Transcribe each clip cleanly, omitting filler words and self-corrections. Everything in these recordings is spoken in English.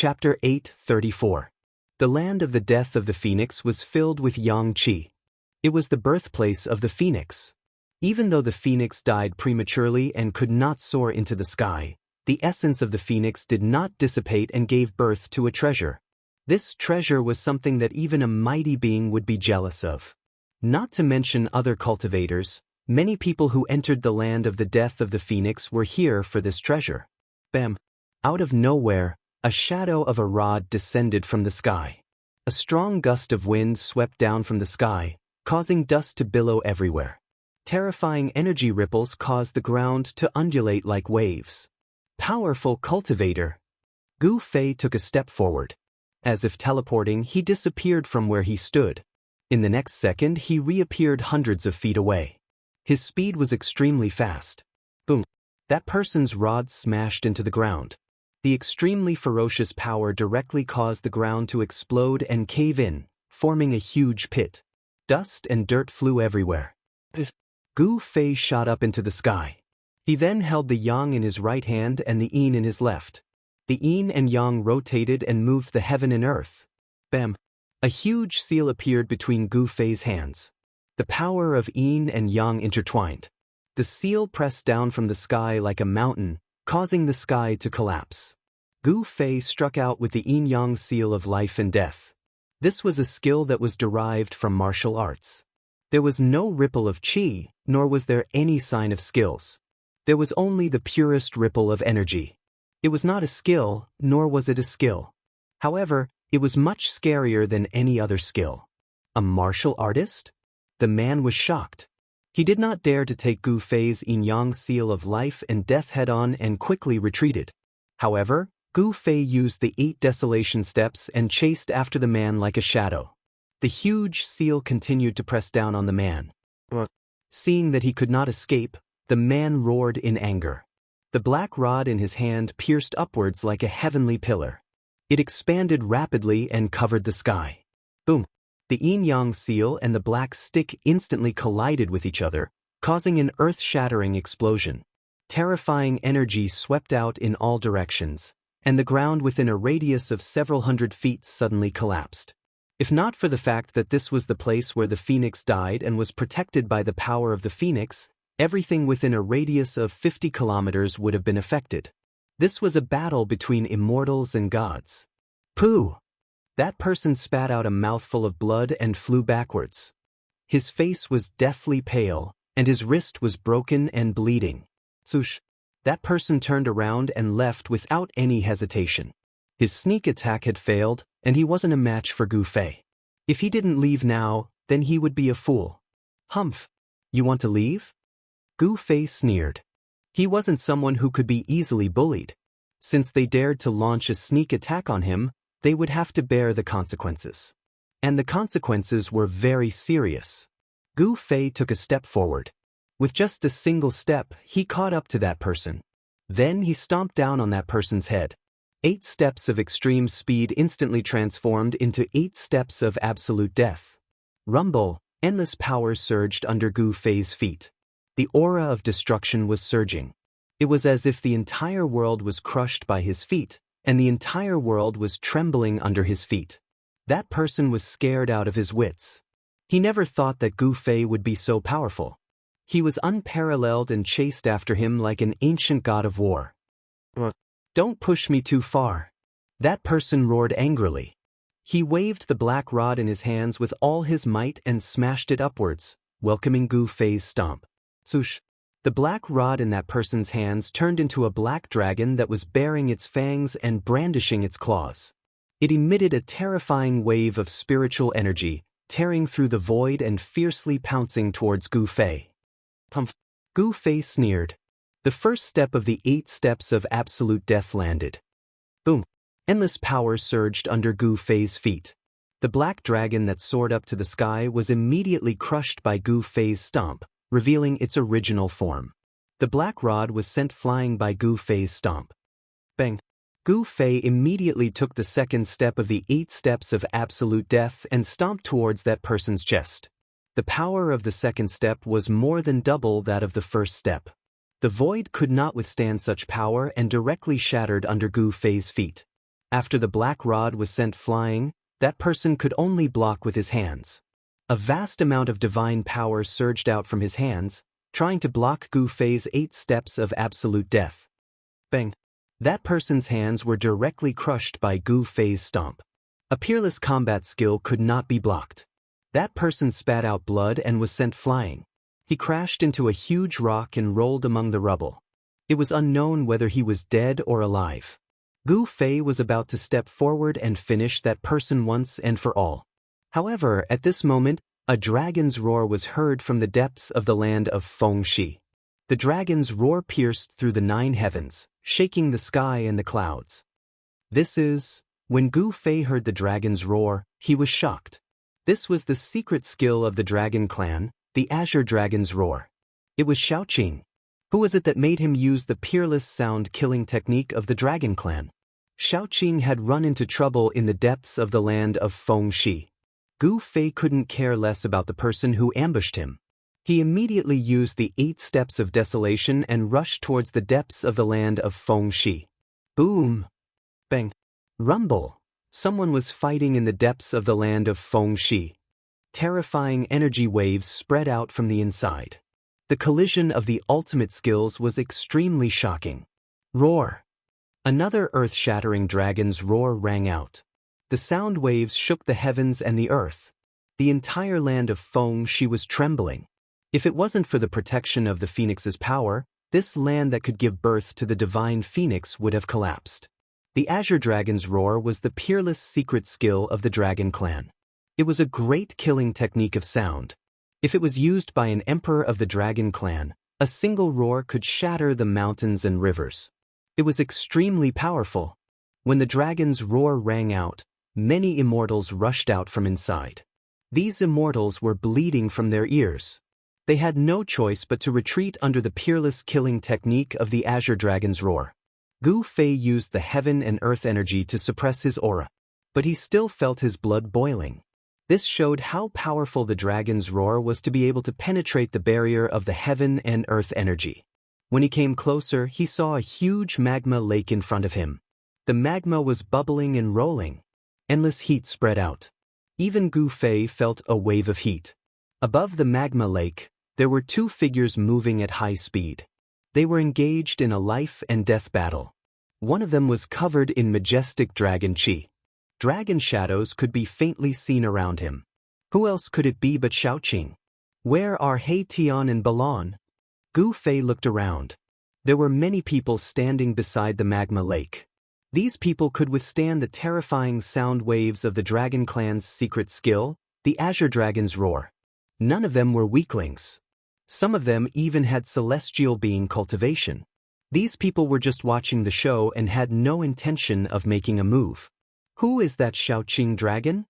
Chapter 8:34. The land of the death of the phoenix was filled with yang qi. It was the birthplace of the phoenix. Even though the phoenix died prematurely and could not soar into the sky, the essence of the phoenix did not dissipate and gave birth to a treasure. This treasure was something that even a mighty being would be jealous of. Not to mention other cultivators, many people who entered the land of the death of the phoenix were here for this treasure. Bam! Out of nowhere, a shadow of a rod descended from the sky. A strong gust of wind swept down from the sky, causing dust to billow everywhere. Terrifying energy ripples caused the ground to undulate like waves. Powerful cultivator. Gu Fei took a step forward. As if teleporting, he disappeared from where he stood. In the next second, he reappeared hundreds of feet away. His speed was extremely fast. Boom! That person's rod smashed into the ground. The extremely ferocious power directly caused the ground to explode and cave in, forming a huge pit. Dust and dirt flew everywhere. Gu Fei shot up into the sky. He then held the yang in his right hand and the yin in his left. The yin and yang rotated and moved the heaven and earth. Bam! A huge seal appeared between Gu Fei's hands. The power of yin and yang intertwined. The seal pressed down from the sky like a mountain, causing the sky to collapse. Gu Fei struck out with the yin-yang seal of life and death. This was a skill that was derived from martial arts. There was no ripple of qi, nor was there any sign of skills. There was only the purest ripple of energy. It was not a skill, nor was it a skill. However, it was much scarier than any other skill. A martial artist? The man was shocked. He did not dare to take Gu Fei's yin-yang seal of life and death head-on and quickly retreated. However, Gu Fei used the 8 desolation steps and chased after the man like a shadow. The huge seal continued to press down on the man. Seeing that he could not escape, the man roared in anger. The black rod in his hand pierced upwards like a heavenly pillar. It expanded rapidly and covered the sky. Boom! The yin-yang seal and the black stick instantly collided with each other, causing an earth-shattering explosion. Terrifying energy swept out in all directions, and the ground within a radius of several hundred feet suddenly collapsed. If not for the fact that this was the place where the phoenix died and was protected by the power of the phoenix, everything within a radius of 50 kilometers would have been affected. This was a battle between immortals and gods. Pooh! That person spat out a mouthful of blood and flew backwards. His face was deathly pale, and his wrist was broken and bleeding. Swoosh! That person turned around and left without any hesitation. His sneak attack had failed, and he wasn't a match for Gu Fei. If he didn't leave now, then he would be a fool. Humph! You want to leave? Gu Fei sneered. He wasn't someone who could be easily bullied. Since they dared to launch a sneak attack on him, they would have to bear the consequences. And the consequences were very serious. Gu Fei took a step forward. With just a single step, he caught up to that person. Then he stomped down on that person's head. 8 steps of extreme speed instantly transformed into 8 steps of absolute death. Rumble, endless power surged under Gu Fei's feet. The aura of destruction was surging. It was as if the entire world was crushed by his feet, and the entire world was trembling under his feet. That person was scared out of his wits. He never thought that Gu Fei would be so powerful. He was unparalleled and chased after him like an ancient god of war. Don't push me too far. That person roared angrily. He waved the black rod in his hands with all his might and smashed it upwards, welcoming Gu Fei's stomp. Swoosh! The black rod in that person's hands turned into a black dragon that was baring its fangs and brandishing its claws. It emitted a terrifying wave of spiritual energy, tearing through the void and fiercely pouncing towards Gu Fei. Pumph! Gu Fei sneered. The first step of the 8 steps of absolute death landed. Boom! Endless power surged under Gu Fei's feet. The black dragon that soared up to the sky was immediately crushed by Gu Fei's stomp, revealing its original form. The black rod was sent flying by Gu Fei's stomp. Bang! Gu Fei immediately took the second step of the 8 steps of absolute death and stomped towards that person's chest. The power of the second step was more than double that of the first step. The void could not withstand such power and directly shattered under Gu Fei's feet. After the black rod was sent flying, that person could only block with his hands. A vast amount of divine power surged out from his hands, trying to block Gu Fei's 8 steps of absolute death. Bang! That person's hands were directly crushed by Gu Fei's stomp. A peerless combat skill could not be blocked. That person spat out blood and was sent flying. He crashed into a huge rock and rolled among the rubble. It was unknown whether he was dead or alive. Gu Fei was about to step forward and finish that person once and for all. However, at this moment, a dragon's roar was heard from the depths of the land of Fengxi. The dragon's roar pierced through the 9 heavens, shaking the sky and the clouds. When Gu Fei heard the dragon's roar, he was shocked. This was the secret skill of the dragon clan, the Azure Dragon's Roar. It was Xiaoqing. Who was it that made him use the peerless sound-killing technique of the dragon clan? Xiaoqing had run into trouble in the depths of the land of Fengxi. Gu Fei couldn't care less about the person who ambushed him. He immediately used the 8 steps of desolation and rushed towards the depths of the land of Fengxi. Boom! Bang! Rumble! Someone was fighting in the depths of the land of Fengxi. Terrifying energy waves spread out from the inside. The collision of the ultimate skills was extremely shocking. Roar! Another earth-shattering dragon's roar rang out. The sound waves shook the heavens and the earth. The entire land of Fengxi was trembling. If it wasn't for the protection of the phoenix's power, this land that could give birth to the divine phoenix would have collapsed. The Azure Dragon's Roar was the peerless secret skill of the Dragon Clan. It was a great killing technique of sound. If it was used by an emperor of the Dragon Clan, a single roar could shatter the mountains and rivers. It was extremely powerful. When the dragon's roar rang out, many immortals rushed out from inside. These immortals were bleeding from their ears. They had no choice but to retreat under the peerless killing technique of the Azure Dragon's Roar. Gu Fei used the heaven and earth energy to suppress his aura, but he still felt his blood boiling. This showed how powerful the dragon's roar was to be able to penetrate the barrier of the heaven and earth energy. When he came closer, he saw a huge magma lake in front of him. The magma was bubbling and rolling. Endless heat spread out. Even Gu Fei felt a wave of heat. Above the magma lake, there were 2 figures moving at high speed. They were engaged in a life and death battle. One of them was covered in majestic dragon chi. Dragon shadows could be faintly seen around him. Who else could it be but Xiaoqing? Where are He Tian and Balon? Gu Fei looked around. There were many people standing beside the magma lake. These people could withstand the terrifying sound waves of the Dragon Clan's secret skill, the Azure Dragon's Roar. None of them were weaklings. Some of them even had celestial being cultivation. These people were just watching the show and had no intention of making a move. Who is that Xiaoqing dragon?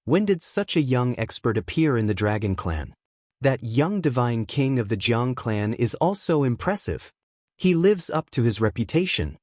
When did such a young expert appear in the Dragon Clan? That young divine king of the Jiang clan is also impressive. He lives up to his reputation.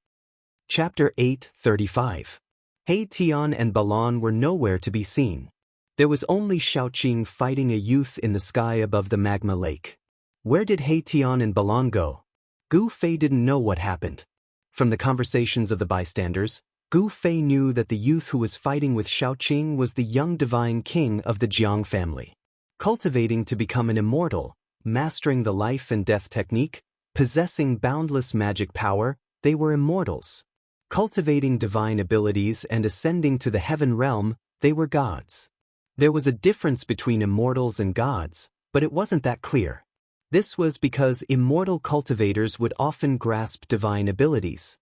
Chapter 8:35. He Tian and Balon were nowhere to be seen. There was only Xiaoqing fighting a youth in the sky above the magma lake. Where did He Tian and Balon go? Gu Fei didn't know what happened. From the conversations of the bystanders, Gu Fei knew that the youth who was fighting with Xiaoqing was the young divine king of the Jiang family. Cultivating to become an immortal, mastering the life and death technique, possessing boundless magic power, they were immortals. Cultivating divine abilities and ascending to the heaven realm, they were gods. There was a difference between immortals and gods, but it wasn't that clear. This was because immortal cultivators would often grasp divine abilities.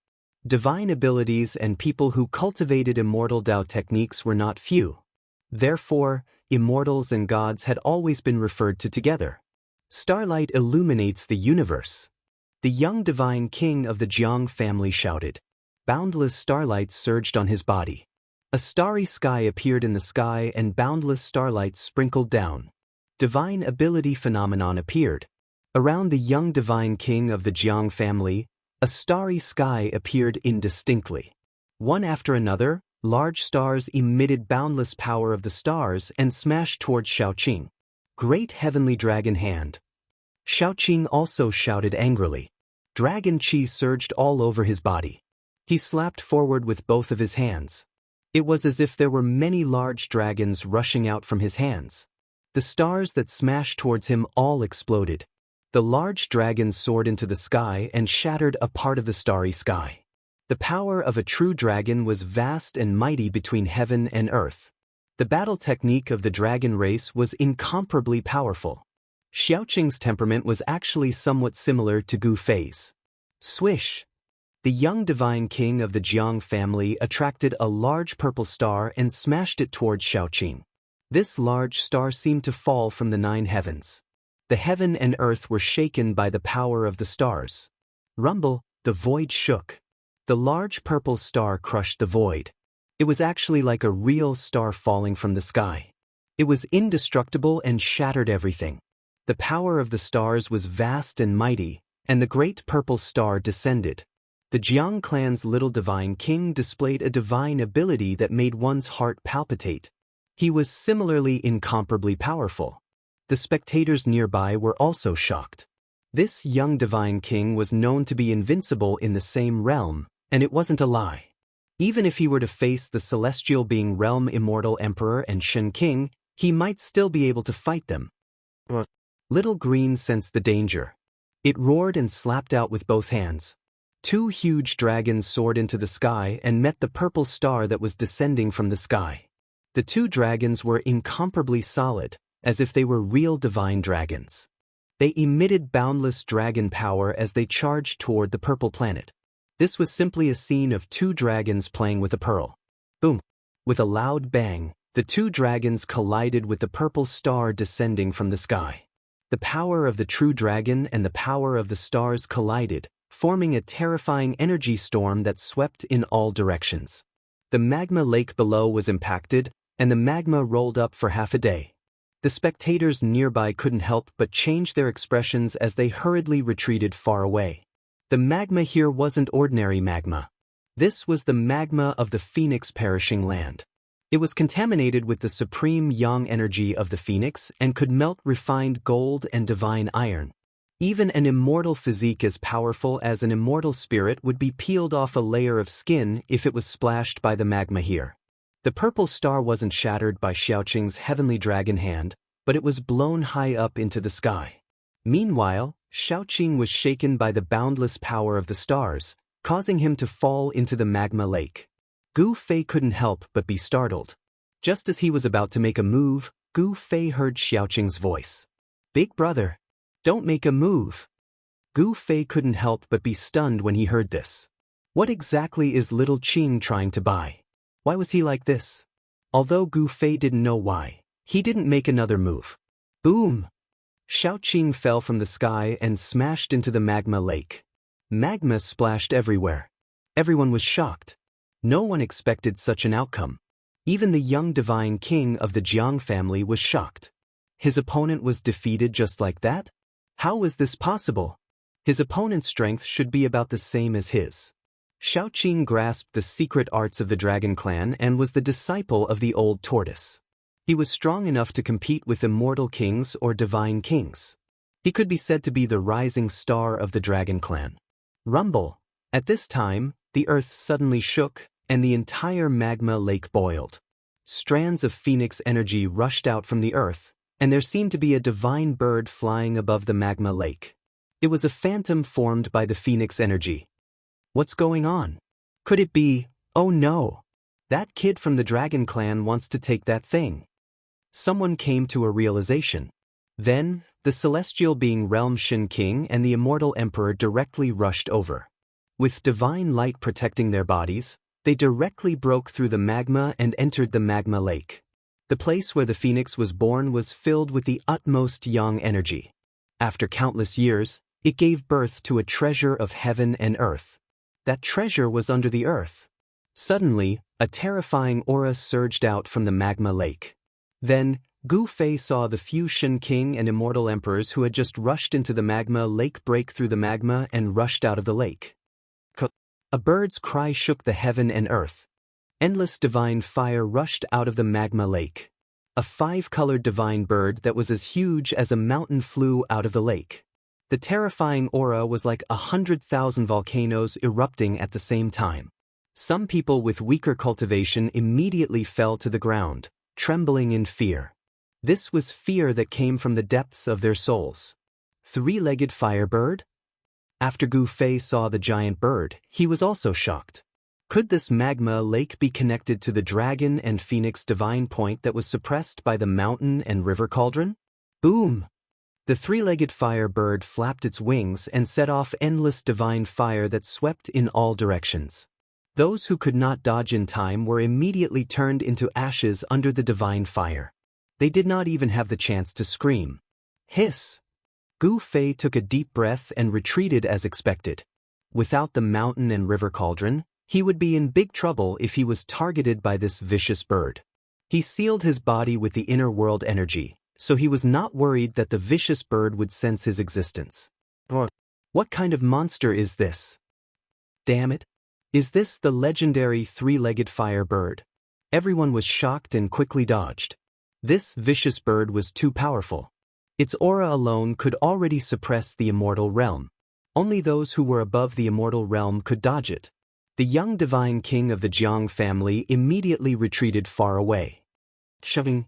Divine abilities and people who cultivated immortal Dao techniques were not few. Therefore, immortals and gods had always been referred to together. Starlight illuminates the universe. The young divine king of the Jiang family shouted. Boundless starlight surged on his body. A starry sky appeared in the sky and boundless starlight sprinkled down. Divine ability phenomenon appeared. Around the young divine king of the Jiang family, a starry sky appeared indistinctly. One after another, large stars emitted boundless power of the stars and smashed towards Xiaoqing. Great heavenly dragon hand. Xiaoqing also shouted angrily. Dragon chi surged all over his body. He slapped forward with both of his hands. It was as if there were many large dragons rushing out from his hands. The stars that smashed towards him all exploded. The large dragons soared into the sky and shattered a part of the starry sky. The power of a true dragon was vast and mighty between heaven and earth. The battle technique of the dragon race was incomparably powerful. Xiaoqing's temperament was actually somewhat similar to Gu Fei's. Swish! The young divine king of the Jiang family attracted a large purple star and smashed it towards Xiaoqing. This large star seemed to fall from the 9 heavens. The heaven and earth were shaken by the power of the stars. Rumble, the void shook. The large purple star crushed the void. It was actually like a real star falling from the sky. It was indestructible and shattered everything. The power of the stars was vast and mighty, and the great purple star descended. The Jiang clan's little divine king displayed a divine ability that made one's heart palpitate. He was similarly incomparably powerful. The spectators nearby were also shocked. This young divine king was known to be invincible in the same realm, and it wasn't a lie. Even if he were to face the celestial being realm immortal emperor and Shen King, he might still be able to fight them. But Little Green sensed the danger. It roared and slapped out with both hands. 2 huge dragons soared into the sky and met the purple star that was descending from the sky. The 2 dragons were incomparably solid, as if they were real divine dragons. They emitted boundless dragon power as they charged toward the purple planet. This was simply a scene of 2 dragons playing with a pearl. Boom! With a loud bang, the 2 dragons collided with the purple star descending from the sky. The power of the true dragon and the power of the stars collided, forming a terrifying energy storm that swept in all directions. The magma lake below was impacted, and the magma rolled up for half a day. The spectators nearby couldn't help but change their expressions as they hurriedly retreated far away. The magma here wasn't ordinary magma. This was the magma of the Phoenix perishing land. It was contaminated with the supreme yang energy of the Phoenix and could melt refined gold and divine iron. Even an immortal physique as powerful as an immortal spirit would be peeled off a layer of skin if it was splashed by the magma here. The purple star wasn't shattered by Xiaoqing's heavenly dragon hand, but it was blown high up into the sky. Meanwhile, Xiaoqing was shaken by the boundless power of the stars, causing him to fall into the magma lake. Gu Fei couldn't help but be startled. Just as he was about to make a move, Gu Fei heard Xiaoqing's voice. "Big brother, don't make a move." Gu Fei couldn't help but be stunned when he heard this. What exactly is little Qing trying to buy? Why was he like this? Although Gu Fei didn't know why, he didn't make another move. Boom! Xiaoqing fell from the sky and smashed into the magma lake. Magma splashed everywhere. Everyone was shocked. No one expected such an outcome. Even the young divine king of the Jiang family was shocked. His opponent was defeated just like that? How was this possible? His opponent's strength should be about the same as his. Xiaoqing grasped the secret arts of the Dragon Clan and was the disciple of the old tortoise. He was strong enough to compete with immortal kings or divine kings. He could be said to be the rising star of the Dragon Clan. Rumble! At this time, the earth suddenly shook, and the entire magma lake boiled. Strands of phoenix energy rushed out from the earth, and there seemed to be a divine bird flying above the magma lake. It was a phantom formed by the phoenix energy. What's going on? Could it be, oh no, that kid from the Dragon Clan wants to take that thing? Someone came to a realization. Then, the celestial being Realm Shen King and the immortal emperor directly rushed over. With divine light protecting their bodies, they directly broke through the magma and entered the magma lake. The place where the phoenix was born was filled with the utmost yang energy. After countless years, it gave birth to a treasure of heaven and earth. That treasure was under the earth. Suddenly, a terrifying aura surged out from the magma lake. Then, Gu Fei saw the few Shen King and immortal emperors who had just rushed into the magma lake break through the magma and rushed out of the lake. A bird's cry shook the heaven and earth. Endless divine fire rushed out of the magma lake. A 5-colored divine bird that was as huge as a mountain flew out of the lake. The terrifying aura was like 100,000 volcanoes erupting at the same time. Some people with weaker cultivation immediately fell to the ground, trembling in fear. This was fear that came from the depths of their souls. Three-legged firebird? After Gu Fei saw the giant bird, he was also shocked. Could this magma lake be connected to the dragon and phoenix divine point that was suppressed by the mountain and river cauldron? Boom! The three-legged firebird flapped its wings and set off endless divine fire that swept in all directions. Those who could not dodge in time were immediately turned into ashes under the divine fire. They did not even have the chance to scream. Hiss! Gu Fei took a deep breath and retreated as expected. Without the mountain and river cauldron, he would be in big trouble if he was targeted by this vicious bird. He sealed his body with the inner world energy, so he was not worried that the vicious bird would sense his existence. What kind of monster is this? Damn it! Is this the legendary three-legged firebird? Everyone was shocked and quickly dodged. This vicious bird was too powerful. Its aura alone could already suppress the immortal realm. Only those who were above the immortal realm could dodge it. The young divine king of the Jiang family immediately retreated far away. Shoving.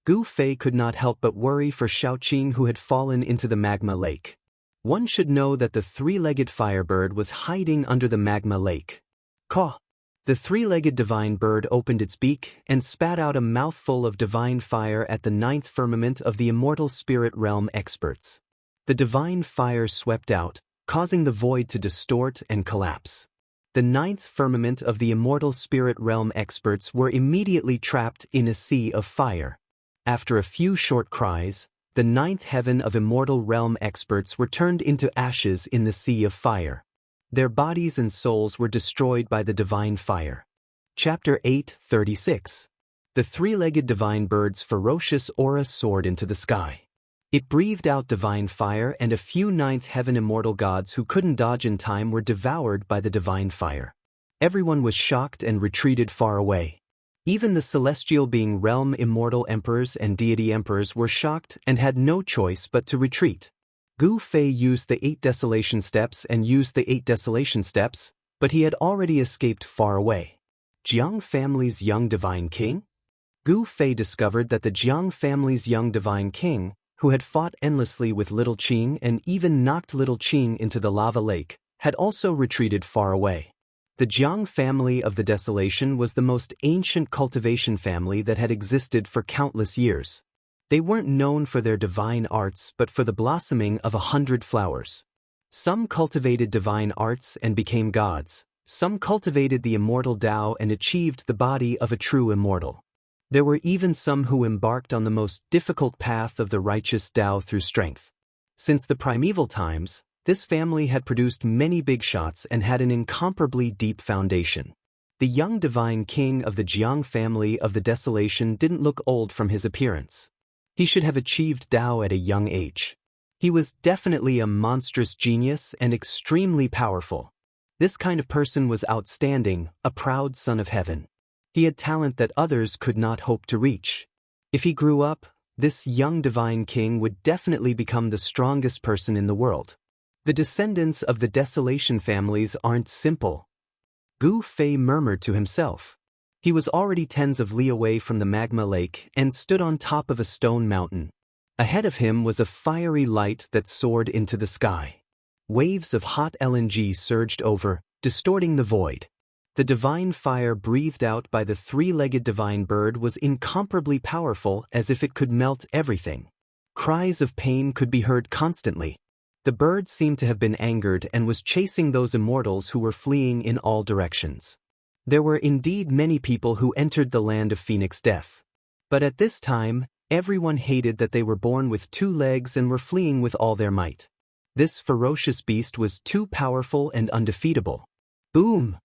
Gu Fei could not help but worry for Xiaoqing, who had fallen into the magma lake. One should know that the three-legged firebird was hiding under the magma lake. Caw! The three-legged divine bird opened its beak and spat out a mouthful of divine fire at the ninth firmament of the immortal spirit realm experts. The divine fire swept out, causing the void to distort and collapse. The ninth firmament of the immortal spirit realm experts were immediately trapped in a sea of fire. After a few short cries, the ninth heaven of immortal realm experts were turned into ashes in the sea of fire. Their bodies and souls were destroyed by the divine fire. Chapter 8:36. The three-legged divine bird's ferocious aura soared into the sky. It breathed out divine fire, and a few ninth heaven immortal gods who couldn't dodge in time were devoured by the divine fire. Everyone was shocked and retreated far away. Even the celestial being realm immortal emperors and deity emperors were shocked and had no choice but to retreat. Gu Fei used the 8 desolation steps and used the 8 desolation steps, but he had already escaped far away. Jiang family's young divine king? Gu Fei discovered that the Jiang family's young divine king, who had fought endlessly with Little Qing and even knocked Little Qing into the lava lake, had also retreated far away. The Jiang family of the Desolation was the most ancient cultivation family that had existed for countless years. They weren't known for their divine arts but for the blossoming of 100 flowers. Some cultivated divine arts and became gods. Some cultivated the immortal Dao and achieved the body of a true immortal. There were even some who embarked on the most difficult path of the righteous Dao through strength. Since the primeval times, this family had produced many big shots and had an incomparably deep foundation. The young divine king of the Jiang family of the Desolation didn't look old from his appearance. He should have achieved Dao at a young age. He was definitely a monstrous genius and extremely powerful. This kind of person was outstanding, a proud son of heaven. He had talent that others could not hope to reach. If he grew up, this young divine king would definitely become the strongest person in the world. The descendants of the Desolation families aren't simple. Gu Fei murmured to himself. He was already tens of li away from the magma lake and stood on top of a stone mountain. Ahead of him was a fiery light that soared into the sky. Waves of hot LNG surged over, distorting the void. The divine fire breathed out by the three-legged divine bird was incomparably powerful, as if it could melt everything. Cries of pain could be heard constantly. The bird seemed to have been angered and was chasing those immortals who were fleeing in all directions. There were indeed many people who entered the land of Phoenix Death. But at this time, everyone hated that they were born with 2 legs and were fleeing with all their might. This ferocious beast was too powerful and undefeatable. Boom!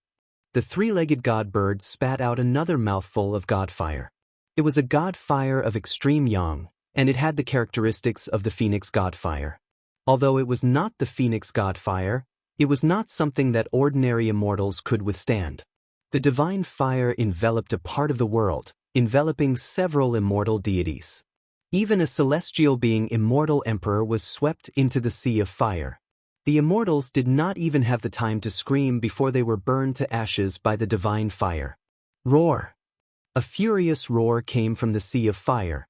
The three-legged god bird spat out another mouthful of god fire. It was a god fire of extreme yang, and it had the characteristics of the phoenix god fire. Although it was not the phoenix god fire, it was not something that ordinary immortals could withstand. The divine fire enveloped a part of the world, enveloping several immortal deities. Even a celestial being immortal emperor was swept into the sea of fire. The immortals did not even have the time to scream before they were burned to ashes by the divine fire. Roar! A furious roar came from the sea of fire.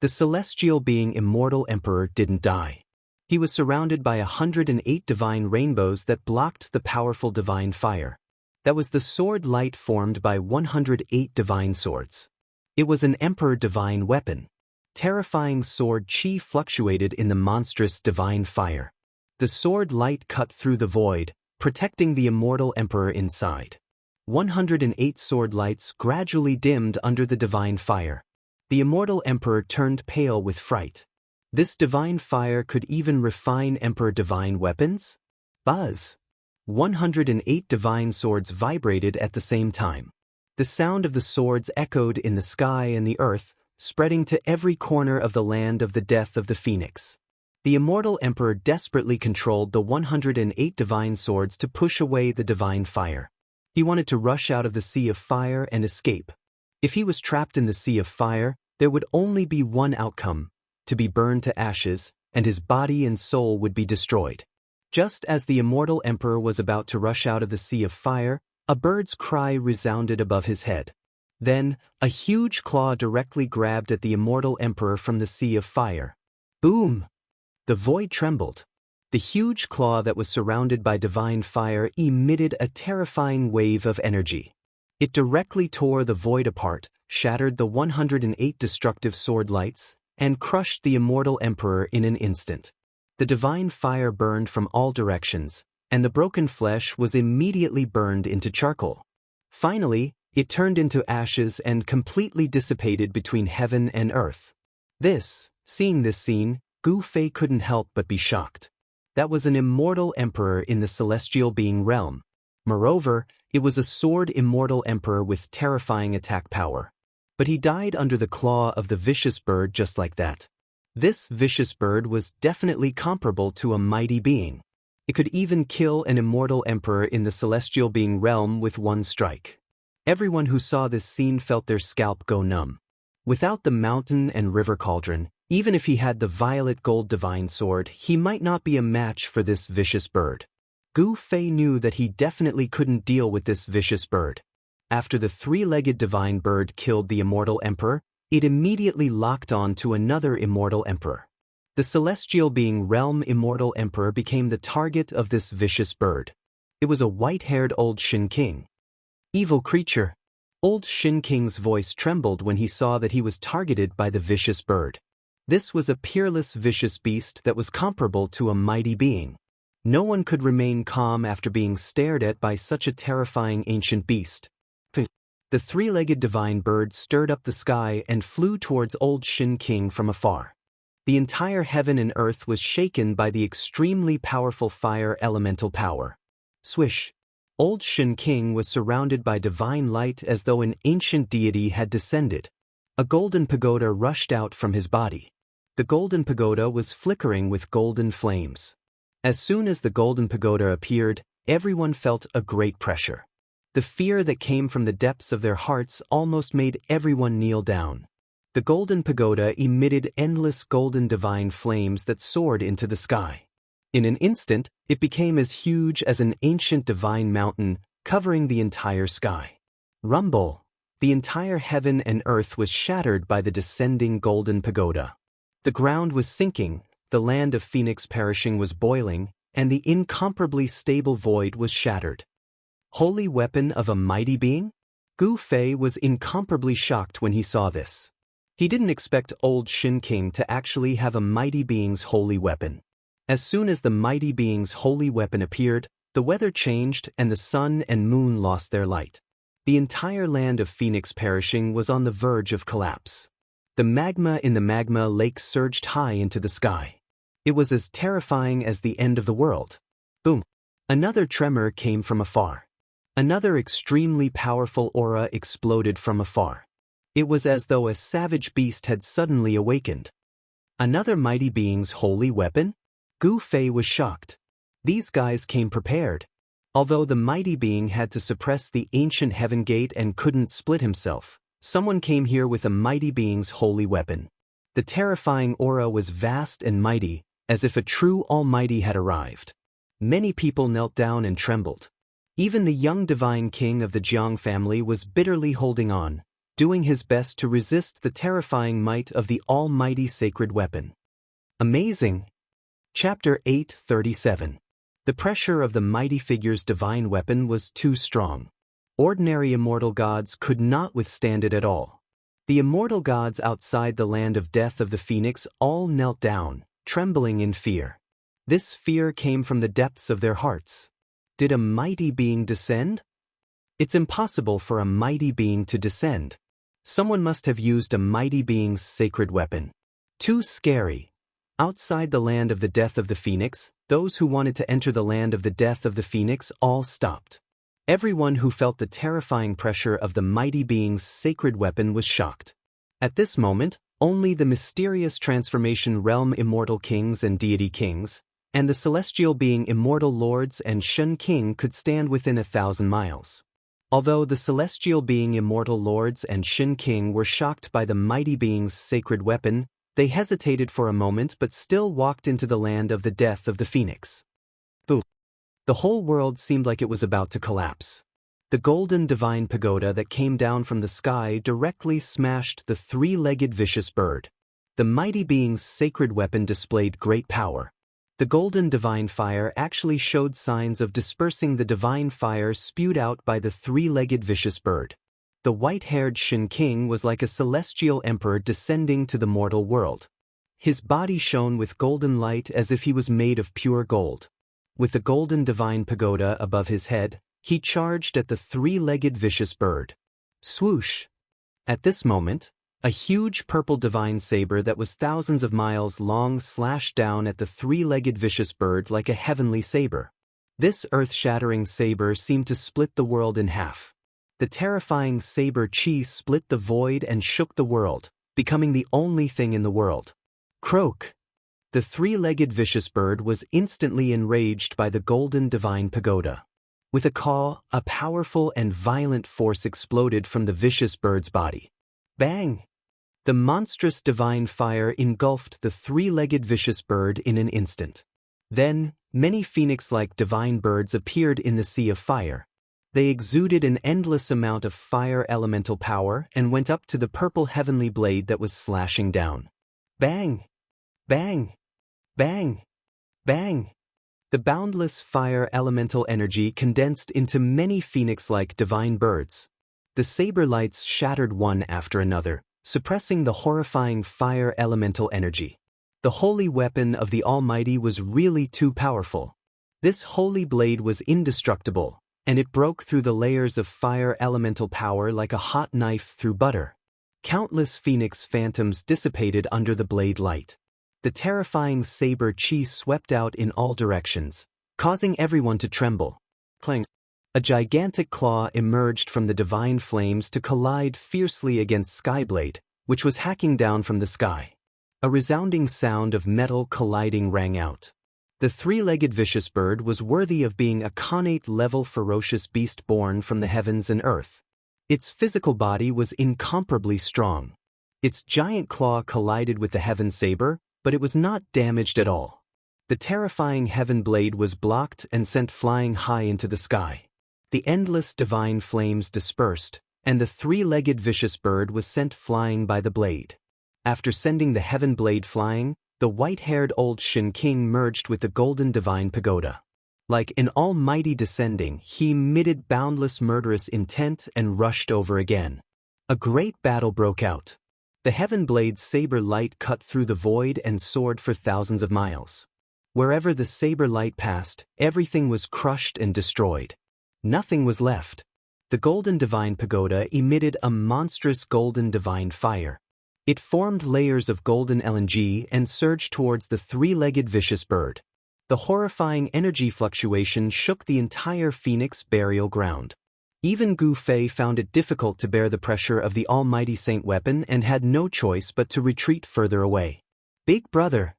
The celestial being Immortal Emperor didn't die. He was surrounded by 108 divine rainbows that blocked the powerful divine fire. That was the sword light formed by 108 divine swords. It was an emperor divine weapon. Terrifying sword chi fluctuated in the monstrous divine fire. The sword light cut through the void, protecting the immortal emperor inside. 108 sword lights gradually dimmed under the divine fire. The immortal emperor turned pale with fright. This divine fire could even refine emperor divine weapons? Buzz! 108 divine swords vibrated at the same time. The sound of the swords echoed in the sky and the earth, spreading to every corner of the land of the death of the phoenix. The immortal emperor desperately controlled the 108 divine swords to push away the divine fire. He wanted to rush out of the sea of fire and escape. If he was trapped in the sea of fire, there would only be one outcome: to be burned to ashes, and his body and soul would be destroyed. Just as the immortal emperor was about to rush out of the sea of fire, a bird's cry resounded above his head. Then, a huge claw directly grabbed at the immortal emperor from the sea of fire. Boom! The void trembled. The huge claw that was surrounded by divine fire emitted a terrifying wave of energy. It directly tore the void apart, shattered the 108 destructive sword lights, and crushed the immortal emperor in an instant. The divine fire burned from all directions, and the broken flesh was immediately burned into charcoal. Finally, it turned into ashes and completely dissipated between heaven and earth. Seeing this scene, Gu Fei couldn't help but be shocked. That was an immortal emperor in the celestial being realm. Moreover, it was a sword immortal emperor with terrifying attack power. But he died under the claw of the vicious bird just like that. This vicious bird was definitely comparable to a mighty being. It could even kill an immortal emperor in the celestial being realm with one strike. Everyone who saw this scene felt their scalp go numb. Without the mountain and river cauldron, even if he had the violet gold divine sword, he might not be a match for this vicious bird. Gu Fei knew that he definitely couldn't deal with this vicious bird. After the three-legged divine bird killed the immortal emperor, it immediately locked on to another immortal emperor. The celestial being realm immortal emperor became the target of this vicious bird. It was a white-haired old Shin King. Evil creature! Old Shin King's voice trembled when he saw that he was targeted by the vicious bird. This was a peerless vicious beast that was comparable to a mighty being. No one could remain calm after being stared at by such a terrifying ancient beast. The three-legged divine bird stirred up the sky and flew towards old Shin King from afar. The entire heaven and earth was shaken by the extremely powerful fire elemental power. Swish! Old Shin King was surrounded by divine light as though an ancient deity had descended. A golden pagoda rushed out from his body. The golden pagoda was flickering with golden flames. As soon as the golden pagoda appeared, everyone felt a great pressure. The fear that came from the depths of their hearts almost made everyone kneel down. The golden pagoda emitted endless golden divine flames that soared into the sky. In an instant, it became as huge as an ancient divine mountain, covering the entire sky. Rumble! The entire heaven and earth was shattered by the descending golden pagoda. The ground was sinking, the land of Phoenix perishing was boiling, and the incomparably stable void was shattered. Holy weapon of a mighty being? Gu Fei was incomparably shocked when he saw this. He didn't expect old Shin King to actually have a mighty being's holy weapon. As soon as the mighty being's holy weapon appeared, the weather changed and the sun and moon lost their light. The entire land of Phoenix perishing was on the verge of collapse. The magma in the magma lake surged high into the sky. It was as terrifying as the end of the world. Boom! Another tremor came from afar. Another extremely powerful aura exploded from afar. It was as though a savage beast had suddenly awakened. Another mighty being's holy weapon? Gu Fei was shocked. These guys came prepared. Although the mighty being had to suppress the ancient heaven gate and couldn't split himself, someone came here with a mighty being's holy weapon. The terrifying aura was vast and mighty, as if a true almighty had arrived. Many people knelt down and trembled. Even the young divine king of the Jiang family was bitterly holding on, doing his best to resist the terrifying might of the almighty sacred weapon. Amazing! Chapter 837. The pressure of the mighty figure's divine weapon was too strong. Ordinary immortal gods could not withstand it at all. The immortal gods outside the land of death of the Phoenix all knelt down, trembling in fear. This fear came from the depths of their hearts. Did a mighty being descend? It's impossible for a mighty being to descend. Someone must have used a mighty being's sacred weapon. Too scary. Outside the land of the death of the Phoenix, those who wanted to enter the land of the death of the Phoenix all stopped. Everyone who felt the terrifying pressure of the mighty being's sacred weapon was shocked. At this moment, only the mysterious transformation realm immortal kings and deity kings, and the celestial being immortal lords and Shen King could stand within 1,000 miles. Although the celestial being immortal lords and Shen King were shocked by the mighty being's sacred weapon, they hesitated for a moment but still walked into the land of the death of the Phoenix. Boom! The whole world seemed like it was about to collapse. The golden divine pagoda that came down from the sky directly smashed the three-legged vicious bird. The mighty being's sacred weapon displayed great power. The golden divine fire actually showed signs of dispersing the divine fire spewed out by the three-legged vicious bird. The white-haired Shen King was like a celestial emperor descending to the mortal world. His body shone with golden light as if he was made of pure gold. With the golden divine pagoda above his head, he charged at the three-legged vicious bird. Swoosh! At this moment, a huge purple divine saber that was thousands of miles long slashed down at the three-legged vicious bird like a heavenly saber. This earth-shattering saber seemed to split the world in half. The terrifying saber chi split the void and shook the world, becoming the only thing in the world. Croak! The three-legged vicious bird was instantly enraged by the golden divine pagoda. With a caw, a powerful and violent force exploded from the vicious bird's body. Bang! The monstrous divine fire engulfed the three-legged vicious bird in an instant. Then, many phoenix-like divine birds appeared in the sea of fire. They exuded an endless amount of fire elemental power and went up to the purple heavenly blade that was slashing down. Bang! Bang! Bang! Bang! The boundless fire elemental energy condensed into many phoenix-like divine birds. The saber lights shattered one after another, suppressing the horrifying fire elemental energy. The holy weapon of the Almighty was really too powerful. This holy blade was indestructible, and it broke through the layers of fire elemental power like a hot knife through butter. Countless phoenix phantoms dissipated under the blade light. The terrifying saber chi swept out in all directions, causing everyone to tremble. Clang! A gigantic claw emerged from the divine flames to collide fiercely against Skyblade, which was hacking down from the sky. A resounding sound of metal colliding rang out. The three-legged vicious bird was worthy of being a connate-level ferocious beast born from the heavens and earth. Its physical body was incomparably strong. Its giant claw collided with the heaven saber, but it was not damaged at all. The terrifying heaven blade was blocked and sent flying high into the sky. The endless divine flames dispersed, and the three-legged vicious bird was sent flying by the blade. After sending the heaven blade flying, the white-haired old Shen King merged with the golden divine pagoda. Like an almighty descending, he emitted boundless murderous intent and rushed over again. A great battle broke out. The heaven blade's saber light cut through the void and soared for thousands of miles. Wherever the saber light passed, everything was crushed and destroyed. Nothing was left. The golden divine pagoda emitted a monstrous golden divine fire. It formed layers of golden LNG and surged towards the three-legged vicious bird. The horrifying energy fluctuation shook the entire phoenix burial ground. Even Gu Fei found it difficult to bear the pressure of the almighty saint weapon and had no choice but to retreat further away. Big brother!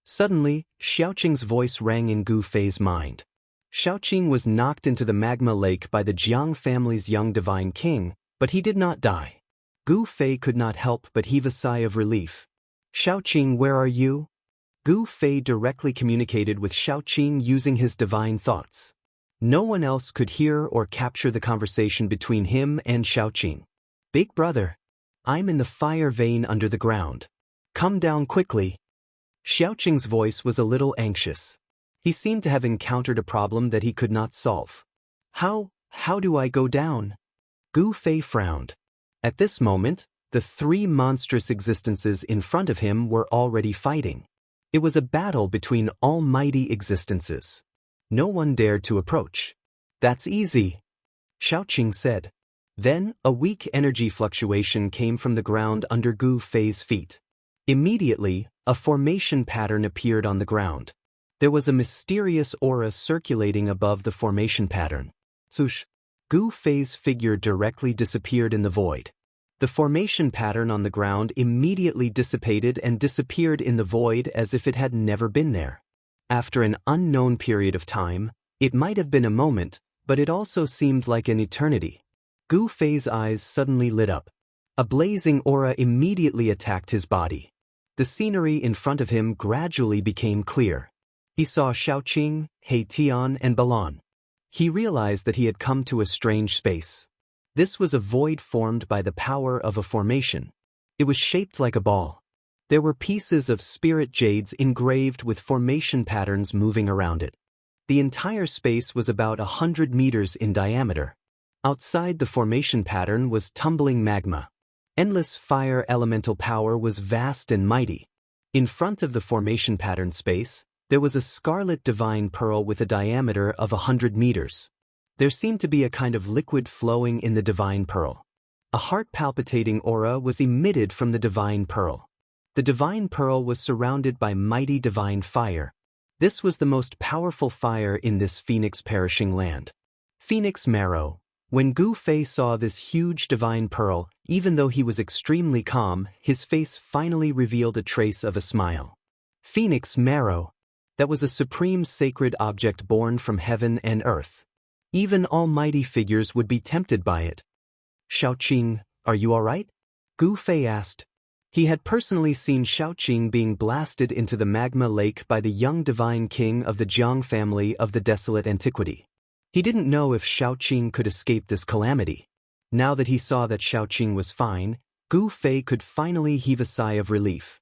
Suddenly, Xiaoqing's voice rang in Gu Fei's mind. Xiaoqing was knocked into the magma lake by the Jiang family's young divine king, but he did not die. Gu Fei could not help but heave a sigh of relief. Xiaoqing, where are you? Gu Fei directly communicated with Xiaoqing using his divine thoughts. No one else could hear or capture the conversation between him and Xiaoqing. "Big brother, I'm in the fire vein under the ground. Come down quickly." Xiaoqing's voice was a little anxious. He seemed to have encountered a problem that he could not solve. How do I go down?" Gu Fei frowned. At this moment, the three monstrous existences in front of him were already fighting. It was a battle between almighty existences. No one dared to approach. "That's easy," Xiaoqing said. Then, a weak energy fluctuation came from the ground under Gu Fei's feet. Immediately, a formation pattern appeared on the ground. There was a mysterious aura circulating above the formation pattern. Swoosh! Gu Fei's figure directly disappeared in the void. The formation pattern on the ground immediately dissipated and disappeared in the void as if it had never been there. After an unknown period of time, it might have been a moment, but it also seemed like an eternity. Gu Fei's eyes suddenly lit up. A blazing aura immediately attacked his body. The scenery in front of him gradually became clear. He saw Xiaoqing, He Tian, and Balan. He realized that he had come to a strange space. This was a void formed by the power of a formation. It was shaped like a ball. There were pieces of spirit jades engraved with formation patterns moving around it. The entire space was about 100 meters in diameter. Outside the formation pattern was tumbling magma. Endless fire elemental power was vast and mighty. In front of the formation pattern space, there was a scarlet divine pearl with a diameter of 100 meters. There seemed to be a kind of liquid flowing in the divine pearl. A heart-palpitating aura was emitted from the divine pearl. The divine pearl was surrounded by mighty divine fire. This was the most powerful fire in this phoenix perishing land. Phoenix marrow. When Gu Fei saw this huge divine pearl, even though he was extremely calm, his face finally revealed a trace of a smile. Phoenix marrow. That was a supreme sacred object born from heaven and earth. Even almighty figures would be tempted by it. "Xiaoqing, are you all right?" Gu Fei asked. He had personally seen Xiaoqing being blasted into the magma lake by the young divine king of the Jiang family of the desolate antiquity. He didn't know if Xiaoqing could escape this calamity. Now that he saw that Xiaoqing was fine, Gu Fei could finally heave a sigh of relief.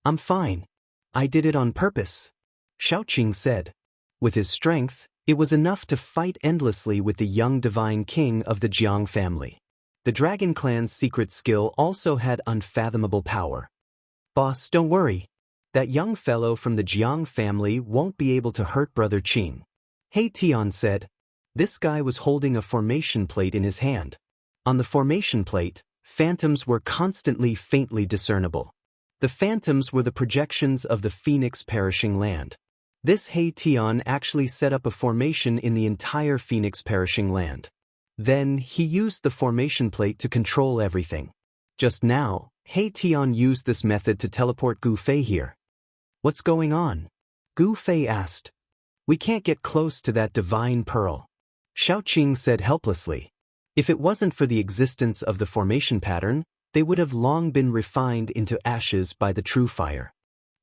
"I'm fine. I did it on purpose," Xiaoqing said. With his strength, it was enough to fight endlessly with the young divine king of the Jiang family. The Dragon Clan's secret skill also had unfathomable power. "Boss, don't worry. That young fellow from the Jiang family won't be able to hurt Brother Qin," He Tian said. This guy was holding a formation plate in his hand. On the formation plate, phantoms were constantly faintly discernible. The phantoms were the projections of the phoenix perishing land. This He Tian actually set up a formation in the entire phoenix perishing land. Then, he used the formation plate to control everything. Just now, He Tian used this method to teleport Gu Fei here. "What's going on?" Gu Fei asked. "We can't get close to that divine pearl," Xiaoqing said helplessly. If it wasn't for the existence of the formation pattern, they would have long been refined into ashes by the true fire.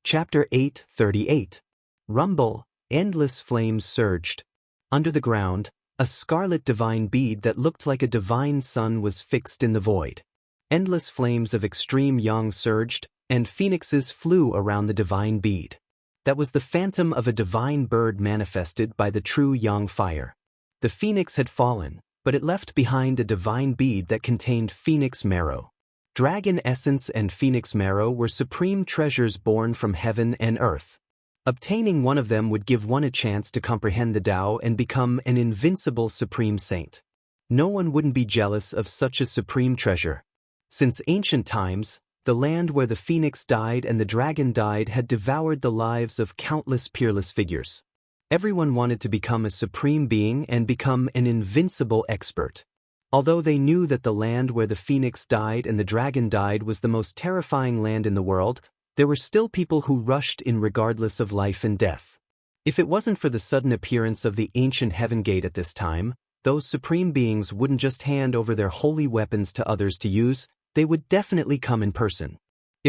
Chapter 8:38. Rumble, endless flames surged. Under the ground, a scarlet divine bead that looked like a divine sun was fixed in the void. Endless flames of extreme yang surged, and phoenixes flew around the divine bead. That was the phantom of a divine bird manifested by the true yang fire. The phoenix had fallen, but it left behind a divine bead that contained phoenix marrow. Dragon essence and phoenix marrow were supreme treasures born from heaven and earth. Obtaining one of them would give one a chance to comprehend the Tao and become an invincible supreme saint. No one wouldn't be jealous of such a supreme treasure. Since ancient times, the land where the phoenix died and the dragon died had devoured the lives of countless peerless figures. Everyone wanted to become a supreme being and become an invincible expert. Although they knew that the land where the phoenix died and the dragon died was the most terrifying land in the world, there were still people who rushed in regardless of life and death. If it wasn't for the sudden appearance of the ancient heaven gate at this time, those supreme beings wouldn't just hand over their holy weapons to others to use, they would definitely come in person.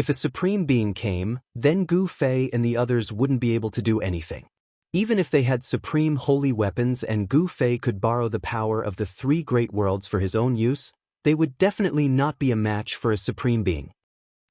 If a supreme being came, then Gu Fei and the others wouldn't be able to do anything. Even if they had supreme holy weapons and Gu Fei could borrow the power of the three great worlds for his own use, they would definitely not be a match for a supreme being.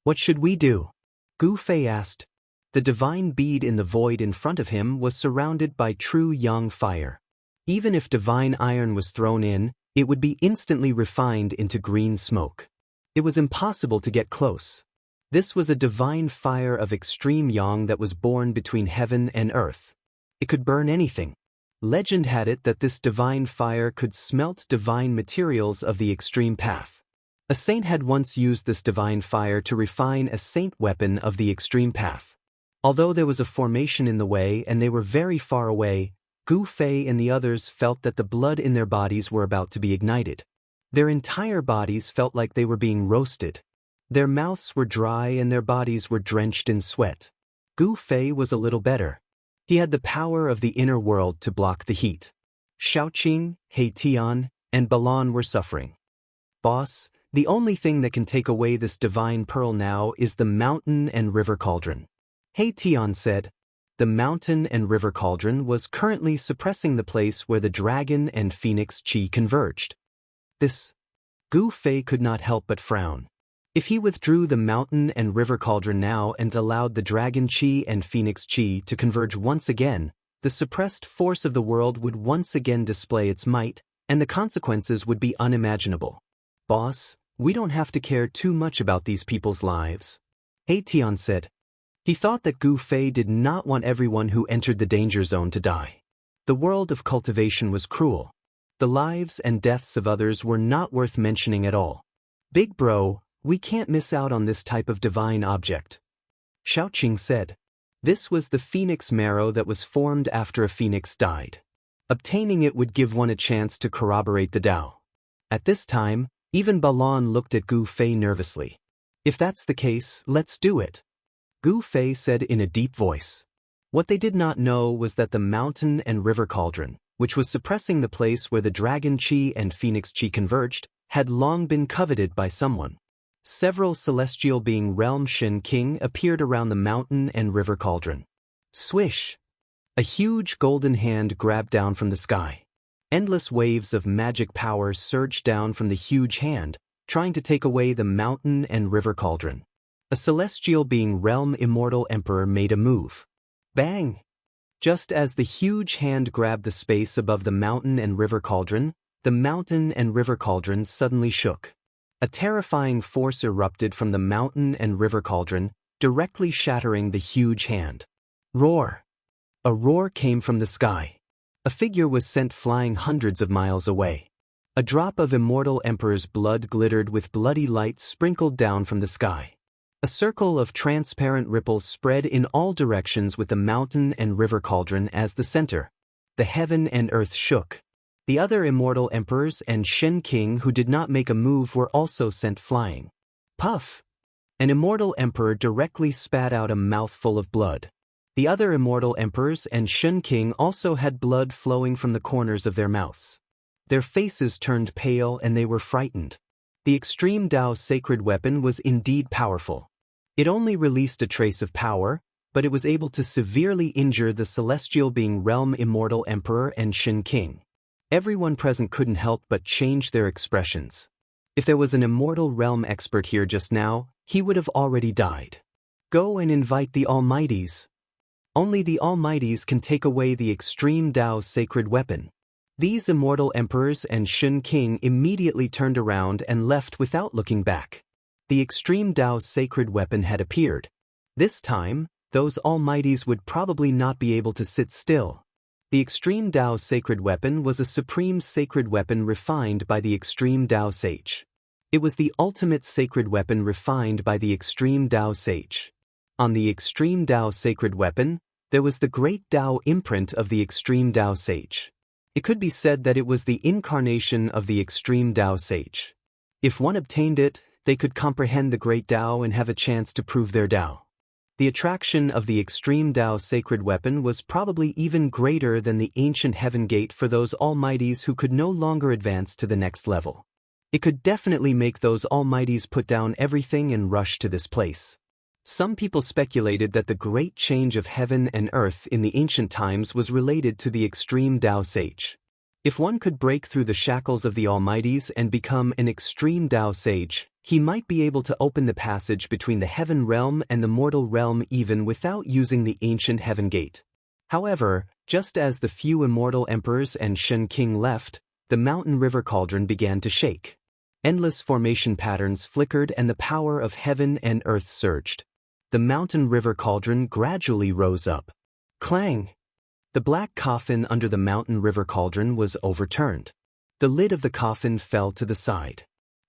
What should we do? Gu Fei asked. The divine bead in the void in front of him was surrounded by true yang fire. Even if divine iron was thrown in, it would be instantly refined into green smoke. It was impossible to get close. This was a divine fire of extreme yang that was born between heaven and earth. It could burn anything. Legend had it that this divine fire could smelt divine materials of the extreme path. A saint had once used this divine fire to refine a saint weapon of the extreme path. Although there was a formation in the way and they were very far away, Gu Fei and the others felt that the blood in their bodies were about to be ignited. Their entire bodies felt like they were being roasted. Their mouths were dry and their bodies were drenched in sweat. Gu Fei was a little better. He had the power of the inner world to block the heat. Xiaoqing, He Tian, and Balan were suffering. Boss, the only thing that can take away this divine pearl now is the mountain and river cauldron. He Tian said. The mountain and river cauldron was currently suppressing the place where the dragon and phoenix qi converged. This. Gu Fei could not help but frown. If he withdrew the mountain and river cauldron now and allowed the dragon qi and phoenix qi to converge once again, the suppressed force of the world would once again display its might, and the consequences would be unimaginable. Boss, we don't have to care too much about these people's lives. He Tian said. He thought that Gu Fei did not want everyone who entered the danger zone to die. The world of cultivation was cruel. The lives and deaths of others were not worth mentioning at all. Big bro, we can't miss out on this type of divine object. Xiaoqing said. This was the phoenix marrow that was formed after a phoenix died. Obtaining it would give one a chance to corroborate the Tao. At this time, even Balan looked at Gu Fei nervously. If that's the case, let's do it. Gu Fei said in a deep voice. What they did not know was that the mountain and river cauldron, which was suppressing the place where the dragon qi and phoenix qi converged, had long been coveted by someone. Several celestial being realm Shen King appeared around the mountain and river cauldron. Swish! A huge golden hand grabbed down from the sky. Endless waves of magic power surged down from the huge hand, trying to take away the mountain and river cauldron. A celestial being realm immortal emperor made a move. Bang! Just as the huge hand grabbed the space above the mountain and river cauldron, the mountain and river cauldron suddenly shook. A terrifying force erupted from the mountain and river cauldron, directly shattering the huge hand. Roar! A roar came from the sky. A figure was sent flying hundreds of miles away. A drop of immortal emperor's blood glittered with bloody light sprinkled down from the sky. A circle of transparent ripples spread in all directions with the mountain and river cauldron as the center. The heaven and earth shook. The other immortal emperors and Shen King who did not make a move were also sent flying. Puff! An immortal emperor directly spat out a mouthful of blood. The other immortal emperors and Shen King also had blood flowing from the corners of their mouths. Their faces turned pale and they were frightened. The extreme Tao sacred weapon was indeed powerful. It only released a trace of power, but it was able to severely injure the celestial being realm immortal emperor and Shen King. Everyone present couldn't help but change their expressions. If there was an immortal realm expert here just now, he would have already died. Go and invite the Almighties. Only the Almighties can take away the extreme Tao sacred weapon. These immortal emperors and Shen King immediately turned around and left without looking back. The extreme Tao sacred weapon had appeared. This time, those Almighties would probably not be able to sit still. The extreme Tao sacred weapon was a supreme sacred weapon refined by the extreme Tao sage. It was the ultimate sacred weapon refined by the extreme Tao sage. On the extreme Tao sacred weapon, there was the great Tao imprint of the extreme Tao sage. It could be said that it was the incarnation of the extreme Tao sage. If one obtained it, they could comprehend the great Tao and have a chance to prove their Tao. The attraction of the extreme Tao sacred weapon was probably even greater than the ancient heaven gate for those Almighties who could no longer advance to the next level. It could definitely make those Almighties put down everything and rush to this place. Some people speculated that the great change of heaven and earth in the ancient times was related to the extreme Dao sage. If one could break through the shackles of the Almighties and become an extreme Dao sage, he might be able to open the passage between the heaven realm and the mortal realm even without using the ancient heaven gate. However, just as the few immortal emperors and Shen King left, the mountain river cauldron began to shake. Endless formation patterns flickered and the power of heaven and earth surged. The mountain river cauldron gradually rose up. Clang! The black coffin under the mountain river cauldron was overturned. The lid of the coffin fell to the side.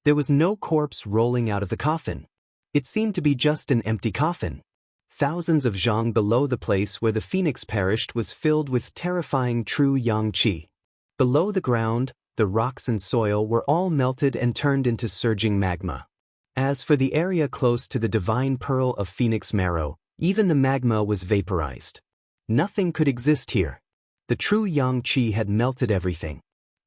There was no corpse rolling out of the coffin. It seemed to be just an empty coffin. Thousands of zhang below the place where the phoenix perished was filled with terrifying true yang qi. Below the ground, the rocks and soil were all melted and turned into surging magma. As for the area close to the divine pearl of phoenix marrow, even the magma was vaporized. Nothing could exist here. The true yang qi had melted everything.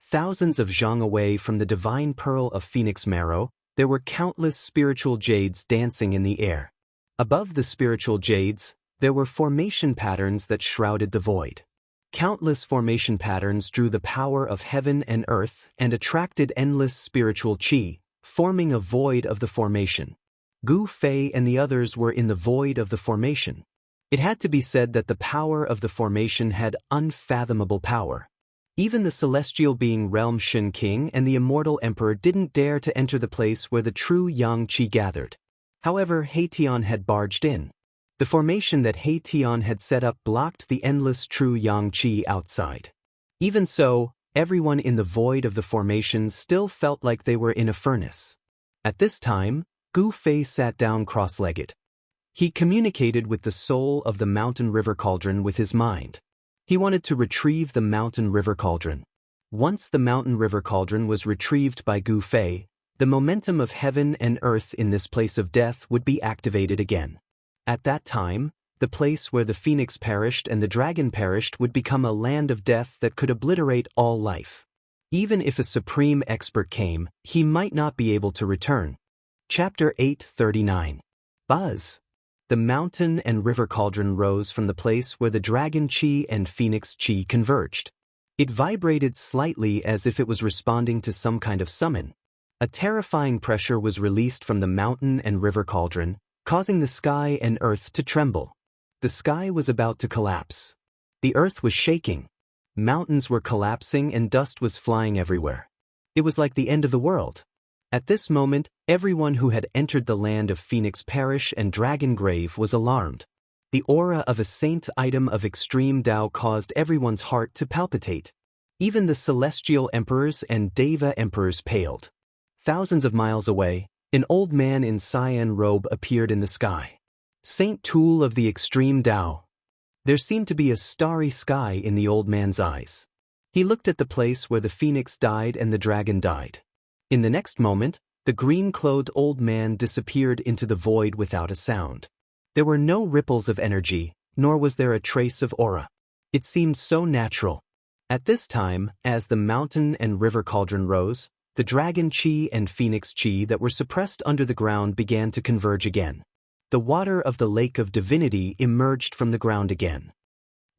Thousands of zhang away from the divine pearl of phoenix marrow, there were countless spiritual jades dancing in the air. Above the spiritual jades, there were formation patterns that shrouded the void. Countless formation patterns drew the power of heaven and earth and attracted endless spiritual qi, forming a void of the formation. Gu Fei and the others were in the void of the formation. It had to be said that the power of the formation had unfathomable power. Even the celestial being realm Shen King and the immortal emperor didn't dare to enter the place where the true yang qi gathered. However, Tian had barged in. The formation that Tian had set up blocked the endless true yang qi outside. Even so, everyone in the void of the formation still felt like they were in a furnace. At this time, Gu Fei sat down cross-legged. He communicated with the soul of the mountain river cauldron with his mind. He wanted to retrieve the mountain river cauldron. Once the mountain river cauldron was retrieved by Gu Fei, the momentum of heaven and earth in this place of death would be activated again. At that time, the place where the phoenix perished and the dragon perished would become a land of death that could obliterate all life. Even if a supreme expert came, he might not be able to return. Chapter 839. Buzz. The mountain and river cauldron rose from the place where the dragon qi and phoenix qi converged. It vibrated slightly as if it was responding to some kind of summon. A terrifying pressure was released from the mountain and river cauldron, causing the sky and earth to tremble. The sky was about to collapse. The earth was shaking. Mountains were collapsing and dust was flying everywhere. It was like the end of the world. At this moment, everyone who had entered the land of Phoenix Parish and Dragon Grave was alarmed. The aura of a saint item of extreme Dao caused everyone's heart to palpitate. Even the celestial emperors and Deva emperors paled. Thousands of miles away, an old man in cyan robe appeared in the sky. Saint Tool of the extreme Dao. There seemed to be a starry sky in the old man's eyes. He looked at the place where the phoenix died and the dragon died. In the next moment, the green-clothed old man disappeared into the void without a sound. There were no ripples of energy, nor was there a trace of aura. It seemed so natural. At this time, as the mountain and river cauldron rose, the dragon qi and phoenix qi that were suppressed under the ground began to converge again. The water of the lake of divinity emerged from the ground again.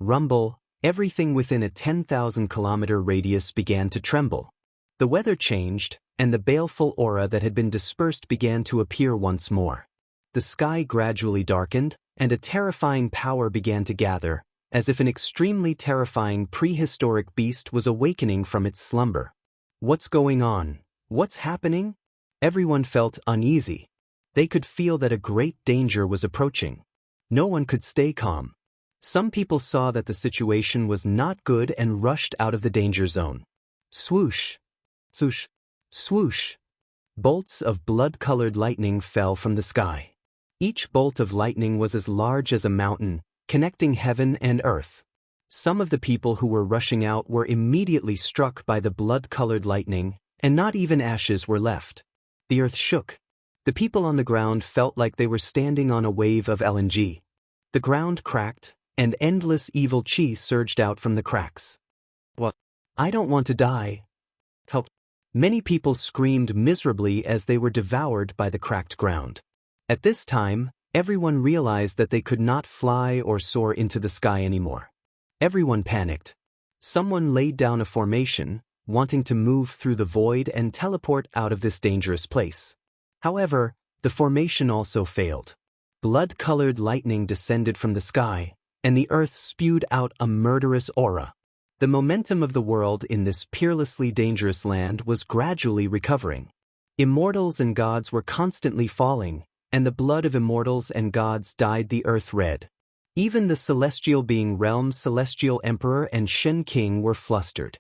Rumble, everything within a 10,000-kilometer radius began to tremble. The weather changed, and the baleful aura that had been dispersed began to appear once more. The sky gradually darkened, and a terrifying power began to gather, as if an extremely terrifying prehistoric beast was awakening from its slumber. What's going on? What's happening? Everyone felt uneasy. They could feel that a great danger was approaching. No one could stay calm. Some people saw that the situation was not good and rushed out of the danger zone. Swoosh! Swoosh! Swoosh! Bolts of blood-colored lightning fell from the sky. Each bolt of lightning was as large as a mountain, connecting heaven and earth. Some of the people who were rushing out were immediately struck by the blood-colored lightning, and not even ashes were left. The earth shook. The people on the ground felt like they were standing on a wave of LNG. The ground cracked, and endless evil qi surged out from the cracks. What? I don't want to die. Help. Many people screamed miserably as they were devoured by the cracked ground. At this time, Everyone realized that they could not fly or soar into the sky anymore. Everyone panicked. Someone laid down a formation, wanting to move through the void and teleport out of this dangerous place. However, the formation also failed. Blood-colored lightning descended from the sky, and the earth spewed out a murderous aura. The momentum of the world in this peerlessly dangerous land was gradually recovering. Immortals and gods were constantly falling, and the blood of immortals and gods dyed the earth red. Even the celestial being realm's celestial emperor and Shen king were flustered.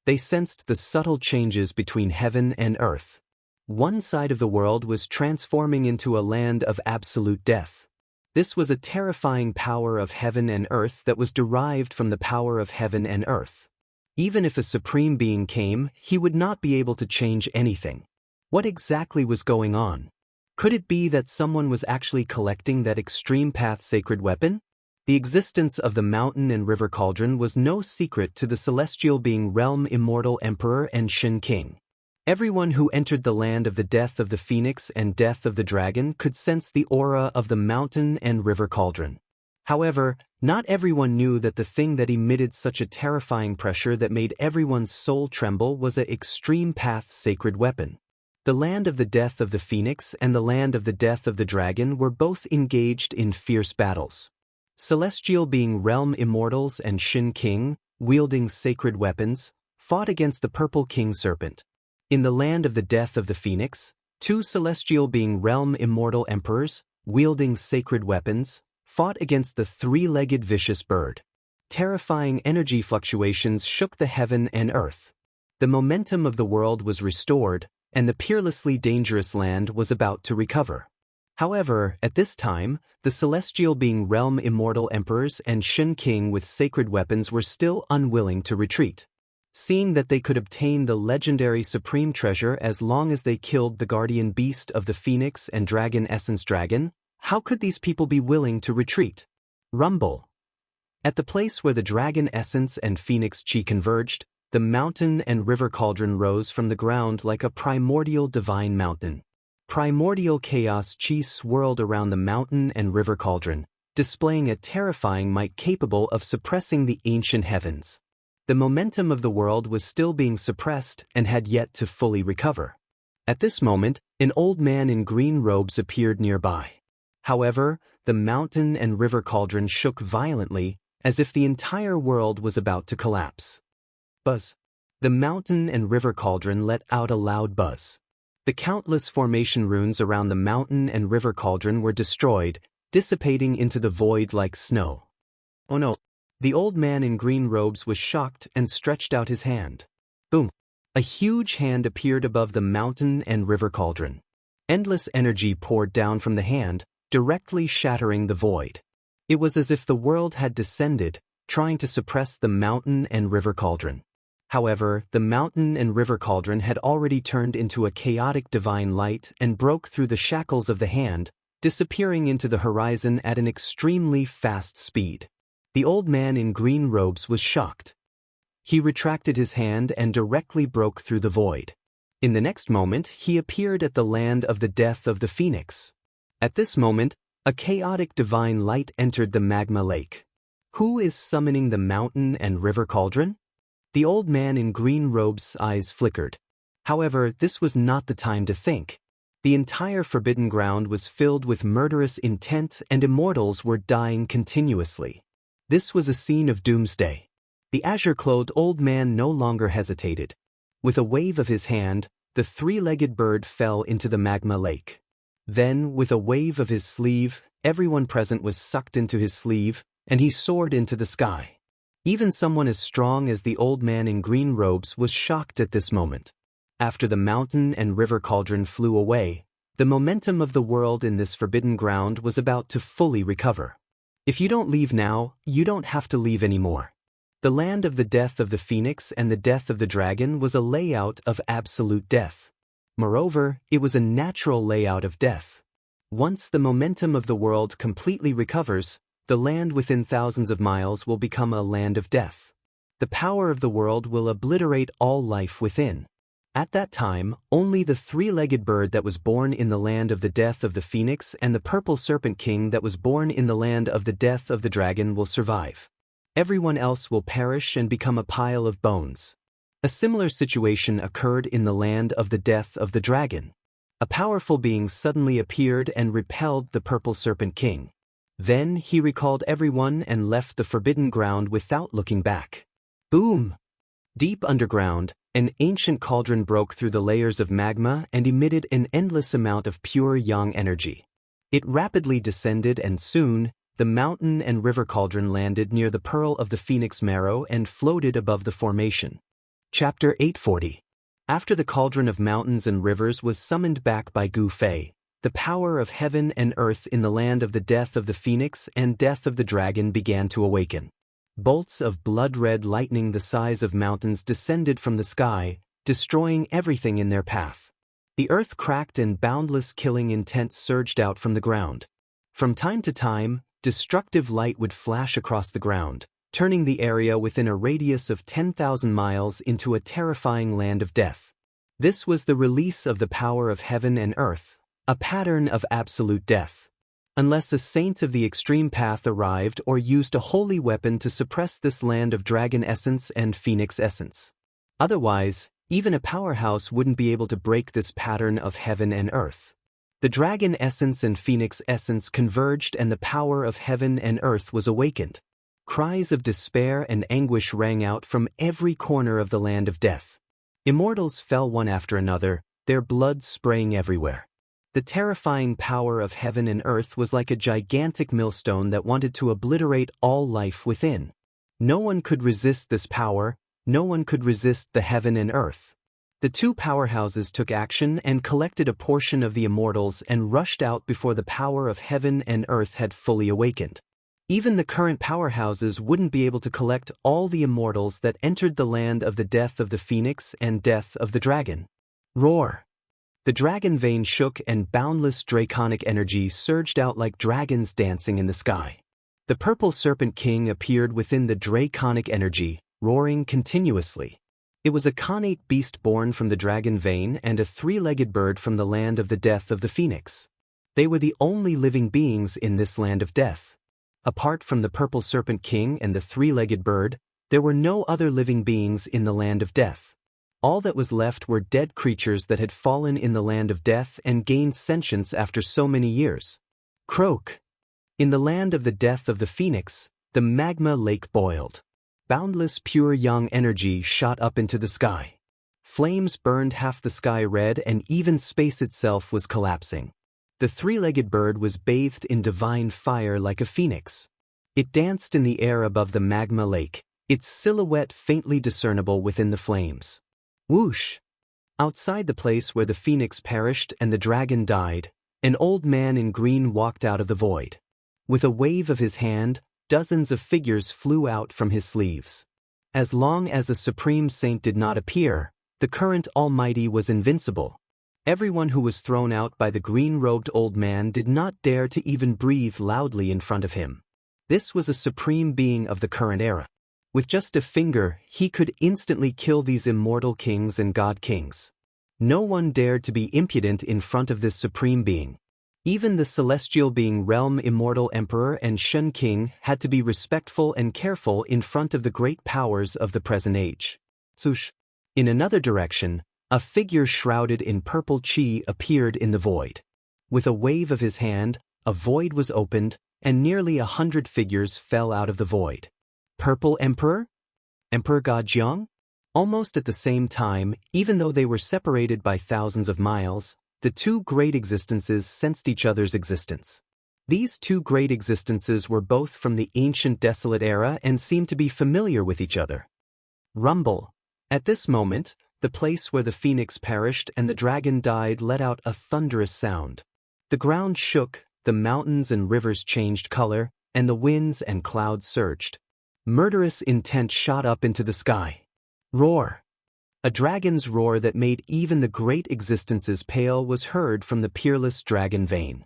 They sensed the subtle changes between heaven and earth. One side of the world was transforming into a land of absolute death. This was a terrifying power of heaven and earth that was derived from the power of heaven and earth. Even if a supreme being came, he would not be able to change anything. What exactly was going on? Could it be that someone was actually collecting that extreme path sacred weapon? The existence of the mountain and river cauldron was no secret to the celestial being realm immortal emperor and Shen king. Everyone who entered the land of the death of the phoenix and death of the dragon could sense the aura of the mountain and river cauldron. However, not everyone knew that the thing that emitted such a terrifying pressure that made everyone's soul tremble was an extreme path sacred weapon. The land of the death of the phoenix and the land of the death of the dragon were both engaged in fierce battles. Celestial being realm immortals and Shen king, wielding sacred weapons, fought against the purple king serpent. In the land of the death of the phoenix, two celestial being realm immortal emperors, wielding sacred weapons, fought against the three-legged vicious bird. Terrifying energy fluctuations shook the heaven and earth. The momentum of the world was restored, and the peerlessly dangerous land was about to recover. However, at this time, the celestial being realm immortal emperors and Shen king with sacred weapons were still unwilling to retreat. Seeing that they could obtain the legendary supreme treasure as long as they killed the guardian beast of the phoenix and dragon essence dragon, how could these people be willing to retreat? Rumble. At the place where the dragon essence and phoenix chi converged, the mountain and river cauldron rose from the ground like a primordial divine mountain. Primordial chaos chi swirled around the mountain and river cauldron, displaying a terrifying might capable of suppressing the ancient heavens. The momentum of the world was still being suppressed and had yet to fully recover. At this moment, an old man in green robes appeared nearby. However, the mountain and river cauldron shook violently, as if the entire world was about to collapse. Buzz. The mountain and river cauldron let out a loud buzz. The countless formation runes around the mountain and river cauldron were destroyed, dissipating into the void like snow. Oh no! The old man in green robes was shocked and stretched out his hand. Boom! A huge hand appeared above the mountain and river cauldron. Endless energy poured down from the hand, directly shattering the void. It was as if the world had descended, trying to suppress the mountain and river cauldron. However, the mountain and river cauldron had already turned into a chaotic divine light and broke through the shackles of the hand, disappearing into the horizon at an extremely fast speed. The old man in green robes was shocked. He retracted his hand and directly broke through the void. In the next moment, he appeared at the land of the death of the phoenix. At this moment, a chaotic divine light entered the magma lake. Who is summoning the mountain and river cauldron? The old man in green robes' eyes flickered. However, this was not the time to think. The entire forbidden ground was filled with murderous intent and immortals were dying continuously. This was a scene of doomsday. The azure-clothed old man no longer hesitated. With a wave of his hand, the three-legged bird fell into the magma lake. Then, with a wave of his sleeve, everyone present was sucked into his sleeve, and he soared into the sky. Even someone as strong as the old man in green robes was shocked at this moment. After the mountain and river cauldron flew away, the momentum of the world in this forbidden ground was about to fully recover. If you don't leave now, you don't have to leave anymore. The land of the death of the phoenix and the death of the dragon was a layout of absolute death. Moreover, it was a natural layout of death. Once the momentum of the world completely recovers, the land within thousands of miles will become a land of death. The power of the world will obliterate all life within. At that time, only the three-legged bird that was born in the land of the death of the phoenix and the purple serpent king that was born in the land of the death of the dragon will survive. Everyone else will perish and become a pile of bones. A similar situation occurred in the land of the death of the dragon. A powerful being suddenly appeared and repelled the purple serpent king. Then he recalled everyone and left the forbidden ground without looking back. Boom! Deep underground, an ancient cauldron broke through the layers of magma and emitted an endless amount of pure yang energy. It rapidly descended and soon, the mountain and river cauldron landed near the pearl of the phoenix marrow and floated above the formation. Chapter 840. After the cauldron of mountains and rivers was summoned back by Gu Fei, the power of heaven and earth in the land of the death of the phoenix and death of the dragon began to awaken. Bolts of blood-red lightning the size of mountains descended from the sky, destroying everything in their path. The earth cracked and boundless killing intent surged out from the ground. From time to time, destructive light would flash across the ground, turning the area within a radius of 10,000 miles into a terrifying land of death. This was the release of the power of heaven and earth, a pattern of absolute death. Unless a saint of the extreme path arrived or used a holy weapon to suppress this land of dragon essence and phoenix essence. Otherwise, even a powerhouse wouldn't be able to break this pattern of heaven and earth. The dragon essence and phoenix essence converged and the power of heaven and earth was awakened. Cries of despair and anguish rang out from every corner of the land of death. Immortals fell one after another, their blood spraying everywhere. The terrifying power of heaven and earth was like a gigantic millstone that wanted to obliterate all life within. No one could resist this power, no one could resist the heaven and earth. The two powerhouses took action and collected a portion of the immortals and rushed out before the power of heaven and earth had fully awakened. Even the current powerhouses wouldn't be able to collect all the immortals that entered the land of the death of the phoenix and death of the dragon. Roar! The dragon vein shook and boundless draconic energy surged out like dragons dancing in the sky. The purple serpent king appeared within the draconic energy, roaring continuously. It was a connate beast born from the dragon vein and a three-legged bird from the land of the death of the phoenix. They were the only living beings in this land of death. Apart from the purple serpent king and the three-legged bird, there were no other living beings in the land of death. All that was left were dead creatures that had fallen in the land of death and gained sentience after so many years. Croak! In the land of the death of the phoenix, the magma lake boiled. Boundless pure yang energy shot up into the sky. Flames burned half the sky red and even space itself was collapsing. The three-legged bird was bathed in divine fire like a phoenix. It danced in the air above the magma lake, its silhouette faintly discernible within the flames. Whoosh! Outside the place where the phoenix perished and the dragon died, an old man in green walked out of the void. With a wave of his hand, dozens of figures flew out from his sleeves. As long as a supreme saint did not appear, the current Almighty was invincible. Everyone who was thrown out by the green-robed old man did not dare to even breathe loudly in front of him. This was a supreme being of the current era. With just a finger, he could instantly kill these immortal kings and god kings. No one dared to be impudent in front of this supreme being. Even the celestial being realm immortal emperor and Shen king had to be respectful and careful in front of the great powers of the present age. Swoosh! In another direction, a figure shrouded in purple chi appeared in the void. With a wave of his hand, a void was opened, and nearly 100 figures fell out of the void. Purple Emperor? Emperor God Jiang? Almost at the same time, even though they were separated by thousands of miles, the two great existences sensed each other's existence. These two great existences were both from the ancient desolate era and seemed to be familiar with each other. Rumble. At this moment, the place where the phoenix perished and the dragon died let out a thunderous sound. The ground shook, the mountains and rivers changed color, and the winds and clouds surged. Murderous intent shot up into the sky. Roar! A dragon's roar that made even the great existences pale was heard from the peerless dragon vein.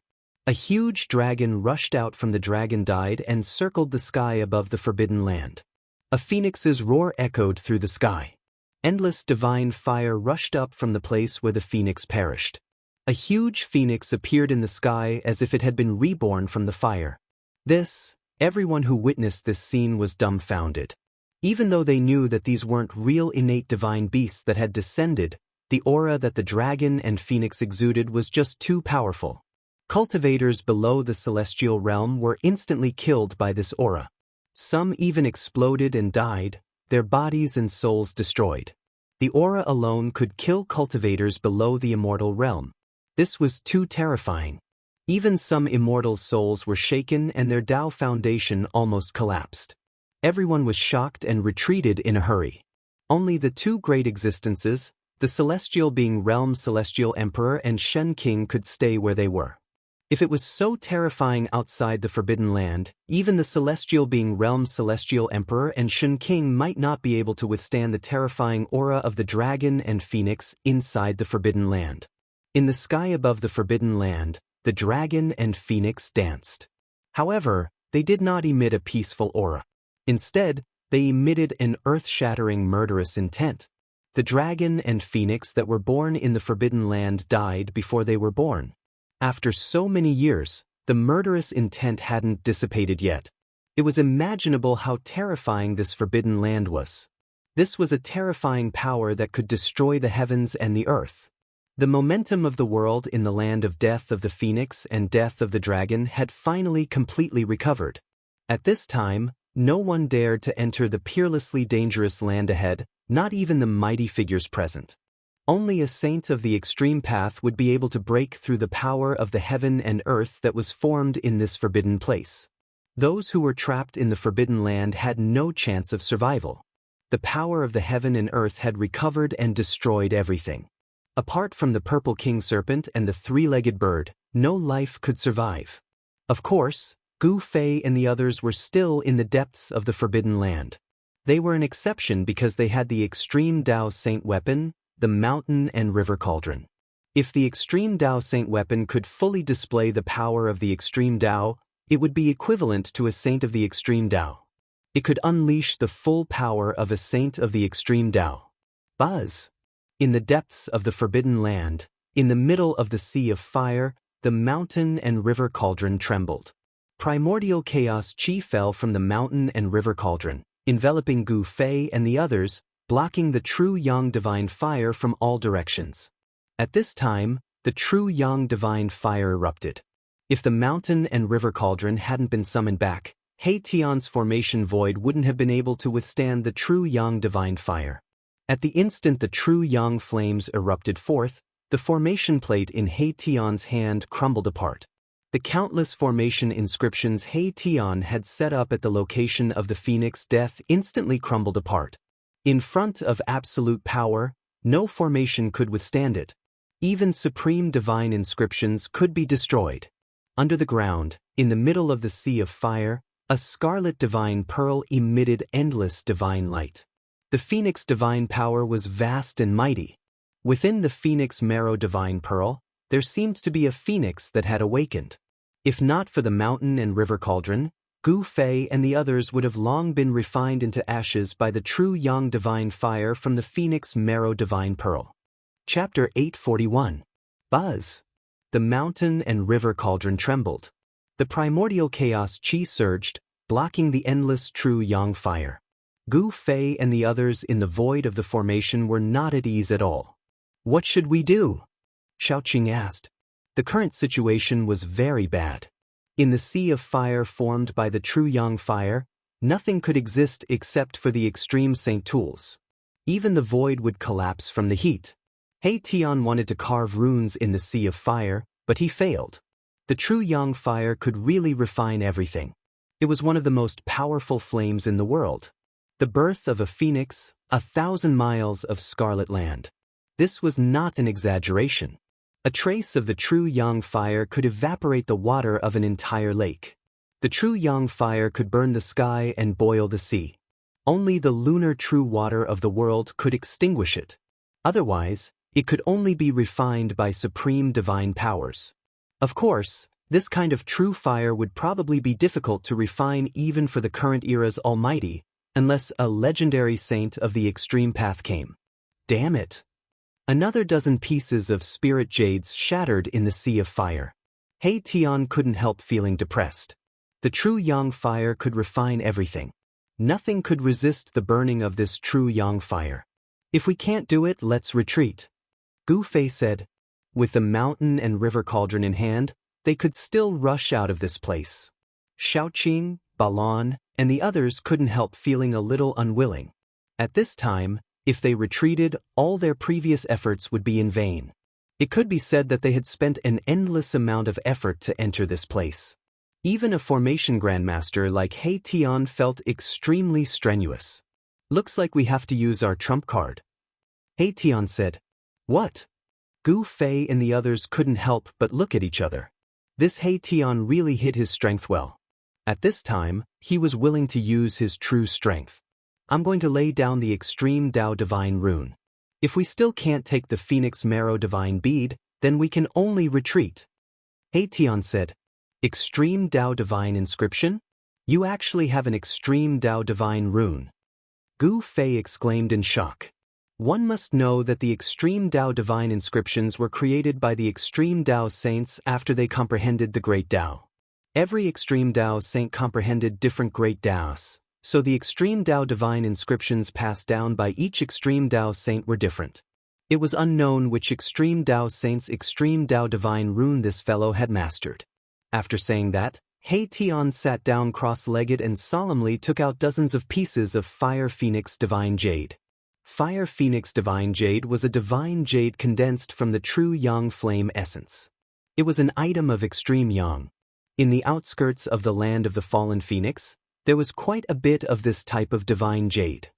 A huge dragon rushed out from the dragon died and circled the sky above the forbidden land. A phoenix's roar echoed through the sky. Endless divine fire rushed up from the place where the phoenix perished. A huge phoenix appeared in the sky as if it had been reborn from the fire. Everyone who witnessed this scene was dumbfounded. Even though they knew that these weren't real innate divine beasts that had descended, the aura that the dragon and phoenix exuded was just too powerful. Cultivators below the celestial realm were instantly killed by this aura. Some even exploded and died, their bodies and souls destroyed. The aura alone could kill cultivators below the immortal realm. This was too terrifying. Even some immortal souls were shaken and their Dao foundation almost collapsed. Everyone was shocked and retreated in a hurry. Only the two great existences, the celestial being Realm Celestial Emperor and Shen King, could stay where they were. If it was so terrifying outside the Forbidden Land, even the celestial being Realm Celestial Emperor and Shen King might not be able to withstand the terrifying aura of the dragon and phoenix inside the Forbidden Land. In the sky above the Forbidden Land, the dragon and phoenix danced. However, they did not emit a peaceful aura. Instead, they emitted an earth-shattering murderous intent. The dragon and phoenix that were born in the Forbidden Land died before they were born. After so many years, the murderous intent hadn't dissipated yet. It was imaginable how terrifying this Forbidden Land was. This was a terrifying power that could destroy the heavens and the earth. The momentum of the world in the land of death of the phoenix and death of the dragon had finally completely recovered. At this time, no one dared to enter the peerlessly dangerous land ahead, not even the mighty figures present. Only a saint of the extreme path would be able to break through the power of the heaven and earth that was formed in this forbidden place. Those who were trapped in the Forbidden Land had no chance of survival. The power of the heaven and earth had recovered and destroyed everything. Apart from the purple king serpent and the three-legged bird, no life could survive. Of course, Gu Fei and the others were still in the depths of the Forbidden Land. They were an exception because they had the extreme Dao Saint weapon, the mountain and river cauldron. If the extreme Dao Saint weapon could fully display the power of the extreme Dao, it would be equivalent to a saint of the extreme Dao. It could unleash the full power of a saint of the extreme Dao. Buzz! In the depths of the Forbidden Land, in the middle of the sea of fire, the mountain and river cauldron trembled. Primordial chaos chi fell from the mountain and river cauldron, enveloping Gu Fei and the others, blocking the true Yang divine fire from all directions. At this time, the true Yang divine fire erupted. If the mountain and river cauldron hadn't been summoned back, He Tian's formation void wouldn't have been able to withstand the true Yang divine fire. At the instant the true Yang flames erupted forth, the formation plate in He Tian's hand crumbled apart. The countless formation inscriptions He Tian had set up at the location of the phoenix death instantly crumbled apart. In front of absolute power, no formation could withstand it. Even supreme divine inscriptions could be destroyed. Under the ground, in the middle of the sea of fire, a scarlet divine pearl emitted endless divine light. The phoenix divine power was vast and mighty. Within the phoenix marrow divine pearl, there seemed to be a phoenix that had awakened. If not for the mountain and river cauldron, Gu Fei and the others would have long been refined into ashes by the true Yang divine fire from the phoenix marrow divine pearl. Chapter 841. Buzz! The mountain and river cauldron trembled. The primordial chaos chi surged, blocking the endless true Yang fire. Gu Fei and the others in the void of the formation were not at ease at all. What should we do? Xiaoqing asked. The current situation was very bad. In the sea of fire formed by the true Yang fire, nothing could exist except for the extreme saint tools. Even the void would collapse from the heat. He Tian wanted to carve runes in the sea of fire, but he failed. The true Yang fire could really refine everything. It was one of the most powerful flames in the world. The birth of a phoenix, 1,000 miles of scarlet land. This was not an exaggeration. A trace of the true Yang fire could evaporate the water of an entire lake. The true Yang fire could burn the sky and boil the sea. Only the lunar true water of the world could extinguish it. Otherwise, it could only be refined by supreme divine powers. Of course, this kind of true fire would probably be difficult to refine even for the current era's almighty, unless a legendary saint of the extreme path came. Damn it. Another dozen pieces of spirit jades shattered in the sea of fire. He Tian couldn't help feeling depressed. The true yang fire could refine everything. Nothing could resist the burning of this true yang fire. If we can't do it, let's retreat. Gu Fei said. With the mountain and river cauldron in hand, they could still rush out of this place. Xiaoqing, Balan, and the others couldn't help feeling a little unwilling. At this time, if they retreated, all their previous efforts would be in vain. It could be said that they had spent an endless amount of effort to enter this place. Even a formation grandmaster like He Tian felt extremely strenuous. Looks like we have to use our trump card. He Tian said. What? Gu Fei and the others couldn't help but look at each other. This He Tian really hid his strength well. At this time, he was willing to use his true strength. I'm going to lay down the extreme Dao Divine Rune. If we still can't take the Phoenix Marrow Divine Bead, then we can only retreat. He Tian said. Extreme Dao Divine Inscription? You actually have an Extreme Dao Divine Rune. Gu Fei exclaimed in shock. One must know that the Extreme Dao Divine Inscriptions were created by the Extreme Dao Saints after they comprehended the Great Dao. Every Extreme Dao Saint comprehended different Great Daos, so the Extreme Dao Divine Inscriptions passed down by each Extreme Dao Saint were different. It was unknown which Extreme Dao Saint's Extreme Dao Divine Rune this fellow had mastered. After saying that, He Tian sat down cross-legged and solemnly took out dozens of pieces of Fire Phoenix Divine Jade. Fire Phoenix Divine Jade was a divine jade condensed from the true Yang Flame essence. It was an item of extreme Yang. In the outskirts of the land of the fallen Phoenix, there was quite a bit of this type of divine jade.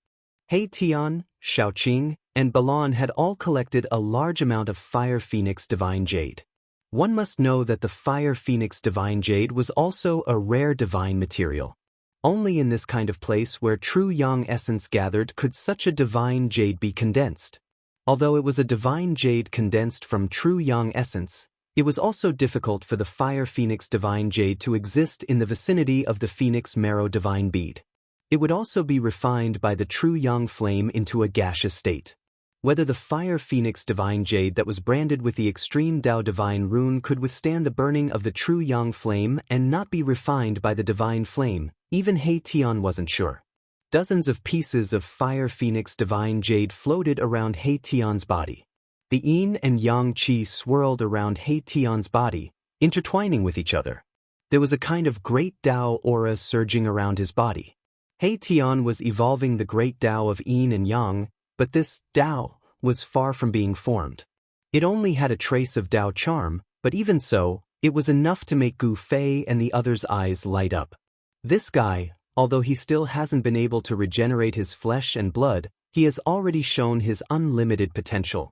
He Tian, Xiaoqing, and Balan had all collected a large amount of Fire Phoenix Divine Jade. One must know that the Fire Phoenix Divine Jade was also a rare divine material. Only in this kind of place where true Yang essence gathered could such a divine jade be condensed. Although it was a divine jade condensed from true Yang essence, it was also difficult for the Fire Phoenix Divine Jade to exist in the vicinity of the Phoenix Marrow Divine Bead. It would also be refined by the true Yang Flame into a gaseous state. Whether the Fire Phoenix Divine Jade that was branded with the Extreme Dao Divine Rune could withstand the burning of the true Yang Flame and not be refined by the Divine Flame, even He Tian wasn't sure. Dozens of pieces of Fire Phoenix Divine Jade floated around He Tian's body. The yin and yang qi swirled around He Tian's body, intertwining with each other. There was a kind of great Dao aura surging around his body. He Tian was evolving the great Dao of yin and yang, but this Dao was far from being formed. It only had a trace of Dao charm, but even so, it was enough to make Gu Fei and the others' eyes light up. This guy, although he still hasn't been able to regenerate his flesh and blood, he has already shown his unlimited potential.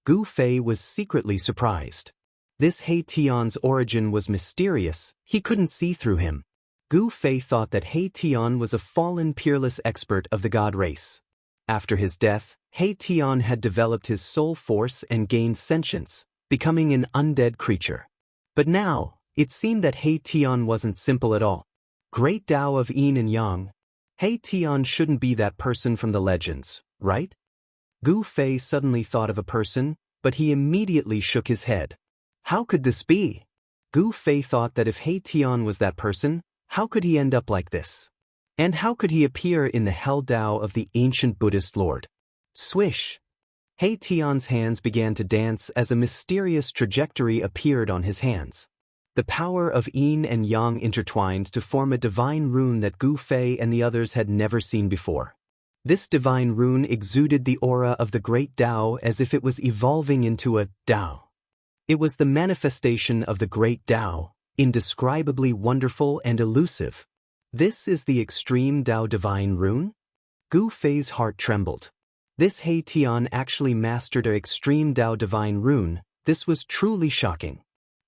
Gu Fei was secretly surprised. This He Tian's origin was mysterious, he couldn't see through him. Gu Fei thought that He Tian was a fallen peerless expert of the god race. After his death, He Tian had developed his soul force and gained sentience, becoming an undead creature. But now, it seemed that He Tian wasn't simple at all. Great Dao of yin and yang. He Tian shouldn't be that person from the legends, right? Gu Fei suddenly thought of a person, but he immediately shook his head. How could this be? Gu Fei thought that if He Tian was that person, how could he end up like this? And how could he appear in the Hell Dao of the ancient Buddhist Lord? Swish! He Tian's hands began to dance as a mysterious trajectory appeared on his hands. The power of yin and yang intertwined to form a divine rune that Gu Fei and the others had never seen before. This divine rune exuded the aura of the great Dao as if it was evolving into a Dao. It was the manifestation of the great Dao, indescribably wonderful and elusive. This is the Extreme Dao Divine Rune? Gu Fei's heart trembled. This He Tian actually mastered an Extreme Dao Divine Rune. This was truly shocking.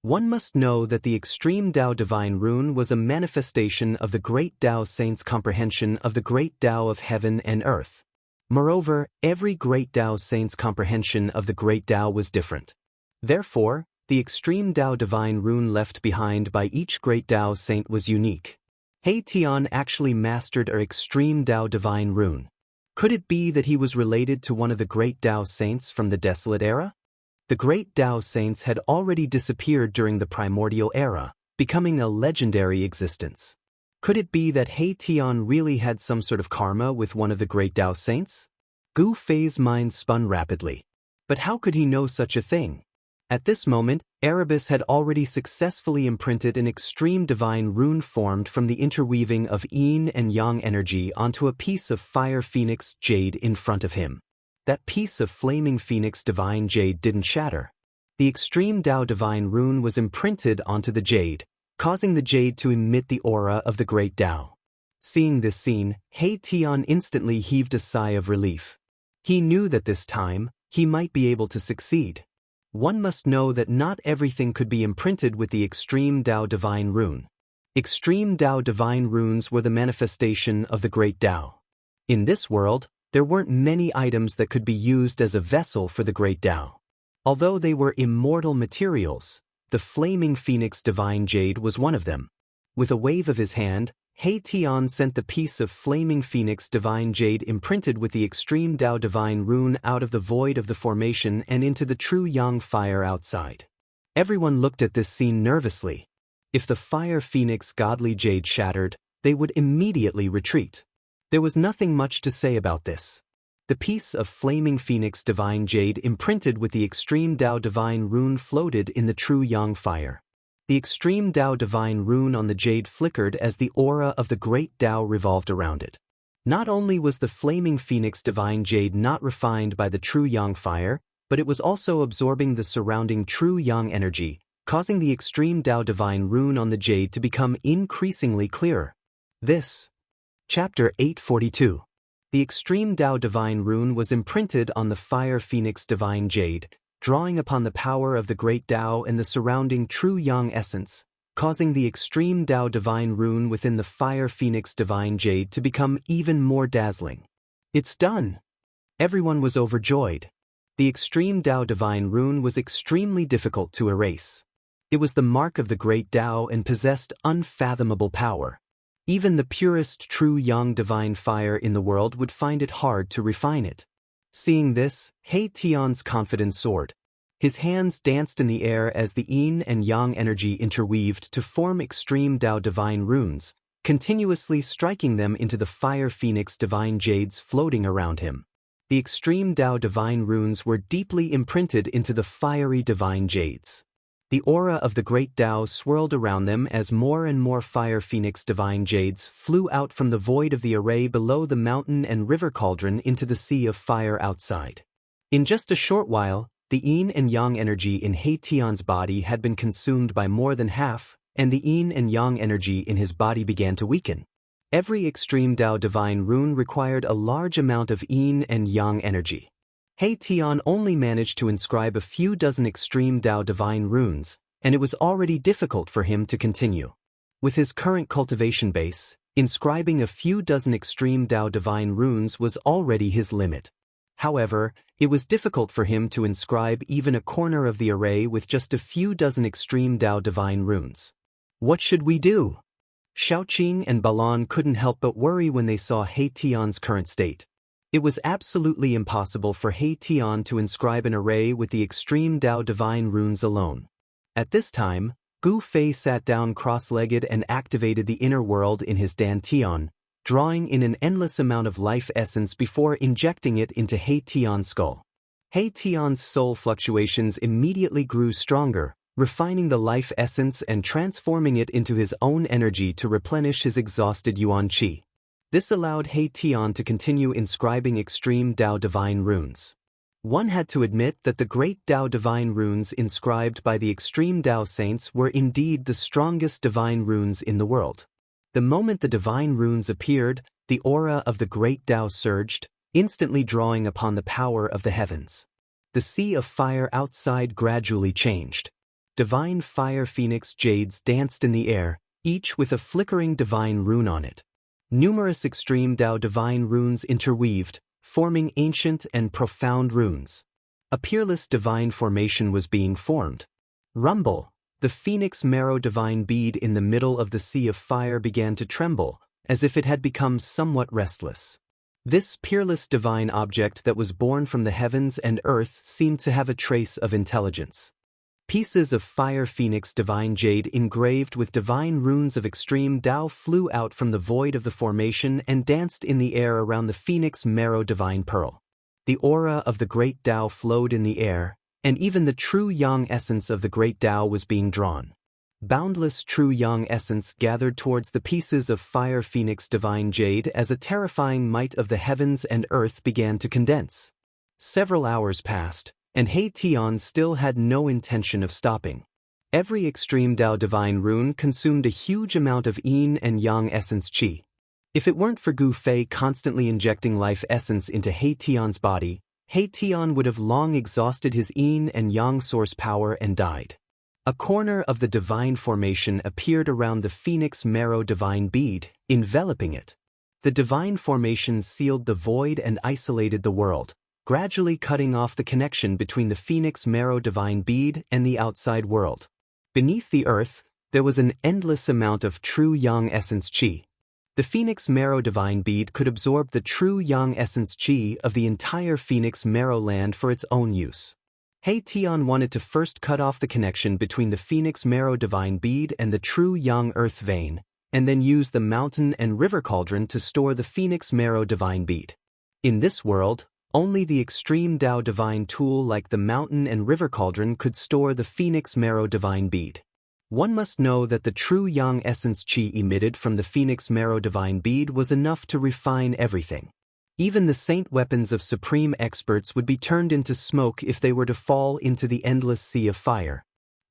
One must know that the Extreme Dao Divine Rune was a manifestation of the Great Dao Saint's comprehension of the Great Dao of heaven and earth. Moreover, every Great Dao Saint's comprehension of the Great Dao was different. Therefore, the Extreme Dao Divine Rune left behind by each Great Dao Saint was unique. He Tian actually mastered an Extreme Dao Divine Rune. Could it be that he was related to one of the great Dao saints from the Desolate Era? The great Dao saints had already disappeared during the Primordial Era, becoming a legendary existence. Could it be that He Tian really had some sort of karma with one of the great Dao saints? Gu Fei's mind spun rapidly. But how could he know such a thing? At this moment, Erebus had already successfully imprinted an extreme divine rune formed from the interweaving of yin and yang energy onto a piece of fire phoenix jade in front of him. That piece of flaming phoenix divine jade didn't shatter. The extreme Dao divine rune was imprinted onto the jade, causing the jade to emit the aura of the great Dao. Seeing this scene, He Tian instantly heaved a sigh of relief. He knew that this time, he might be able to succeed. One must know that not everything could be imprinted with the extreme Dao divine rune. Extreme Dao divine runes were the manifestation of the great Dao. In this world, there weren't many items that could be used as a vessel for the great Dao. Although they were immortal materials, the flaming phoenix divine jade was one of them. With a wave of his hand, He Tian sent the piece of flaming phoenix divine jade imprinted with the extreme Dao divine rune out of the void of the formation and into the true yang fire outside. Everyone looked at this scene nervously. If the fire phoenix godly jade shattered, they would immediately retreat. There was nothing much to say about this. The piece of flaming phoenix divine jade imprinted with the extreme Dao divine rune floated in the true yang fire. The extreme Dao divine rune on the jade flickered as the aura of the great Dao revolved around it. Not only was the flaming phoenix divine jade not refined by the true yang fire, but it was also absorbing the surrounding true yang energy, causing the extreme Dao divine rune on the jade to become increasingly clearer. This. Chapter 842. The extreme Dao divine rune was imprinted on the fire phoenix divine jade, drawing upon the power of the great Dao and the surrounding true yang essence, causing the extreme Dao divine rune within the fire phoenix divine jade to become even more dazzling. It's done! Everyone was overjoyed. The extreme Dao divine rune was extremely difficult to erase. It was the mark of the great Dao and possessed unfathomable power. Even the purest true yang divine fire in the world would find it hard to refine it. Seeing this, He Tian's confidence soared. His hands danced in the air as the yin and yang energy interweaved to form extreme Dao divine runes, continuously striking them into the fire phoenix divine jades floating around him. The extreme Dao divine runes were deeply imprinted into the fiery divine jades. The aura of the great Dao swirled around them as more and more fire phoenix divine jades flew out from the void of the array below the mountain and river cauldron into the sea of fire outside. In just a short while, the yin and yang energy in He Tian's body had been consumed by more than half, and the yin and yang energy in his body began to weaken. Every extreme Dao divine rune required a large amount of yin and yang energy. He Tian only managed to inscribe a few dozen extreme Dao divine runes, and it was already difficult for him to continue. With his current cultivation base, inscribing a few dozen extreme Dao divine runes was already his limit. However, it was difficult for him to inscribe even a corner of the array with just a few dozen extreme Dao divine runes. What should we do? Xiaoqing and Balan couldn't help but worry when they saw He Tian's current state. It was absolutely impossible for He Tian to inscribe an array with the extreme Dao divine runes alone. At this time, Gu Fei sat down cross-legged and activated the inner world in his dantian, drawing in an endless amount of life essence before injecting it into He Tian's skull. He Tian's soul fluctuations immediately grew stronger, refining the life essence and transforming it into his own energy to replenish his exhausted yuan qi. This allowed He Tian to continue inscribing extreme Dao divine runes. One had to admit that the great Dao divine runes inscribed by the extreme Dao saints were indeed the strongest divine runes in the world. The moment the divine runes appeared, the aura of the great Dao surged, instantly drawing upon the power of the heavens. The sea of fire outside gradually changed. Divine fire phoenix jades danced in the air, each with a flickering divine rune on it. Numerous extreme Dao divine runes interweaved, forming ancient and profound runes. A peerless divine formation was being formed. Rumble, the phoenix marrow divine bead in the middle of the sea of fire began to tremble, as if it had become somewhat restless. This peerless divine object that was born from the heavens and earth seemed to have a trace of intelligence. Pieces of fire phoenix divine jade engraved with divine runes of extreme Tao flew out from the void of the formation and danced in the air around the phoenix marrow divine pearl. The aura of the great Tao flowed in the air, and even the true yang essence of the great Tao was being drawn. Boundless true yang essence gathered towards the pieces of fire phoenix divine jade as a terrifying might of the heavens and earth began to condense. Several hours passed, and He Tian still had no intention of stopping. Every extreme Tao divine rune consumed a huge amount of yin and yang essence qi. If it weren't for Gu Fei constantly injecting life essence into He Tian's body, He Tian would have long exhausted his yin and yang source power and died. A corner of the divine formation appeared around the phoenix marrow divine bead, enveloping it. The divine formation sealed the void and isolated the world, gradually cutting off the connection between the phoenix marrow divine bead and the outside world. Beneath the earth, there was an endless amount of true yang essence qi. The phoenix marrow divine bead could absorb the true yang essence qi of the entire phoenix marrow land for its own use. He Tian wanted to first cut off the connection between the phoenix marrow divine bead and the true yang earth vein, and then use the mountain and river cauldron to store the phoenix marrow divine bead. In this world, only the extreme Tao divine tool like the mountain and river cauldron could store the phoenix marrow divine bead. One must know that the true yang essence qi emitted from the phoenix marrow divine bead was enough to refine everything. Even the saint weapons of supreme experts would be turned into smoke if they were to fall into the endless sea of fire.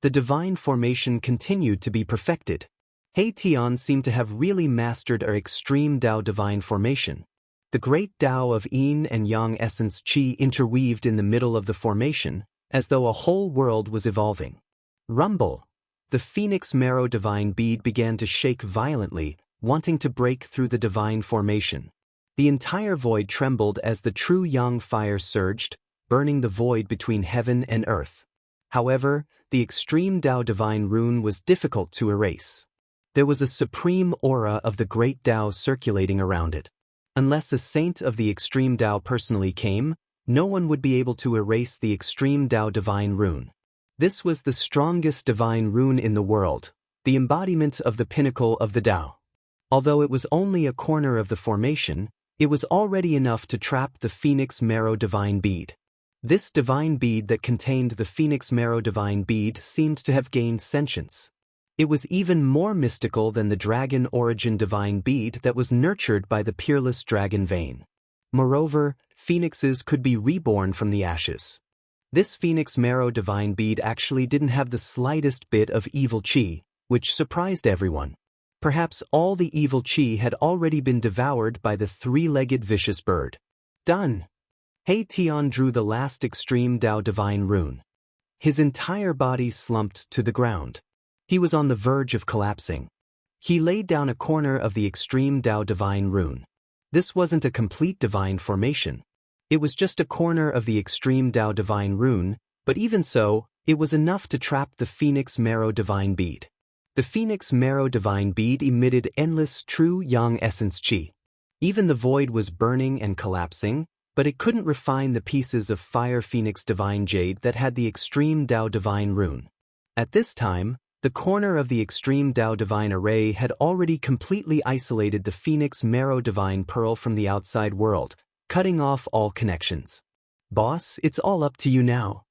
The divine formation continued to be perfected. He Tian seemed to have really mastered our extreme Tao divine formation. The great Tao of yin and yang essence qi interweaved in the middle of the formation, as though a whole world was evolving. Rumble! The phoenix marrow divine bead began to shake violently, wanting to break through the divine formation. The entire void trembled as the true yang fire surged, burning the void between heaven and earth. However, the extreme Tao divine rune was difficult to erase. There was a supreme aura of the great Tao circulating around it. Unless a saint of the extreme Tao personally came, no one would be able to erase the extreme Tao divine rune. This was the strongest divine rune in the world, the embodiment of the pinnacle of the Tao. Although it was only a corner of the formation, it was already enough to trap the phoenix marrow divine bead. This divine bead that contained the phoenix marrow divine bead seemed to have gained sentience. It was even more mystical than the dragon origin divine bead that was nurtured by the peerless dragon vein. Moreover, phoenixes could be reborn from the ashes. This phoenix marrow divine bead actually didn't have the slightest bit of evil qi, which surprised everyone. Perhaps all the evil qi had already been devoured by the three-legged vicious bird. Done! He Tian drew the last extreme Tao divine rune. His entire body slumped to the ground. He was on the verge of collapsing. He laid down a corner of the extreme Tao divine rune. This wasn't a complete divine formation. It was just a corner of the extreme Tao divine rune, but even so, it was enough to trap the phoenix marrow divine bead. The phoenix marrow divine bead emitted endless true yang essence qi. Even the void was burning and collapsing, but it couldn't refine the pieces of fire phoenix divine jade that had the extreme Tao divine rune. At this time, the corner of the extreme Tao divine array had already completely isolated the phoenix marrow divine pearl from the outside world, cutting off all connections. Boss, it's all up to you now.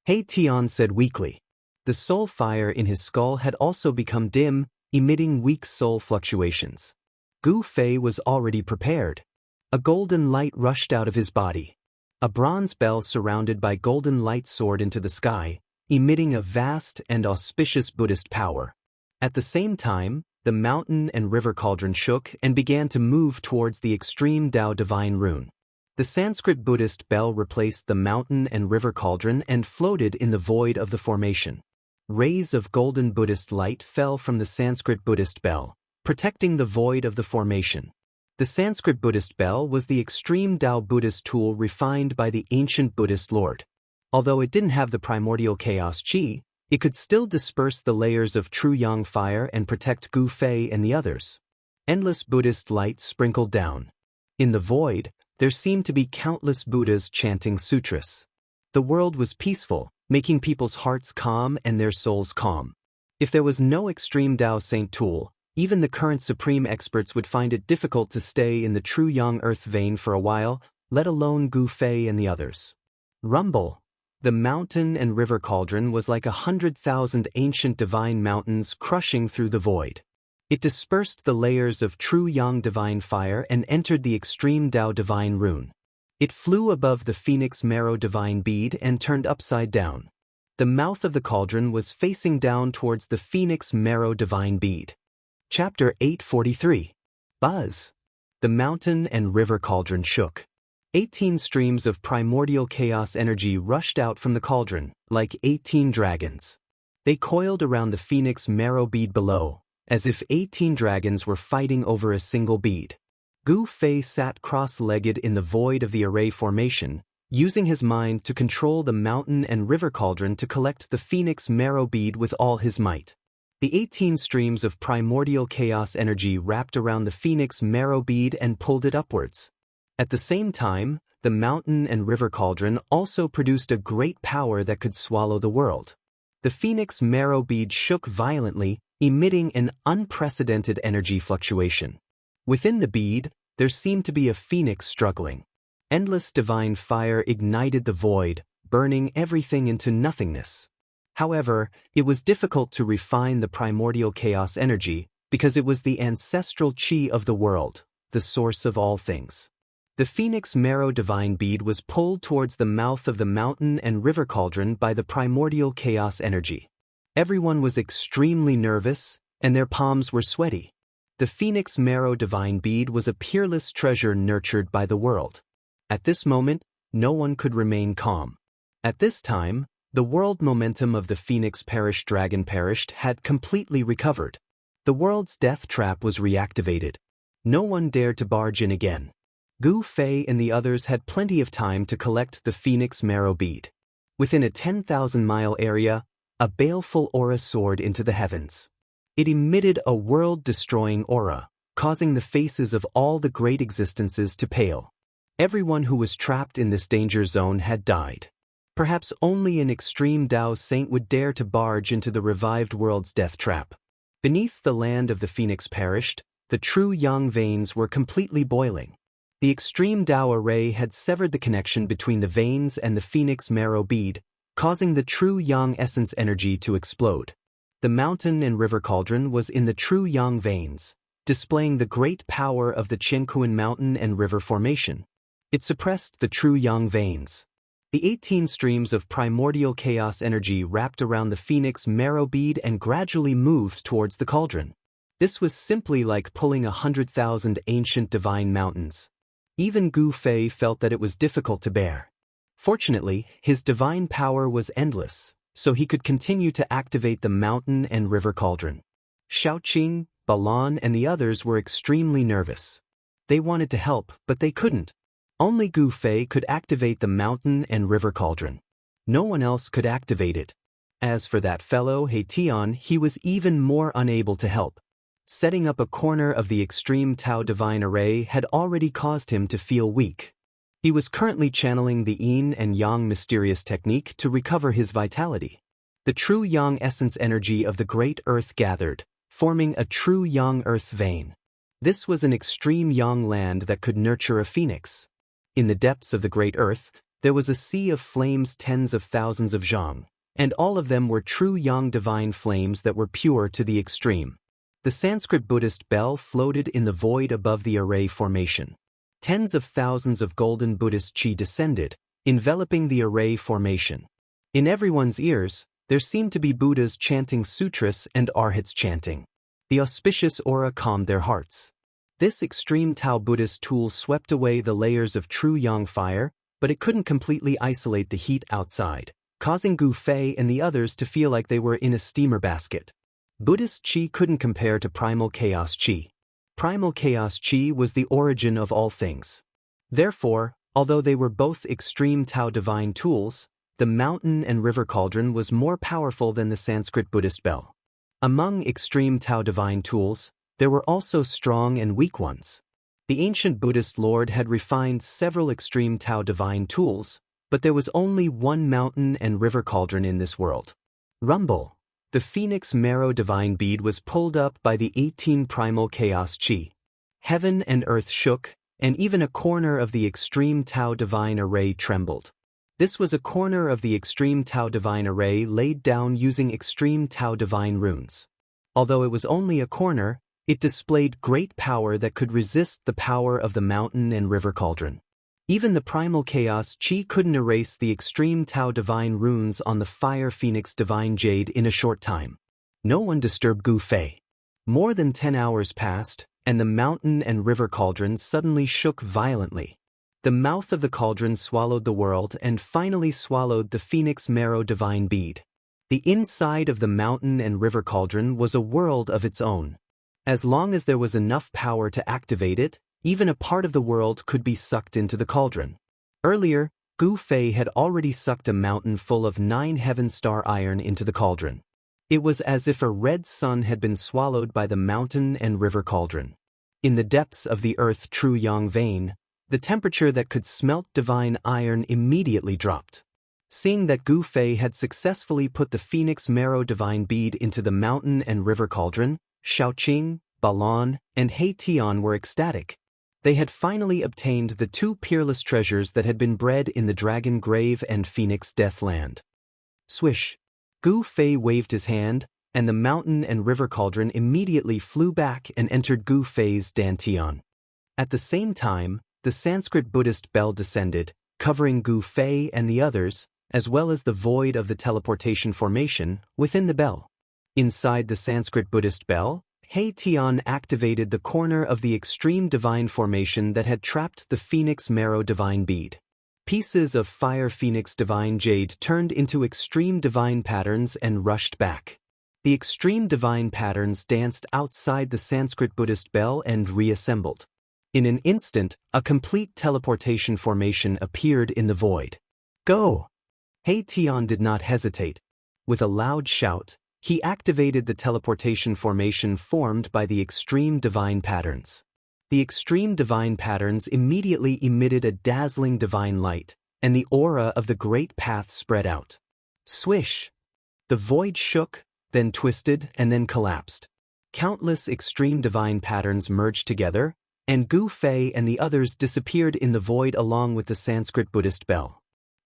He Tian said weakly. The soul fire in his skull had also become dim, emitting weak soul fluctuations. Gu Fei was already prepared. A golden light rushed out of his body. A bronze bell surrounded by golden light soared into the sky, emitting a vast and auspicious Buddhist power. At the same time, the mountain and river cauldron shook and began to move towards the extreme Tao divine rune. The Sanskrit Buddhist bell replaced the mountain and river cauldron and floated in the void of the formation. Rays of golden Buddhist light fell from the Sanskrit Buddhist bell, protecting the void of the formation. The Sanskrit Buddhist bell was the extreme Tao Buddhist tool refined by the ancient Buddhist Lord. Although it didn't have the primordial chaos qi, it could still disperse the layers of true yang fire and protect Gu Fei and the others. Endless Buddhist light sprinkled down. In the void, there seemed to be countless Buddhas chanting sutras. The world was peaceful, making people's hearts calm and their souls calm. If there was no extreme Dao Saint tool, even the current supreme experts would find it difficult to stay in the true young earth vein for a while, let alone Gu Fei and the others. Rumble. The mountain and river cauldron was like 100,000 ancient divine mountains crushing through the void. It dispersed the layers of true yang divine fire and entered the extreme Dao divine rune. It flew above the phoenix marrow divine bead and turned upside down. The mouth of the cauldron was facing down towards the phoenix marrow divine bead. Chapter 843. Buzz. The mountain and river cauldron shook. 18 streams of primordial chaos energy rushed out from the cauldron, like 18 dragons. They coiled around the phoenix marrow bead below, as if 18 dragons were fighting over a single bead. Gu Fei sat cross-legged in the void of the array formation, using his mind to control the mountain and river cauldron to collect the phoenix marrow bead with all his might. The 18 streams of primordial chaos energy wrapped around the phoenix marrow bead and pulled it upwards. At the same time, the mountain and river cauldron also produced a great power that could swallow the world. The phoenix marrow bead shook violently, emitting an unprecedented energy fluctuation. Within the bead, there seemed to be a phoenix struggling. Endless divine fire ignited the void, burning everything into nothingness. However, it was difficult to refine the primordial chaos energy because it was the ancestral chi of the world, the source of all things. The phoenix marrow divine bead was pulled towards the mouth of the mountain and river cauldron by the primordial chaos energy. Everyone was extremely nervous, and their palms were sweaty. The phoenix marrow divine bead was a peerless treasure nurtured by the world. At this moment, no one could remain calm. At this time, the world momentum of the phoenix perished dragon perished had completely recovered. The world's death trap was reactivated. No one dared to barge in again. Gu Fei and the others had plenty of time to collect the phoenix marrow bead. Within a 10,000-mile area, a baleful aura soared into the heavens. It emitted a world-destroying aura, causing the faces of all the great existences to pale. Everyone who was trapped in this danger zone had died. Perhaps only an extreme Dao saint would dare to barge into the revived world's death trap. Beneath the land of the phoenix perished, the true yang veins were completely boiling. The extreme Dao array had severed the connection between the veins and the phoenix marrow bead, causing the true yang essence energy to explode. The mountain and river cauldron was in the true yang veins, displaying the great power of the Qianquan mountain and river formation. It suppressed the true yang veins. The 18 streams of primordial chaos energy wrapped around the phoenix marrow bead and gradually moved towards the cauldron. This was simply like pulling 100,000 ancient divine mountains. Even Gu Fei felt that it was difficult to bear. Fortunately, his divine power was endless, so he could continue to activate the mountain and river cauldron. Xiaoqing, Balan, and the others were extremely nervous. They wanted to help, but they couldn't. Only Gu Fei could activate the mountain and river cauldron. No one else could activate it. As for that fellow He Tian, he was even more unable to help. Setting up a corner of the extreme Tao divine array had already caused him to feel weak. He was currently channeling the yin and yang mysterious technique to recover his vitality. The true yang essence energy of the great earth gathered, forming a true yang earth vein. This was an extreme yang land that could nurture a phoenix. In the depths of the great earth, there was a sea of flames, tens of thousands of zhang, and all of them were true yang divine flames that were pure to the extreme. The Sanskrit Buddhist bell floated in the void above the array formation. Tens of thousands of golden Buddhist chi descended, enveloping the array formation. In everyone's ears, there seemed to be Buddhas chanting sutras and arhats chanting. The auspicious aura calmed their hearts. This extreme Tao Buddhist tool swept away the layers of true yang fire, but it couldn't completely isolate the heat outside, causing Gu Fei and the others to feel like they were in a steamer basket. Buddhist chi couldn't compare to primal chaos chi. Primal chaos chi was the origin of all things. Therefore, although they were both extreme Tao divine tools, the mountain and river cauldron was more powerful than the Sanskrit Buddhist bell. Among extreme Tao divine tools, there were also strong and weak ones. The ancient Buddhist lord had refined several extreme Tao divine tools, but there was only one mountain and river cauldron in this world. Rumble. The phoenix marrow divine bead was pulled up by the 18 primal chaos chi. Heaven and earth shook, and even a corner of the extreme Tao divine array trembled. This was a corner of the extreme Tao divine array laid down using extreme Tao divine runes. Although it was only a corner, it displayed great power that could resist the power of the mountain and river cauldron. Even the primal chaos chi couldn't erase the extreme Tao divine runes on the fire phoenix divine jade in a short time. No one disturbed Gu Fei. More than 10 hours passed, and the mountain and river cauldrons suddenly shook violently. The mouth of the cauldron swallowed the world and finally swallowed the phoenix marrow divine bead. The inside of the mountain and river cauldron was a world of its own. As long as there was enough power to activate it, even a part of the world could be sucked into the cauldron. Earlier, Gu Fei had already sucked a mountain full of 9 heaven star iron into the cauldron. It was as if a red sun had been swallowed by the mountain and river cauldron. In the depths of the earth true yang vein, the temperature that could smelt divine iron immediately dropped. Seeing that Gu Fei had successfully put the phoenix marrow divine bead into the mountain and river cauldron, Xiaoqing, Balon, and He Tian were ecstatic. They had finally obtained the 2 peerless treasures that had been bred in the Dragon Grave and Phoenix Deathland. Swish! Gu Fei waved his hand, and the mountain and river cauldron immediately flew back and entered Gu Fei's dantian. At the same time, the Sanskrit Buddhist bell descended, covering Gu Fei and the others, as well as the void of the teleportation formation within the bell. Inside the Sanskrit Buddhist bell, He Tian activated the corner of the extreme divine formation that had trapped the phoenix marrow divine bead. Pieces of fire phoenix divine jade turned into extreme divine patterns and rushed back. The extreme divine patterns danced outside the Sanskrit Buddhist bell and reassembled. In an instant, a complete teleportation formation appeared in the void. Go! He Tian did not hesitate. With a loud shout, he activated the teleportation formation formed by the extreme divine patterns. The extreme divine patterns immediately emitted a dazzling divine light, and the aura of the great path spread out. Swish! The void shook, then twisted, and then collapsed. Countless extreme divine patterns merged together, and Gu Fei and the others disappeared in the void along with the Sanskrit Buddhist bell.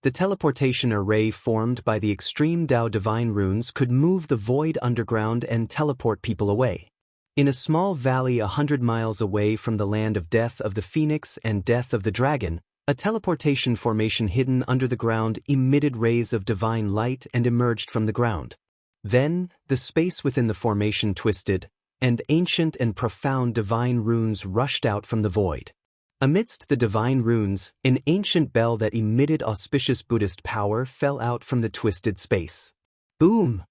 The teleportation array formed by the extreme Tao divine runes could move the void underground and teleport people away. In a small valley 100 miles away from the land of death of the phoenix and death of the dragon, a teleportation formation hidden under the ground emitted rays of divine light and emerged from the ground. Then, the space within the formation twisted, and ancient and profound divine runes rushed out from the void. Amidst the divine runes, an ancient bell that emitted auspicious Buddhist power fell out from the twisted space. Boom!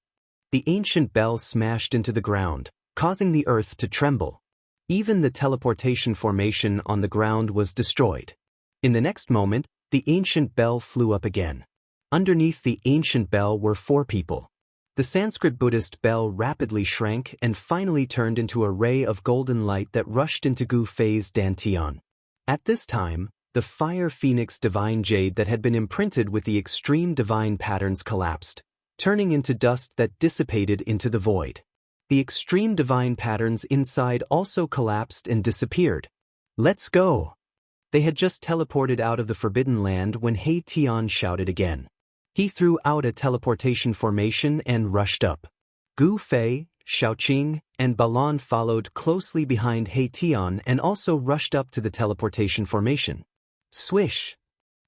The ancient bell smashed into the ground, causing the earth to tremble. Even the teleportation formation on the ground was destroyed. In the next moment, the ancient bell flew up again. Underneath the ancient bell were 4 people. The Sanskrit Buddhist bell rapidly shrank and finally turned into a ray of golden light that rushed into Gu Fei's dantian. At this time, the fire phoenix divine jade that had been imprinted with the extreme divine patterns collapsed, turning into dust that dissipated into the void. The extreme divine patterns inside also collapsed and disappeared. Let's go! They had just teleported out of the Forbidden Land when He Tian shouted again. He threw out a teleportation formation and rushed up. Gu Fei, Xiaoqing, and Balon followed closely behind He Tian and also rushed up to the teleportation formation. Swish!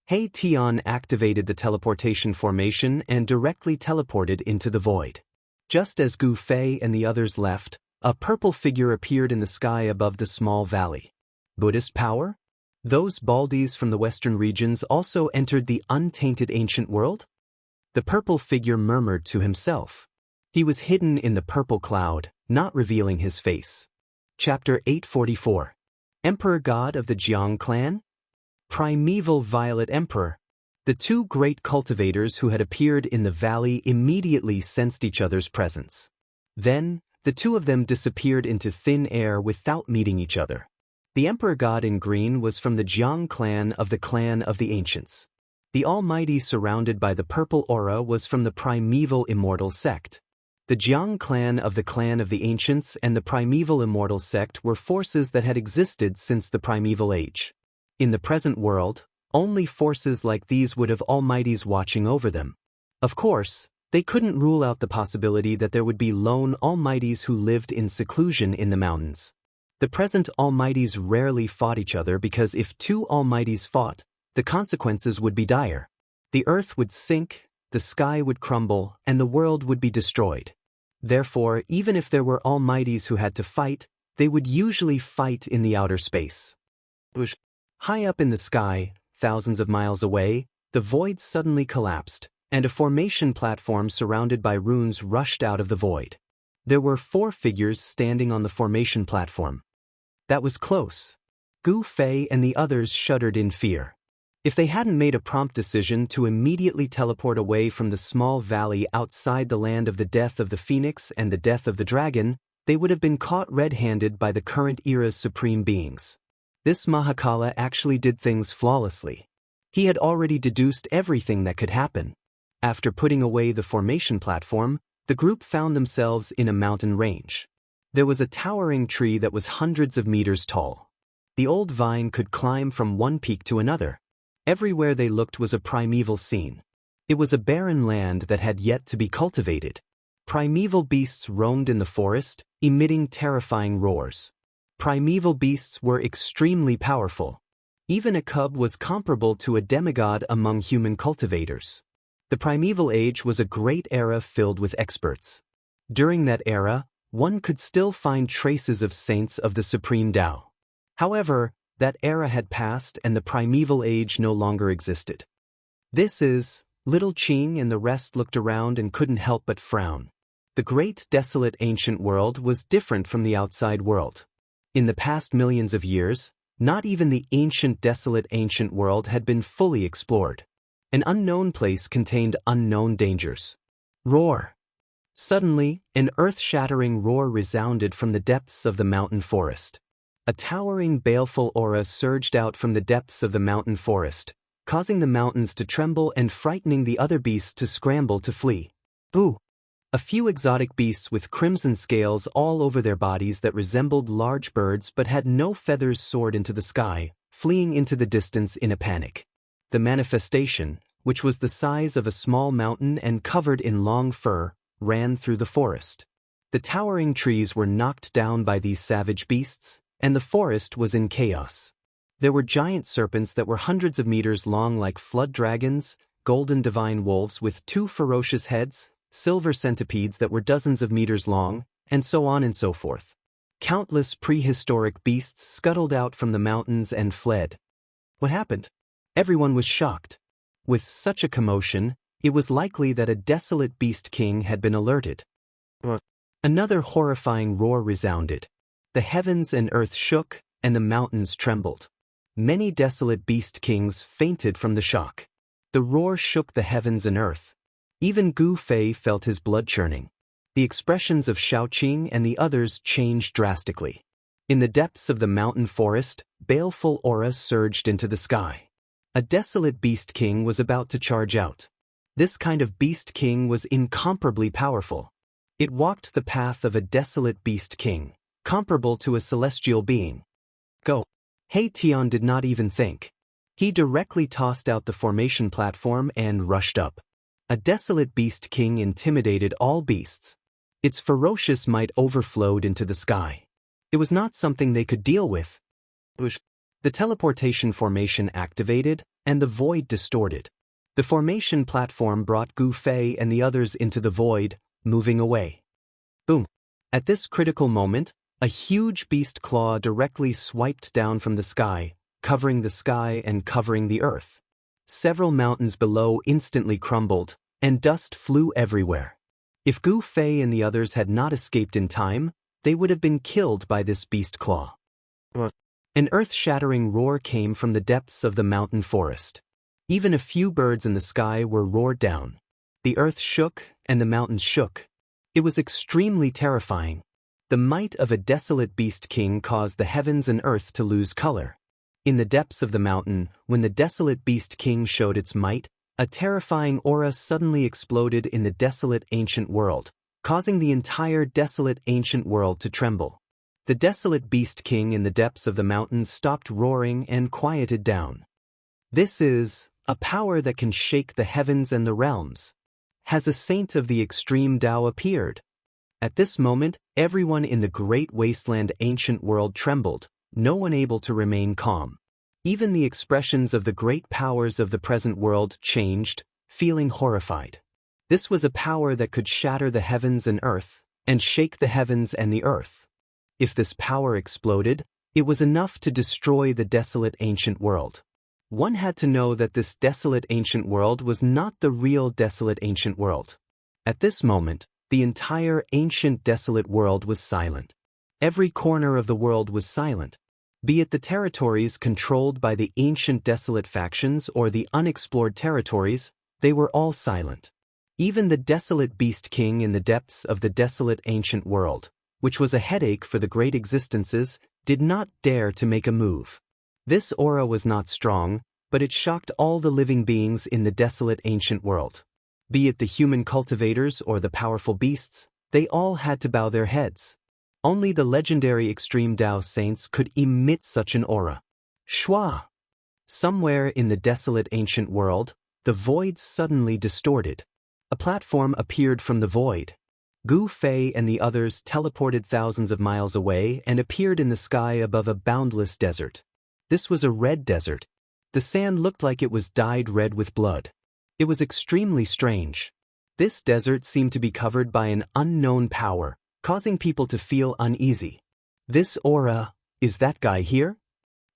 He Tian activated the teleportation formation and directly teleported into the void. Just as Gu Fei and the others left, a purple figure appeared in the sky above the small valley. Buddhist power? Those Baldies from the western regions also entered the untainted ancient world? The purple figure murmured to himself. He was hidden in the purple cloud, not revealing his face. Chapter 844. Emperor God of the Jiang clan? Primeval Violet Emperor. The 2 great cultivators who had appeared in the valley immediately sensed each other's presence. Then, the 2 of them disappeared into thin air without meeting each other. The emperor god in green was from the Jiang clan of the Ancients. The Almighty surrounded by the purple aura was from the primeval Immortal sect. The Jiang clan of the Ancients and the primeval Immortal sect were forces that had existed since the primeval age. In the present world, only forces like these would have Almighties watching over them. Of course, they couldn't rule out the possibility that there would be lone Almighties who lived in seclusion in the mountains. The present Almighties rarely fought each other because if two Almighties fought, the consequences would be dire. The earth would sink, the sky would crumble, and the world would be destroyed. Therefore, even if there were Almighties who had to fight, they would usually fight in the outer space. High up in the sky, thousands of miles away, the void suddenly collapsed, and a formation platform surrounded by runes rushed out of the void. There were 4 figures standing on the formation platform. That was close. Gu Fei and the others shuddered in fear. If they hadn't made a prompt decision to immediately teleport away from the small valley outside the land of the death of the phoenix and the death of the dragon, they would have been caught red-handed by the current era's supreme beings. This Mahakala actually did things flawlessly. He had already deduced everything that could happen. After putting away the formation platform, the group found themselves in a mountain range. There was a towering tree that was hundreds of meters tall. The old vine could climb from one peak to another. Everywhere they looked was a primeval scene. It was a barren land that had yet to be cultivated. Primeval beasts roamed in the forest, emitting terrifying roars. Primeval beasts were extremely powerful. Even a cub was comparable to a demigod among human cultivators. The primeval age was a great era filled with experts. During that era, one could still find traces of saints of the supreme Tao. However, that era had passed and the primeval age no longer existed. This is, little Qing and the rest looked around and couldn't help but frown. The great desolate ancient world was different from the outside world. In the past millions of years, not even the ancient desolate ancient world had been fully explored. An unknown place contained unknown dangers. Roar! Suddenly, an earth-shattering roar resounded from the depths of the mountain forest. A towering baleful aura surged out from the depths of the mountain forest, causing the mountains to tremble and frightening the other beasts to scramble to flee. Ooh! A few exotic beasts with crimson scales all over their bodies that resembled large birds but had no feathers soared into the sky, fleeing into the distance in a panic. The manifestation, which was the size of a small mountain and covered in long fur, ran through the forest. The towering trees were knocked down by these savage beasts, and the forest was in chaos. There were giant serpents that were hundreds of meters long like flood dragons, golden divine wolves with 2 ferocious heads, silver centipedes that were dozens of meters long, and so on and so forth. Countless prehistoric beasts scuttled out from the mountains and fled. What happened? Everyone was shocked. With such a commotion, it was likely that a desolate beast king had been alerted. Another horrifying roar resounded. The heavens and earth shook, and the mountains trembled. Many desolate beast kings fainted from the shock. The roar shook the heavens and earth. Even Gu Fei felt his blood churning. The expressions of Shaoqing and the others changed drastically. In the depths of the mountain forest, baleful auras surged into the sky. A desolate beast king was about to charge out. This kind of beast king was incomparably powerful. It walked the path of a desolate beast king, comparable to a celestial being. Go! He Tian did not even think. He directly tossed out the formation platform and rushed up. A desolate beast king intimidated all beasts. Its ferocious might overflowed into the sky. It was not something they could deal with. The teleportation formation activated, and the void distorted. The formation platform brought Gu Fei and the others into the void, moving away. Boom! At this critical moment, a huge beast claw directly swiped down from the sky, covering the sky and covering the earth. Several mountains below instantly crumbled, and dust flew everywhere. If Gu Fei and the others had not escaped in time, they would have been killed by this beast claw. An earth-shattering roar came from the depths of the mountain forest. Even a few birds in the sky were roared down. The earth shook, and the mountains shook. It was extremely terrifying. The might of a desolate beast king caused the heavens and earth to lose color. In the depths of the mountain, when the desolate beast king showed its might, a terrifying aura suddenly exploded in the desolate ancient world, causing the entire desolate ancient world to tremble. The desolate beast king in the depths of the mountains stopped roaring and quieted down. This is a power that can shake the heavens and the realms. Has a saint of the extreme Tao appeared? At this moment, everyone in the great wasteland ancient world trembled, no one able to remain calm. Even the expressions of the great powers of the present world changed, feeling horrified. This was a power that could shatter the heavens and earth, and shake the heavens and the earth. If this power exploded, it was enough to destroy the desolate ancient world. One had to know that this desolate ancient world was not the real desolate ancient world. At this moment, the entire ancient desolate world was silent. Every corner of the world was silent. Be it the territories controlled by the ancient desolate factions or the unexplored territories, they were all silent. Even the desolate beast king in the depths of the desolate ancient world, which was a headache for the great existences, did not dare to make a move. This aura was not strong, but it shocked all the living beings in the desolate ancient world. Be it the human cultivators or the powerful beasts, they all had to bow their heads. Only the legendary extreme Tao saints could emit such an aura. Shua! Somewhere in the desolate ancient world, the void suddenly distorted. A platform appeared from the void. Gu Fei and the others teleported thousands of miles away and appeared in the sky above a boundless desert. This was a red desert. The sand looked like it was dyed red with blood. It was extremely strange. This desert seemed to be covered by an unknown power, causing people to feel uneasy. This aura, is that guy here?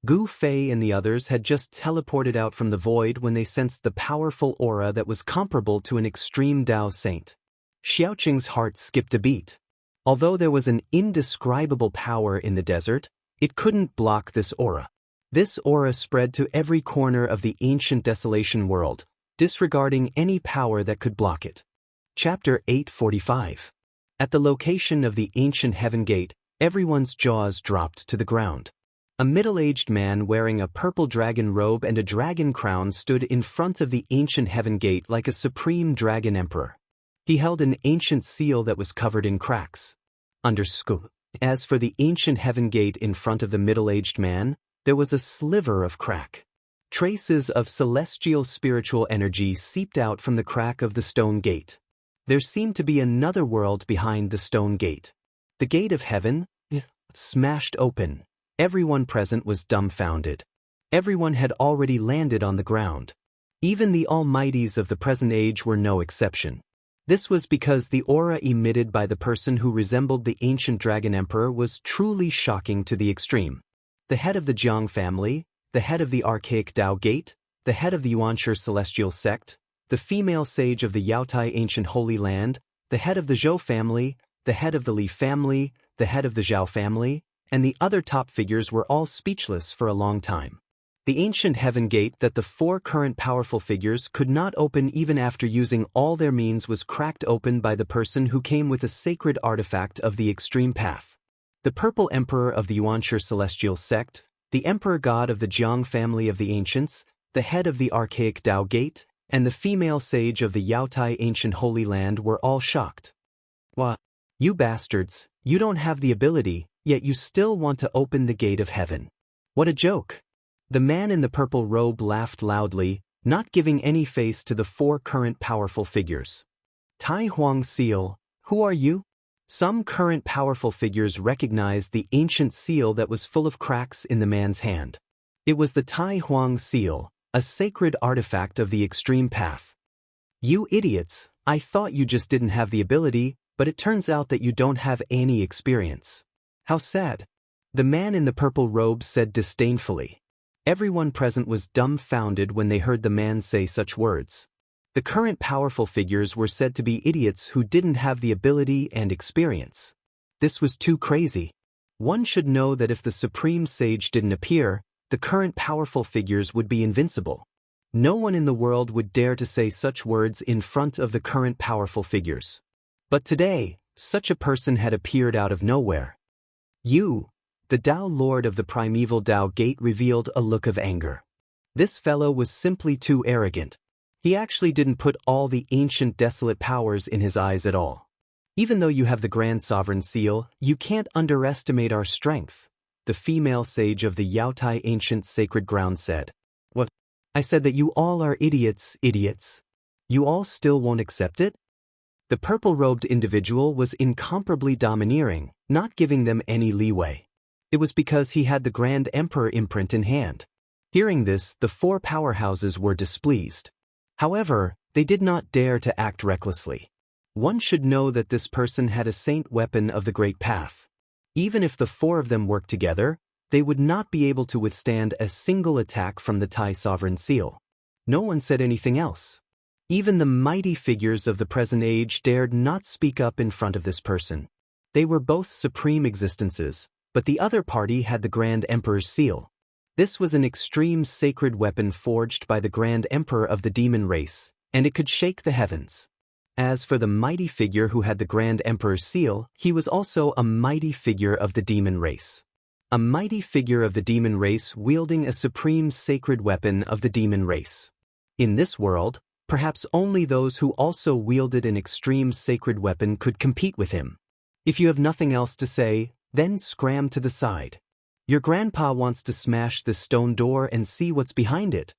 Gu Fei and the others had just teleported out from the void when they sensed the powerful aura that was comparable to an extreme Tao saint. Xiaoqing's heart skipped a beat. Although there was an indescribable power in the desert, it couldn't block this aura. This aura spread to every corner of the ancient desolation world, disregarding any power that could block it. Chapter 845. At the location of the ancient heaven gate, everyone's jaws dropped to the ground. A middle-aged man wearing a purple dragon robe and a dragon crown stood in front of the ancient heaven gate like a supreme dragon emperor. He held an ancient seal that was covered in cracks. As for the ancient heaven gate in front of the middle-aged man, there was a sliver of crack. Traces of celestial spiritual energy seeped out from the crack of the stone gate. There seemed to be another world behind the stone gate. The gate of heaven smashed open. Everyone present was dumbfounded. Everyone had already landed on the ground. Even the almighties of the present age were no exception. This was because the aura emitted by the person who resembled the ancient dragon emperor was truly shocking to the extreme. The head of the Jiang family, the head of the archaic Tao Gate, the head of the Yuanshi celestial sect, the female sage of the Yaotai ancient holy land, the head of the Zhou family, the head of the Li family, the head of the Zhao family, and the other top figures were all speechless for a long time. The ancient heaven gate that the four current powerful figures could not open even after using all their means was cracked open by the person who came with a sacred artifact of the extreme path. The purple emperor of the Yuanshi celestial sect, the emperor god of the Jiang family of the ancients, the head of the archaic Tao Gate, and the female sage of the Yaotai ancient holy land were all shocked. What? You bastards, you don't have the ability, yet you still want to open the gate of heaven. What a joke! The man in the purple robe laughed loudly, not giving any face to the four current powerful figures. Tai Huang seal, who are you? Some current powerful figures recognized the ancient seal that was full of cracks in the man's hand. It was the Tai Huang seal, a sacred artifact of the extreme path. You idiots, I thought you just didn't have the ability, but it turns out that you don't have any experience. How sad. The man in the purple robe said disdainfully. Everyone present was dumbfounded when they heard the man say such words. The current powerful figures were said to be idiots who didn't have the ability and experience. This was too crazy. One should know that if the supreme sage didn't appear, the current powerful figures would be invincible. No one in the world would dare to say such words in front of the current powerful figures. But today, such a person had appeared out of nowhere. You, the Dao Lord of the primeval Dao Gate, revealed a look of anger. This fellow was simply too arrogant. He actually didn't put all the ancient desolate powers in his eyes at all. Even though you have the Grand Sovereign Seal, you can't underestimate our strength, the female sage of the Yaotai ancient sacred ground said. What? I said that you all are idiots. You all still won't accept it? The purple-robed individual was incomparably domineering, not giving them any leeway. It was because he had the Grand Emperor imprint in hand. Hearing this, the four powerhouses were displeased. However, they did not dare to act recklessly. One should know that this person had a saint weapon of the Great Path. Even if the four of them worked together, they would not be able to withstand a single attack from the Tai Sovereign Seal. No one said anything else. Even the mighty figures of the present age dared not speak up in front of this person. They were both supreme existences, but the other party had the Grand Emperor's seal. This was an extreme sacred weapon forged by the Grand Emperor of the demon race, and it could shake the heavens. As for the mighty figure who had the Grand Emperor's seal, he was also a mighty figure of the demon race. A mighty figure of the demon race wielding a supreme sacred weapon of the demon race. In this world, perhaps only those who also wielded an extreme sacred weapon could compete with him. If you have nothing else to say, then scram to the side. Your grandpa wants to smash this stone door and see what's behind it.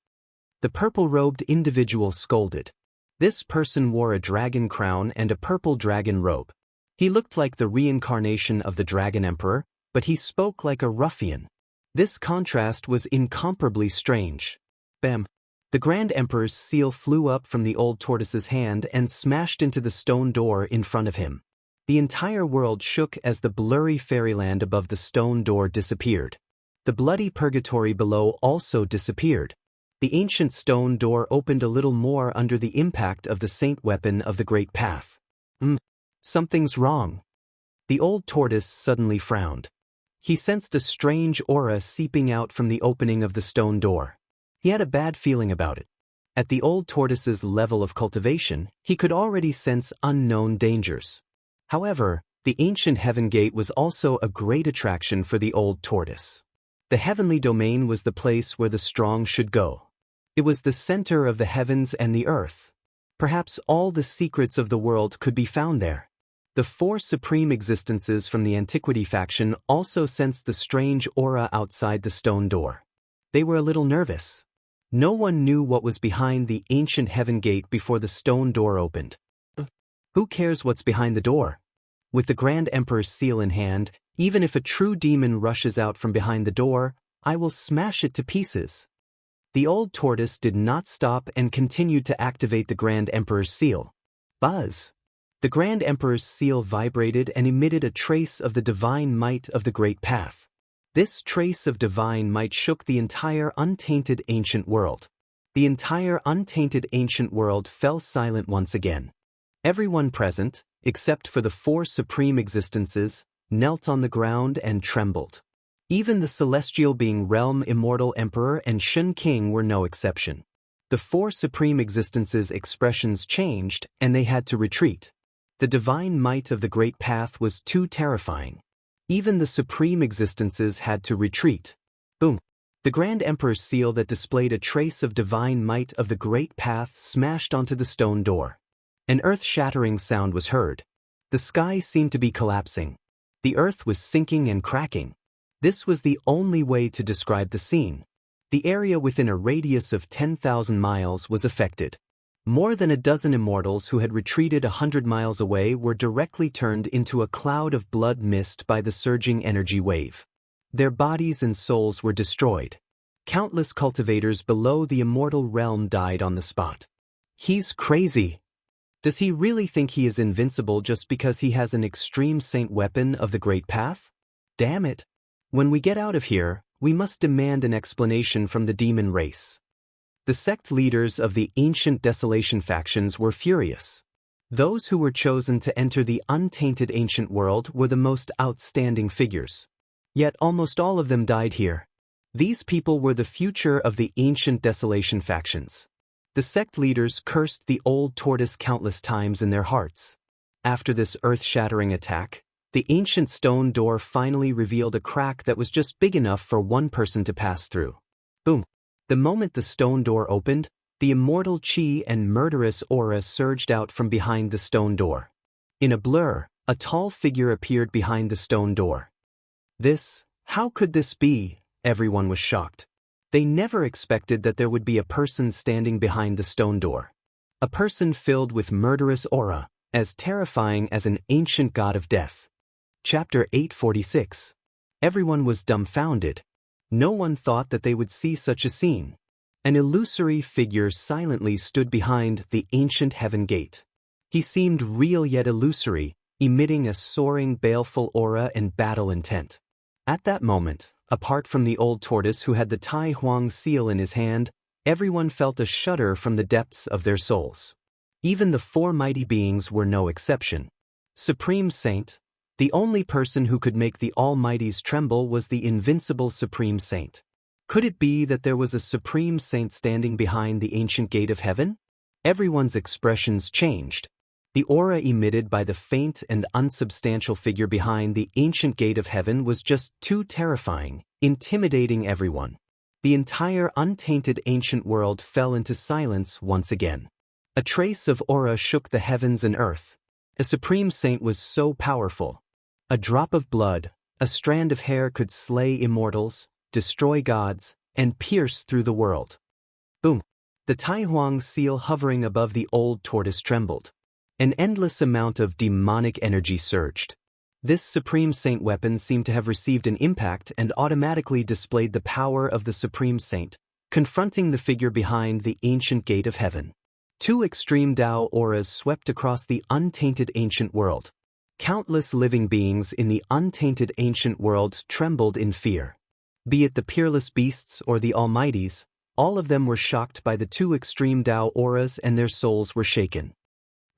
The purple-robed individual scolded. This person wore a dragon crown and a purple dragon robe. He looked like the reincarnation of the Dragon Emperor, but he spoke like a ruffian. This contrast was incomparably strange. Bam! The Grand Emperor's seal flew up from the old tortoise's hand and smashed into the stone door in front of him. The entire world shook as the blurry fairyland above the stone door disappeared. The bloody purgatory below also disappeared. The ancient stone door opened a little more under the impact of the saint weapon of the Great Path. Something's wrong. The old tortoise suddenly frowned. He sensed a strange aura seeping out from the opening of the stone door. He had a bad feeling about it. At the old tortoise's level of cultivation, he could already sense unknown dangers. However, the ancient heaven gate was also a great attraction for the old tortoise. The heavenly domain was the place where the strong should go. It was the center of the heavens and the earth. Perhaps all the secrets of the world could be found there. The four supreme existences from the Antiquity faction also sensed the strange aura outside the stone door. They were a little nervous. No one knew what was behind the ancient heaven gate before the stone door opened. Who cares what's behind the door? With the Grand Emperor's seal in hand, even if a true demon rushes out from behind the door, I will smash it to pieces. The old tortoise did not stop and continued to activate the Grand Emperor's seal. Buzz! The Grand Emperor's seal vibrated and emitted a trace of the divine might of the Great Path. This trace of divine might shook the entire untainted ancient world. The entire untainted ancient world fell silent once again. Everyone present, except for the four supreme existences, knelt on the ground and trembled. Even the celestial being Realm Immortal Emperor and Shun King were no exception. The four supreme existences' expressions changed, and they had to retreat. The divine might of the Great Path was too terrifying. Even the supreme existences had to retreat. Boom! The Grand Emperor's seal that displayed a trace of divine might of the Great Path smashed onto the stone door. An earth-shattering sound was heard. The sky seemed to be collapsing. The earth was sinking and cracking. This was the only way to describe the scene. The area within a radius of 10,000 miles was affected. More than a dozen immortals who had retreated 100 miles away were directly turned into a cloud of blood mist by the surging energy wave. Their bodies and souls were destroyed. Countless cultivators below the immortal realm died on the spot. He's crazy. Does he really think he is invincible just because he has an extreme saint weapon of the Great Path? Damn it. When we get out of here, we must demand an explanation from the demon race. The sect leaders of the ancient desolation factions were furious. Those who were chosen to enter the untainted ancient world were the most outstanding figures. Yet almost all of them died here. These people were the future of the ancient desolation factions. The sect leaders cursed the old tortoise countless times in their hearts. After this earth-shattering attack, the ancient stone door finally revealed a crack that was just big enough for one person to pass through. Boom! The moment the stone door opened, the immortal chi and murderous aura surged out from behind the stone door. In a blur, a tall figure appeared behind the stone door. How could this be? Everyone was shocked. They never expected that there would be a person standing behind the stone door. A person filled with murderous aura, as terrifying as an ancient god of death. Chapter 846. Everyone was dumbfounded. No one thought that they would see such a scene. An illusory figure silently stood behind the ancient heaven gate. He seemed real yet illusory, emitting a soaring, baleful aura and battle intent. At that moment, apart from the old tortoise who had the Tai Huang seal in his hand, everyone felt a shudder from the depths of their souls. Even the four mighty beings were no exception. Supreme Saint, the only person who could make the Almighties tremble was the invincible Supreme Saint. Could it be that there was a Supreme Saint standing behind the ancient gate of heaven? Everyone's expressions changed. The aura emitted by the faint and unsubstantial figure behind the ancient gate of heaven was just too terrifying, intimidating everyone. The entire untainted ancient world fell into silence once again. A trace of aura shook the heavens and earth. A Supreme Saint was so powerful. A drop of blood, a strand of hair could slay immortals, destroy gods, and pierce through the world. Boom! The Tai Huang seal hovering above the old tortoise trembled. An endless amount of demonic energy surged. This Supreme Saint weapon seemed to have received an impact and automatically displayed the power of the Supreme Saint, confronting the figure behind the ancient gate of heaven. Two extreme Dao auras swept across the untainted ancient world. Countless living beings in the untainted ancient world trembled in fear. Be it the peerless beasts or the Almighties, all of them were shocked by the two extreme Dao auras and their souls were shaken.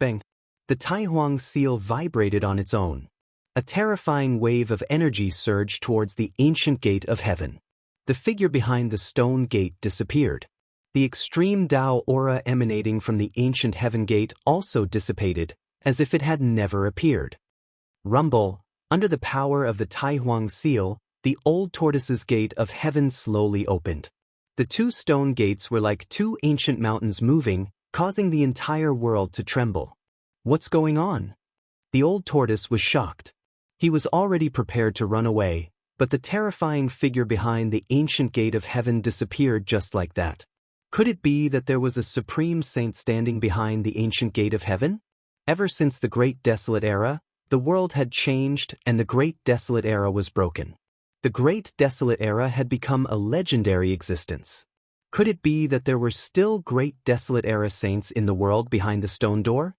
Bang! The Tai Huang seal vibrated on its own. A terrifying wave of energy surged towards the ancient gate of heaven. The figure behind the stone gate disappeared. The extreme Dao aura emanating from the ancient heaven gate also dissipated, as if it had never appeared. Rumble, under the power of the Tai Huang seal, the old tortoise's gate of heaven slowly opened. The two stone gates were like two ancient mountains moving, causing the entire world to tremble. What's going on? The old tortoise was shocked. He was already prepared to run away, but the terrifying figure behind the ancient gate of heaven disappeared just like that. Could it be that there was a Supreme Saint standing behind the ancient gate of heaven? Ever since the Great Desolate Era, the world had changed and the Great Desolate Era was broken. The Great Desolate Era had become a legendary existence. Could it be that there were still Great Desolate Era saints in the world behind the stone door?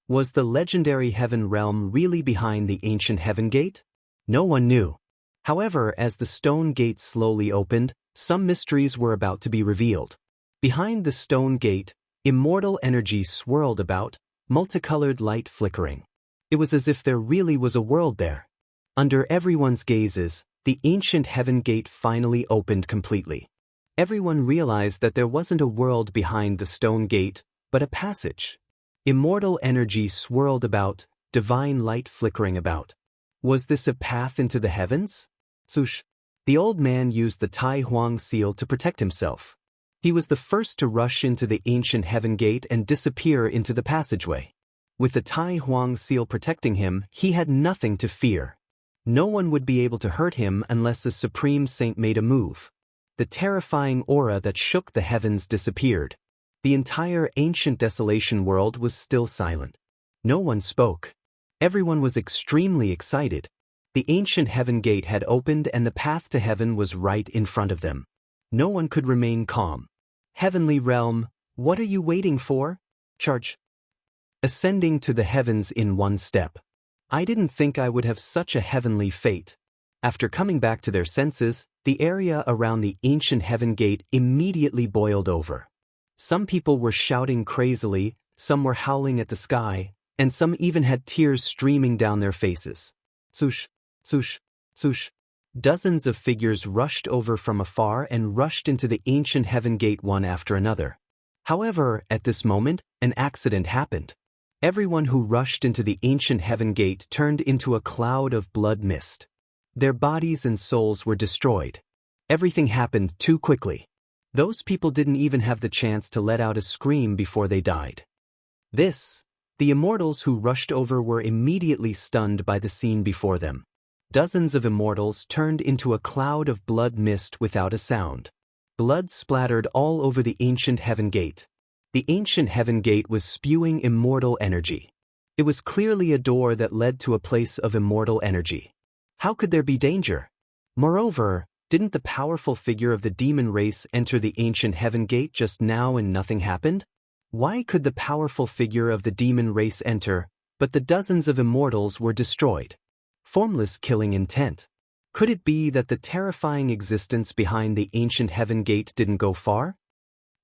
Was the legendary heaven realm really behind the ancient heaven gate? No one knew. However, as the stone gate slowly opened, some mysteries were about to be revealed. Behind the stone gate, immortal energy swirled about, multicolored light flickering. It was as if there really was a world there. Under everyone's gazes, the ancient heaven gate finally opened completely. Everyone realized that there wasn't a world behind the stone gate, but a passage. Immortal energy swirled about, divine light flickering about. Was this a path into the heavens? Swoosh! The old man used the Tai Huang seal to protect himself. He was the first to rush into the ancient heaven gate and disappear into the passageway. With the Tai Huang seal protecting him, he had nothing to fear. No one would be able to hurt him unless the Supreme Saint made a move. The terrifying aura that shook the heavens disappeared. The entire ancient desolation world was still silent. No one spoke. Everyone was extremely excited. The ancient heaven gate had opened and the path to heaven was right in front of them. No one could remain calm. Heavenly realm, what are you waiting for? Charge! Ascending to the heavens in one step. I didn't think I would have such a heavenly fate. After coming back to their senses, the area around the ancient heaven gate immediately boiled over. Some people were shouting crazily, some were howling at the sky, and some even had tears streaming down their faces. Swoosh, swoosh, swoosh. Dozens of figures rushed over from afar and rushed into the ancient heaven gate one after another. However, at this moment, an accident happened. Everyone who rushed into the ancient heaven gate turned into a cloud of blood mist. Their bodies and souls were destroyed. Everything happened too quickly. Those people didn't even have the chance to let out a scream before they died. The immortals who rushed over were immediately stunned by the scene before them. Dozens of immortals turned into a cloud of blood mist without a sound. Blood splattered all over the ancient heaven gate. The ancient heaven gate was spewing immortal energy. It was clearly a door that led to a place of immortal energy. How could there be danger? Moreover, didn't the powerful figure of the demon race enter the ancient heaven gate just now and nothing happened? Why could the powerful figure of the demon race enter, but the dozens of immortals were destroyed? Formless killing intent. Could it be that the terrifying existence behind the ancient heaven gate didn't go far?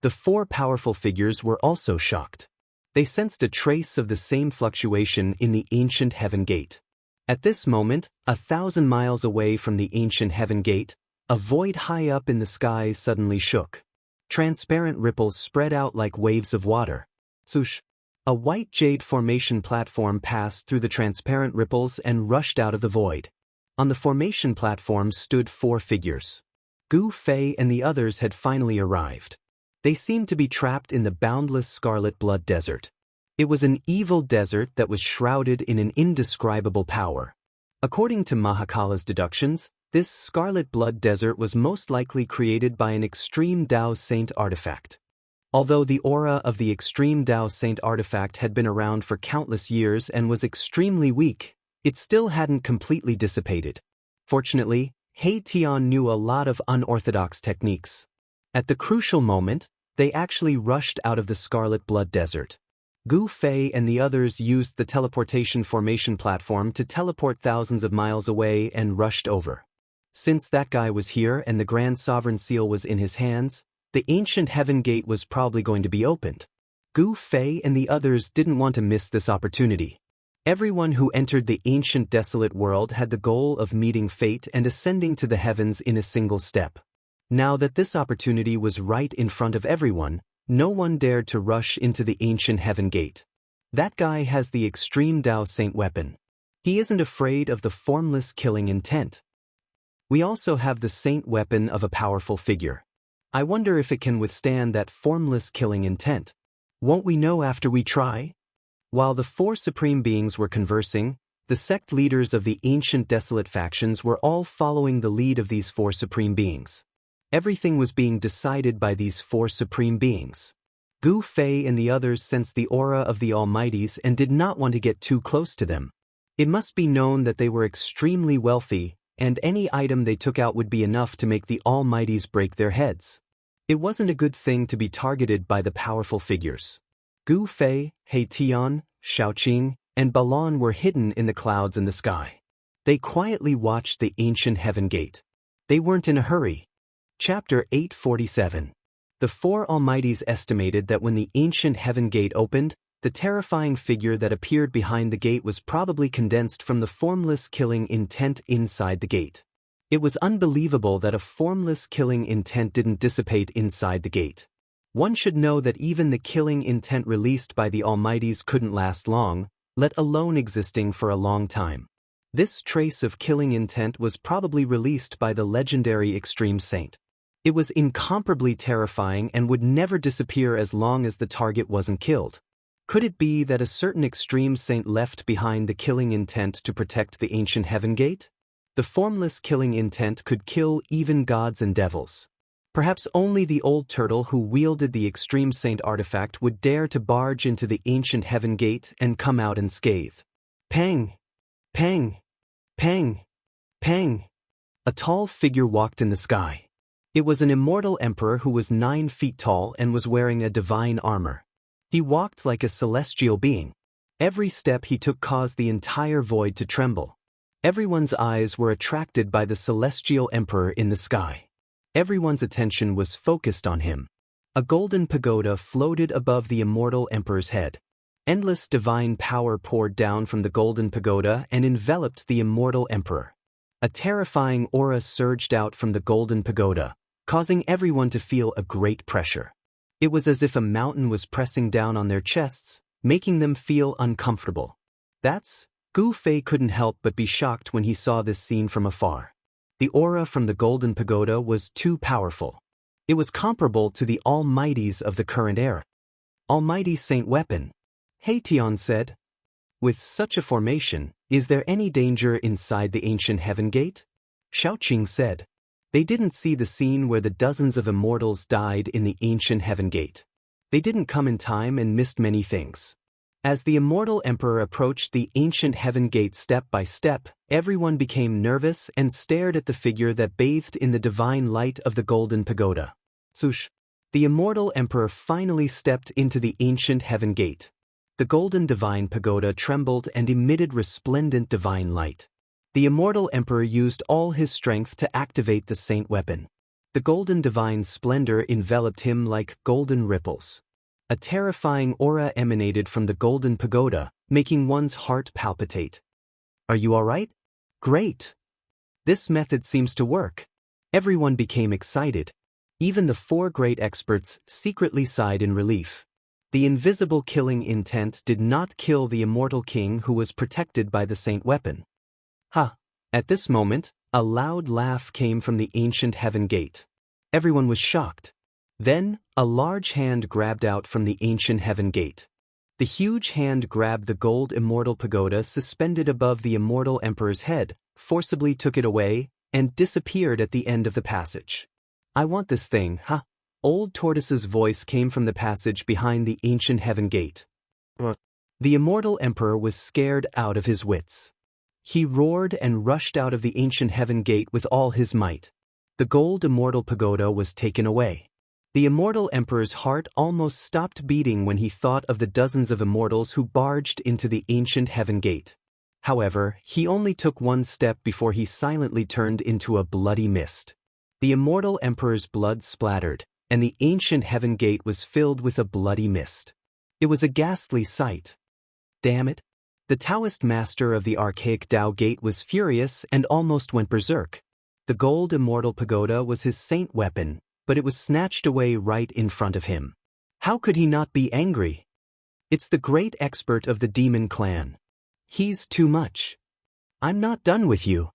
The four powerful figures were also shocked. They sensed a trace of the same fluctuation in the ancient heaven gate. At this moment, 1,000 miles away from the ancient heaven gate, a void high up in the sky suddenly shook. Transparent ripples spread out like waves of water. Swoosh! A white jade formation platform passed through the transparent ripples and rushed out of the void. On the formation platform stood four figures. Gu Fei and the others had finally arrived. They seemed to be trapped in the boundless scarlet blood desert. It was an evil desert that was shrouded in an indescribable power. According to Mahakala's deductions, this scarlet blood desert was most likely created by an extreme Dao Saint artifact. Although the aura of the extreme Dao Saint artifact had been around for countless years and was extremely weak, it still hadn't completely dissipated. Fortunately, He Tian knew a lot of unorthodox techniques. At the crucial moment, they actually rushed out of the scarlet blood desert. Gu Fei and the others used the teleportation formation platform to teleport thousands of miles away and rushed over. Since that guy was here and the Grand Sovereign Seal was in his hands, the ancient heaven gate was probably going to be opened. Gu Fei and the others didn't want to miss this opportunity. Everyone who entered the ancient desolate world had the goal of meeting fate and ascending to the heavens in a single step. Now that this opportunity was right in front of everyone, no one dared to rush into the ancient heaven gate. That guy has the extreme Dao Saint weapon. He isn't afraid of the formless killing intent. We also have the saint weapon of a powerful figure. I wonder if it can withstand that formless killing intent. Won't we know after we try? While the four supreme beings were conversing, the sect leaders of the ancient desolate factions were all following the lead of these four supreme beings. Everything was being decided by these four supreme beings. Gu Fei and the others sensed the aura of the Almighties and did not want to get too close to them. It must be known that they were extremely wealthy, and any item they took out would be enough to make the Almighties break their heads. It wasn't a good thing to be targeted by the powerful figures. Gu Fei, He Tian, Shaoqing, and Balan were hidden in the clouds in the sky. They quietly watched the ancient heaven gate. They weren't in a hurry. Chapter 847. The four Almighties estimated that when the ancient heaven gate opened, the terrifying figure that appeared behind the gate was probably condensed from the formless killing intent inside the gate. It was unbelievable that a formless killing intent didn't dissipate inside the gate. One should know that even the killing intent released by the Almighties couldn't last long, let alone existing for a long time. This trace of killing intent was probably released by the legendary Extreme Saint. It was incomparably terrifying and would never disappear as long as the target wasn't killed. Could it be that a certain Extreme Saint left behind the killing intent to protect the ancient heaven gate? The formless killing intent could kill even gods and devils. Perhaps only the old turtle who wielded the Extreme Saint artifact would dare to barge into the ancient heaven gate and come out unscathed. Pang! Pang! Pang! Pang! A tall figure walked in the sky. It was an immortal emperor who was 9 feet tall and was wearing a divine armor. He walked like a celestial being. Every step he took caused the entire void to tremble. Everyone's eyes were attracted by the celestial emperor in the sky. Everyone's attention was focused on him. A golden pagoda floated above the immortal emperor's head. Endless divine power poured down from the golden pagoda and enveloped the immortal emperor. A terrifying aura surged out from the golden pagoda, causing everyone to feel a great pressure. It was as if a mountain was pressing down on their chests, making them feel uncomfortable. Gu Fei couldn't help but be shocked when he saw this scene from afar. The aura from the golden pagoda was too powerful. It was comparable to the almighties of the current era. Almighty Saint Weapon, Tian said. With such a formation, is there any danger inside the ancient heaven gate? Xiaoqing said. They didn't see the scene where the dozens of immortals died in the ancient heaven gate. They didn't come in time and missed many things. As the immortal emperor approached the ancient heaven gate step by step, everyone became nervous and stared at the figure that bathed in the divine light of the golden pagoda. Sush. The immortal emperor finally stepped into the ancient heaven gate. The golden divine pagoda trembled and emitted resplendent divine light. The immortal emperor used all his strength to activate the saint weapon. The golden divine splendor enveloped him like golden ripples. A terrifying aura emanated from the golden pagoda, making one's heart palpitate. Are you all right? Great! This method seems to work. Everyone became excited. Even the 4 great experts secretly sighed in relief. The invisible killing intent did not kill the immortal king who was protected by the saint weapon. Ha! At this moment, a loud laugh came from the ancient heaven gate. Everyone was shocked. Then, a large hand grabbed out from the ancient heaven gate. The huge hand grabbed the gold immortal pagoda suspended above the immortal emperor's head, forcibly took it away, and disappeared at the end of the passage. I want this thing, ha! Old Tortoise's voice came from the passage behind the ancient heaven gate. What? The immortal emperor was scared out of his wits. He roared and rushed out of the ancient heaven gate with all his might. The gold immortal pagoda was taken away. The immortal emperor's heart almost stopped beating when he thought of the dozens of immortals who barged into the ancient heaven gate. However, he only took one step before he silently turned into a bloody mist. The immortal emperor's blood splattered, and the ancient heaven gate was filled with a bloody mist. It was a ghastly sight. Damn it! The Daoist master of the archaic Dao gate was furious and almost went berserk. The gold immortal pagoda was his saint weapon, but it was snatched away right in front of him. How could he not be angry? It's the great expert of the demon clan. He's too much. I'm not done with you.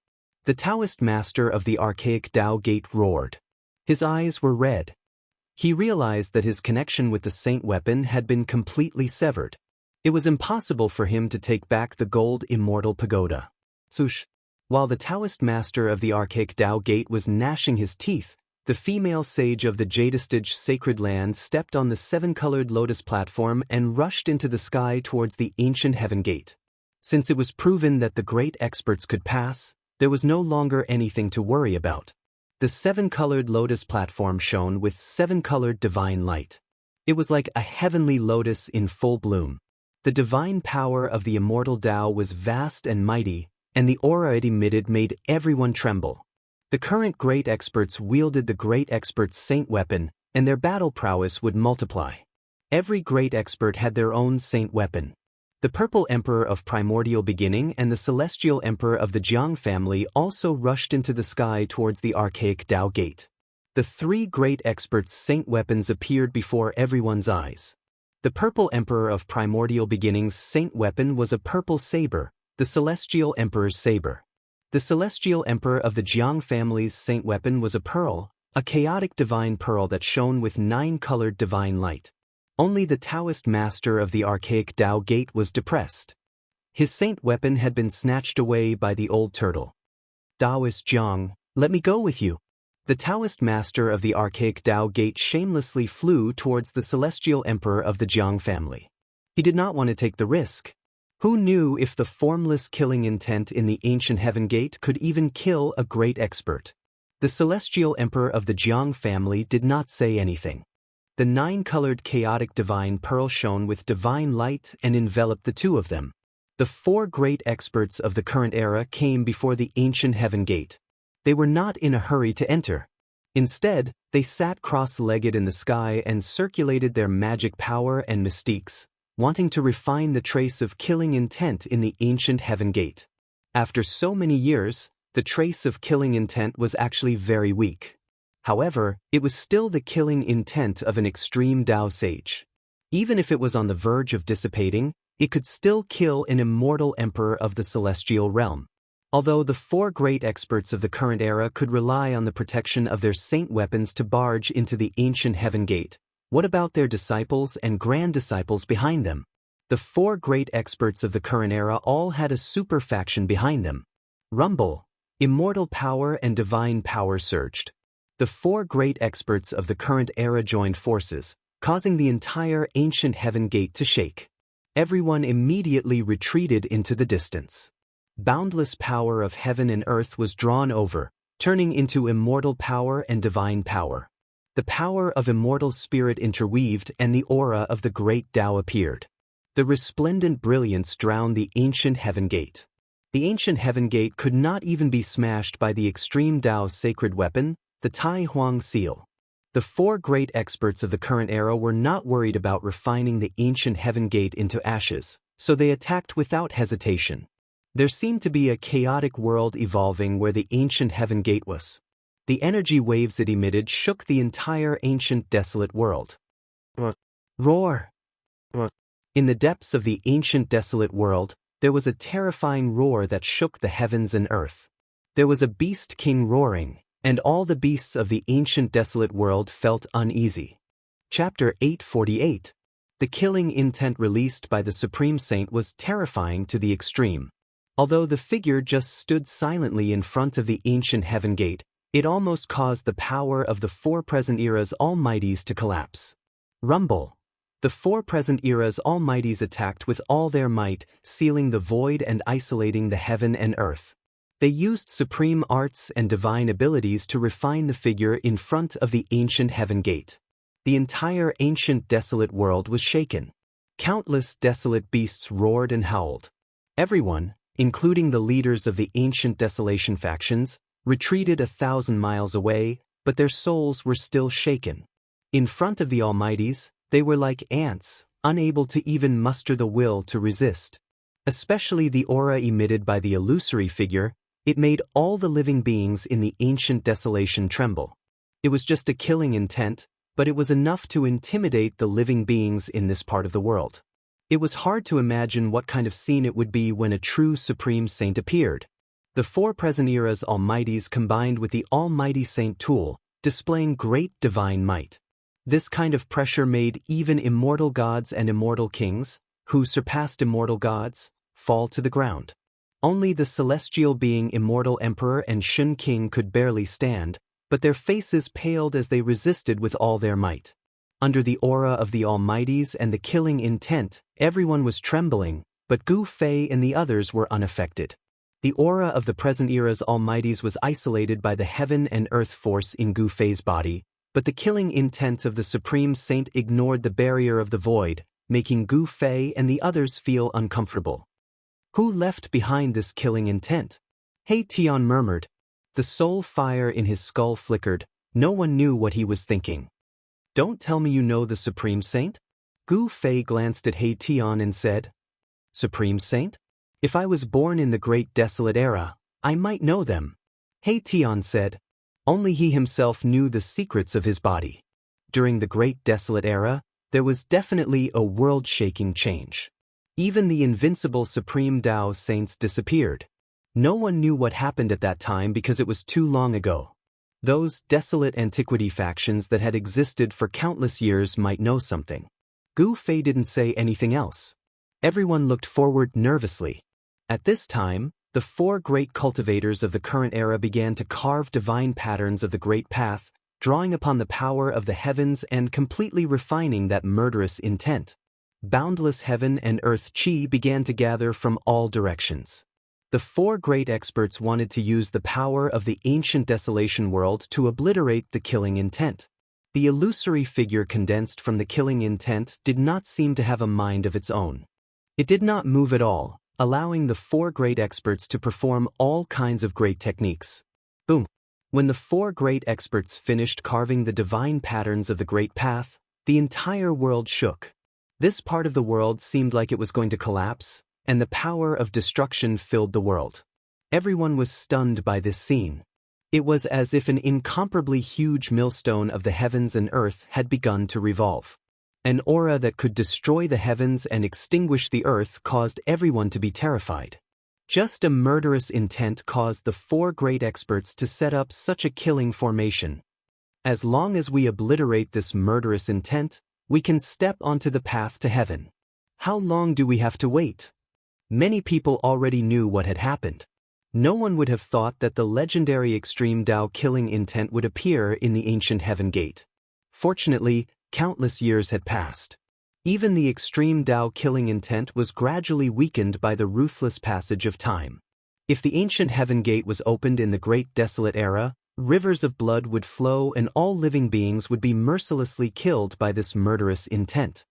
The Daoist master of the archaic Dao gate roared. His eyes were red. He realized that his connection with the saint weapon had been completely severed. It was impossible for him to take back the gold immortal pagoda. Sush. While the Daoist master of the archaic Dao gate was gnashing his teeth, the female sage of the Jadestage sacred land stepped on the 7-colored lotus platform and rushed into the sky towards the ancient heaven gate. Since it was proven that the great experts could pass, there was no longer anything to worry about. The 7-colored lotus platform shone with 7-colored divine light. It was like a heavenly lotus in full bloom. The divine power of the immortal Dao was vast and mighty, and the aura it emitted made everyone tremble. The current great experts wielded the great expert's saint weapon, and their battle prowess would multiply. Every great expert had their own saint weapon. The Purple Emperor of Primordial Beginning and the Celestial Emperor of the Jiang family also rushed into the sky towards the archaic Dao gate. The 3 great experts' saint weapons appeared before everyone's eyes. The Purple Emperor of Primordial Beginning's saint weapon was a purple saber, the Celestial Emperor's saber. The Celestial Emperor of the Jiang family's saint weapon was a pearl, a chaotic divine pearl that shone with 9-colored divine light. Only the Daoist master of the archaic Dao gate was depressed. His saint weapon had been snatched away by the old turtle. Daoist Jiang, let me go with you. The Daoist master of the archaic Dao gate shamelessly flew towards the Celestial Emperor of the Jiang family. He did not want to take the risk. Who knew if the formless killing intent in the ancient heaven gate could even kill a great expert? The Celestial Emperor of the Jiang family did not say anything. The 9-colored chaotic divine pearl shone with divine light and enveloped the 2 of them. The 4 great experts of the current era came before the ancient heaven gate. They were not in a hurry to enter. Instead, they sat cross-legged in the sky and circulated their magic power and mystiques, wanting to refine the trace of killing intent in the ancient heaven gate. After so many years, the trace of killing intent was actually very weak. However, it was still the killing intent of an extreme Dao sage. Even if it was on the verge of dissipating, it could still kill an immortal emperor of the celestial realm. Although the four great experts of the current era could rely on the protection of their saint weapons to barge into the ancient heaven gate, what about their disciples and grand disciples behind them? The four great experts of the current era all had a super faction behind them. Rumble, immortal power and divine power surged. The four great experts of the current era joined forces, causing the entire ancient heaven gate to shake. Everyone immediately retreated into the distance. Boundless power of heaven and earth was drawn over, turning into immortal power and divine power. The power of immortal spirit interweaved and the aura of the great Tao appeared. The resplendent brilliance drowned the ancient heaven gate. The ancient heaven gate could not even be smashed by the extreme Tao's sacred weapon, the Tai Huang seal. The four great experts of the current era were not worried about refining the ancient heaven gate into ashes, so they attacked without hesitation. There seemed to be a chaotic world evolving where the ancient heaven gate was. The energy waves it emitted shook the entire ancient desolate world. Roar! In the depths of the ancient desolate world, there was a terrifying roar that shook the heavens and earth. There was a beast king roaring, and all the beasts of the ancient desolate world felt uneasy. Chapter 848. The killing intent released by the Supreme Saint was terrifying to the extreme. Although the figure just stood silently in front of the ancient heaven gate, it almost caused the power of the four present era's almighties to collapse. Rumble. The four present era's almighties attacked with all their might, sealing the void and isolating the heaven and earth. They used supreme arts and divine abilities to refine the figure in front of the ancient heaven gate. The entire ancient desolate world was shaken. Countless desolate beasts roared and howled. Everyone, including the leaders of the ancient desolation factions, retreated 1,000 miles away, but their souls were still shaken. In front of the almighties, they were like ants, unable to even muster the will to resist. Especially the aura emitted by the illusory figure, it made all the living beings in the ancient desolation tremble. It was just a killing intent, but it was enough to intimidate the living beings in this part of the world. It was hard to imagine what kind of scene it would be when a true Supreme Saint appeared. The four present era's almighties combined with the almighty Saint Tool, displaying great divine might. This kind of pressure made even immortal gods and immortal kings, who surpassed immortal gods, fall to the ground. Only the celestial being Immortal Emperor and Shun King could barely stand, but their faces paled as they resisted with all their might. Under the aura of the almighties and the killing intent, everyone was trembling, but Gu Fei and the others were unaffected. The aura of the present era's almighties was isolated by the heaven and earth force in Gu Fei's body, but the killing intent of the Supreme Saint ignored the barrier of the void, making Gu Fei and the others feel uncomfortable. Who left behind this killing intent? He Tian murmured. The soul fire in his skull flickered. No one knew what he was thinking. Don't tell me you know the Supreme Saint? Gu Fei glanced at He Tian and said, Supreme Saint? If I was born in the Great Desolate Era, I might know them. He Tian said. Only he himself knew the secrets of his body. During the Great Desolate Era, there was definitely a world-shaking change. Even the invincible Supreme Tao Saints disappeared. No one knew what happened at that time because it was too long ago. Those desolate antiquity factions that had existed for countless years might know something. Gu Fei didn't say anything else. Everyone looked forward nervously. At this time, the four great cultivators of the current era began to carve divine patterns of the Great Path, drawing upon the power of the heavens and completely refining that murderous intent. Boundless heaven and earth qi began to gather from all directions. The four great experts wanted to use the power of the ancient desolation world to obliterate the killing intent. The illusory figure condensed from the killing intent did not seem to have a mind of its own. It did not move at all, allowing the four great experts to perform all kinds of great techniques. Boom! When the four great experts finished carving the divine patterns of the Great Path, the entire world shook. This part of the world seemed like it was going to collapse, and the power of destruction filled the world. Everyone was stunned by this scene. It was as if an incomparably huge millstone of the heavens and earth had begun to revolve. An aura that could destroy the heavens and extinguish the earth caused everyone to be terrified. Just a murderous intent caused the four great experts to set up such a killing formation. As long as we obliterate this murderous intent, we can step onto the path to heaven. How long do we have to wait? Many people already knew what had happened. No one would have thought that the legendary extreme Dao killing intent would appear in the ancient heaven gate. Fortunately, countless years had passed. Even the extreme Dao killing intent was gradually weakened by the ruthless passage of time. If the ancient heaven gate was opened in the Great Desolate Era, rivers of blood would flow and all living beings would be mercilessly killed by this murderous intent.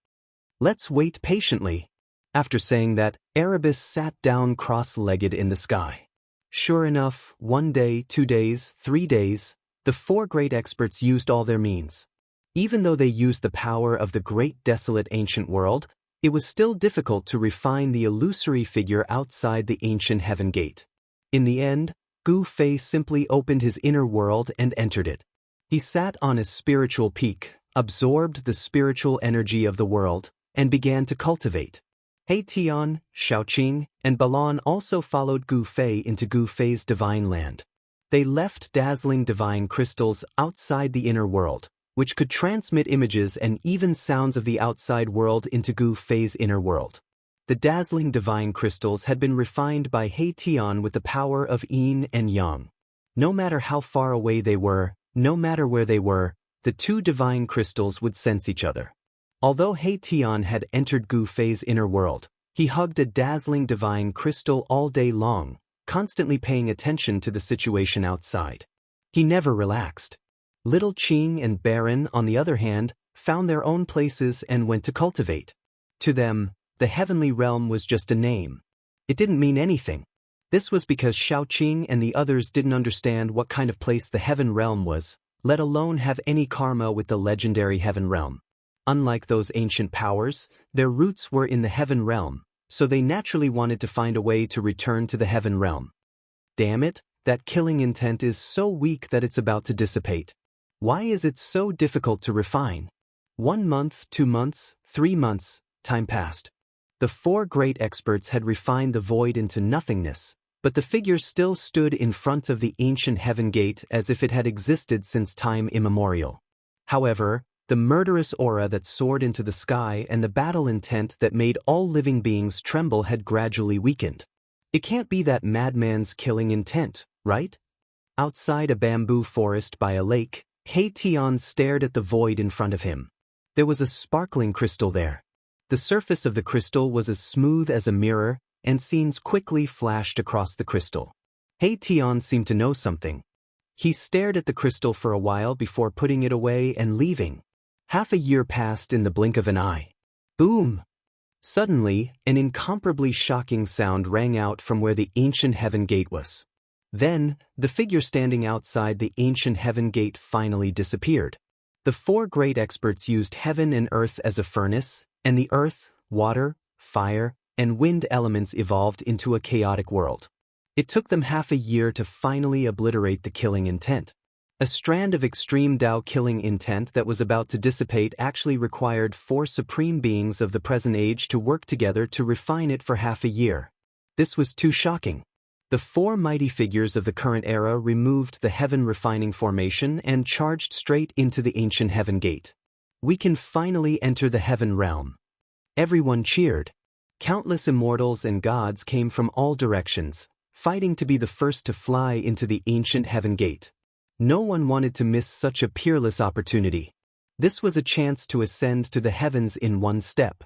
Let's wait patiently. After saying that, Erebus sat down cross-legged in the sky. Sure enough, 1 day, 2 days, 3 days, the four great experts used all their means. Even though they used the power of the great desolate ancient world, it was still difficult to refine the illusory figure outside the ancient heaven gate. In the end, Gu Fei simply opened his inner world and entered it. He sat on his spiritual peak, absorbed the spiritual energy of the world, and began to cultivate. He Tian, Shaoqing, and Balan also followed Gu Fei into Gu Fei's divine land. They left dazzling divine crystals outside the inner world, which could transmit images and even sounds of the outside world into Gu Fei's inner world. The dazzling divine crystals had been refined by He Tian with the power of yin and yang. No matter how far away they were, no matter where they were, the two divine crystals would sense each other. Although He Tian had entered Gu Fei's inner world, he hugged a dazzling divine crystal all day long, constantly paying attention to the situation outside. He never relaxed. Little Qing and Baron, on the other hand, found their own places and went to cultivate. To them, the heavenly realm was just a name. It didn't mean anything. This was because Shaoqing and the others didn't understand what kind of place the heaven realm was, let alone have any karma with the legendary heaven realm. Unlike those ancient powers, their roots were in the heaven realm, so they naturally wanted to find a way to return to the heaven realm. Damn it, that killing intent is so weak that it's about to dissipate. Why is it so difficult to refine? 1 month, 2 months, 3 months, time passed. The four great experts had refined the void into nothingness, but the figure still stood in front of the ancient heaven gate as if it had existed since time immemorial. However, the murderous aura that soared into the sky and the battle intent that made all living beings tremble had gradually weakened. It can't be that madman's killing intent, right? Outside a bamboo forest by a lake, He Tian stared at the void in front of him. There was a sparkling crystal there. The surface of the crystal was as smooth as a mirror, and scenes quickly flashed across the crystal. He Tian seemed to know something. He stared at the crystal for a while before putting it away and leaving. Half a year passed in the blink of an eye. Boom! Suddenly, an incomparably shocking sound rang out from where the ancient heaven gate was. Then, the figure standing outside the ancient heaven gate finally disappeared. The four great experts used heaven and earth as a furnace, and the earth, water, fire, and wind elements evolved into a chaotic world. It took them half a year to finally obliterate the killing intent. A strand of extreme Dao killing intent that was about to dissipate actually required 4 supreme beings of the present age to work together to refine it for half a year. This was too shocking. The 4 mighty figures of the current era removed the heaven refining formation and charged straight into the ancient heaven gate. We can finally enter the heaven realm. Everyone cheered. Countless immortals and gods came from all directions, fighting to be the first to fly into the ancient heaven gate. No one wanted to miss such a peerless opportunity. This was a chance to ascend to the heavens in one step.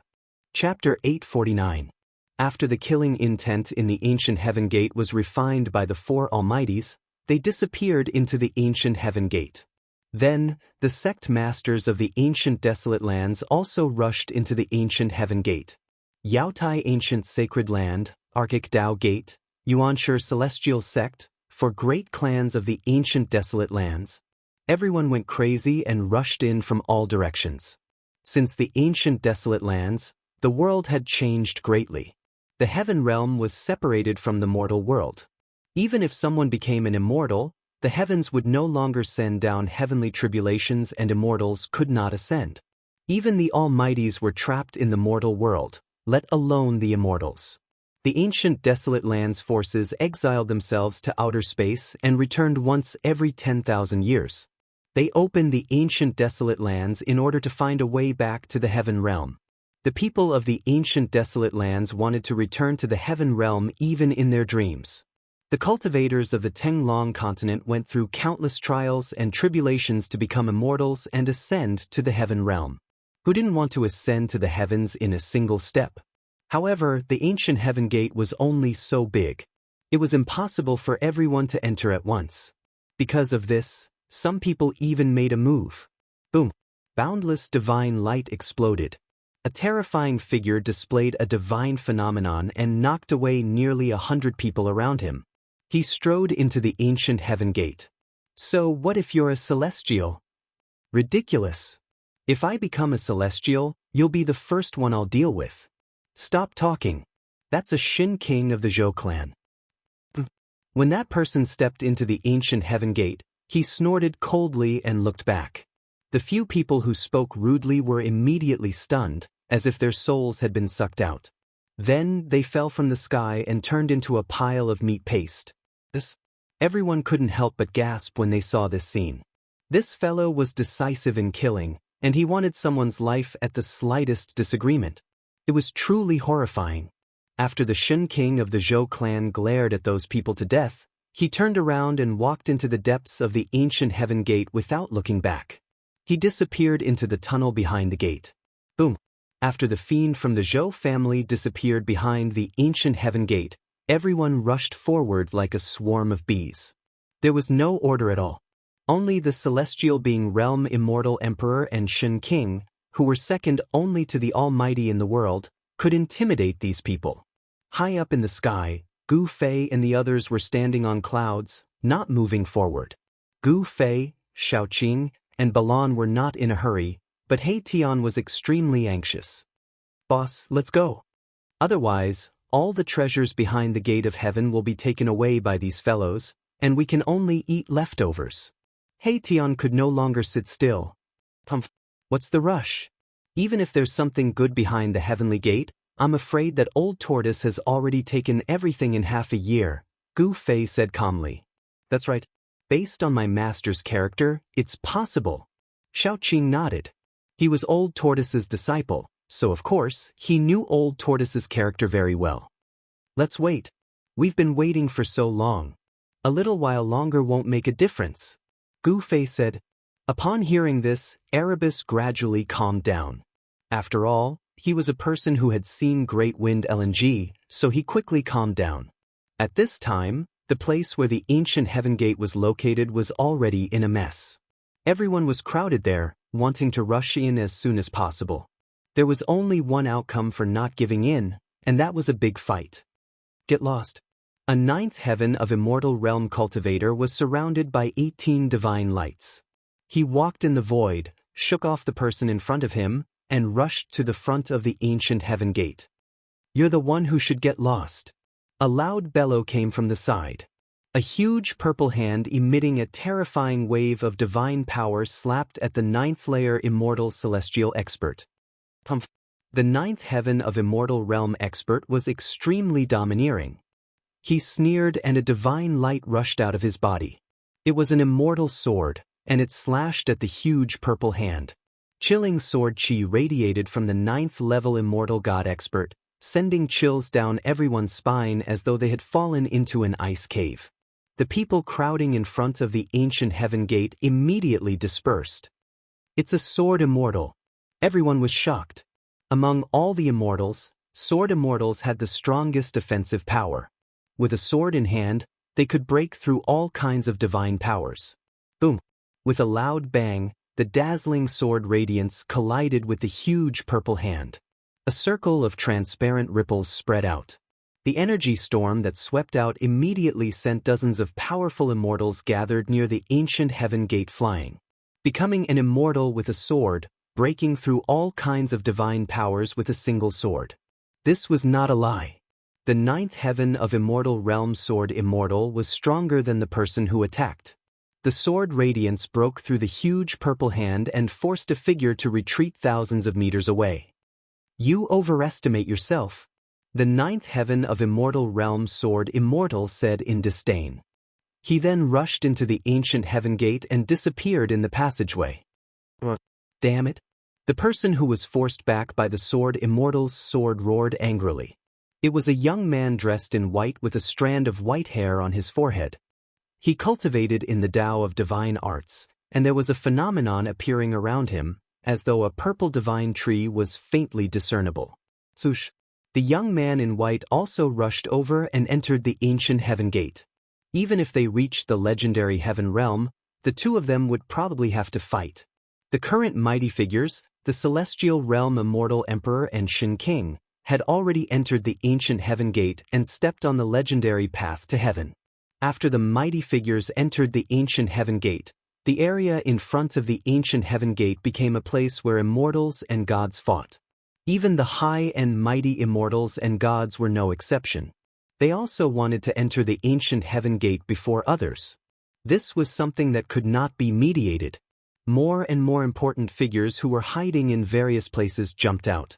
Chapter 849. After the killing intent in the ancient heaven gate was refined by the 4 almighties, they disappeared into the ancient heaven gate. Then, the sect masters of the ancient desolate lands also rushed into the ancient heaven gate. Yaotai ancient sacred land, Archic Dao gate, Yuanshi celestial sect, for great clans of the ancient desolate lands. Everyone went crazy and rushed in from all directions. Since the ancient desolate lands, the world had changed greatly. The heaven realm was separated from the mortal world. Even if someone became an immortal, the heavens would no longer send down heavenly tribulations and immortals could not ascend. Even the Almighties were trapped in the mortal world, let alone the immortals. The ancient desolate lands forces exiled themselves to outer space and returned once every 10,000 years. They opened the ancient desolate lands in order to find a way back to the heaven realm. The people of the ancient desolate lands wanted to return to the heaven realm even in their dreams. The cultivators of the Tenglong continent went through countless trials and tribulations to become immortals and ascend to the heaven realm. Who didn't want to ascend to the heavens in a single step? However, the ancient heaven gate was only so big. It was impossible for everyone to enter at once. Because of this, some people even made a move. Boom! Boundless divine light exploded. A terrifying figure displayed a divine phenomenon and knocked away nearly 100 people around him. He strode into the ancient heaven gate. So what if you're a celestial? Ridiculous. If I become a celestial, you'll be the first one I'll deal with. Stop talking. That's a Shin King of the Zhou clan. When that person stepped into the ancient heaven gate, he snorted coldly and looked back. The few people who spoke rudely were immediately stunned, as if their souls had been sucked out. Then they fell from the sky and turned into a pile of meat paste. Everyone couldn't help but gasp when they saw this scene. This fellow was decisive in killing, and he wanted someone's life at the slightest disagreement. It was truly horrifying. After the Shin King of the Zhou clan glared at those people to death, he turned around and walked into the depths of the ancient heaven gate without looking back. He disappeared into the tunnel behind the gate. Boom! After the fiend from the Zhou family disappeared behind the ancient heaven gate, everyone rushed forward like a swarm of bees. There was no order at all. Only the celestial being Realm Immortal Emperor and Shin King, who were second only to the Almighty in the world, could intimidate these people. High up in the sky, Gu Fei and the others were standing on clouds, not moving forward. Gu Fei, Xiaoqing, and Balan were not in a hurry, but He Tian was extremely anxious. Boss, let's go. Otherwise, all the treasures behind the gate of heaven will be taken away by these fellows, and we can only eat leftovers. He Tian could no longer sit still. What's the rush? Even if there's something good behind the heavenly gate, I'm afraid that old tortoise has already taken everything in half a year, Gu Fei said calmly. That's right. Based on my master's character, it's possible. Xiaoqing nodded. He was Old Tortoise's disciple, so of course, he knew Old Tortoise's character very well. Let's wait. We've been waiting for so long. A little while longer won't make a difference, Gu Fei said. Upon hearing this, Erebus gradually calmed down. After all, he was a person who had seen Great Wind LNG, so he quickly calmed down. At this time, the place where the ancient heaven gate was located was already in a mess. Everyone was crowded there, wanting to rush in as soon as possible. There was only one outcome for not giving in, and that was a big fight. Get lost. A ninth heaven of immortal realm cultivator was surrounded by 18 divine lights. He walked in the void, shook off the person in front of him, and rushed to the front of the ancient heaven gate. You're the one who should get lost. A loud bellow came from the side. A huge purple hand emitting a terrifying wave of divine power slapped at the ninth layer immortal celestial expert. The ninth heaven of immortal realm expert was extremely domineering. He sneered and a divine light rushed out of his body. It was an immortal sword, and it slashed at the huge purple hand. Chilling sword chi radiated from the ninth level immortal god expert, sending chills down everyone's spine as though they had fallen into an ice cave. The people crowding in front of the ancient heaven gate immediately dispersed. It's a sword immortal. Everyone was shocked. Among all the immortals, sword immortals had the strongest defensive power. With a sword in hand, they could break through all kinds of divine powers. Boom! With a loud bang, the dazzling sword radiance collided with the huge purple hand. A circle of transparent ripples spread out. The energy storm that swept out immediately sent dozens of powerful immortals gathered near the ancient heaven gate flying. Becoming an immortal with a sword, breaking through all kinds of divine powers with a single sword. This was not a lie. The ninth heaven of immortal realm sword immortal was stronger than the person who attacked. The sword radiance broke through the huge purple hand and forced a figure to retreat thousands of meters away. You overestimate yourself. The ninth heaven of Immortal Realm sword Immortal said in disdain. He then rushed into the ancient heaven gate and disappeared in the passageway. Damn it. The person who was forced back by the sword Immortal's sword roared angrily. It was a young man dressed in white with a strand of white hair on his forehead. He cultivated in the Tao of divine arts, and there was a phenomenon appearing around him, as though a purple divine tree was faintly discernible. Swoosh. The young man in white also rushed over and entered the ancient heaven gate. Even if they reached the legendary heaven realm, the two of them would probably have to fight. The current mighty figures, the celestial realm Immortal Emperor and Shin King, had already entered the ancient heaven gate and stepped on the legendary path to heaven. After the mighty figures entered the ancient heaven gate, the area in front of the ancient heaven gate became a place where immortals and gods fought. Even the high and mighty immortals and gods were no exception. They also wanted to enter the ancient heaven gate before others. This was something that could not be mediated. More and more important figures who were hiding in various places jumped out.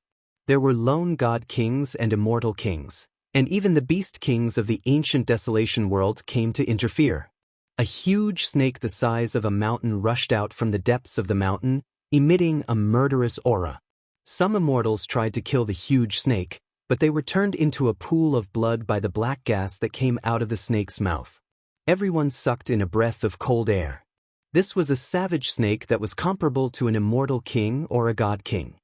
There were lone god kings and immortal kings, and even the beast kings of the ancient desolation world came to interfere. A huge snake the size of a mountain rushed out from the depths of the mountain, emitting a murderous aura. Some immortals tried to kill the huge snake, but they were turned into a pool of blood by the black gas that came out of the snake's mouth. Everyone sucked in a breath of cold air. This was a savage snake that was comparable to an immortal king or a god king.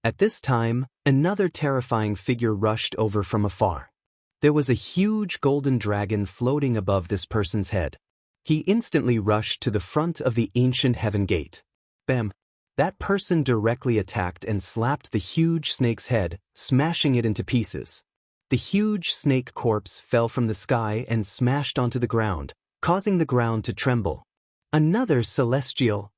At this time, another terrifying figure rushed over from afar. There was a huge golden dragon floating above this person's head. He instantly rushed to the front of the ancient heaven gate. Bam! That person directly attacked and slapped the huge snake's head, smashing it into pieces. The huge snake corpse fell from the sky and smashed onto the ground, causing the ground to tremble. Another celestial.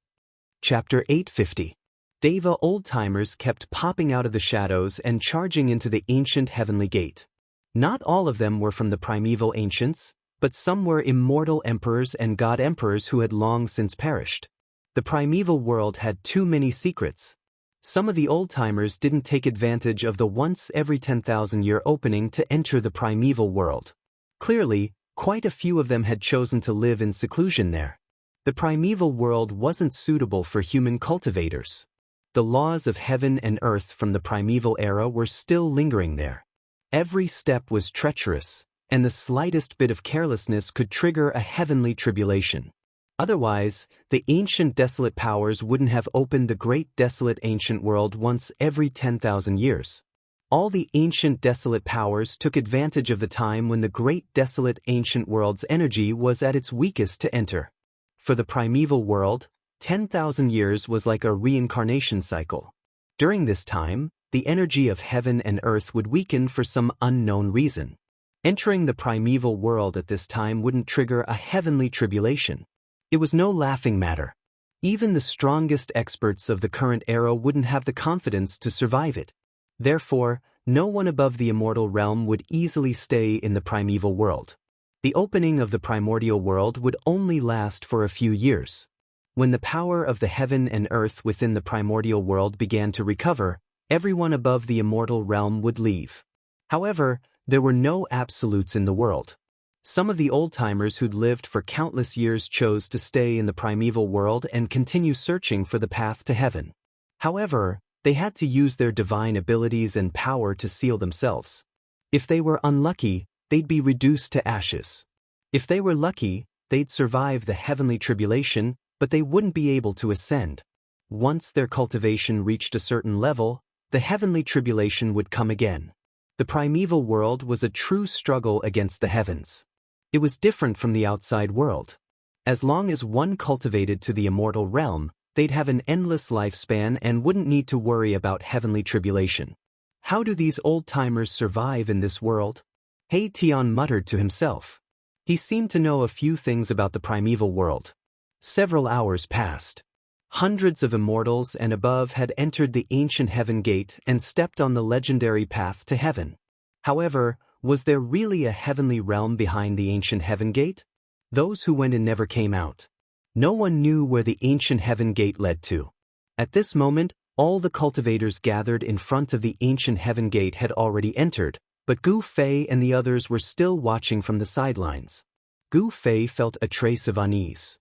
Chapter 850. Deva old-timers kept popping out of the shadows and charging into the ancient heavenly gate. Not all of them were from the primeval ancients, but some were immortal emperors and god emperors who had long since perished. The primeval world had too many secrets. Some of the old-timers didn't take advantage of the once every 10,000-year opening to enter the primeval world. Clearly, quite a few of them had chosen to live in seclusion there. The primeval world wasn't suitable for human cultivators. The laws of heaven and earth from the primeval era were still lingering there. Every step was treacherous, and the slightest bit of carelessness could trigger a heavenly tribulation. Otherwise, the ancient desolate powers wouldn't have opened the great desolate ancient world once every 10,000 years. All the ancient desolate powers took advantage of the time when the great desolate ancient world's energy was at its weakest to enter. For the primeval world, 10,000 years was like a reincarnation cycle. During this time, the energy of heaven and earth would weaken for some unknown reason. Entering the primeval world at this time wouldn't trigger a heavenly tribulation. It was no laughing matter. Even the strongest experts of the current era wouldn't have the confidence to survive it. Therefore, no one above the immortal realm would easily stay in the primeval world. The opening of the primordial world would only last for a few years. When the power of the heaven and earth within the primordial world began to recover, everyone above the immortal realm would leave. However, there were no absolutes in the world. Some of the old-timers who'd lived for countless years chose to stay in the primeval world and continue searching for the path to heaven. However, they had to use their divine abilities and power to seal themselves. If they were unlucky, they'd be reduced to ashes. If they were lucky, they'd survive the heavenly tribulation, but they wouldn't be able to ascend. Once their cultivation reached a certain level, the heavenly tribulation would come again. The primeval world was a true struggle against the heavens. It was different from the outside world. As long as one cultivated to the immortal realm, they'd have an endless lifespan and wouldn't need to worry about heavenly tribulation. How do these old-timers survive in this world? He Tian muttered to himself. He seemed to know a few things about the primeval world. Several hours passed. Hundreds of immortals and above had entered the ancient heaven gate and stepped on the legendary path to heaven. However, was there really a heavenly realm behind the ancient heaven gate? Those who went in never came out. No one knew where the ancient heaven gate led to. At this moment, all the cultivators gathered in front of the ancient heaven gate had already entered, but Gu Fei and the others were still watching from the sidelines. Gu Fei felt a trace of unease.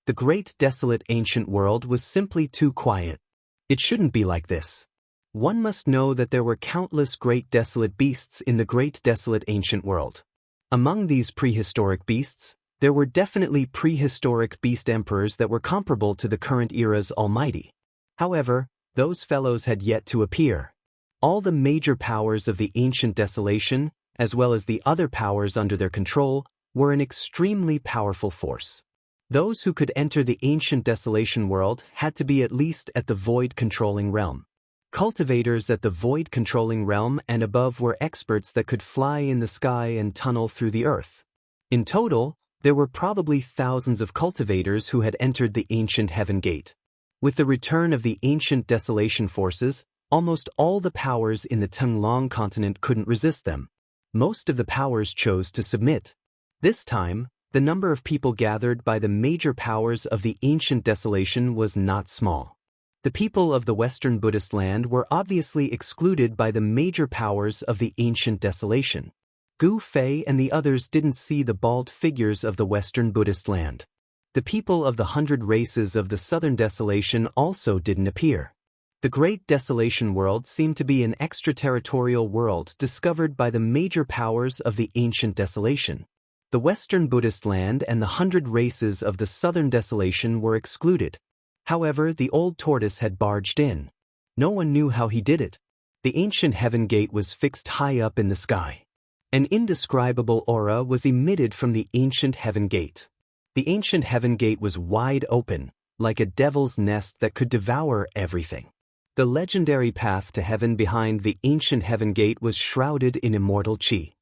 The great desolate ancient world was simply too quiet. It shouldn't be like this. One must know that there were countless great desolate beasts in the great desolate ancient world. Among these prehistoric beasts, there were definitely prehistoric beast emperors that were comparable to the current era's Almighty. However, those fellows had yet to appear. All the major powers of the ancient desolation, as well as the other powers under their control, were an extremely powerful force. Those who could enter the ancient desolation world had to be at least at the void-controlling realm. Cultivators at the void-controlling realm and above were experts that could fly in the sky and tunnel through the earth. In total, there were probably thousands of cultivators who had entered the ancient heaven gate. With the return of the ancient desolation forces, almost all the powers in the Tenglong continent couldn't resist them. Most of the powers chose to submit. This time, the number of people gathered by the major powers of the ancient desolation was not small. The people of the Western Buddhist land were obviously excluded by the major powers of the ancient desolation. Gu Fei and the others didn't see the bald figures of the Western Buddhist land. The people of the 100 races of the Southern Desolation also didn't appear. The Great Desolation world seemed to be an extraterritorial world discovered by the major powers of the ancient desolation. The Western Buddhist land and the 100 races of the Southern Desolation were excluded. However, the old tortoise had barged in. No one knew how he did it. The ancient heaven gate was fixed high up in the sky. An indescribable aura was emitted from the ancient heaven gate. The ancient heaven gate was wide open, like a devil's nest that could devour everything. The legendary path to heaven behind the ancient heaven gate was shrouded in immortal qi.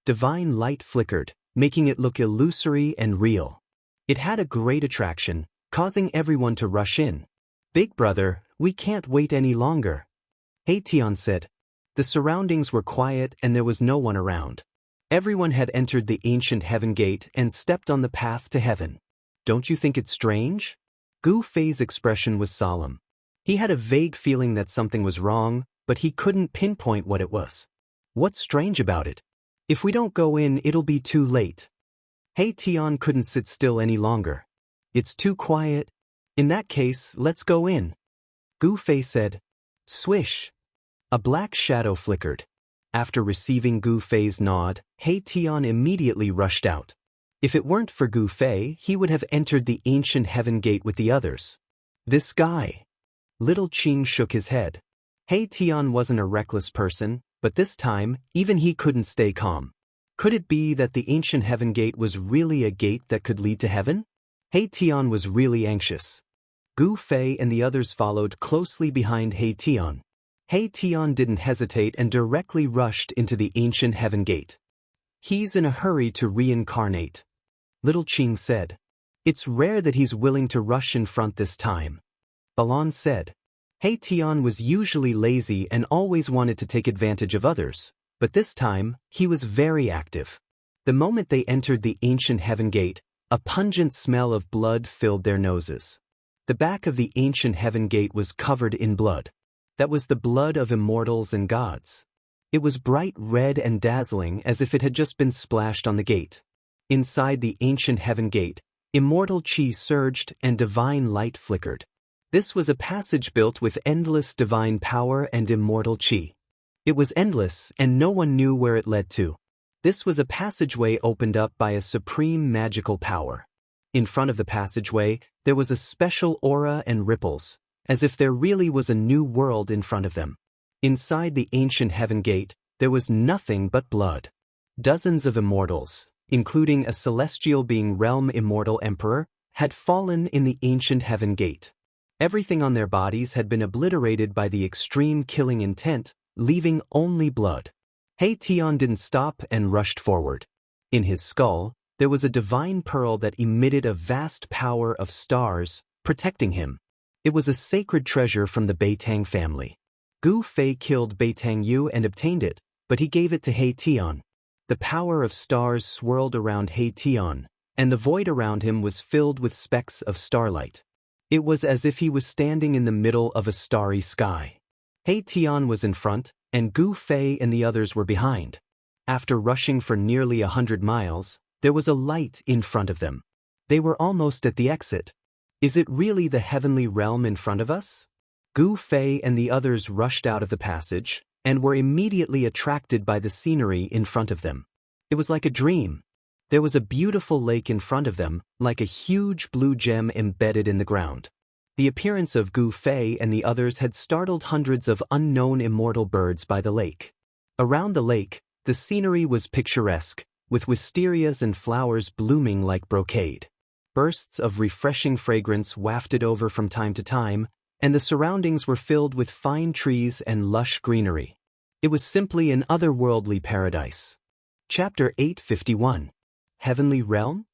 Divine light flickered, making it look illusory and real. It had a great attraction, causing everyone to rush in. "Big brother, we can't wait any longer," Tian said. The surroundings were quiet and there was no one around. Everyone had entered the ancient heaven gate and stepped on the path to heaven. "Don't you think it's strange?" Gu Fei's expression was solemn. He had a vague feeling that something was wrong, but he couldn't pinpoint what it was. "What's strange about it? If we don't go in, it'll be too late." Tian couldn't sit still any longer. "It's too quiet. In that case, let's go in," Gu Fei said. Swish! A black shadow flickered. After receiving Gu Fei's nod, Tian immediately rushed out. If it weren't for Gu Fei, he would have entered the ancient heaven gate with the others. "This guy." Little Qing shook his head. Tian wasn't a reckless person, but this time, even he couldn't stay calm. Could it be that the ancient heaven gate was really a gate that could lead to heaven? Tian was really anxious. Gu Fei and the others followed closely behind Tian. Tian didn't hesitate and directly rushed into the ancient heaven gate. "He's in a hurry to reincarnate," Little Qing said. "It's rare that he's willing to rush in front this time," Balan said. Tian was usually lazy and always wanted to take advantage of others, but this time, he was very active. The moment they entered the ancient heaven gate, a pungent smell of blood filled their noses. The back of the ancient heaven gate was covered in blood. That was the blood of immortals and gods. It was bright red and dazzling as if it had just been splashed on the gate. Inside the ancient heaven gate, immortal qi surged and divine light flickered. This was a passage built with endless divine power and immortal qi. It was endless and no one knew where it led to. This was a passageway opened up by a supreme magical power. In front of the passageway, there was a special aura and ripples, as if there really was a new world in front of them. Inside the ancient heaven gate, there was nothing but blood. Dozens of immortals, including a celestial being realm immortal emperor, had fallen in the ancient heaven gate. Everything on their bodies had been obliterated by the extreme killing intent, leaving only blood. Tian didn't stop and rushed forward. In his skull, there was a divine pearl that emitted a vast power of stars, protecting him. It was a sacred treasure from the Beitang family. Gu Fei killed Beitang Yu and obtained it, but he gave it to Tian. The power of stars swirled around Tian, and the void around him was filled with specks of starlight. It was as if he was standing in the middle of a starry sky. He Tian was in front, and Gu Fei and the others were behind. After rushing for nearly 100 miles, there was a light in front of them. They were almost at the exit. Is it really the heavenly realm in front of us? Gu Fei and the others rushed out of the passage, and were immediately attracted by the scenery in front of them. It was like a dream. There was a beautiful lake in front of them, like a huge blue gem embedded in the ground. The appearance of Gu Fei and the others had startled hundreds of unknown immortal birds by the lake. Around the lake, the scenery was picturesque, with wisterias and flowers blooming like brocade. Bursts of refreshing fragrance wafted over from time to time, and the surroundings were filled with fine trees and lush greenery. It was simply an otherworldly paradise. Chapter 851. Heavenly Realm?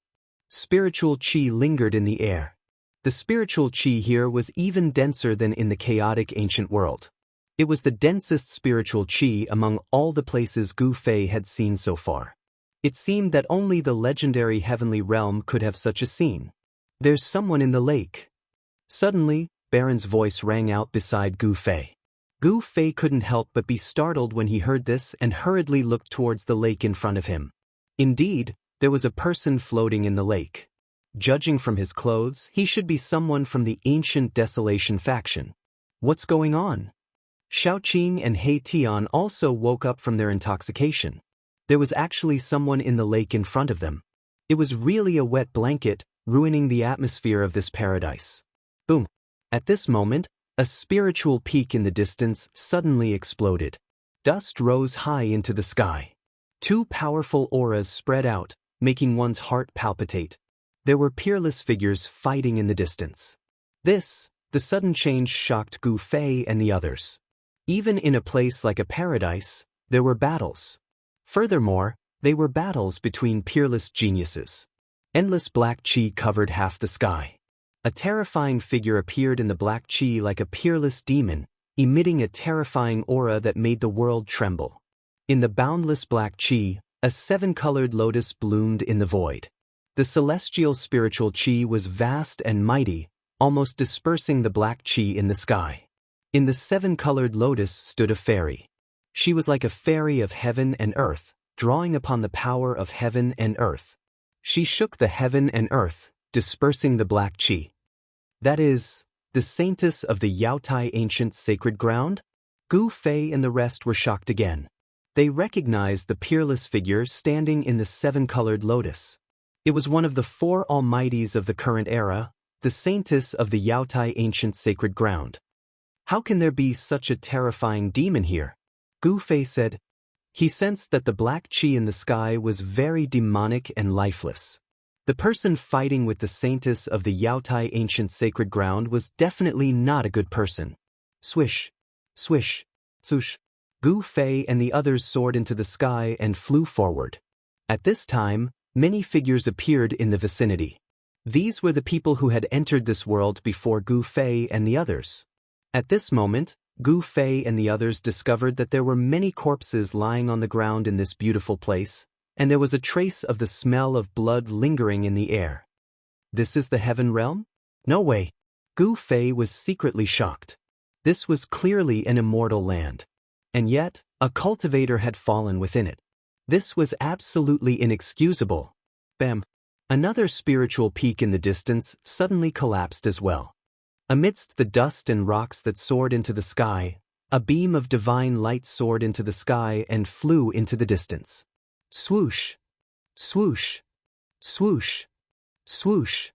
Spiritual Qi lingered in the air. The spiritual Qi here was even denser than in the chaotic ancient world. It was the densest spiritual Qi among all the places Gu Fei had seen so far. It seemed that only the legendary heavenly realm could have such a scene. There's someone in the lake. Suddenly, Baron's voice rang out beside Gu Fei. Gu Fei couldn't help but be startled when he heard this and hurriedly looked towards the lake in front of him. Indeed, there was a person floating in the lake. Judging from his clothes, he should be someone from the ancient Desolation faction. What's going on? Xiaoqing and He Tian also woke up from their intoxication. There was actually someone in the lake in front of them. It was really a wet blanket, ruining the atmosphere of this paradise. Boom! At this moment, a spiritual peak in the distance suddenly exploded. Dust rose high into the sky. Two powerful auras spread out, making one's heart palpitate. There were peerless figures fighting in the distance. The sudden change shocked Gu Fei and the others. Even in a place like a paradise, there were battles. Furthermore, they were battles between peerless geniuses. Endless black qi covered half the sky. A terrifying figure appeared in the black qi like a peerless demon, emitting a terrifying aura that made the world tremble. In the boundless black qi, a seven-colored lotus bloomed in the void. The celestial spiritual qi was vast and mighty, almost dispersing the black qi in the sky. In the seven-colored lotus stood a fairy. She was like a fairy of heaven and earth, drawing upon the power of heaven and earth. She shook the heaven and earth, dispersing the black qi. That is, the saintess of the Yaotai ancient sacred ground? Gu Fei and the rest were shocked again. They recognized the peerless figure standing in the seven-colored lotus. It was one of the four almighties of the current era, the saintess of the Yaotai ancient sacred ground. How can there be such a terrifying demon here? Gu Fei said. He sensed that the black qi in the sky was very demonic and lifeless. The person fighting with the saintess of the Yaotai ancient sacred ground was definitely not a good person. Swish, swish, swoosh. Gu Fei and the others soared into the sky and flew forward. At this time, many figures appeared in the vicinity. These were the people who had entered this world before Gu Fei and the others. At this moment, Gu Fei and the others discovered that there were many corpses lying on the ground in this beautiful place, and there was a trace of the smell of blood lingering in the air. This is the heaven realm? No way. Gu Fei was secretly shocked. This was clearly an immortal land. And yet, a cultivator had fallen within it. This was absolutely inexcusable. Bam! Another spiritual peak in the distance suddenly collapsed as well. Amidst the dust and rocks that soared into the sky, a beam of divine light soared into the sky and flew into the distance. Swoosh! Swoosh! Swoosh! Swoosh!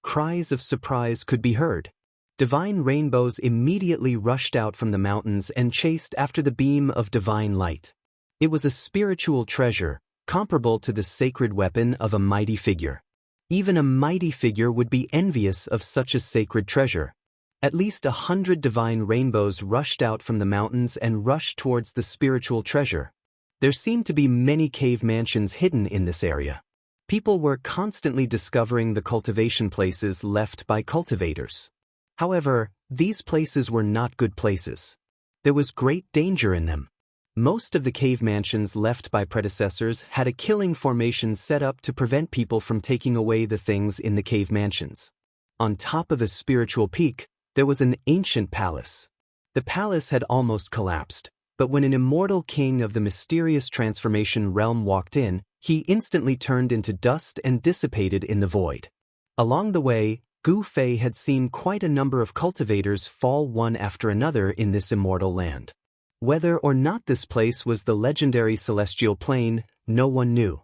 Cries of surprise could be heard. Divine rainbows immediately rushed out from the mountains and chased after the beam of divine light. It was a spiritual treasure, comparable to the sacred weapon of a mighty figure. Even a mighty figure would be envious of such a sacred treasure. At least 100 divine rainbows rushed out from the mountains and rushed towards the spiritual treasure. There seemed to be many cave mansions hidden in this area. People were constantly discovering the cultivation places left by cultivators. However, these places were not good places. There was great danger in them. Most of the cave mansions left by predecessors had a killing formation set up to prevent people from taking away the things in the cave mansions. On top of a spiritual peak, there was an ancient palace. The palace had almost collapsed, but when an immortal king of the mysterious transformation realm walked in, he instantly turned into dust and dissipated in the void. Along the way, Gu Fei had seen quite a number of cultivators fall one after another in this immortal land. Whether or not this place was the legendary celestial plane, no one knew.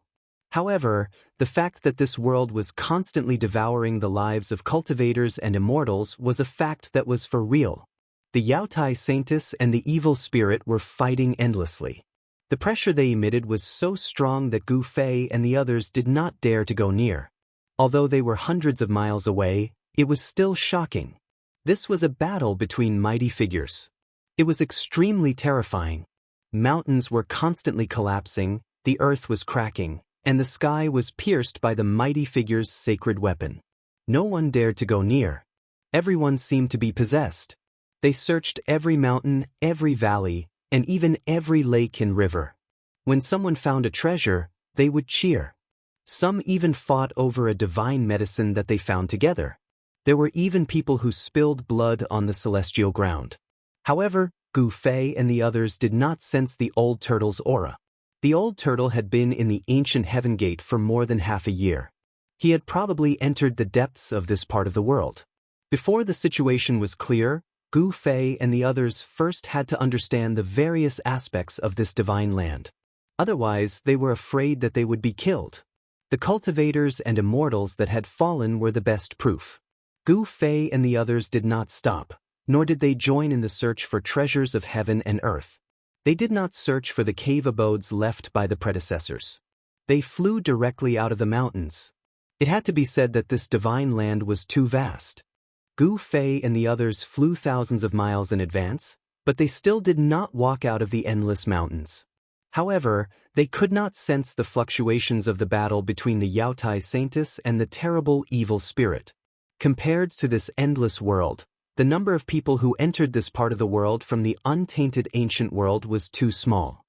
However, the fact that this world was constantly devouring the lives of cultivators and immortals was a fact that was for real. The Yaotai Saintess and the evil spirit were fighting endlessly. The pressure they emitted was so strong that Gu Fei and the others did not dare to go near. Although they were hundreds of miles away, it was still shocking. This was a battle between mighty figures. It was extremely terrifying. Mountains were constantly collapsing, the earth was cracking, and the sky was pierced by the mighty figure's sacred weapon. No one dared to go near. Everyone seemed to be possessed. They searched every mountain, every valley, and even every lake and river. When someone found a treasure, they would cheer. Some even fought over a divine medicine that they found together. There were even people who spilled blood on the celestial ground. However, Gu Fei and the others did not sense the old turtle's aura. The old turtle had been in the ancient heaven gate for more than half a year. He had probably entered the depths of this part of the world. Before the situation was clear, Gu Fei and the others first had to understand the various aspects of this divine land. Otherwise, they were afraid that they would be killed. The cultivators and immortals that had fallen were the best proof. Gu Fei and the others did not stop, nor did they join in the search for treasures of heaven and earth. They did not search for the cave abodes left by the predecessors. They flew directly out of the mountains. It had to be said that this divine land was too vast. Gu Fei and the others flew thousands of miles in advance, but they still did not walk out of the endless mountains. However, they could not sense the fluctuations of the battle between the Yaotai Saintess and the terrible evil spirit. Compared to this endless world, the number of people who entered this part of the world from the untainted ancient world was too small.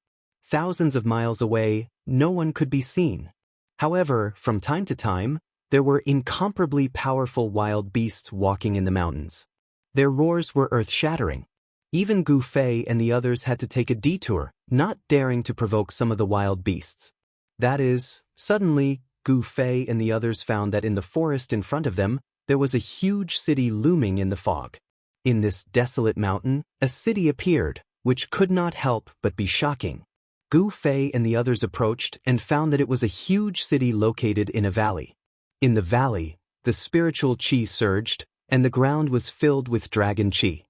Thousands of miles away, no one could be seen. However, from time to time, there were incomparably powerful wild beasts walking in the mountains. Their roars were earth-shattering. Even Gu Fei and the others had to take a detour, not daring to provoke some of the wild beasts. That is, suddenly, Gu Fei and the others found that in the forest in front of them, there was a huge city looming in the fog. In this desolate mountain, a city appeared, which could not help but be shocking. Gu Fei and the others approached and found that it was a huge city located in a valley. In the valley, the spiritual qi surged, and the ground was filled with dragon qi.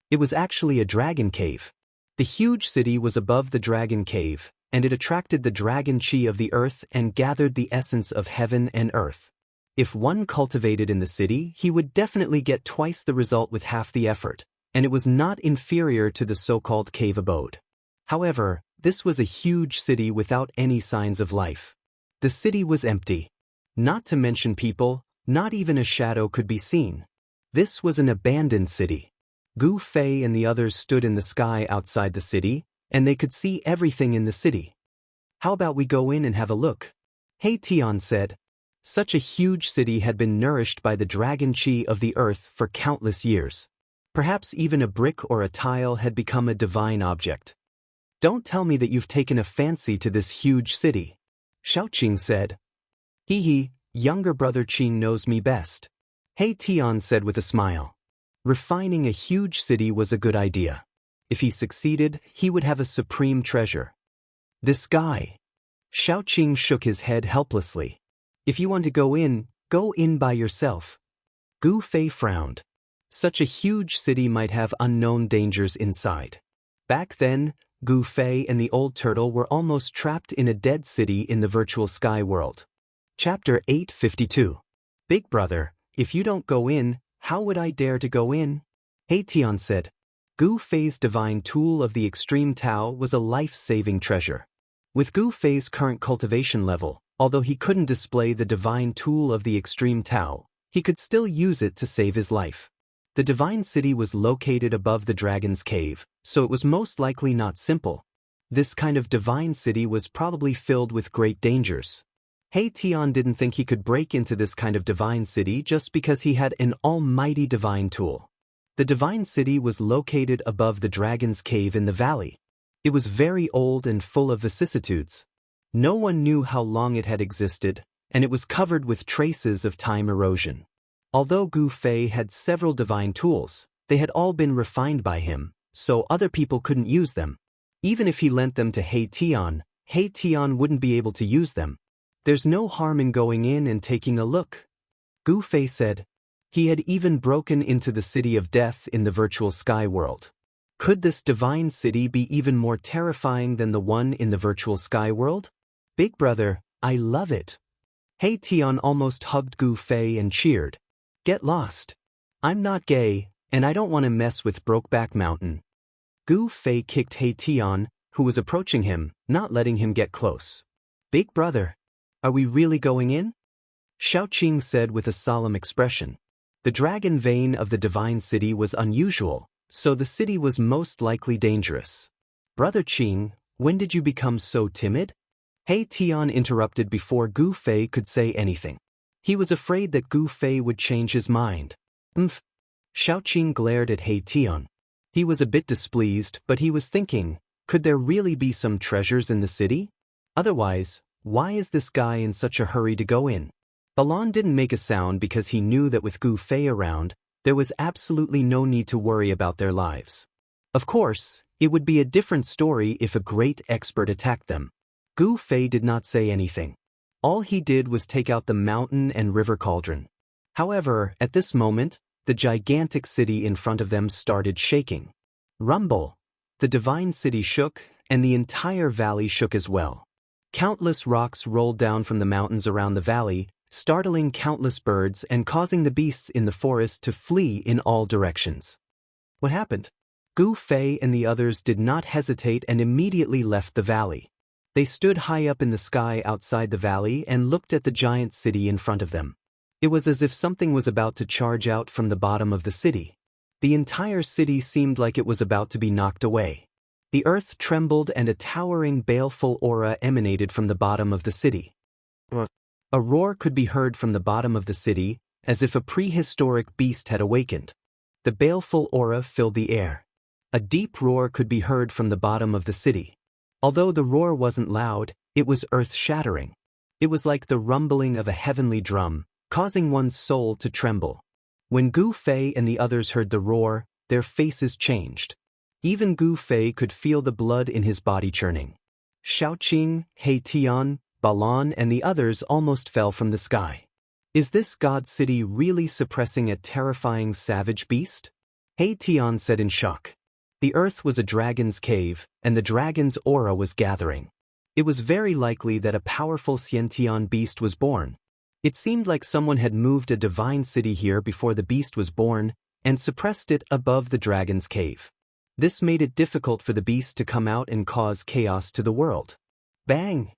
It was actually a dragon cave. The huge city was above the dragon cave, and it attracted the dragon qi of the earth and gathered the essence of heaven and earth. If one cultivated in the city, he would definitely get twice the result with half the effort, and it was not inferior to the so-called cave abode. However, this was a huge city without any signs of life. The city was empty. Not to mention people, not even a shadow could be seen. This was an abandoned city. Gu Fei and the others stood in the sky outside the city, and they could see everything in the city. "How about we go in and have a look?" He Tian said. Such a huge city had been nourished by the dragon qi of the earth for countless years. Perhaps even a brick or a tile had become a divine object. "Don't tell me that you've taken a fancy to this huge city," Xiaoqing said. "Hee, younger brother Qing knows me best," He Tian said with a smile. Refining a huge city was a good idea. If he succeeded, he would have a supreme treasure. "This guy." Xiaoqing shook his head helplessly. "If you want to go in by yourself." Gu Fei frowned. Such a huge city might have unknown dangers inside. Back then, Gu Fei and the old turtle were almost trapped in a dead city in the virtual sky world. Chapter 852. Big brother, if you don't go in, how would I dare to go in? He Tian said. Gu Fei's divine tool of the extreme Tao was a life-saving treasure. With Gu Fei's current cultivation level, although he couldn't display the divine tool of the extreme Tao, he could still use it to save his life. The divine city was located above the dragon's cave, so it was most likely not simple. This kind of divine city was probably filled with great dangers. He Tian didn't think he could break into this kind of divine city just because he had an almighty divine tool. The divine city was located above the dragon's cave in the valley. It was very old and full of vicissitudes. No one knew how long it had existed, and it was covered with traces of time erosion. Although Gu Fei had several divine tools, they had all been refined by him, so other people couldn't use them. Even if he lent them to He Tian wouldn't be able to use them. There's no harm in going in and taking a look, Gu Fei said. He had even broken into the city of death in the virtual sky world. Could this divine city be even more terrifying than the one in the virtual sky world? Big brother, I love it. He Tian almost hugged Gu Fei and cheered. Get lost. I'm not gay, and I don't want to mess with Brokeback Mountain. Gu Fei kicked He Tian, who was approaching him, not letting him get close. Big brother, are we really going in? Xiaoqing said with a solemn expression. The dragon vein of the divine city was unusual, so the city was most likely dangerous. Brother Qing, when did you become so timid? He Tian interrupted before Gu Fei could say anything. He was afraid that Gu Fei would change his mind. Xiaoqing glared at He Tian. He was a bit displeased, but he was thinking, could there really be some treasures in the city? Otherwise, why is this guy in such a hurry to go in? Balan didn't make a sound because he knew that with Gu Fei around, there was absolutely no need to worry about their lives. Of course, it would be a different story if a great expert attacked them. Gu Fei did not say anything. All he did was take out the mountain and river cauldron. However, at this moment, the gigantic city in front of them started shaking. Rumble! The divine city shook, and the entire valley shook as well. Countless rocks rolled down from the mountains around the valley, startling countless birds and causing the beasts in the forest to flee in all directions. What happened? Gu Fei and the others did not hesitate and immediately left the valley. They stood high up in the sky outside the valley and looked at the giant city in front of them. It was as if something was about to charge out from the bottom of the city. The entire city seemed like it was about to be knocked away. The earth trembled and a towering baleful aura emanated from the bottom of the city. A roar could be heard from the bottom of the city, as if a prehistoric beast had awakened. The baleful aura filled the air. A deep roar could be heard from the bottom of the city. Although the roar wasn't loud, it was earth-shattering. It was like the rumbling of a heavenly drum, causing one's soul to tremble. When Gu Fei and the others heard the roar, their faces changed. Even Gu Fei could feel the blood in his body churning. Xiaoqing, He Tian, Balan and the others almost fell from the sky. Is this god city really suppressing a terrifying savage beast? He Tian said in shock. The earth was a dragon's cave, and the dragon's aura was gathering. It was very likely that a powerful Xiantian beast was born. It seemed like someone had moved a divine city here before the beast was born, and suppressed it above the dragon's cave. This made it difficult for the beast to come out and cause chaos to the world. Bang!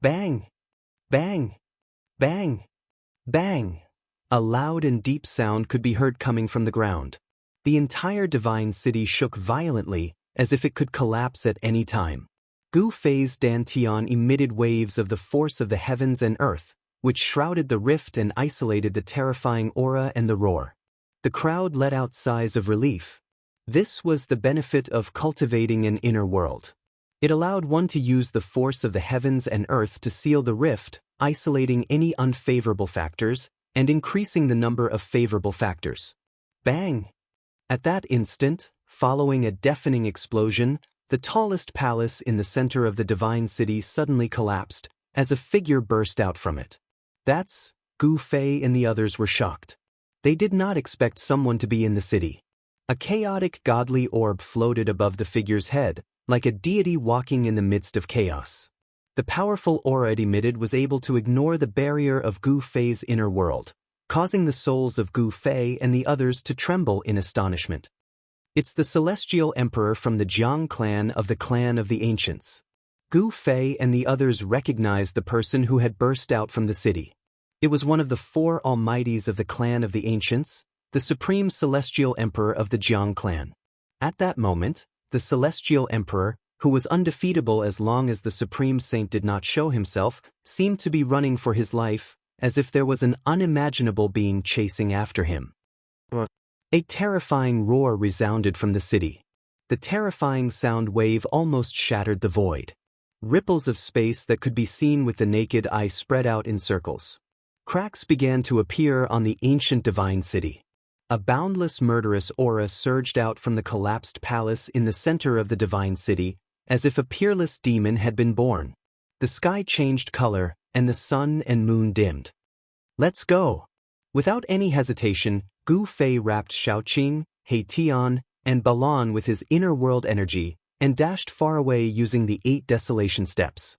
Bang! Bang! Bang! Bang! A loud and deep sound could be heard coming from the ground. The entire divine city shook violently, as if it could collapse at any time. Gu Fei's dantian emitted waves of the force of the heavens and earth, which shrouded the rift and isolated the terrifying aura and the roar. The crowd let out sighs of relief. This was the benefit of cultivating an inner world. It allowed one to use the force of the heavens and earth to seal the rift, isolating any unfavorable factors, and increasing the number of favorable factors. Bang! At that instant, following a deafening explosion, the tallest palace in the center of the divine city suddenly collapsed, as a figure burst out from it. That's, Gu Fei and the others were shocked. They did not expect someone to be in the city. A chaotic godly orb floated above the figure's head, like a deity walking in the midst of chaos. The powerful aura it emitted was able to ignore the barrier of Gu Fei's inner world, causing the souls of Gu Fei and the others to tremble in astonishment. It's the celestial emperor from the Jiang clan of the ancients. Gu Fei and the others recognized the person who had burst out from the city. It was one of the 4 almighties of the clan of the ancients, the supreme celestial emperor of the Jiang clan. At that moment, the celestial emperor, who was undefeatable as long as the Supreme Saint did not show himself, seemed to be running for his life, as if there was an unimaginable being chasing after him. A terrifying roar resounded from the city. The terrifying sound wave almost shattered the void. Ripples of space that could be seen with the naked eye spread out in circles. Cracks began to appear on the ancient divine city. A boundless murderous aura surged out from the collapsed palace in the center of the divine city, as if a peerless demon had been born. The sky changed color, and the sun and moon dimmed. "Let's go!" Without any hesitation, Gu Fei wrapped Xiaoqing, He Tian, and Balan with his inner world energy, and dashed far away using the 8 desolation steps.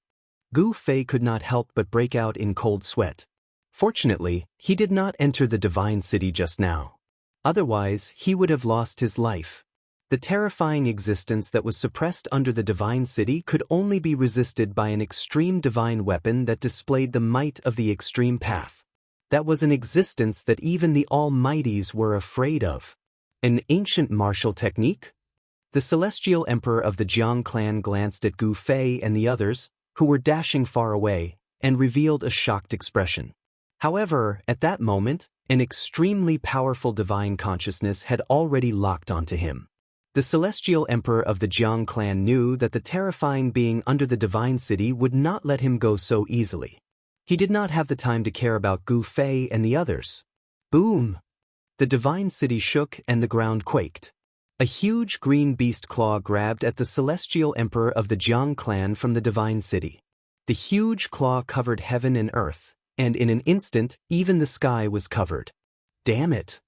Gu Fei could not help but break out in cold sweat. Fortunately, he did not enter the divine city just now. Otherwise, he would have lost his life. The terrifying existence that was suppressed under the divine city could only be resisted by an extreme divine weapon that displayed the might of the extreme path. That was an existence that even the Almighties were afraid of. An ancient martial technique? The celestial emperor of the Jiang clan glanced at Gu Fei and the others, who were dashing far away, and revealed a shocked expression. However, at that moment, an extremely powerful divine consciousness had already locked onto him. The celestial emperor of the Jiang clan knew that the terrifying being under the divine city would not let him go so easily. He did not have the time to care about Gu Fei and the others. Boom! The divine city shook and the ground quaked. A huge green beast claw grabbed at the celestial emperor of the Jiang clan from the divine city. The huge claw covered heaven and earth, and in an instant, even the sky was covered. Damn it!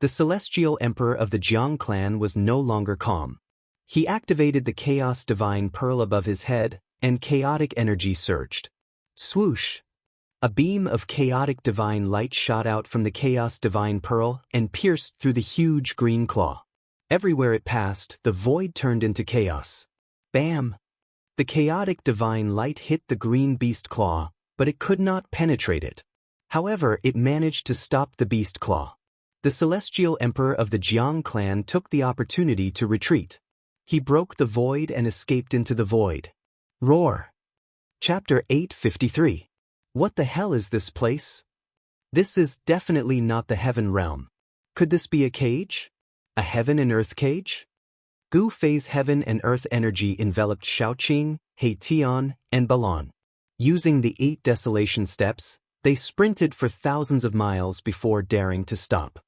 The celestial emperor of the Jiang clan was no longer calm. He activated the chaos divine pearl above his head, and chaotic energy surged. Swoosh! A beam of chaotic divine light shot out from the chaos divine pearl and pierced through the huge green claw. Everywhere it passed, the void turned into chaos. Bam! The chaotic divine light hit the green beast claw, but it could not penetrate it. However, it managed to stop the beast claw. The celestial emperor of the Jiang clan took the opportunity to retreat. He broke the void and escaped into the void. Roar! Chapter 853. What the hell is this place? This is definitely not the heaven realm. Could this be a cage? A heaven and earth cage? Gu Fei's heaven and earth energy enveloped Xiaoqing, He Tian, and Balan. Using the 8 desolation steps, they sprinted for thousands of miles before daring to stop.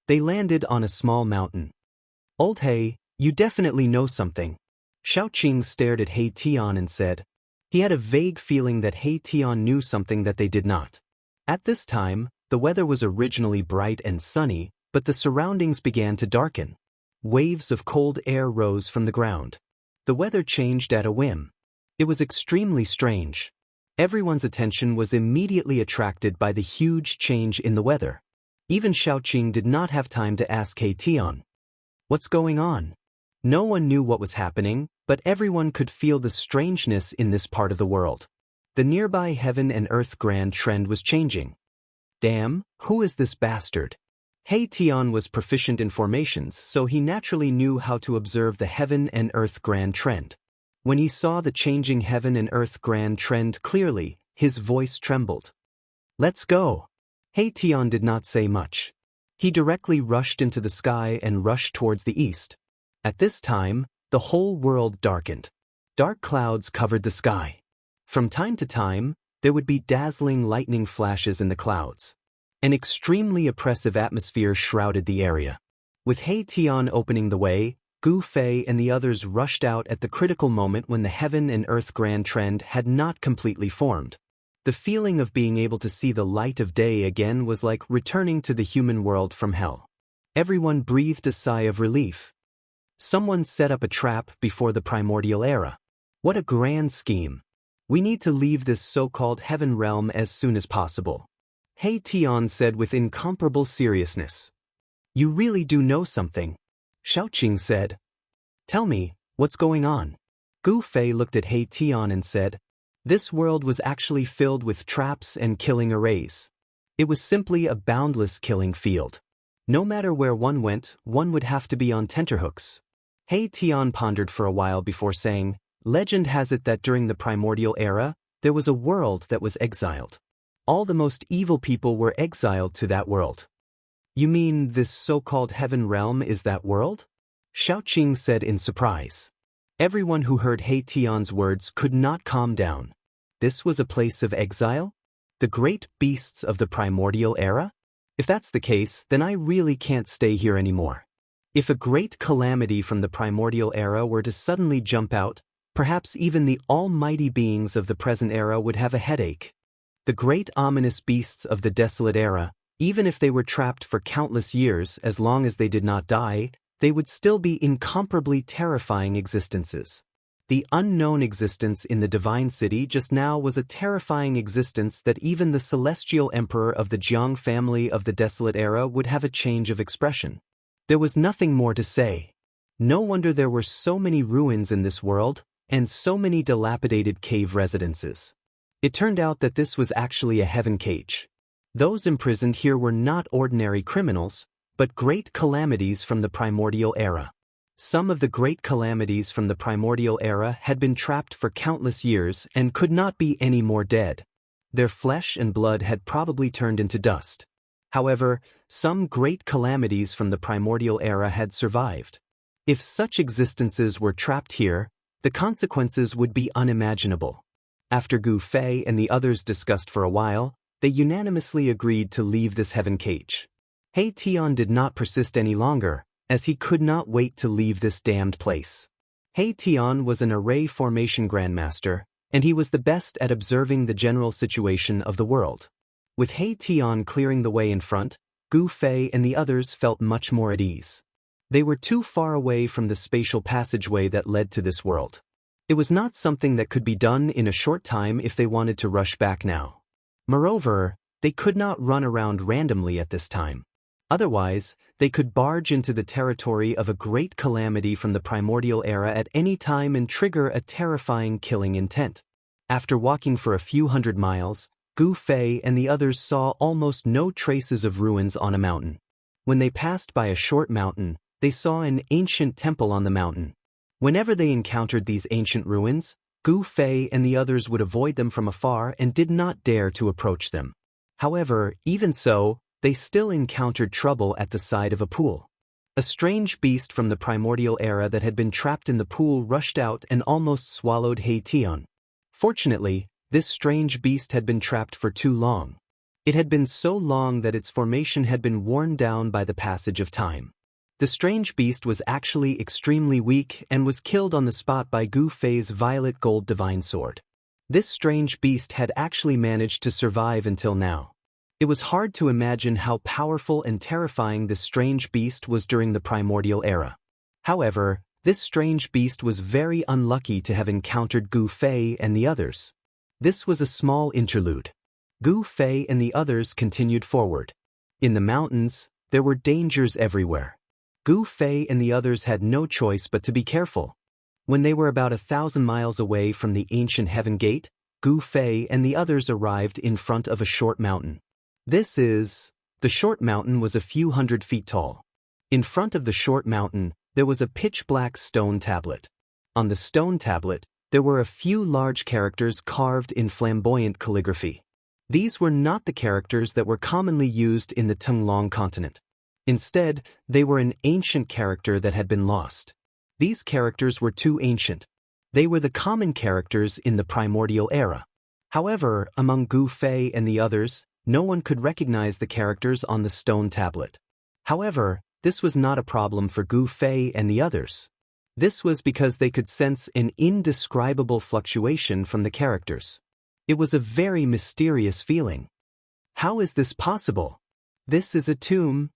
They landed on a small mountain. "Old He, you definitely know something." Xiaoqing stared at He Tian and said. He had a vague feeling that He Tian knew something that they did not. At this time, the weather was originally bright and sunny, but the surroundings began to darken. Waves of cold air rose from the ground. The weather changed at a whim. It was extremely strange. Everyone's attention was immediately attracted by the huge change in the weather. Even Xiaoqing did not have time to ask He Tian. What's going on? No one knew what was happening, but everyone could feel the strangeness in this part of the world. The nearby heaven and earth grand trend was changing. Damn, who is this bastard? He Tian was proficient in formations, so he naturally knew how to observe the heaven and earth grand trend. When he saw the changing heaven and earth grand trend clearly, his voice trembled. "Let's go." He Tian did not say much. He directly rushed into the sky and rushed towards the east. At this time, the whole world darkened. Dark clouds covered the sky. From time to time, there would be dazzling lightning flashes in the clouds. An extremely oppressive atmosphere shrouded the area. With He Tian opening the way, Gu Fei and the others rushed out at the critical moment when the heaven and earth grand trend had not completely formed. The feeling of being able to see the light of day again was like returning to the human world from hell. Everyone breathed a sigh of relief. Someone set up a trap before the primordial era. What a grand scheme. We need to leave this so-called heaven realm as soon as possible. He Tian said with incomparable seriousness. You really do know something. Xiaoqing said. Tell me, what's going on? Gu Fei looked at He Tian and said, this world was actually filled with traps and killing arrays. It was simply a boundless killing field. No matter where one went, one would have to be on tenterhooks. He Tian pondered for a while before saying, Legend has it that during the primordial era, there was a world that was exiled. All the most evil people were exiled to that world. You mean this so-called heaven realm is that world? Xiaoqing said in surprise. Everyone who heard He Tian's words could not calm down. This was a place of exile? The great beasts of the primordial era? If that's the case, then I really can't stay here anymore. If a great calamity from the primordial era were to suddenly jump out, perhaps even the almighty beings of the present era would have a headache. The great ominous beasts of the desolate era, even if they were trapped for countless years, as long as they did not die, they would still be incomparably terrifying existences. The unknown existence in the divine city just now was a terrifying existence that even the celestial emperor of the Jiang family of the desolate era would have a change of expression. There was nothing more to say. No wonder there were so many ruins in this world, and so many dilapidated cave residences. It turned out that this was actually a heaven cage. Those imprisoned here were not ordinary criminals, but great calamities from the primordial era. Some of the great calamities from the primordial era had been trapped for countless years and could not be any more dead. Their flesh and blood had probably turned into dust. However, some great calamities from the primordial era had survived. If such existences were trapped here, the consequences would be unimaginable. After Gu Fei and the others discussed for a while, they unanimously agreed to leave this heaven cage. He Tian did not persist any longer, as he could not wait to leave this damned place. He Tian was an array formation grandmaster, and he was the best at observing the general situation of the world. With He Tian clearing the way in front, Gu Fei and the others felt much more at ease. They were too far away from the spatial passageway that led to this world. It was not something that could be done in a short time if they wanted to rush back now. Moreover, they could not run around randomly at this time. Otherwise, they could barge into the territory of a great calamity from the primordial era at any time and trigger a terrifying killing intent. After walking for a few hundred miles, Gu Fei and the others saw almost no traces of ruins on a mountain. When they passed by a short mountain, they saw an ancient temple on the mountain. Whenever they encountered these ancient ruins, Gu Fei and the others would avoid them from afar and did not dare to approach them. However, even so, they still encountered trouble at the side of a pool. A strange beast from the primordial era that had been trapped in the pool rushed out and almost swallowed He Tian. Fortunately, this strange beast had been trapped for too long. It had been so long that its formation had been worn down by the passage of time. The strange beast was actually extremely weak and was killed on the spot by Gu Fei's violet gold divine sword. This strange beast had actually managed to survive until now. It was hard to imagine how powerful and terrifying this strange beast was during the primordial era. However, this strange beast was very unlucky to have encountered Gu Fei and the others. This was a small interlude. Gu Fei and the others continued forward. In the mountains, there were dangers everywhere. Gu Fei and the others had no choice but to be careful. When they were about 1,000 miles away from the ancient heaven gate, Gu Fei and the others arrived in front of a short mountain. The short mountain was a few hundred feet tall. In front of the short mountain, there was a pitch-black stone tablet. On the stone tablet, there were a few large characters carved in flamboyant calligraphy. These were not the characters that were commonly used in the Tenglong continent. Instead, they were an ancient character that had been lost. These characters were too ancient. They were the common characters in the primordial era. However, among Gu Fei and the others, no one could recognize the characters on the stone tablet. However, this was not a problem for Gu Fei and the others. This was because they could sense an indescribable fluctuation from the characters. It was a very mysterious feeling. How is this possible? This is a tomb.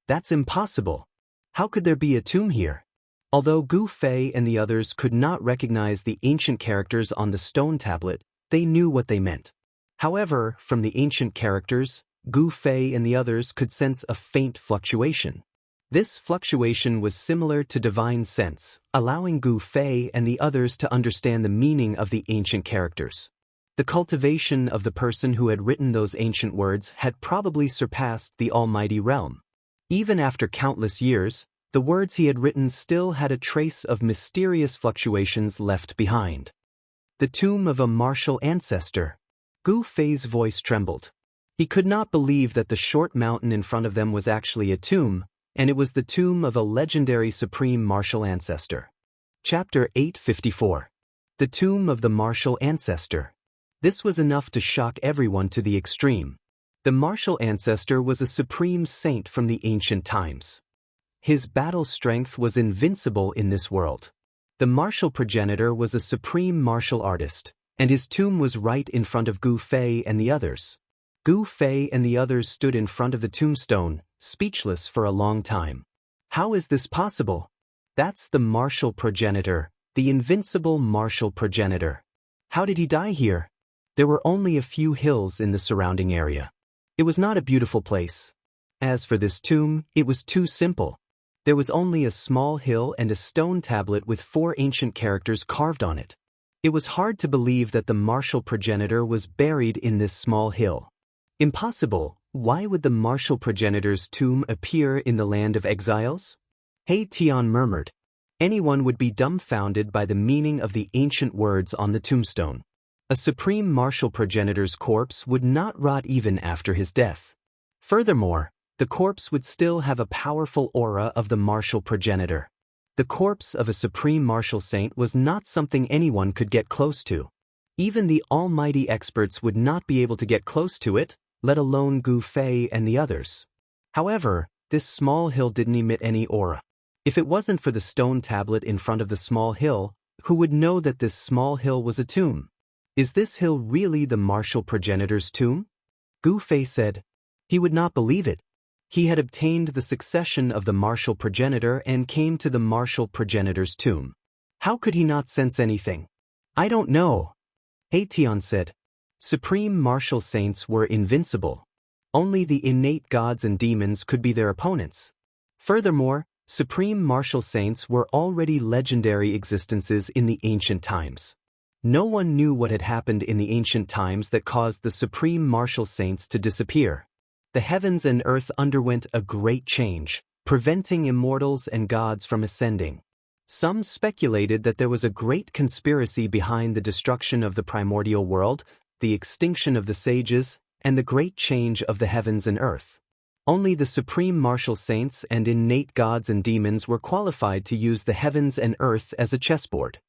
That's impossible. How could there be a tomb here? Although Gu Fei and the others could not recognize the ancient characters on the stone tablet, they knew what they meant. However, from the ancient characters, Gu Fei and the others could sense a faint fluctuation. This fluctuation was similar to divine sense, allowing Gu Fei and the others to understand the meaning of the ancient characters. The cultivation of the person who had written those ancient words had probably surpassed the almighty realm. Even after countless years, The words he had written still had a trace of mysterious fluctuations left behind. The tomb of a martial ancestor. Gu Fei's voice trembled. He could not believe that the short mountain in front of them was actually a tomb, and it was the tomb of a legendary supreme martial ancestor. Chapter 854. The Tomb of the Martial Ancestor. This was enough to shock everyone to the extreme. The martial ancestor was a supreme saint from the ancient times. His battle strength was invincible in this world. The martial progenitor was a supreme martial artist, and his tomb was right in front of Gu Fei and the others. Gu Fei and the others stood in front of the tombstone, speechless for a long time. How is this possible? That's the martial progenitor, the invincible martial progenitor. How did he die here? There were only a few hills in the surrounding area. It was not a beautiful place. As for this tomb, it was too simple. There was only a small hill and a stone tablet with 4 ancient characters carved on it. It was hard to believe that the martial progenitor was buried in this small hill. Impossible. Why would the martial progenitor's tomb appear in the land of exiles? He Tian murmured. Anyone would be dumbfounded by the meaning of the ancient words on the tombstone. A supreme martial progenitor's corpse would not rot even after his death. Furthermore, the corpse would still have a powerful aura of the martial progenitor. The corpse of a supreme martial saint was not something anyone could get close to. Even the almighty experts would not be able to get close to it, let alone Gu Fei and the others. However, this small hill didn't emit any aura. If it wasn't for the stone tablet in front of the small hill, who would know that this small hill was a tomb? Is this hill really the martial progenitor's tomb? Gu Fei said. He would not believe it. He had obtained the succession of the martial progenitor and came to the martial progenitor's tomb. How could he not sense anything? I don't know. He Tian said. Supreme martial saints were invincible. Only the innate gods and demons could be their opponents. Furthermore, supreme martial saints were already legendary existences in the ancient times. No one knew what had happened in the ancient times that caused the supreme martial saints to disappear. The heavens and earth underwent a great change, preventing immortals and gods from ascending. Some speculated that there was a great conspiracy behind the destruction of the primordial world, the extinction of the sages, and the great change of the heavens and earth. Only the supreme martial saints and innate gods and demons were qualified to use the heavens and earth as a chessboard.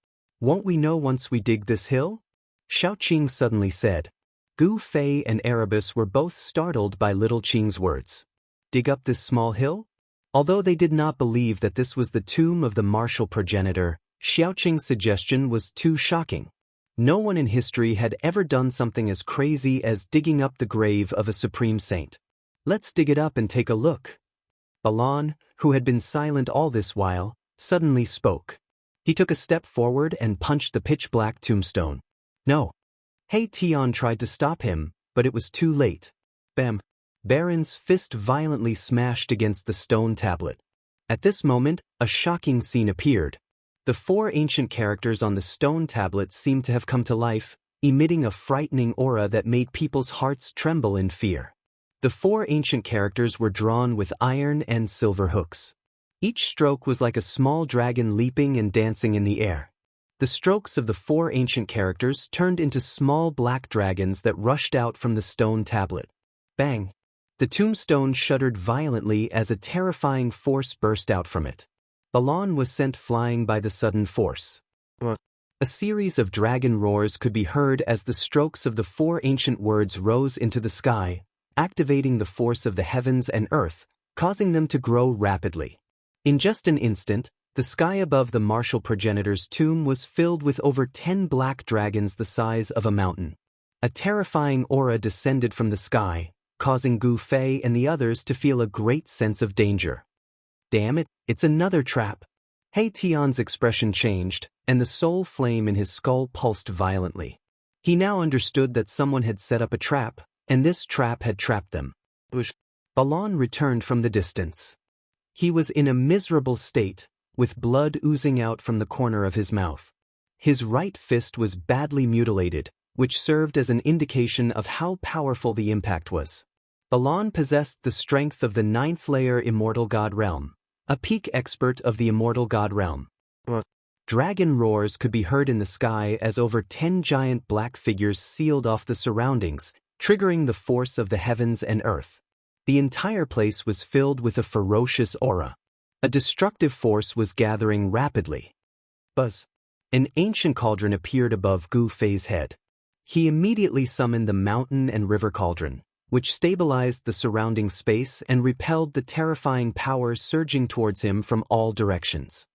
Won't we know once we dig this hill? Xiaoqing suddenly said. Gu Fei and Erebus were both startled by little Qing's words. Dig up this small hill? Although they did not believe that this was the tomb of the martial progenitor, Xiaoqing's suggestion was too shocking. No one in history had ever done something as crazy as digging up the grave of a supreme saint. Let's dig it up and take a look. Balan, who had been silent all this while, suddenly spoke. He took a step forward and punched the pitch-black tombstone. No. He Tian tried to stop him, but it was too late. Bam! Baron's fist violently smashed against the stone tablet. At this moment, a shocking scene appeared. The 4 ancient characters on the stone tablet seemed to have come to life, emitting a frightening aura that made people's hearts tremble in fear. The 4 ancient characters were drawn with iron and silver hooks. Each stroke was like a small dragon leaping and dancing in the air. The strokes of the 4 ancient characters turned into small black dragons that rushed out from the stone tablet. Bang! The tombstone shuddered violently as a terrifying force burst out from it. Balan was sent flying by the sudden force. A series of dragon roars could be heard as the strokes of the 4 ancient words rose into the sky, activating the force of the heavens and earth, causing them to grow rapidly. In just an instant, the sky above the martial progenitor's tomb was filled with over 10 black dragons the size of a mountain. A terrifying aura descended from the sky, causing Gu Fei and the others to feel a great sense of danger. Damn it, it's another trap. He Tian's expression changed, and the soul flame in his skull pulsed violently. He now understood that someone had set up a trap, and this trap had trapped them. Balan returned from the distance. He was in a miserable state, with blood oozing out from the corner of his mouth. His right fist was badly mutilated, which served as an indication of how powerful the impact was. Balan possessed the strength of the 9th layer immortal god realm, a peak expert of the immortal god realm. Dragon roars could be heard in the sky as over 10 giant black figures sealed off the surroundings, triggering the force of the heavens and earth. The entire place was filled with a ferocious aura. A destructive force was gathering rapidly. Buzz. An ancient cauldron appeared above Gu Fei's head. He immediately summoned the mountain and river cauldron, which stabilized the surrounding space and repelled the terrifying power surging towards him from all directions.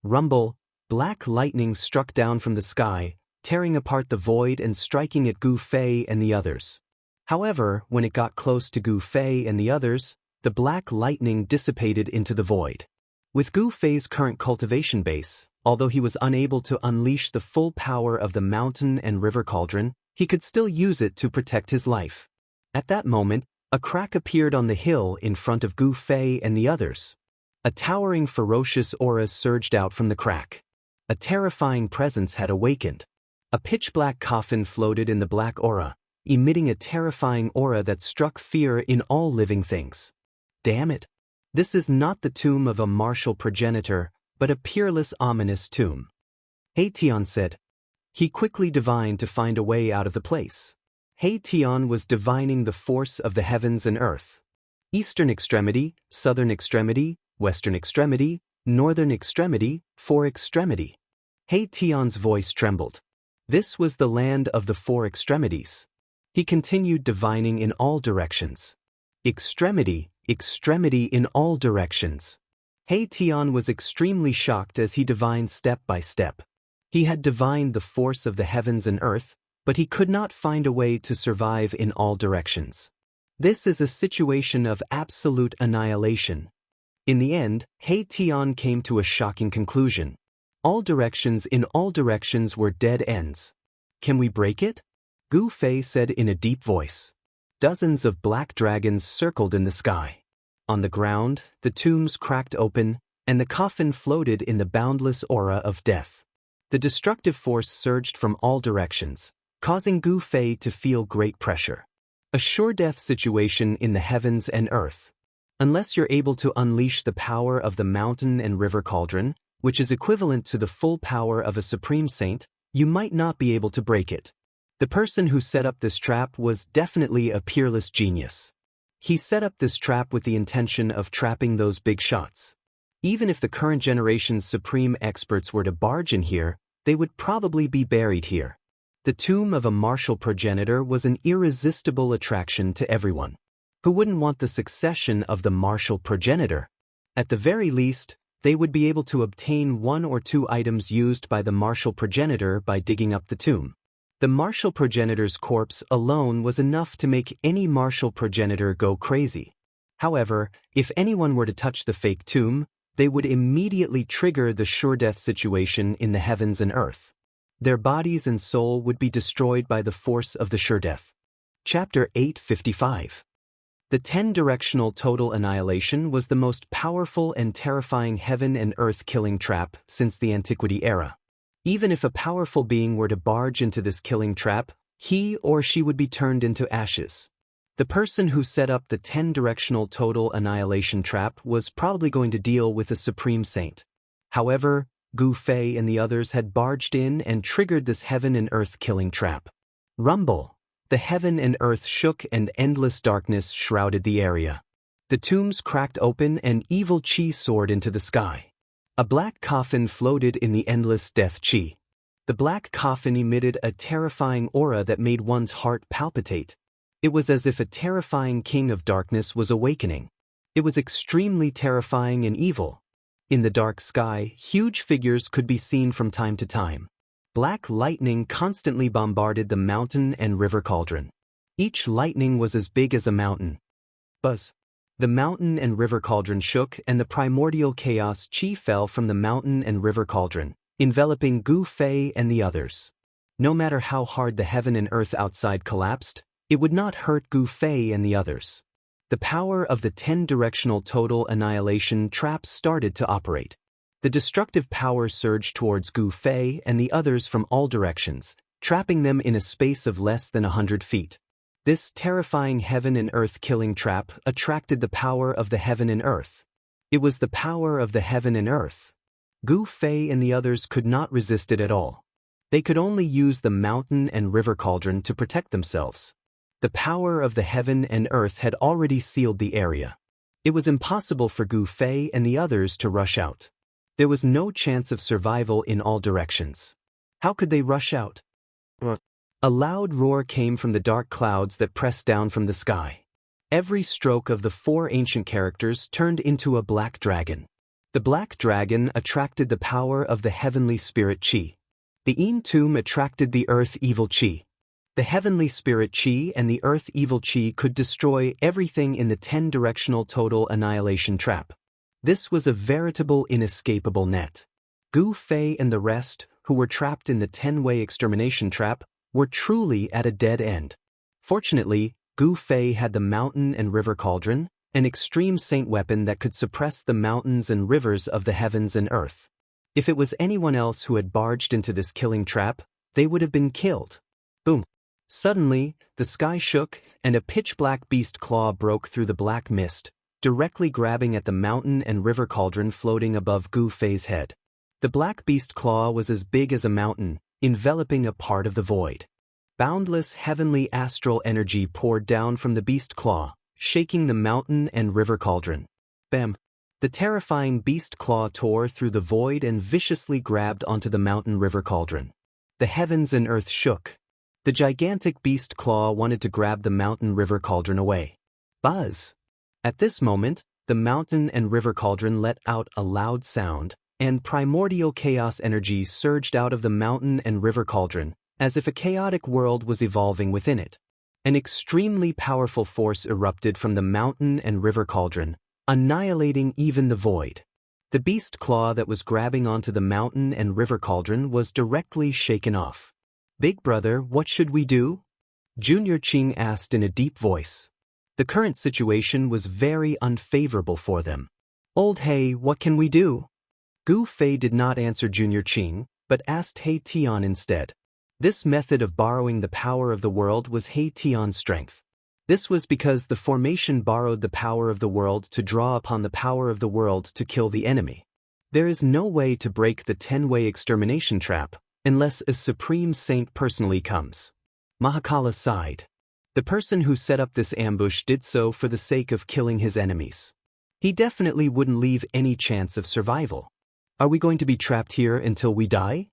Rumble. Black lightning struck down from the sky, tearing apart the void and striking at Gu Fei and the others. However, when it got close to Gu Fei and the others, the black lightning dissipated into the void. With Gu Fei's current cultivation base, although he was unable to unleash the full power of the mountain and river cauldron, he could still use it to protect his life. At that moment, a crack appeared on the hill in front of Gu Fei and the others. A towering ferocious aura surged out from the crack. A terrifying presence had awakened. A pitch-black coffin floated in the black aura, emitting a terrifying aura that struck fear in all living things. Damn it! This is not the tomb of a martial progenitor, but a peerless ominous tomb. He Tian said. He quickly divined to find a way out of the place. He Tian was divining the force of the heavens and earth. Eastern extremity, southern extremity, western extremity, northern extremity, four extremity. He Tian's voice trembled. This was the land of the four extremities. He continued divining in all directions. Extremity, extremity in all directions. He Tian was extremely shocked as he divined step by step. He had divined the force of the heavens and earth, but he could not find a way to survive in all directions. This is a situation of absolute annihilation. In the end, He Tian came to a shocking conclusion. All directions in all directions were dead ends. Can we break it? Gu Fei said in a deep voice. Dozens of black dragons circled in the sky. On the ground, the tombs cracked open, and the coffin floated in the boundless aura of death. The destructive force surged from all directions, causing Gu Fei to feel great pressure. A sure death situation in the heavens and earth. Unless you're able to unleash the power of the mountain and river cauldron, which is equivalent to the full power of a supreme saint, you might not be able to break it. The person who set up this trap was definitely a peerless genius. He set up this trap with the intention of trapping those big shots. Even if the current generation's supreme experts were to barge in here, they would probably be buried here. The tomb of a martial progenitor was an irresistible attraction to everyone. Who wouldn't want the succession of the martial progenitor? At the very least, they would be able to obtain one or two items used by the martial progenitor by digging up the tomb. The martial progenitor's corpse alone was enough to make any martial progenitor go crazy. However, if anyone were to touch the fake tomb, they would immediately trigger the sure death situation in the heavens and earth. Their bodies and soul would be destroyed by the force of the sure death. Chapter 855. The 10-directional total annihilation was the most powerful and terrifying heaven and earth killing trap since the Antiquity era. Even if a powerful being were to barge into this killing trap, he or she would be turned into ashes. The person who set up the 10-directional total annihilation trap was probably going to deal with a supreme saint. However, Gu Fei and the others had barged in and triggered this heaven and earth killing trap. Rumble. The heaven and earth shook and endless darkness shrouded the area. The tombs cracked open and evil chi soared into the sky. A black coffin floated in the endless death chi. The black coffin emitted a terrifying aura that made one's heart palpitate. It was as if a terrifying king of darkness was awakening. It was extremely terrifying and evil. In the dark sky, huge figures could be seen from time to time. Black lightning constantly bombarded the mountain and river cauldron. Each lightning was as big as a mountain. Buzz. The mountain and river cauldron shook and the primordial chaos chi fell from the mountain and river cauldron, enveloping Gu Fei and the others. No matter how hard the heaven and earth outside collapsed, it would not hurt Gu Fei and the others. The power of the 10-directional total annihilation trap started to operate. The destructive power surged towards Gu Fei and the others from all directions, trapping them in a space of less than 100 feet. This terrifying heaven and earth killing trap attracted the power of the heaven and earth. It was the power of the heaven and earth. Gu Fei and the others could not resist it at all. They could only use the mountain and river cauldron to protect themselves. The power of the heaven and earth had already sealed the area. It was impossible for Gu Fei and the others to rush out. There was no chance of survival in all directions. How could they rush out? A loud roar came from the dark clouds that pressed down from the sky. Every stroke of the 4 ancient characters turned into a black dragon. The black dragon attracted the power of the heavenly spirit Qi. The Yin tomb attracted the earth evil Qi. The heavenly spirit Qi and the earth evil Qi could destroy everything in the 10-directional total annihilation trap. This was a veritable inescapable net. Gu Fei and the rest, who were trapped in the 10-way extermination trap, were truly at a dead end. Fortunately, Gu Fei had the mountain and river cauldron, an extreme saint weapon that could suppress the mountains and rivers of the heavens and earth. If it was anyone else who had barged into this killing trap, they would have been killed. Boom! Suddenly, the sky shook, and a pitch-black beast claw broke through the black mist, directly grabbing at the mountain and river cauldron floating above Gu Fei's head. The black beast claw was as big as a mountain, enveloping a part of the void. Boundless heavenly astral energy poured down from the beast claw, shaking the mountain and river cauldron. Bam! The terrifying beast claw tore through the void and viciously grabbed onto the mountain river cauldron. The heavens and earth shook. The gigantic beast claw wanted to grab the mountain river cauldron away. Buzz! At this moment, the mountain and river cauldron let out a loud sound, and primordial chaos energy surged out of the mountain and river cauldron, as if a chaotic world was evolving within it. An extremely powerful force erupted from the mountain and river cauldron, annihilating even the void. The beast claw that was grabbing onto the mountain and river cauldron was directly shaken off. "Big brother, what should we do?" Junior Qing asked in a deep voice. The current situation was very unfavorable for them. "Old He, what can we do?" Gu Fei did not answer Junior Qing, but asked He Tian instead. This method of borrowing the power of the world was He Tian's strength. This was because the formation borrowed the power of the world to draw upon the power of the world to kill the enemy. There is no way to break the 10-way extermination trap unless a supreme saint personally comes. Mahakala sighed. The person who set up this ambush did so for the sake of killing his enemies. He definitely wouldn't leave any chance of survival. Are we going to be trapped here until we die?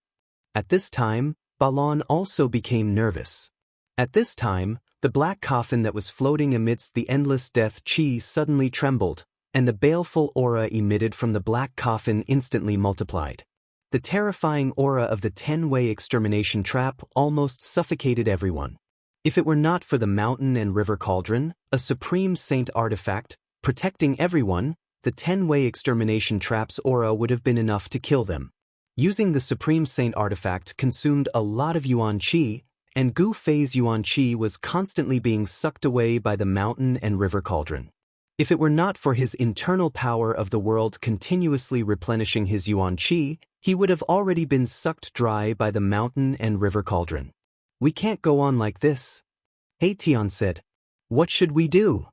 At this time, Balan also became nervous. At this time, the black coffin that was floating amidst the endless death Qi suddenly trembled, and the baleful aura emitted from the black coffin instantly multiplied. The terrifying aura of the 10-way extermination trap almost suffocated everyone. If it were not for the mountain and river cauldron, a supreme saint artifact, protecting everyone, the 10-way extermination trap's aura would have been enough to kill them. Using the Supreme Saint artifact consumed a lot of Yuan Qi, and Gu Fei's Yuan Qi was constantly being sucked away by the mountain and river cauldron. If it were not for his internal power of the world continuously replenishing his Yuan Qi, he would have already been sucked dry by the mountain and river cauldron. "We can't go on like this," He Tian said. "What should we do?"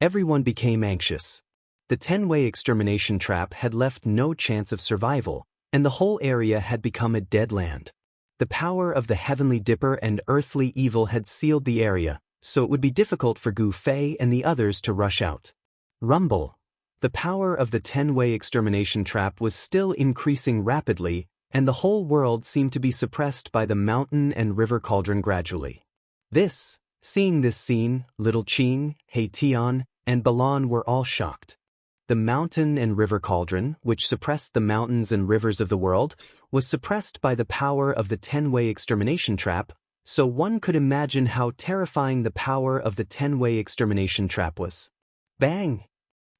Everyone became anxious. The 10-way extermination trap had left no chance of survival, and the whole area had become a dead land. The power of the heavenly dipper and earthly evil had sealed the area, so it would be difficult for Gu Fei and the others to rush out. Rumble. The power of the 10-way extermination trap was still increasing rapidly, and the whole world seemed to be suppressed by the mountain and river cauldron gradually. Seeing this scene, Little Qing, He Tian, and Balan were all shocked. The mountain and river cauldron, which suppressed the mountains and rivers of the world, was suppressed by the power of the 10-way extermination trap, so one could imagine how terrifying the power of the 10-way extermination trap was. Bang!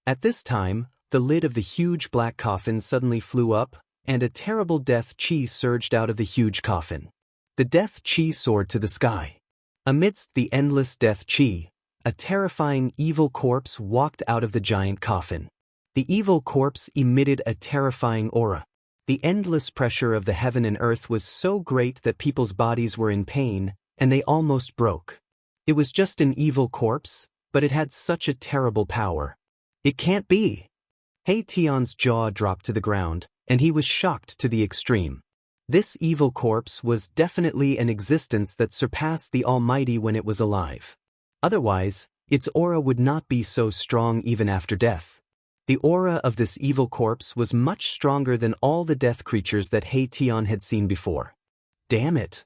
At this time, the lid of the huge black coffin suddenly flew up, and a terrible death Qi surged out of the huge coffin. The death Qi soared to the sky. Amidst the endless death Qi, a terrifying evil corpse walked out of the giant coffin. The evil corpse emitted a terrifying aura. The endless pressure of the heaven and earth was so great that people's bodies were in pain, and they almost broke. It was just an evil corpse, but it had such a terrible power. "It can't be." He Tian's jaw dropped to the ground, and he was shocked to the extreme. This evil corpse was definitely an existence that surpassed the Almighty when it was alive. Otherwise, its aura would not be so strong even after death. The aura of this evil corpse was much stronger than all the death creatures that He Tian had seen before. Damn it!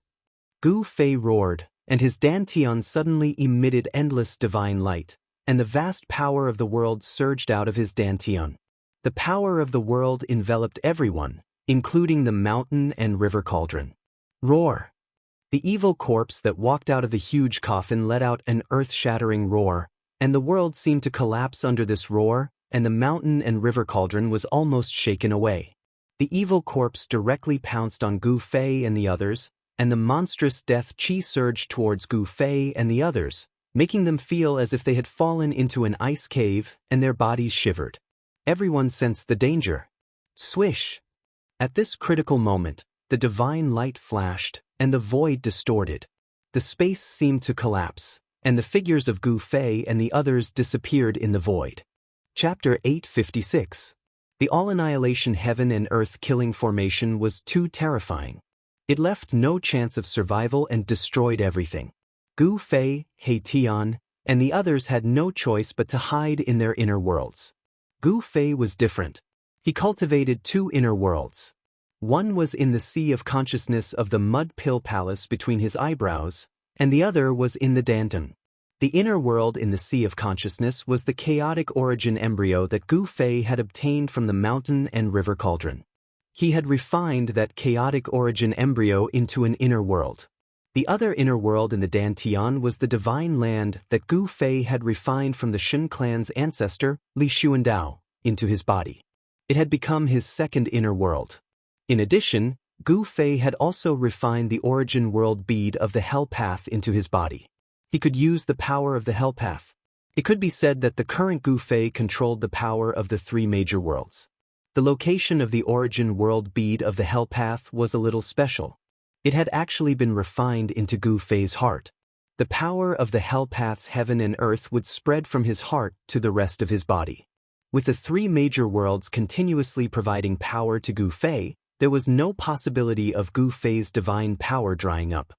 Gu Fei roared, and his dantian suddenly emitted endless divine light, and the vast power of the world surged out of his dantian. The power of the world enveloped everyone, including the mountain and river cauldron. Roar! The evil corpse that walked out of the huge coffin let out an earth-shattering roar, and the world seemed to collapse under this roar, and the mountain and river cauldron was almost shaken away. The evil corpse directly pounced on Gu Fei and the others, and the monstrous death chi surged towards Gu Fei and the others, making them feel as if they had fallen into an ice cave and their bodies shivered. Everyone sensed the danger. Swish! At this critical moment, the divine light flashed, and the void distorted. The space seemed to collapse, and the figures of Gu Fei and the others disappeared in the void. Chapter 856. The all-annihilation heaven and earth killing formation was too terrifying. It left no chance of survival and destroyed everything. Gu Fei, He Tian, and the others had no choice but to hide in their inner worlds. Gu Fei was different. He cultivated two inner worlds. One was in the sea of consciousness of the mud pill palace between his eyebrows, and the other was in the dantian. The inner world in the sea of consciousness was the chaotic origin embryo that Gu Fei had obtained from the mountain and river cauldron. He had refined that chaotic origin embryo into an inner world. The other inner world in the dantian was the divine land that Gu Fei had refined from the Shen clan's ancestor, Li Xuandao, into his body. It had become his second inner world. In addition, Gu Fei had also refined the origin world bead of the Hell Path into his body. He could use the power of the Hell Path. It could be said that the current Gu Fei controlled the power of the three major worlds. The location of the origin world bead of the Hell Path was a little special. It had actually been refined into Gu Fei's heart. The power of the Hell Path's heaven and earth would spread from his heart to the rest of his body. With the three major worlds continuously providing power to Gu Fei, there was no possibility of Gu Fei's divine power drying up.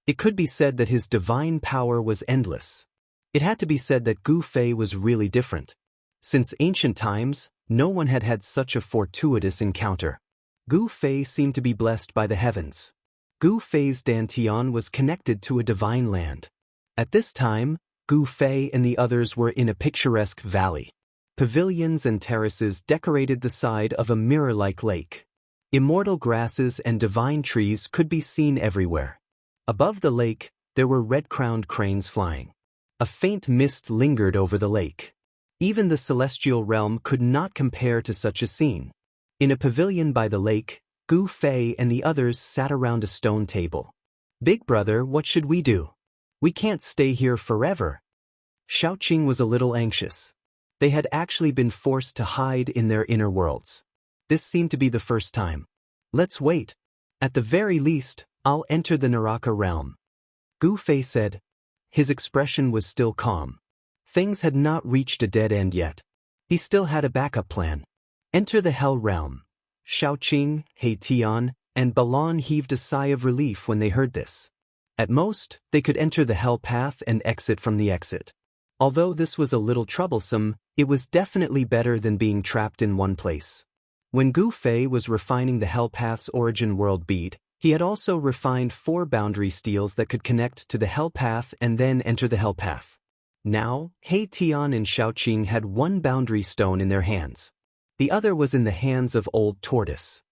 It could be said that his divine power was endless. It had to be said that Gu Fei was really different. Since ancient times, no one had had such a fortuitous encounter. Gu Fei seemed to be blessed by the heavens. Gu Fei's dantian was connected to a divine land. At this time, Gu Fei and the others were in a picturesque valley. Pavilions and terraces decorated the side of a mirror-like lake. Immortal grasses and divine trees could be seen everywhere. Above the lake, there were red-crowned cranes flying. A faint mist lingered over the lake. Even the celestial realm could not compare to such a scene. In a pavilion by the lake, Gu Fei and the others sat around a stone table. "Big brother, what should we do? We can't stay here forever." Xiaoqing was a little anxious. They had actually been forced to hide in their inner worlds. This seemed to be the first time. "Let's wait. At the very least, I'll enter the Naraka realm," Gu Fei said. His expression was still calm. Things had not reached a dead end yet. He still had a backup plan. Enter the Hell realm. Xiaoqing, He Tian, and Balan heaved a sigh of relief when they heard this. At most, they could enter the Hell Path and exit from the exit. Although this was a little troublesome, it was definitely better than being trapped in one place. When Gu Fei was refining the Hell Path's origin world bead, he had also refined 4 boundary steels that could connect to the Hell Path and then enter the Hell Path. Now, He Tian and Xiaoqing had one boundary stone in their hands. The other was in the hands of Old Tortoise.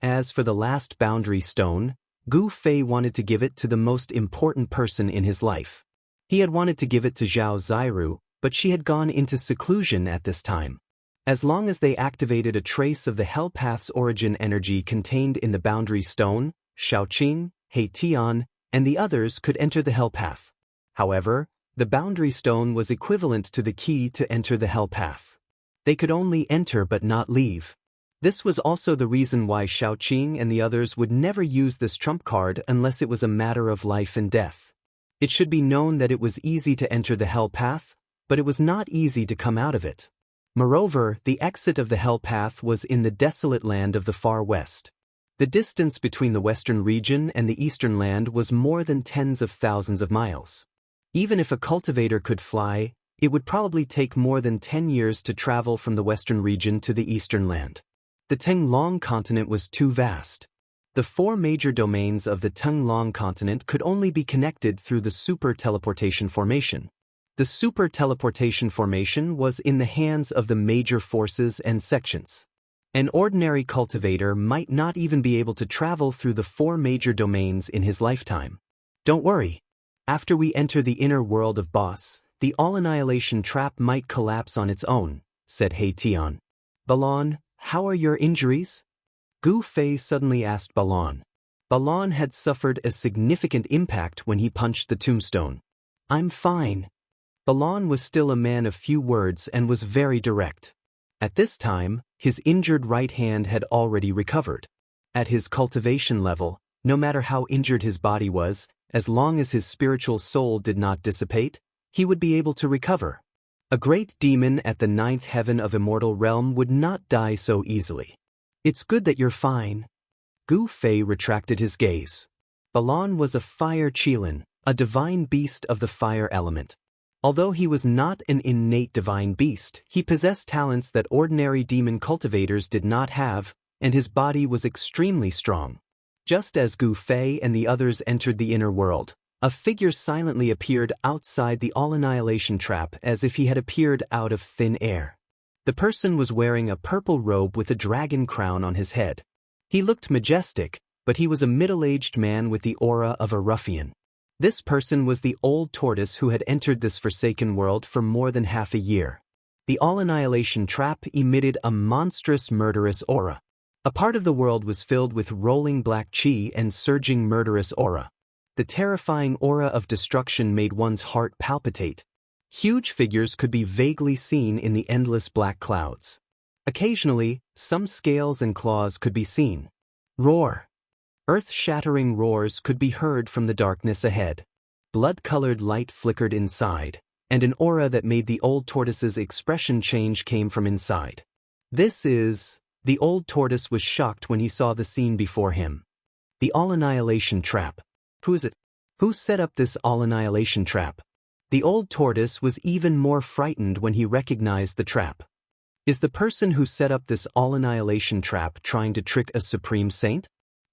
As for the last boundary stone, Gu Fei wanted to give it to the most important person in his life. He had wanted to give it to Zhao Ziru, but she had gone into seclusion at this time. As long as they activated a trace of the Hell Path's origin energy contained in the boundary stone, Xiaoqing, He Tian, and the others could enter the Hell Path. However, the boundary stone was equivalent to the key to enter the Hell Path. They could only enter but not leave. This was also the reason why Xiaoqing and the others would never use this trump card unless it was a matter of life and death. It should be known that it was easy to enter the Hell Path, but it was not easy to come out of it. Moreover, the exit of the Hell Path was in the desolate land of the far west. The distance between the western region and the eastern land was more than tens of thousands of miles. Even if a cultivator could fly, it would probably take more than 10 years to travel from the western region to the eastern land. The Tenglong continent was too vast. The 4 major domains of the Tenglong continent could only be connected through the super teleportation formation. The super teleportation formation was in the hands of the major forces and sections. An ordinary cultivator might not even be able to travel through the 4 major domains in his lifetime. Don't worry. After we enter the inner world of Boss, the all-annihilation trap might collapse on its own, said He Tian. Balon, how are your injuries? Gu Fei suddenly asked Balon. Balon had suffered a significant impact when he punched the tombstone. I'm fine. Balon was still a man of few words and was very direct. At this time, his injured right hand had already recovered. At his cultivation level, no matter how injured his body was, as long as his spiritual soul did not dissipate, he would be able to recover. A great demon at the 9th heaven of Immortal realm would not die so easily. It's good that you're fine. Gu Fei retracted his gaze. Balon was a fire qilin, a divine beast of the fire element. Although he was not an innate divine beast, he possessed talents that ordinary demon cultivators did not have, and his body was extremely strong. Just as Gu Fei and the others entered the inner world, a figure silently appeared outside the all-annihilation trap as if he had appeared out of thin air. The person was wearing a purple robe with a dragon crown on his head. He looked majestic, but he was a middle-aged man with the aura of a ruffian. This person was the old tortoise who had entered this forsaken world for more than half a year. The all-annihilation trap emitted a monstrous murderous aura. A part of the world was filled with rolling black chi and surging murderous aura. The terrifying aura of destruction made one's heart palpitate. Huge figures could be vaguely seen in the endless black clouds. Occasionally, some scales and claws could be seen. Roar! Earth-shattering roars could be heard from the darkness ahead. Blood-colored light flickered inside, and an aura that made the old tortoise's expression change came from inside. The old tortoise was shocked when he saw the scene before him. The all-annihilation trap. Who is it? Who set up this all-annihilation trap? The old tortoise was even more frightened when he recognized the trap. Is the person who set up this all-annihilation trap trying to trick a supreme saint?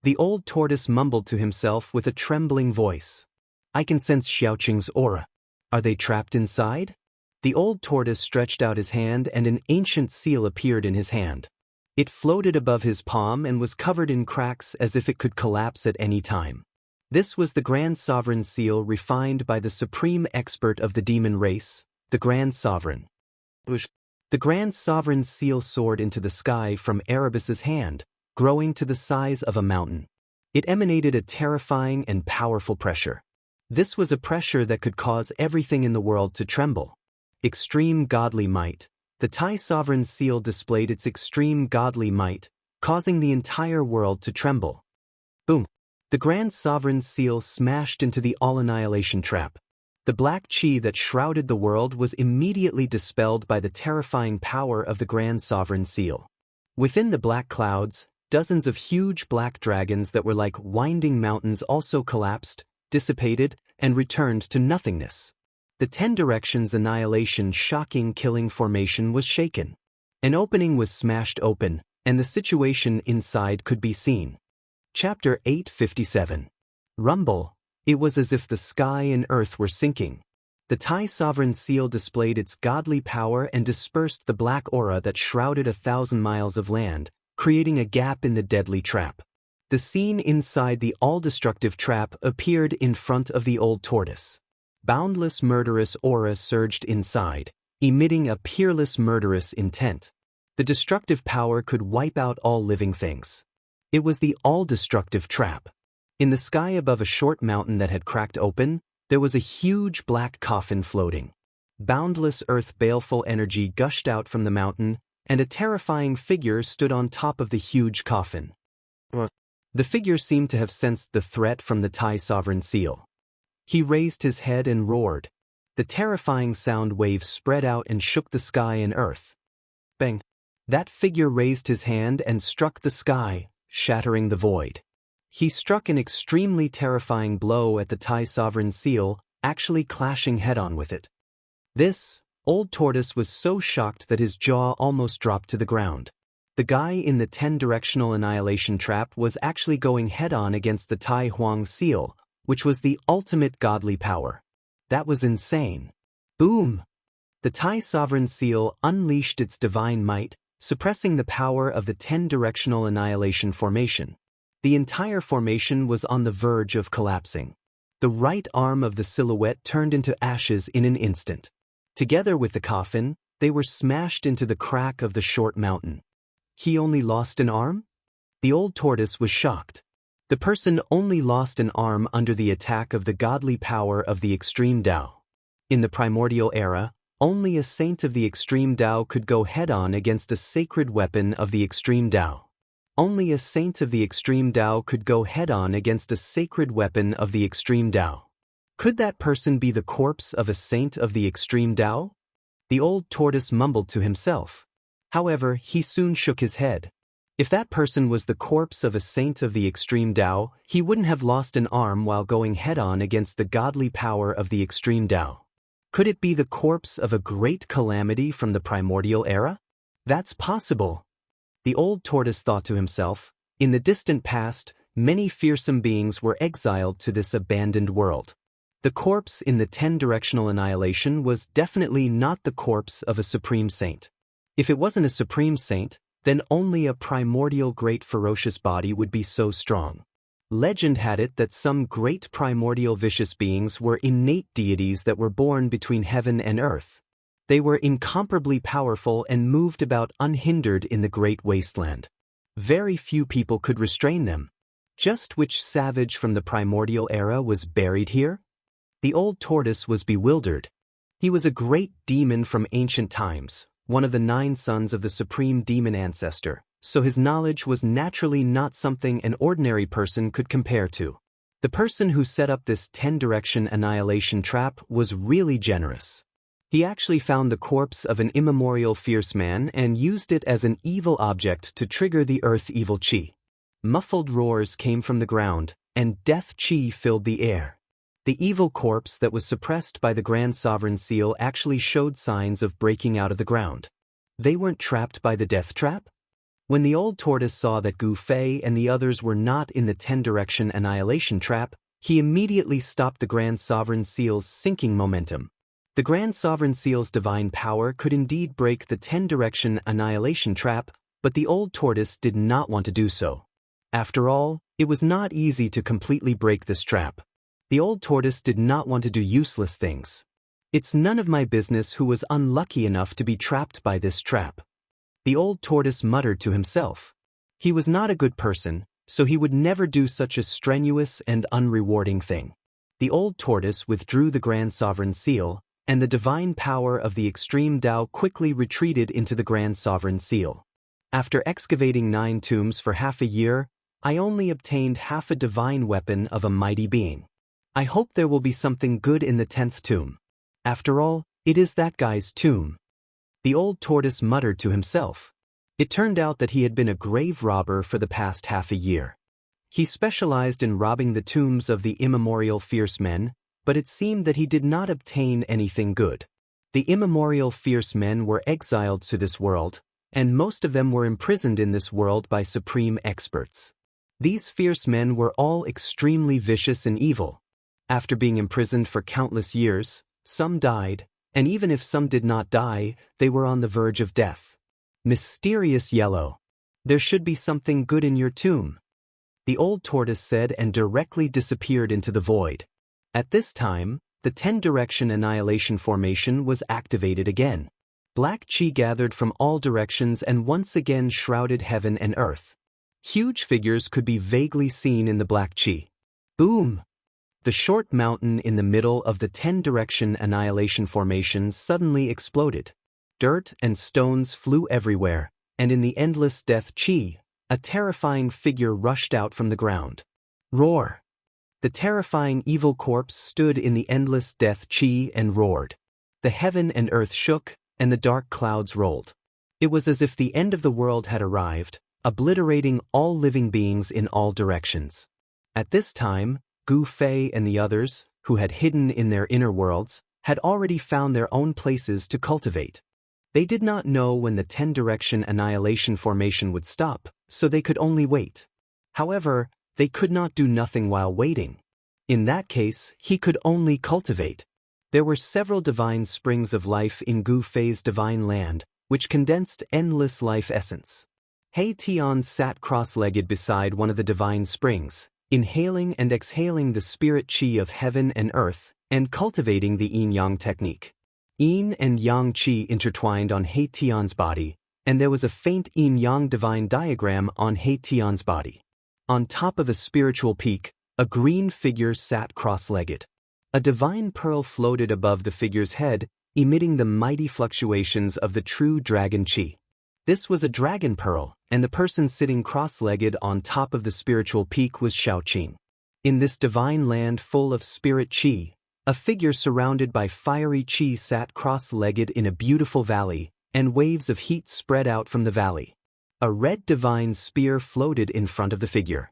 The old tortoise mumbled to himself with a trembling voice. I can sense Xiaoqing's aura. Are they trapped inside? The old tortoise stretched out his hand and an ancient seal appeared in his hand. It floated above his palm and was covered in cracks as if it could collapse at any time. This was the Grand Sovereign seal refined by the supreme expert of the demon race, the Grand Sovereign. The Grand Sovereign's seal soared into the sky from Erebus's hand, growing to the size of a mountain. It emanated a terrifying and powerful pressure. This was a pressure that could cause everything in the world to tremble. Extreme godly might. The Tai Sovereign's seal displayed its extreme godly might, causing the entire world to tremble. Boom! The Grand Sovereign's seal smashed into the all-annihilation trap. The black chi that shrouded the world was immediately dispelled by the terrifying power of the Grand Sovereign seal. Within the black clouds, dozens of huge black dragons that were like winding mountains also collapsed, dissipated, and returned to nothingness. The 10 Directions Annihilation shocking killing formation was shaken. An opening was smashed open, and the situation inside could be seen. Chapter 857. Rumble. It was as if the sky and earth were sinking. The Tai Sovereign seal displayed its godly power and dispersed the black aura that shrouded 1,000 miles of land, creating a gap in the deadly trap. The scene inside the all-destructive trap appeared in front of the old tortoise. Boundless murderous aura surged inside, emitting a peerless murderous intent. The destructive power could wipe out all living things. It was the all-destructive trap. In the sky above a short mountain that had cracked open, there was a huge black coffin floating. Boundless earth baleful energy gushed out from the mountain, and a terrifying figure stood on top of the huge coffin. The figure seemed to have sensed the threat from the Tai Sovereign seal. He raised his head and roared. The terrifying sound waves spread out and shook the sky and earth. Bang! That figure raised his hand and struck the sky, shattering the void. He struck an extremely terrifying blow at the Tai sovereign seal, actually clashing head-on with it. This old tortoise was so shocked that his jaw almost dropped to the ground. The guy in the 10-directional annihilation trap was actually going head-on against the Tai Huang seal, which was the ultimate godly power. That was insane. Boom! The Tai sovereign seal unleashed its divine might, suppressing the power of the 10-directional annihilation formation. The entire formation was on the verge of collapsing. The right arm of the silhouette turned into ashes in an instant. Together with the coffin, they were smashed into the crack of the short mountain. He only lost an arm? The old tortoise was shocked. The person only lost an arm under the attack of the godly power of the extreme Tao. In the primordial era, only a saint of the extreme Tao could go head-on against a sacred weapon of the extreme Tao. Only a saint of the extreme Tao could go head-on against a sacred weapon of the extreme Tao. Could that person be the corpse of a saint of the extreme Tao? The old tortoise mumbled to himself. However, he soon shook his head. If that person was the corpse of a saint of the extreme Tao, he wouldn't have lost an arm while going head-on against the godly power of the extreme Tao. Could it be the corpse of a great calamity from the primordial era? That's possible. The old tortoise thought to himself, in the distant past, many fearsome beings were exiled to this abandoned world. The corpse in the 10-directional annihilation was definitely not the corpse of a supreme saint. If it wasn't a supreme saint, then only a primordial great ferocious body would be so strong. Legend had it that some great primordial vicious beings were innate deities that were born between heaven and earth. They were incomparably powerful and moved about unhindered in the great wasteland. Very few people could restrain them. Just which savage from the primordial era was buried here? The old tortoise was bewildered. He was a great demon from ancient times, one of the 9 sons of the supreme demon ancestor, so his knowledge was naturally not something an ordinary person could compare to. The person who set up this 10-direction annihilation trap was really generous. He actually found the corpse of an immemorial fierce man and used it as an evil object to trigger the earth evil chi. Muffled roars came from the ground, and death chi filled the air. The evil corpse that was suppressed by the Grand Sovereign Seal actually showed signs of breaking out of the ground. They weren't trapped by the death trap? When the old tortoise saw that Gu Fei and the others were not in the 10-direction annihilation trap, he immediately stopped the Grand Sovereign Seal's sinking momentum. The Grand Sovereign Seal's divine power could indeed break the 10-direction annihilation trap, but the old tortoise did not want to do so. After all, it was not easy to completely break this trap. The old tortoise did not want to do useless things. It's none of my business who was unlucky enough to be trapped by this trap. The old tortoise muttered to himself. He was not a good person, so he would never do such a strenuous and unrewarding thing. The old tortoise withdrew the Grand Sovereign Seal, and the divine power of the extreme Tao quickly retreated into the Grand Sovereign Seal. After excavating 9 tombs for half a year, I only obtained half a divine weapon of a mighty being. I hope there will be something good in the 10th tomb. After all, it is that guy's tomb. The old tortoise muttered to himself. It turned out that he had been a grave robber for the past half a year. He specialized in robbing the tombs of the immemorial fierce men, but it seemed that he did not obtain anything good. The immemorial fierce men were exiled to this world, and most of them were imprisoned in this world by supreme experts. These fierce men were all extremely vicious and evil. After being imprisoned for countless years, some died, and even if some did not die, they were on the verge of death. Mysterious yellow. There should be something good in your tomb, the old tortoise said and directly disappeared into the void. At this time, the 10-direction annihilation formation was activated again. Black chi gathered from all directions and once again shrouded heaven and earth. Huge figures could be vaguely seen in the black chi. Boom! The short mountain in the middle of the 10-direction annihilation formation suddenly exploded. Dirt and stones flew everywhere, and in the endless death chi, a terrifying figure rushed out from the ground. Roar! The terrifying evil corpse stood in the endless death chi and roared. The heaven and earth shook, and the dark clouds rolled. It was as if the end of the world had arrived, obliterating all living beings in all directions. At this time, Gu Fei and the others, who had hidden in their inner worlds, had already found their own places to cultivate. They did not know when the 10-direction annihilation formation would stop, so they could only wait. However, they could not do nothing while waiting. In that case, he could only cultivate. There were several divine springs of life in Gu Fei's divine land, which condensed endless life essence. He Tian sat cross-legged beside one of the divine springs, inhaling and exhaling the spirit qi of heaven and earth, and cultivating the yin-yang technique. Yin and yang qi intertwined on He Tian's body, and there was a faint yin-yang divine diagram on He Tian's body. On top of a spiritual peak, a green figure sat cross-legged. A divine pearl floated above the figure's head, emitting the mighty fluctuations of the true dragon qi. This was a dragon pearl, and the person sitting cross-legged on top of the spiritual peak was Shaoqing. In this divine land full of spirit qi, a figure surrounded by fiery qi sat cross-legged in a beautiful valley, and waves of heat spread out from the valley. A red divine spear floated in front of the figure.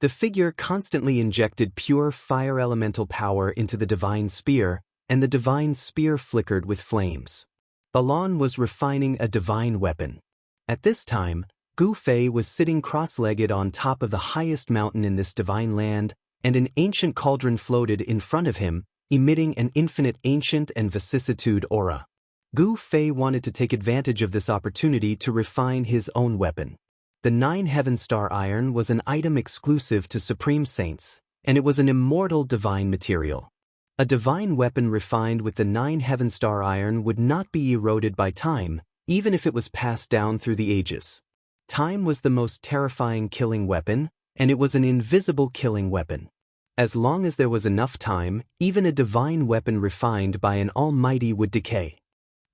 The figure constantly injected pure fire elemental power into the divine spear, and the divine spear flickered with flames. Balon was refining a divine weapon. At this time, Gu Fei was sitting cross-legged on top of the highest mountain in this divine land, and an ancient cauldron floated in front of him, emitting an infinite ancient and vicissitude aura. Gu Fei wanted to take advantage of this opportunity to refine his own weapon. The 9 Heaven Star Iron was an item exclusive to Supreme Saints, and it was an immortal divine material. A divine weapon refined with the 9 Heaven Star Iron would not be eroded by time, even if it was passed down through the ages. Time was the most terrifying killing weapon, and it was an invisible killing weapon. As long as there was enough time, even a divine weapon refined by an almighty would decay.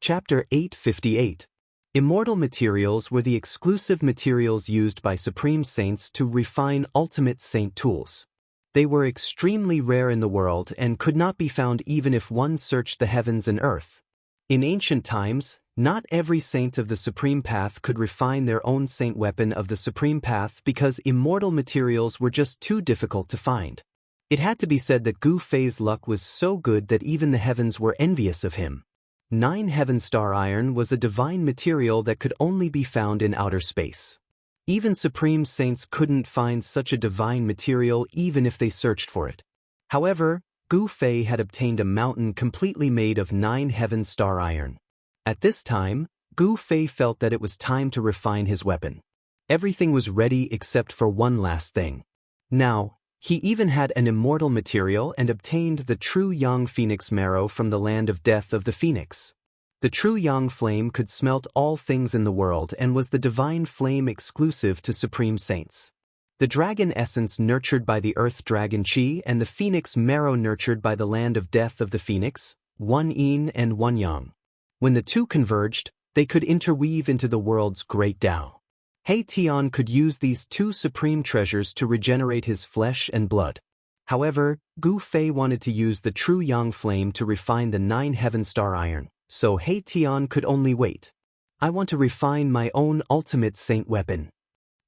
Chapter 858. Immortal materials were the exclusive materials used by Supreme Saints to refine ultimate saint tools. They were extremely rare in the world and could not be found even if one searched the heavens and earth. In ancient times, not every saint of the Supreme Path could refine their own saint weapon of the Supreme Path because immortal materials were just too difficult to find. It had to be said that Gu Fei's luck was so good that even the heavens were envious of him. 9 Heaven Star Iron was a divine material that could only be found in outer space. Even Supreme Saints couldn't find such a divine material even if they searched for it. However, Gu Fei had obtained a mountain completely made of 9 Heaven Star Iron. At this time, Gu Fei felt that it was time to refine his weapon. Everything was ready except for one last thing. Now, he even had an immortal material and obtained the true Yang Phoenix marrow from the land of death of the Phoenix. The true Yang flame could smelt all things in the world and was the divine flame exclusive to Supreme Saints. The dragon essence nurtured by the earth dragon qi and the Phoenix marrow nurtured by the land of death of the Phoenix, one yin and one yang. When the two converged, they could interweave into the world's great Tao. He Tian could use these two supreme treasures to regenerate his flesh and blood. However, Gu Fei wanted to use the true Yang flame to refine the 9 Heaven Star Iron, so He Tian could only wait. I want to refine my own ultimate saint weapon.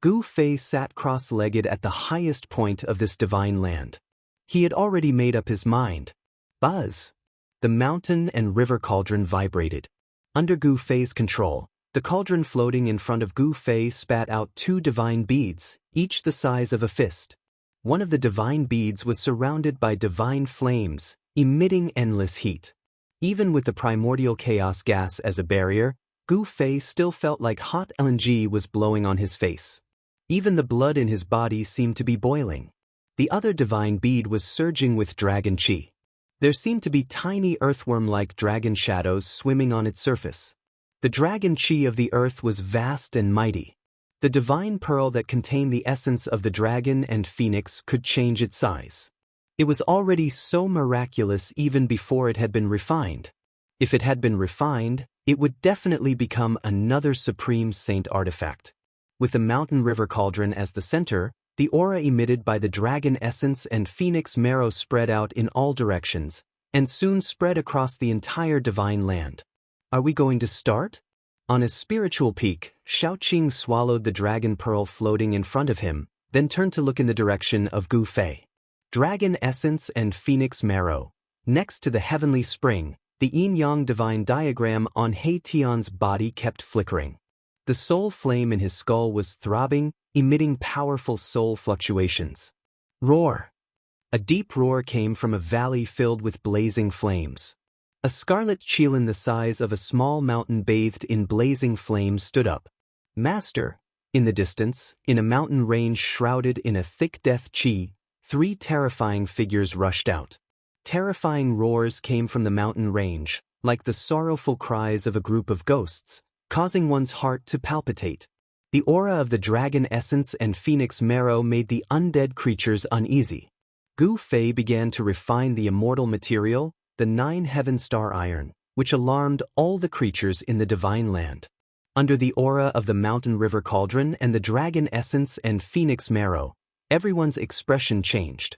Gu Fei sat cross-legged at the highest point of this divine land. He had already made up his mind. Buzz! The mountain and river cauldron vibrated. Under Gu Fei's control, the cauldron floating in front of Gu Fei spat out 2 divine beads, each the size of a fist. One of the divine beads was surrounded by divine flames, emitting endless heat. Even with the primordial chaos gas as a barrier, Gu Fei still felt like hot LNG was blowing on his face. Even the blood in his body seemed to be boiling. The other divine bead was surging with dragon qi. There seemed to be tiny earthworm-like dragon shadows swimming on its surface. The dragon qi of the earth was vast and mighty. The divine pearl that contained the essence of the dragon and phoenix could change its size. It was already so miraculous even before it had been refined. If it had been refined, it would definitely become another Supreme Saint artifact. With the mountain river cauldron as the center, the aura emitted by the dragon essence and phoenix marrow spread out in all directions, and soon spread across the entire divine land. Are we going to start? On his spiritual peak, Xiaoqing swallowed the dragon pearl floating in front of him, then turned to look in the direction of Gu Fei. Dragon essence and phoenix marrow. Next to the heavenly spring, the yin-yang divine diagram on He Tian's body kept flickering. The soul flame in his skull was throbbing, emitting powerful soul fluctuations. Roar! A deep roar came from a valley filled with blazing flames. A scarlet qilin the size of a small mountain bathed in blazing flames stood up. Master! In the distance, in a mountain range shrouded in a thick death qi, 3 terrifying figures rushed out. Terrifying roars came from the mountain range, like the sorrowful cries of a group of ghosts, causing one's heart to palpitate. The aura of the dragon essence and phoenix marrow made the undead creatures uneasy. Gu Fei began to refine the immortal material, the 9 heaven star iron, which alarmed all the creatures in the divine land. Under the aura of the mountain river cauldron and the dragon essence and phoenix marrow, everyone's expression changed.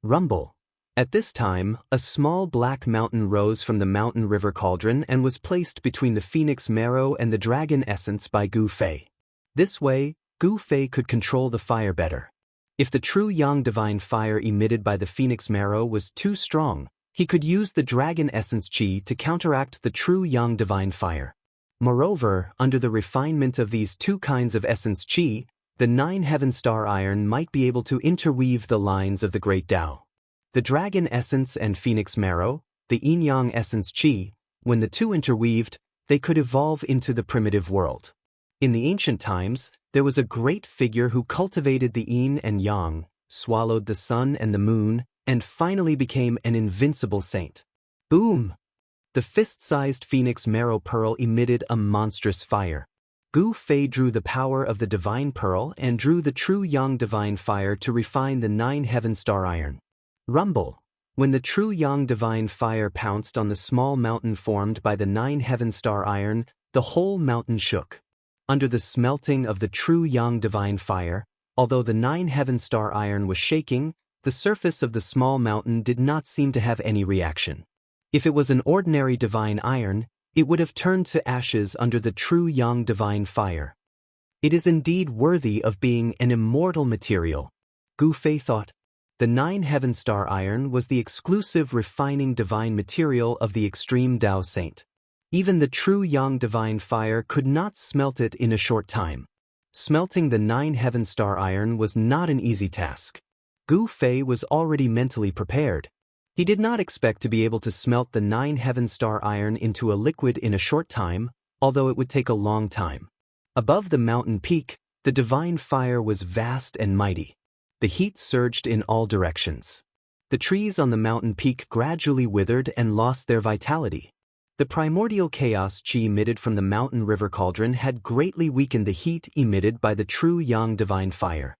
Rumble. At this time, a small black mountain rose from the mountain river cauldron and was placed between the phoenix marrow and the dragon essence by Gu Fei. This way, Gu Fei could control the fire better. If the true yang divine fire emitted by the phoenix marrow was too strong, he could use the dragon essence qi to counteract the true yang divine fire. Moreover, under the refinement of these 2 kinds of essence qi, the 9 heaven star iron might be able to interweave the lines of the great Tao. The dragon essence and phoenix marrow, the yin-yang essence qi, when the 2 interweaved, they could evolve into the primitive world. In the ancient times, there was a great figure who cultivated the yin and yang, swallowed the sun and the moon, and finally became an invincible saint. Boom! The fist-sized phoenix marrow pearl emitted a monstrous fire. Gu Fei drew the power of the divine pearl and drew the true yang divine fire to refine the 9 heaven star iron. Rumble! When the true yang divine fire pounced on the small mountain formed by the 9 heaven star iron, the whole mountain shook. Under the smelting of the true yang divine fire, although the 9 heaven star iron was shaking, the surface of the small mountain did not seem to have any reaction. If it was an ordinary divine iron, it would have turned to ashes under the true yang divine fire. It is indeed worthy of being an immortal material, Gu Fei thought. The 9 heaven star iron was the exclusive refining divine material of the extreme Tao saint. Even the true yang divine fire could not smelt it in a short time. Smelting the 9 heaven star iron was not an easy task. Gu Fei was already mentally prepared. He did not expect to be able to smelt the 9 heaven star iron into a liquid in a short time, although it would take a long time. Above the mountain peak, the divine fire was vast and mighty. The heat surged in all directions. The trees on the mountain peak gradually withered and lost their vitality. The primordial chaos qi emitted from the mountain river cauldron had greatly weakened the heat emitted by the true yang divine fire.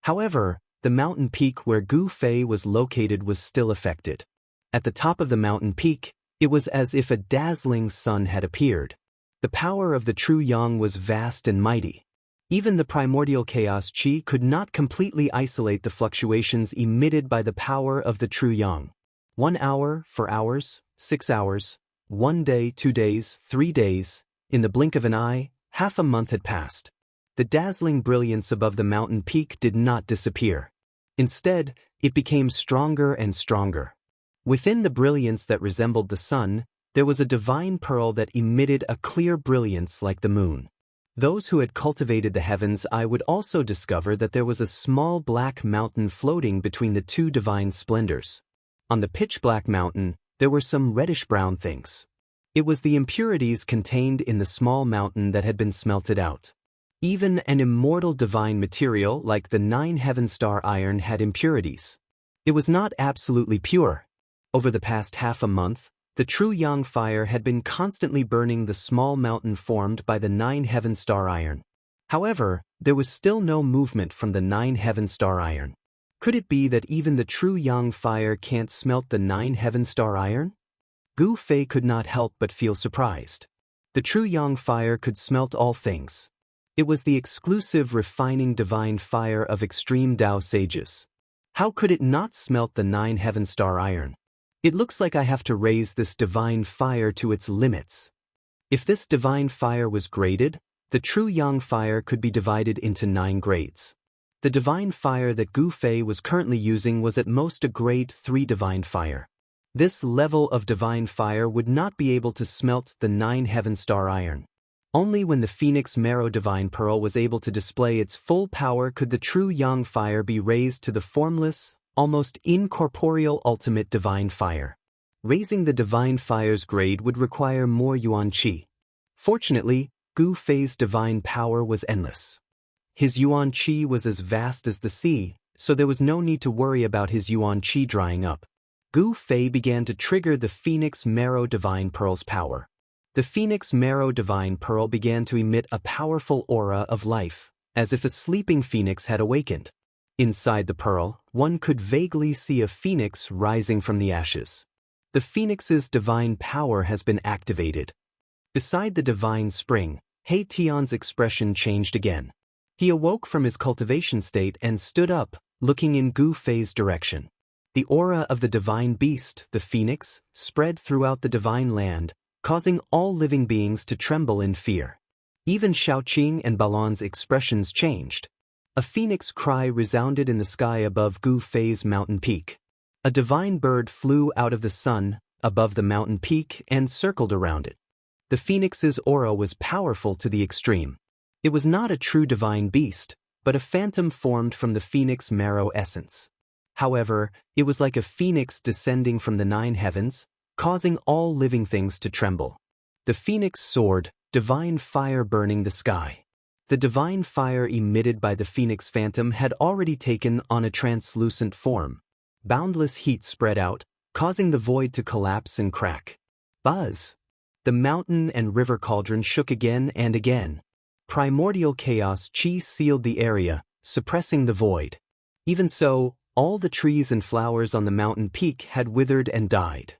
However, the mountain peak where Gu Fei was located was still affected. At the top of the mountain peak, it was as if a dazzling sun had appeared. The power of the true yang was vast and mighty. Even the primordial chaos qi could not completely isolate the fluctuations emitted by the power of the true yang. 1 hour, 4 hours, 6 hours, 1 day, 2 days, 3 days, in the blink of an eye, half a month had passed. The dazzling brilliance above the mountain peak did not disappear. Instead, it became stronger and stronger. Within the brilliance that resembled the sun, there was a divine pearl that emitted a clear brilliance like the moon. Those who had cultivated the heavens eye would also discover that there was a small black mountain floating between the 2 divine splendors. On the pitch-black mountain, there were some reddish-brown things. It was the impurities contained in the small mountain that had been smelted out. Even an immortal divine material like the 9 heaven star iron had impurities. It was not absolutely pure. Over the past half a month, the true yang fire had been constantly burning the small mountain formed by the 9 heaven star iron. However, there was still no movement from the 9 heaven star iron. Could it be that even the true yang fire can't smelt the 9 heaven star iron? Gu Fei could not help but feel surprised. The true yang fire could smelt all things. It was the exclusive refining divine fire of extreme Tao sages. How could it not smelt the 9 heaven star iron? It looks like I have to raise this divine fire to its limits. If this divine fire was graded, the true yang fire could be divided into 9 grades. The divine fire that Gu Fei was currently using was at most a grade 3 divine fire. This level of divine fire would not be able to smelt the 9 heaven star iron. Only when the Phoenix Marrow Divine Pearl was able to display its full power could the true yang fire be raised to the formless, almost incorporeal ultimate divine fire. Raising the divine fire's grade would require more yuan qi. Fortunately, Gu Fei's divine power was endless. His yuan qi was as vast as the sea, so there was no need to worry about his yuan qi drying up. Gu Fei began to trigger the Phoenix Marrow Divine Pearl's power. The Phoenix Marrow Divine Pearl began to emit a powerful aura of life, as if a sleeping phoenix had awakened. Inside the pearl, one could vaguely see a phoenix rising from the ashes. The phoenix's divine power has been activated. Beside the divine spring, He Tian's expression changed again. He awoke from his cultivation state and stood up, looking in Gu Fei's direction. The aura of the divine beast, the phoenix, spread throughout the divine land, causing all living beings to tremble in fear. Even Shaoqing and Balon's expressions changed. A phoenix cry resounded in the sky above Gu Fei's mountain peak. A divine bird flew out of the sun, above the mountain peak, and circled around it. The phoenix's aura was powerful to the extreme. It was not a true divine beast, but a phantom formed from the Phoenix Marrow essence. However, it was like a phoenix descending from the 9 heavens, causing all living things to tremble. The phoenix soared, divine fire burning the sky. The divine fire emitted by the phoenix phantom had already taken on a translucent form. Boundless heat spread out, causing the void to collapse and crack. Buzz! The mountain and river cauldron shook again and again. Primordial chaos qi sealed the area, suppressing the void. Even so, all the trees and flowers on the mountain peak had withered and died.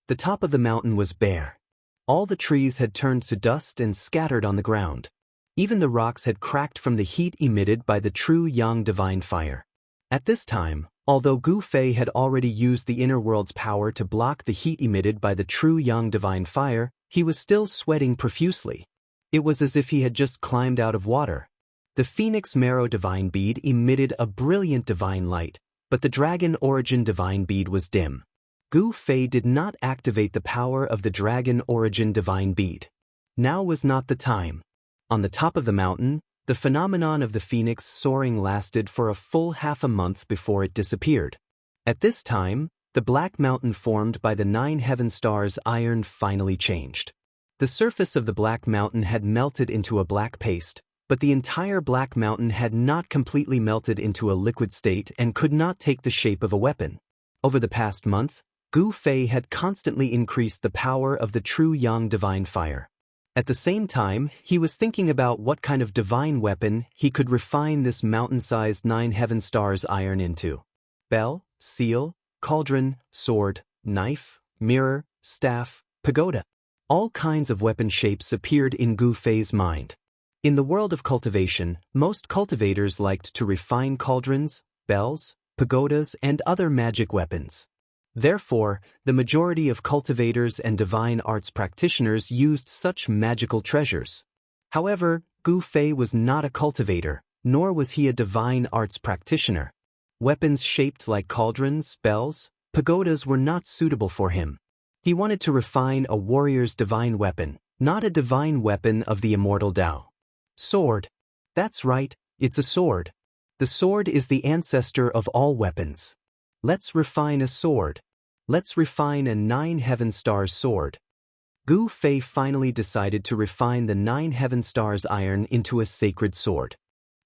The top of the mountain was bare. All the trees had turned to dust and scattered on the ground. Even the rocks had cracked from the heat emitted by the true yang divine fire. At this time, although Gu Fei had already used the inner world's power to block the heat emitted by the true yang divine fire, he was still sweating profusely. It was as if he had just climbed out of water. The Phoenix Marrow divine bead emitted a brilliant divine light, but the dragon origin divine bead was dim. Gu Fei did not activate the power of the dragon origin divine bead. Now was not the time. On the top of the mountain, the phenomenon of the phoenix soaring lasted for a full half a month before it disappeared. At this time, the black mountain formed by the 9 heaven stars iron finally changed. The surface of the black mountain had melted into a black paste, but the entire black mountain had not completely melted into a liquid state and could not take the shape of a weapon. Over the past month, Gu Fei had constantly increased the power of the true yang divine fire. At the same time, he was thinking about what kind of divine weapon he could refine this mountain-sized 9 heaven stars iron into. Bell, seal, cauldron, sword, knife, mirror, staff, pagoda. All kinds of weapon shapes appeared in Gu Fei's mind. In the world of cultivation, most cultivators liked to refine cauldrons, bells, pagodas, and other magic weapons. Therefore, the majority of cultivators and divine arts practitioners used such magical treasures. However, Gu Fei was not a cultivator, nor was he a divine arts practitioner. Weapons shaped like cauldrons, bells, pagodas were not suitable for him. He wanted to refine a warrior's divine weapon, not a divine weapon of the immortal Dao. Sword. That's right, it's a sword. The sword is the ancestor of all weapons. Let's refine a sword. Let's refine a 9 heaven stars sword. Gu Fei finally decided to refine the 9 heaven stars iron into a sacred sword.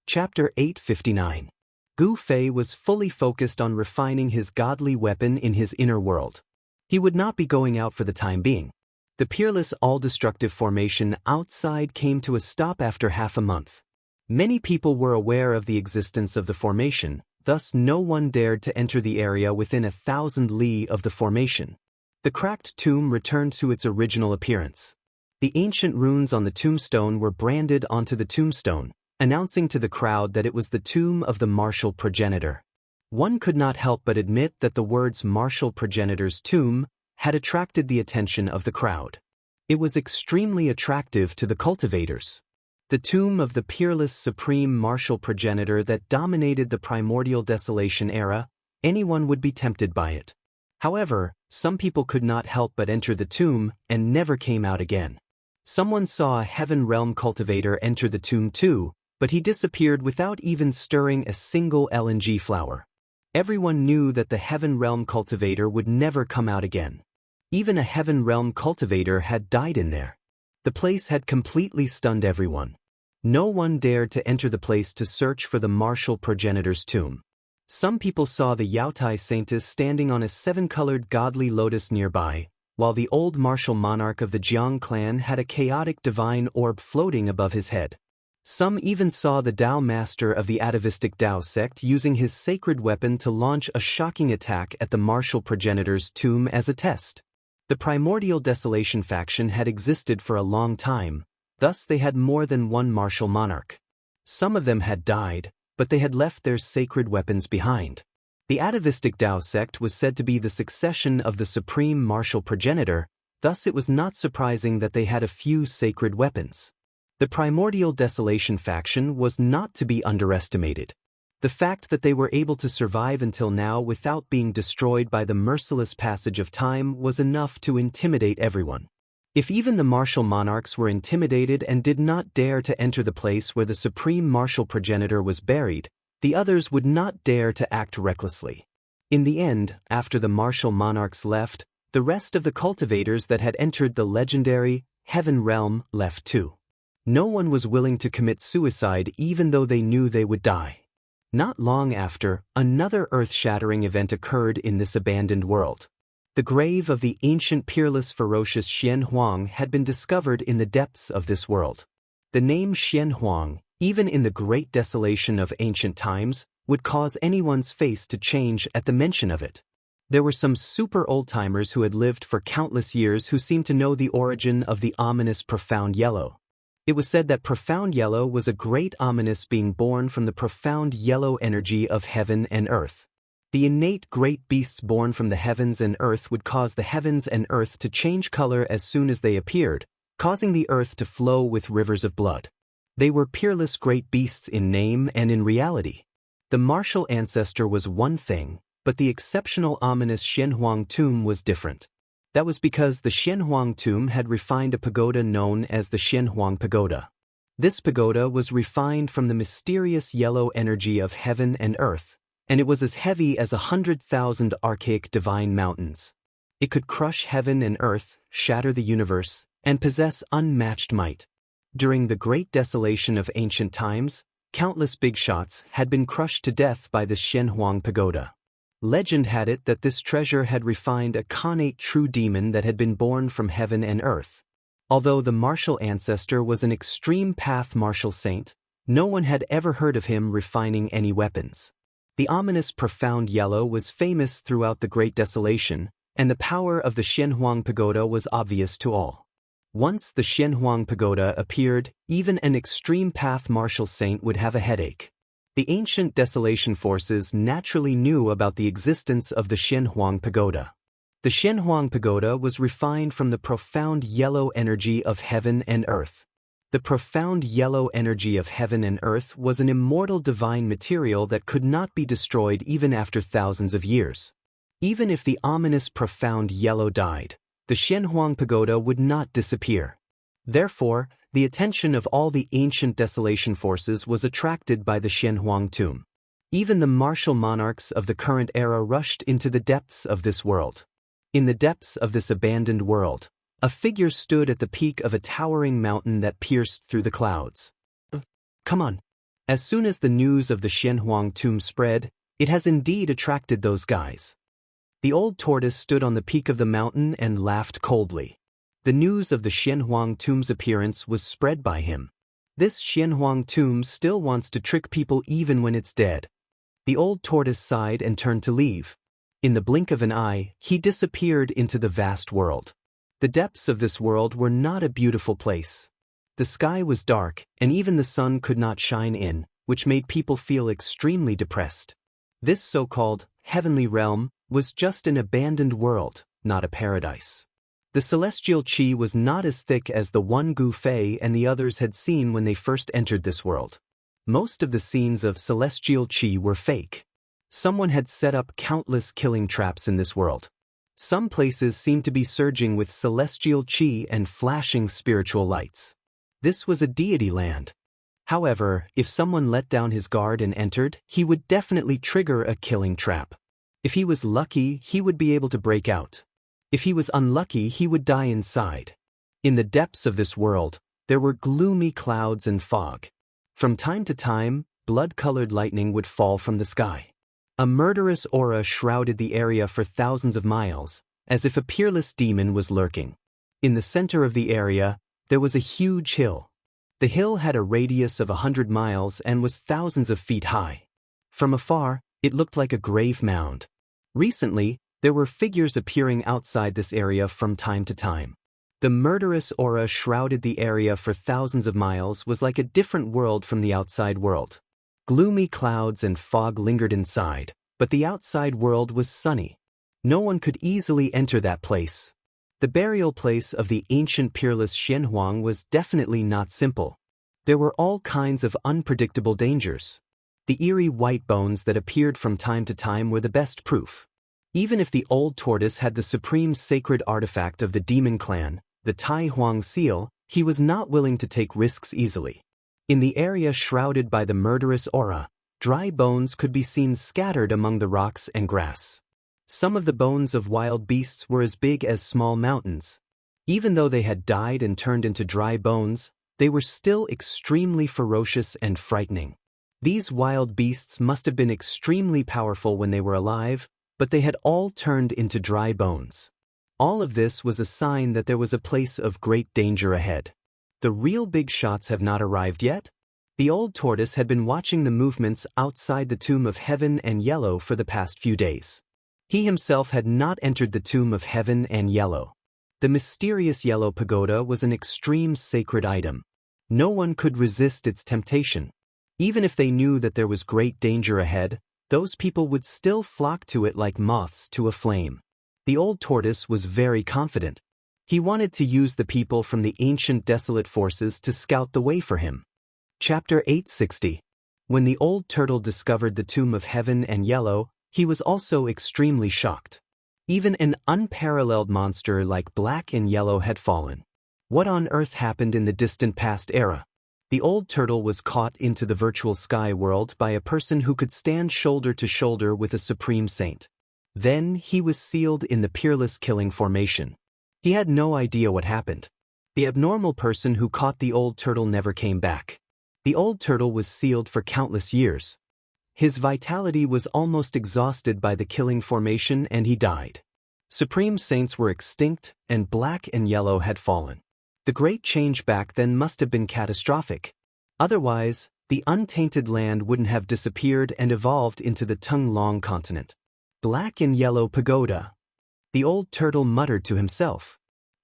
Chapter 859. Gu Fei was fully focused on refining his godly weapon in his inner world. He would not be going out for the time being. The peerless all-destructive formation outside came to a stop after half a month. Many people were aware of the existence of the formation, thus no one dared to enter the area within 1,000 li of the formation. The cracked tomb returned to its original appearance. The ancient runes on the tombstone were branded onto the tombstone, announcing to the crowd that it was the tomb of the martial progenitor. One could not help but admit that the words martial progenitor's tomb had attracted the attention of the crowd. It was extremely attractive to the cultivators. The tomb of the peerless supreme martial progenitor that dominated the primordial desolation era, anyone would be tempted by it. However, some people could not help but enter the tomb and never came out again. Someone saw a heaven realm cultivator enter the tomb too, but he disappeared without even stirring a single LNG flower. Everyone knew that the heaven realm cultivator would never come out again. Even a heaven realm cultivator had died in there. The place had completely stunned everyone. No one dared to enter the place to search for the martial progenitor's tomb. Some people saw the Yaotai saintess standing on a seven-colored godly lotus nearby, while the old martial monarch of the Jiang clan had a chaotic divine orb floating above his head. Some even saw the Dao master of the atavistic Dao sect using his sacred weapon to launch a shocking attack at the martial progenitor's tomb as a test. The primordial desolation faction had existed for a long time, thus they had more than one martial monarch. Some of them had died, but they had left their sacred weapons behind. The atavistic Dao sect was said to be the succession of the supreme martial progenitor, thus it was not surprising that they had a few sacred weapons. The primordial desolation faction was not to be underestimated. The fact that they were able to survive until now without being destroyed by the merciless passage of time was enough to intimidate everyone. If even the martial monarchs were intimidated and did not dare to enter the place where the supreme martial progenitor was buried, the others would not dare to act recklessly. In the end, after the martial monarchs left, the rest of the cultivators that had entered the legendary heaven realm left too. No one was willing to commit suicide even though they knew they would die. Not long after, another earth-shattering event occurred in this abandoned world. The grave of the ancient peerless ferocious Xian Huang had been discovered in the depths of this world. The name Xian Huang, even in the great desolation of ancient times, would cause anyone's face to change at the mention of it. There were some super old-timers who had lived for countless years who seemed to know the origin of the ominous profound yellow. It was said that profound yellow was a great ominous being born from the profound yellow energy of heaven and earth. The innate great beasts born from the heavens and earth would cause the heavens and earth to change color as soon as they appeared, causing the earth to flow with rivers of blood. They were peerless great beasts in name and in reality. The martial ancestor was one thing, but the exceptional ominous Xianhuang tomb was different. That was because the Xianhuang tomb had refined a pagoda known as the Xianhuang pagoda. This pagoda was refined from the mysterious yellow energy of heaven and earth, and it was as heavy as 100,000 archaic divine mountains. It could crush heaven and earth, shatter the universe, and possess unmatched might. During the great desolation of ancient times, countless big shots had been crushed to death by the Xianhuang pagoda. Legend had it that this treasure had refined a connate true demon that had been born from heaven and earth. Although the martial ancestor was an extreme path martial saint, no one had ever heard of him refining any weapons. The ominous profound yellow was famous throughout the Great Desolation, and the power of the Xianhuang pagoda was obvious to all. Once the Xianhuang pagoda appeared, even an extreme path martial saint would have a headache. The ancient desolation forces naturally knew about the existence of the Xianhuang pagoda. The Xianhuang pagoda was refined from the profound yellow energy of heaven and earth. The profound yellow energy of heaven and earth was an immortal divine material that could not be destroyed even after thousands of years. Even if the ominous profound yellow died, the Xianhuang pagoda would not disappear. Therefore, the attention of all the ancient desolation forces was attracted by the Xianhuang tomb. Even the martial monarchs of the current era rushed into the depths of this world. In the depths of this abandoned world, a figure stood at the peak of a towering mountain that pierced through the clouds. Come on. As soon as the news of the Xianhuang tomb spread, it has indeed attracted those guys. The old tortoise stood on the peak of the mountain and laughed coldly. The news of the Xianhuang tomb's appearance was spread by him. This Xianhuang tomb still wants to trick people even when it's dead. The old tortoise sighed and turned to leave. In the blink of an eye, he disappeared into the vast world. The depths of this world were not a beautiful place. The sky was dark, and even the sun could not shine in, which made people feel extremely depressed. This so-called heavenly realm was just an abandoned world, not a paradise. The celestial qi was not as thick as the one Gu Fei and the others had seen when they first entered this world. Most of the scenes of celestial qi were fake. Someone had set up countless killing traps in this world. Some places seemed to be surging with celestial qi and flashing spiritual lights. This was a deity land. However, if someone let down his guard and entered, he would definitely trigger a killing trap. If he was lucky, he would be able to break out. If he was unlucky, he would die inside. In the depths of this world, there were gloomy clouds and fog. From time to time, blood-colored lightning would fall from the sky. A murderous aura shrouded the area for thousands of miles, as if a peerless demon was lurking. In the center of the area, there was a huge hill. The hill had a radius of 100 miles and was thousands of feet high. From afar, it looked like a grave mound. Recently, there were figures appearing outside this area from time to time. The murderous aura shrouded the area for thousands of miles was like a different world from the outside world. Gloomy clouds and fog lingered inside, but the outside world was sunny. No one could easily enter that place. The burial place of the ancient peerless Xianhuang was definitely not simple. There were all kinds of unpredictable dangers. The eerie white bones that appeared from time to time were the best proof. Even if the old tortoise had the supreme sacred artifact of the demon clan, the Tai Huang seal, he was not willing to take risks easily. In the area shrouded by the murderous aura, dry bones could be seen scattered among the rocks and grass. Some of the bones of wild beasts were as big as small mountains. Even though they had died and turned into dry bones, they were still extremely ferocious and frightening. These wild beasts must have been extremely powerful when they were alive, but they had all turned into dry bones. All of this was a sign that there was a place of great danger ahead. The real big shots have not arrived yet? The old tortoise had been watching the movements outside the Tomb of Heaven and Yellow for the past few days. He himself had not entered the Tomb of Heaven and Yellow. The mysterious yellow pagoda was an extreme sacred item. No one could resist its temptation. Even if they knew that there was great danger ahead, those people would still flock to it like moths to a flame. The old tortoise was very confident. He wanted to use the people from the ancient desolate forces to scout the way for him. Chapter 860. When the old turtle discovered the Tomb of Heaven and Yellow, he was also extremely shocked. Even an unparalleled monster like Black and Yellow had fallen. What on earth happened in the distant past era? The old turtle was caught into the virtual sky world by a person who could stand shoulder to shoulder with a supreme saint. Then he was sealed in the peerless killing formation. He had no idea what happened. The abnormal person who caught the old turtle never came back. The old turtle was sealed for countless years. His vitality was almost exhausted by the killing formation and he died. Supreme saints were extinct and Black and Yellow had fallen. The great change back then must have been catastrophic. Otherwise, the untainted land wouldn't have disappeared and evolved into the Tung-Long continent. Black and Yellow pagoda. The old turtle muttered to himself.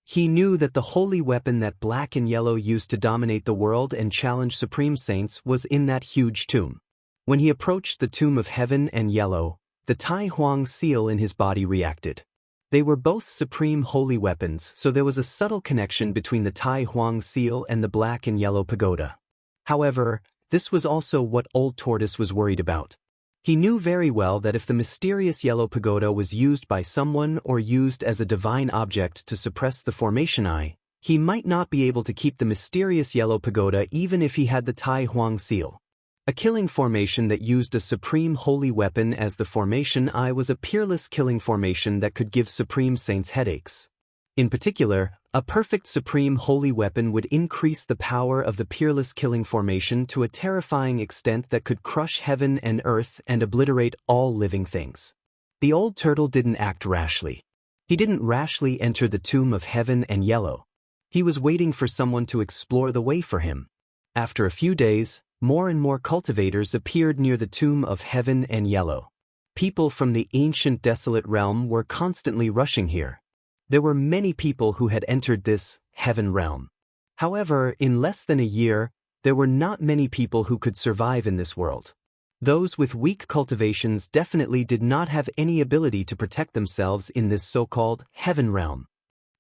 He knew that the holy weapon that Black and Yellow used to dominate the world and challenge supreme saints was in that huge tomb. When he approached the Tomb of Heaven and Yellow, the Tai Huang seal in his body reacted. They were both supreme holy weapons, so there was a subtle connection between the Tai Huang seal and the Black and Yellow pagoda. However, this was also what Old Tortoise was worried about. He knew very well that if the mysterious yellow pagoda was used by someone or used as a divine object to suppress the formation eye, he might not be able to keep the mysterious yellow pagoda even if he had the Tai Huang seal. A killing formation that used a supreme holy weapon as the formation eye was a peerless killing formation that could give supreme saints headaches. In particular, a perfect supreme holy weapon would increase the power of the peerless killing formation to a terrifying extent that could crush heaven and earth and obliterate all living things. The old turtle didn't act rashly. He didn't rashly enter the Tomb of Heaven and Yellow. He was waiting for someone to explore the way for him. After a few days, more and more cultivators appeared near the Tomb of Heaven and Yellow. People from the ancient desolate realm were constantly rushing here. There were many people who had entered this heaven realm. However, in less than a year, there were not many people who could survive in this world. Those with weak cultivations definitely did not have any ability to protect themselves in this so-called heaven realm.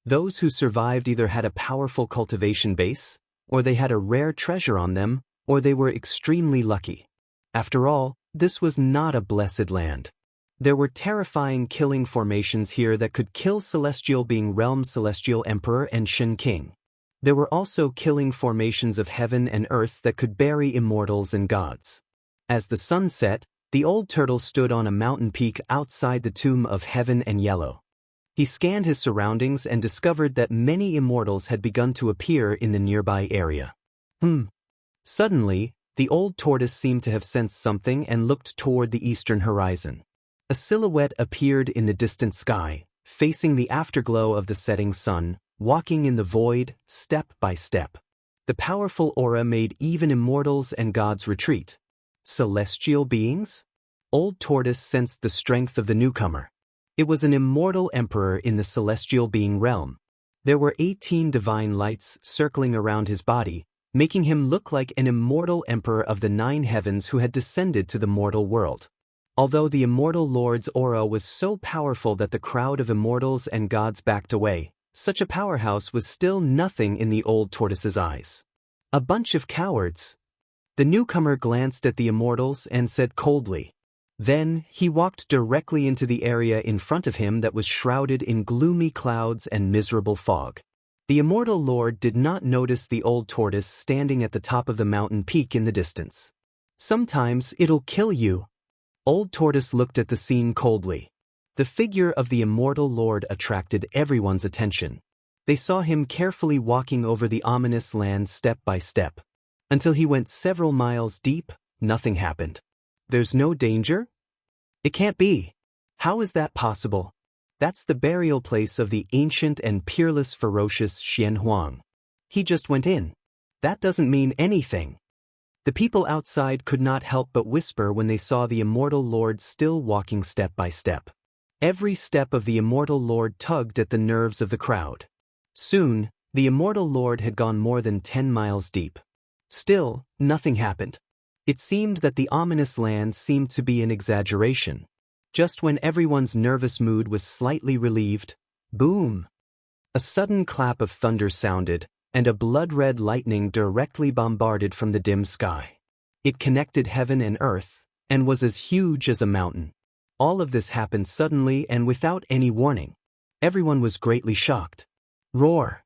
Those who survived either had a powerful cultivation base, or they had a rare treasure on them, or they were extremely lucky. After all, this was not a blessed land. There were terrifying killing formations here that could kill Celestial Being Realm Celestial Emperor and Shen King. There were also killing formations of heaven and earth that could bury immortals and gods. As the sun set, the old turtle stood on a mountain peak outside the tomb of Heaven and Yellow. He scanned his surroundings and discovered that many immortals had begun to appear in the nearby area. Suddenly, the old tortoise seemed to have sensed something and looked toward the eastern horizon. A silhouette appeared in the distant sky, facing the afterglow of the setting sun, walking in the void, step by step. The powerful aura made even immortals and gods retreat. Celestial beings? Old Tortoise sensed the strength of the newcomer. It was an immortal emperor in the celestial being realm. There were 18 divine lights circling around his body, making him look like an immortal emperor of the 9 heavens who had descended to the mortal world. Although the immortal lord's aura was so powerful that the crowd of immortals and gods backed away, such a powerhouse was still nothing in the old tortoise's eyes. A bunch of cowards. The newcomer glanced at the immortals and said coldly. Then, he walked directly into the area in front of him that was shrouded in gloomy clouds and miserable fog. The immortal lord did not notice the old tortoise standing at the top of the mountain peak in the distance. Sometimes it'll kill you. Old Tortoise looked at the scene coldly. The figure of the immortal lord attracted everyone's attention. They saw him carefully walking over the ominous land step by step. Until he went several miles deep, nothing happened. There's no danger? It can't be. How is that possible? That's the burial place of the ancient and peerless ferocious Xian Huang. He just went in. That doesn't mean anything. The people outside could not help but whisper when they saw the immortal lord still walking step by step. Every step of the immortal lord tugged at the nerves of the crowd. Soon, the immortal lord had gone more than 10 miles deep. Still, nothing happened. It seemed that the ominous land seemed to be an exaggeration. Just when everyone's nervous mood was slightly relieved, boom! A sudden clap of thunder sounded, and a blood-red lightning directly bombarded from the dim sky. It connected heaven and earth, and was as huge as a mountain. All of this happened suddenly and without any warning. Everyone was greatly shocked. Roar!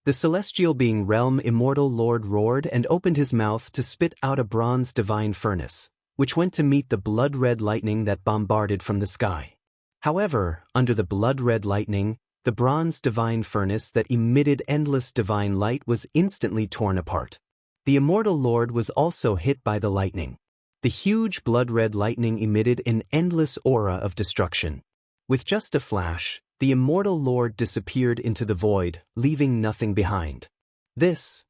The celestial being realm immortal lord roared and opened his mouth to spit out a bronze divine furnace, which went to meet the blood-red lightning that bombarded from the sky. However, under the blood-red lightning, the bronze divine furnace that emitted endless divine light was instantly torn apart. The immortal lord was also hit by the lightning. The huge blood-red lightning emitted an endless aura of destruction. With just a flash, the immortal lord disappeared into the void, leaving nothing behind.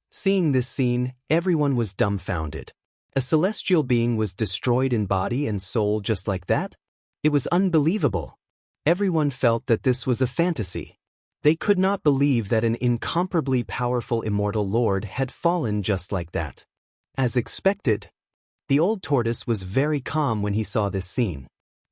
Seeing this scene, everyone was dumbfounded. A celestial being was destroyed in body and soul just like that? It was unbelievable. Everyone felt that this was a fantasy. They could not believe that an incomparably powerful immortal lord had fallen just like that. As expected, the old tortoise was very calm when he saw this scene.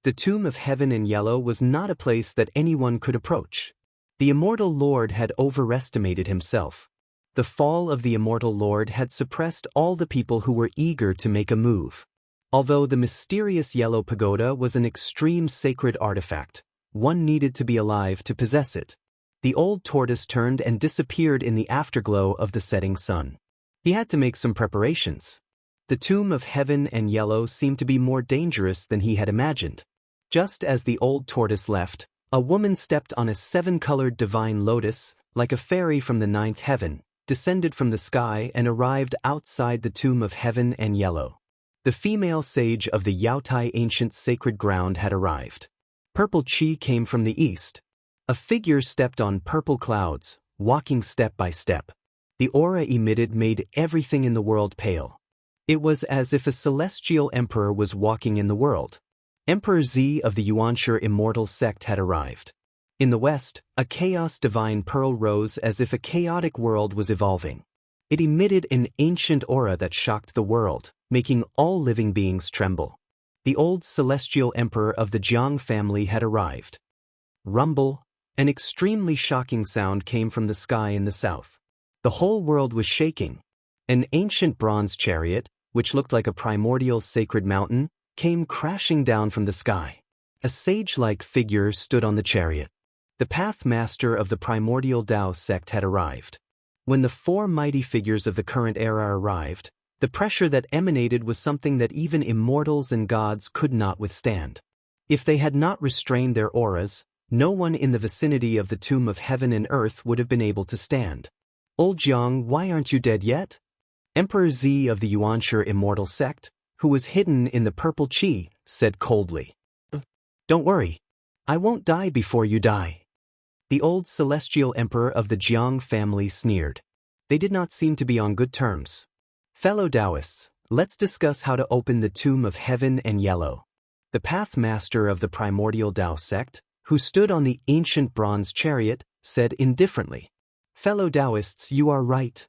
The tomb of Heaven and Yellow was not a place that anyone could approach. The immortal lord had overestimated himself. The fall of the immortal lord had suppressed all the people who were eager to make a move. Although the mysterious yellow pagoda was an extreme sacred artifact, one needed to be alive to possess it. The old tortoise turned and disappeared in the afterglow of the setting sun. He had to make some preparations. The tomb of Heaven and Yellow seemed to be more dangerous than he had imagined. Just as the old tortoise left, a woman stepped on a 7-colored divine lotus, like a fairy from the 9th heaven, descended from the sky and arrived outside the tomb of Heaven and Yellow. The female sage of the Yaotai ancient sacred ground had arrived. Purple chi came from the east. A figure stepped on purple clouds, walking step by step. The aura emitted made everything in the world pale. It was as if a celestial emperor was walking in the world. Emperor Z of the Yuanshi immortal sect had arrived. In the west, a chaos divine pearl rose as if a chaotic world was evolving. It emitted an ancient aura that shocked the world, making all living beings tremble. The old celestial emperor of the Jiang family had arrived. Rumble, An extremely shocking sound came from the sky in the south. The whole world was shaking. An ancient bronze chariot, which looked like a primordial sacred mountain, came crashing down from the sky. A sage-like figure stood on the chariot. The path master of the primordial Dao sect had arrived. When the four mighty figures of the current era arrived, the pressure that emanated was something that even immortals and gods could not withstand. If they had not restrained their auras, no one in the vicinity of the tomb of heaven and earth would have been able to stand. "Old Jiang, why aren't you dead yet?" Emperor Z of the Yuanshi Immortal sect, who was hidden in the purple qi, said coldly. "Don't worry. I won't die before you die." The old celestial emperor of the Jiang family sneered. They did not seem to be on good terms. "Fellow Daoists, let's discuss how to open the tomb of heaven and yellow." The path master of the primordial Dao sect, who stood on the ancient bronze chariot, said indifferently. "Fellow Daoists, you are right."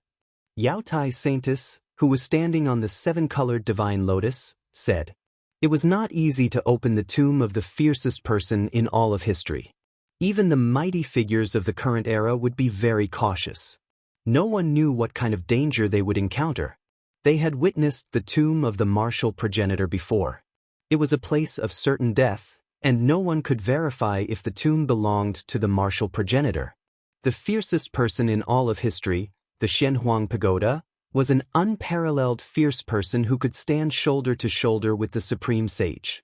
Yao Tai Saintus, who was standing on the seven-colored divine lotus, said, "It was not easy to open the tomb of the fiercest person in all of history. Even the mighty figures of the current era would be very cautious. No one knew what kind of danger they would encounter. They had witnessed the tomb of the martial progenitor before. It was a place of certain death, and no one could verify if the tomb belonged to the martial progenitor. The fiercest person in all of history, the Xianhuang Pagoda, was an unparalleled fierce person who could stand shoulder to shoulder with the supreme sage.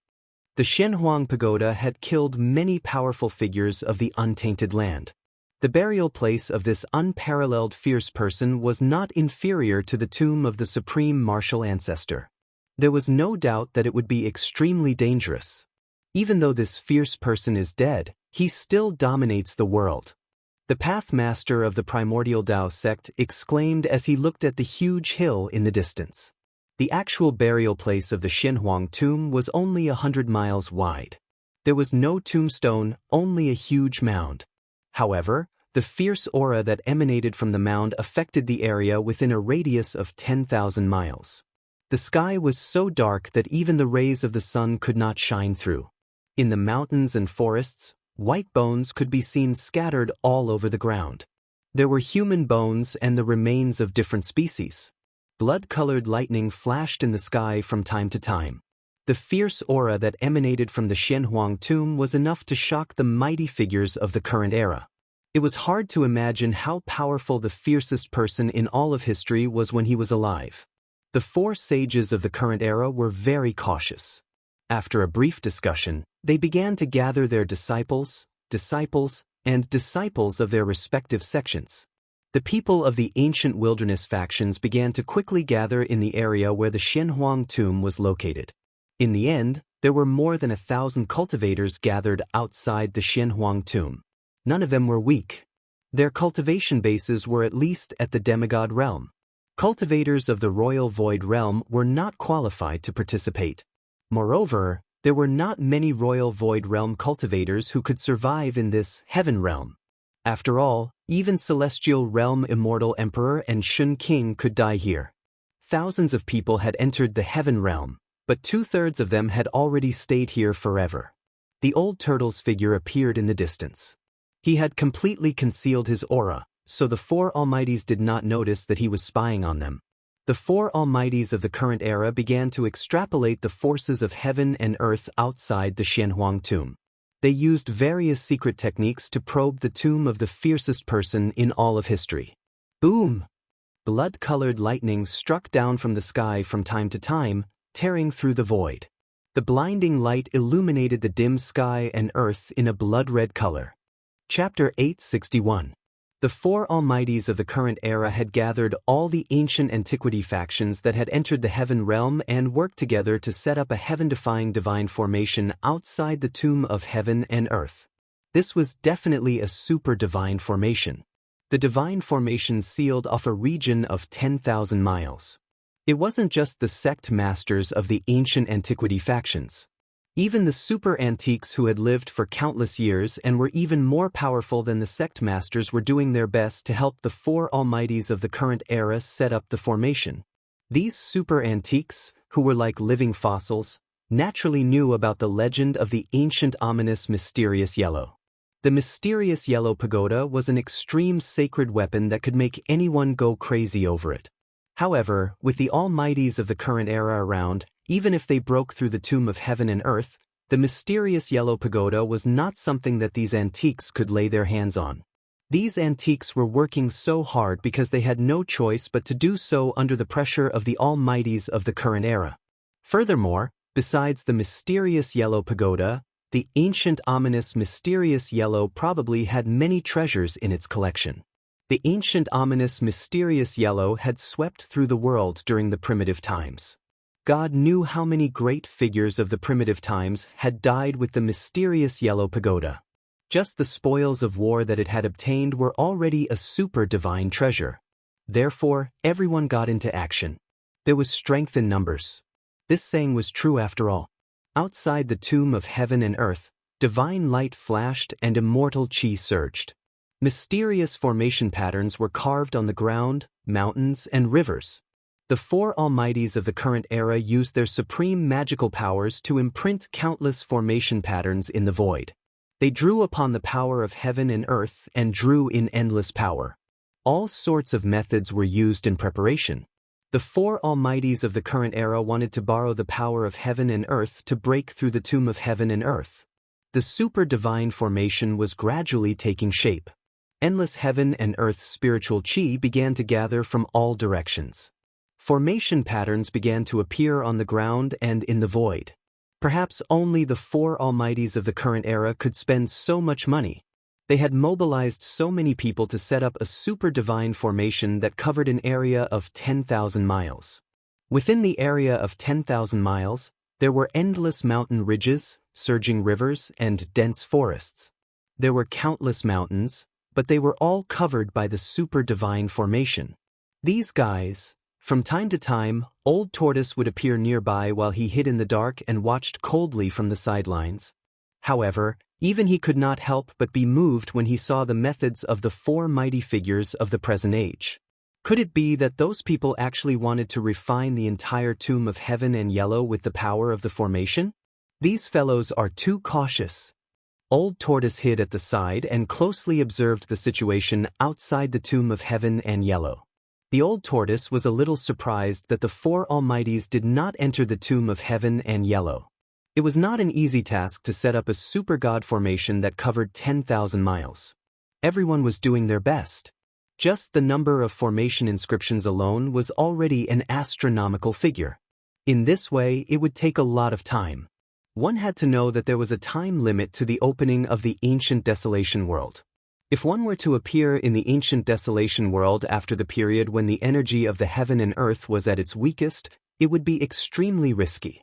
The Xianhuang Pagoda had killed many powerful figures of the untainted land. The burial place of this unparalleled fierce person was not inferior to the tomb of the supreme martial ancestor. There was no doubt that it would be extremely dangerous. Even though this fierce person is dead, he still dominates the world. The path master of the primordial Dao sect exclaimed as he looked at the huge hill in the distance. The actual burial place of the Xianhuang tomb was only 100 miles wide. There was no tombstone, only a huge mound. However, the fierce aura that emanated from the mound affected the area within a radius of 10,000 miles. The sky was so dark that even the rays of the sun could not shine through. In the mountains and forests, white bones could be seen scattered all over the ground. There were human bones and the remains of different species. Blood-colored lightning flashed in the sky from time to time. The fierce aura that emanated from the Xianhuang tomb was enough to shock the mighty figures of the current era. It was hard to imagine how powerful the fiercest person in all of history was when he was alive. The four sages of the current era were very cautious. After a brief discussion, they began to gather their disciples, and disciples of their respective sections. The people of the ancient wilderness factions began to quickly gather in the area where the Xianhuang tomb was located. In the end, there were more than 1,000 cultivators gathered outside the Xianhuang tomb. None of them were weak. Their cultivation bases were at least at the demigod realm. Cultivators of the royal void realm were not qualified to participate. Moreover, there were not many royal void realm cultivators who could survive in this heaven realm. After all, even celestial realm immortal emperor and Shun king could die here. Thousands of people had entered the heaven realm, but 2/3 of them had already stayed here forever. The old turtle's figure appeared in the distance. He had completely concealed his aura, so the four almighties did not notice that he was spying on them. The four almighties of the current era began to extrapolate the forces of heaven and earth outside the Xianhuang tomb. They used various secret techniques to probe the tomb of the fiercest person in all of history. Boom! Blood-colored lightning struck down from the sky from time to time, tearing through the void. The blinding light illuminated the dim sky and earth in a blood-red color. Chapter 861. The four almighties of the current era had gathered all the ancient antiquity factions that had entered the heaven realm and worked together to set up a heaven-defying divine formation outside the tomb of heaven and earth. This was definitely a super divine formation. The divine formation sealed off a region of 10,000 miles. It wasn't just the sect masters of the ancient antiquity factions. Even the super antiques who had lived for countless years and were even more powerful than the sect masters were doing their best to help the four almighties of the current era set up the formation. These super antiques, who were like living fossils, naturally knew about the legend of the ancient ominous mysterious yellow. The mysterious yellow pagoda was an extreme sacred weapon that could make anyone go crazy over it. However, with the almighties of the current era around, even if they broke through the tomb of heaven and earth, the mysterious yellow pagoda was not something that these antiques could lay their hands on. These antiques were working so hard because they had no choice but to do so under the pressure of the almighties of the current era. Furthermore, besides the mysterious yellow pagoda, the ancient ominous mysterious yellow probably had many treasures in its collection. The ancient ominous mysterious yellow had swept through the world during the primitive times. God knew how many great figures of the primitive times had died with the mysterious yellow pagoda. Just the spoils of war that it had obtained were already a super-divine treasure. Therefore, everyone got into action. There was strength in numbers. This saying was true after all. Outside the tomb of heaven and earth, divine light flashed and immortal chi surged. Mysterious formation patterns were carved on the ground, mountains, and rivers. The four almighties of the current era used their supreme magical powers to imprint countless formation patterns in the void. They drew upon the power of heaven and earth and drew in endless power. All sorts of methods were used in preparation. The four almighties of the current era wanted to borrow the power of heaven and earth to break through the tomb of heaven and earth. The super-divine formation was gradually taking shape. Endless heaven and earth spiritual chi began to gather from all directions. Formation patterns began to appear on the ground and in the void. Perhaps only the four almighties of the current era could spend so much money. They had mobilized so many people to set up a super-divine formation that covered an area of 10,000 miles. Within the area of 10,000 miles, there were endless mountain ridges, surging rivers, and dense forests. There were countless mountains, but they were all covered by the super-divine formation. These guys, from time to time, Old Tortoise would appear nearby while he hid in the dark and watched coldly from the sidelines. However, even he could not help but be moved when he saw the methods of the four mighty figures of the present age. Could it be that those people actually wanted to refine the entire tomb of heaven and yellow with the power of the formation? These fellows are too cautious. Old Tortoise hid at the side and closely observed the situation outside the tomb of heaven and yellow. The old tortoise was a little surprised that the four almighties did not enter the tomb of heaven and yellow. It was not an easy task to set up a super god formation that covered 10,000 miles. Everyone was doing their best. Just the number of formation inscriptions alone was already an astronomical figure. In this way, it would take a lot of time. One had to know that there was a time limit to the opening of the ancient desolation world. If one were to appear in the ancient desolation world after the period when the energy of the heaven and earth was at its weakest, it would be extremely risky.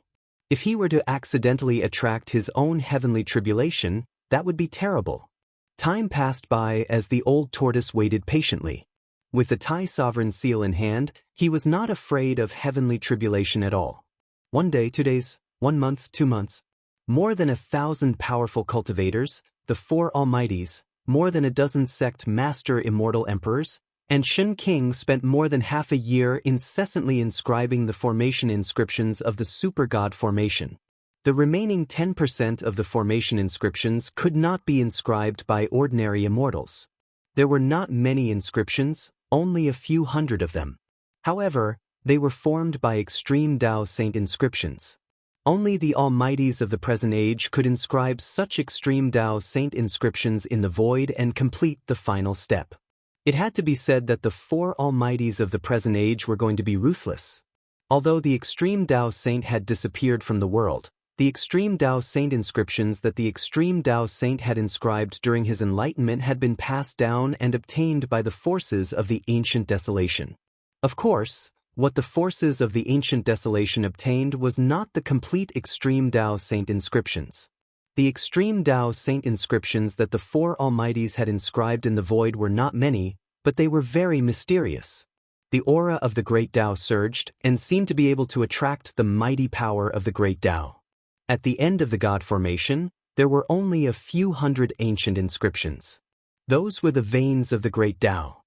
If he were to accidentally attract his own heavenly tribulation, that would be terrible. Time passed by as the old tortoise waited patiently. With the Thai sovereign seal in hand, he was not afraid of heavenly tribulation at all. 1 day, 2 days, 1 month, 2 months. More than 1,000 powerful cultivators, the four almighties, more than a dozen sect master immortal emperors, and Shen King spent more than half a year incessantly inscribing the formation inscriptions of the super god formation. The remaining 10% of the formation inscriptions could not be inscribed by ordinary immortals. There were not many inscriptions, only a few hundred of them. However, they were formed by extreme Dao saint inscriptions. Only the almighties of the present age could inscribe such extreme Dao saint inscriptions in the void and complete the final step. It had to be said that the four almighties of the present age were going to be ruthless. Although the extreme Dao saint had disappeared from the world, the extreme Dao saint inscriptions that the extreme Dao saint had inscribed during his enlightenment had been passed down and obtained by the forces of the ancient desolation. Of course, what the forces of the ancient desolation obtained was not the complete extreme Dao saint inscriptions. The extreme Dao saint inscriptions that the four almighties had inscribed in the void were not many, but they were very mysterious. The aura of the great Dao surged and seemed to be able to attract the mighty power of the great Dao. At the end of the god formation, there were only a few hundred ancient inscriptions. Those were the veins of the great Dao.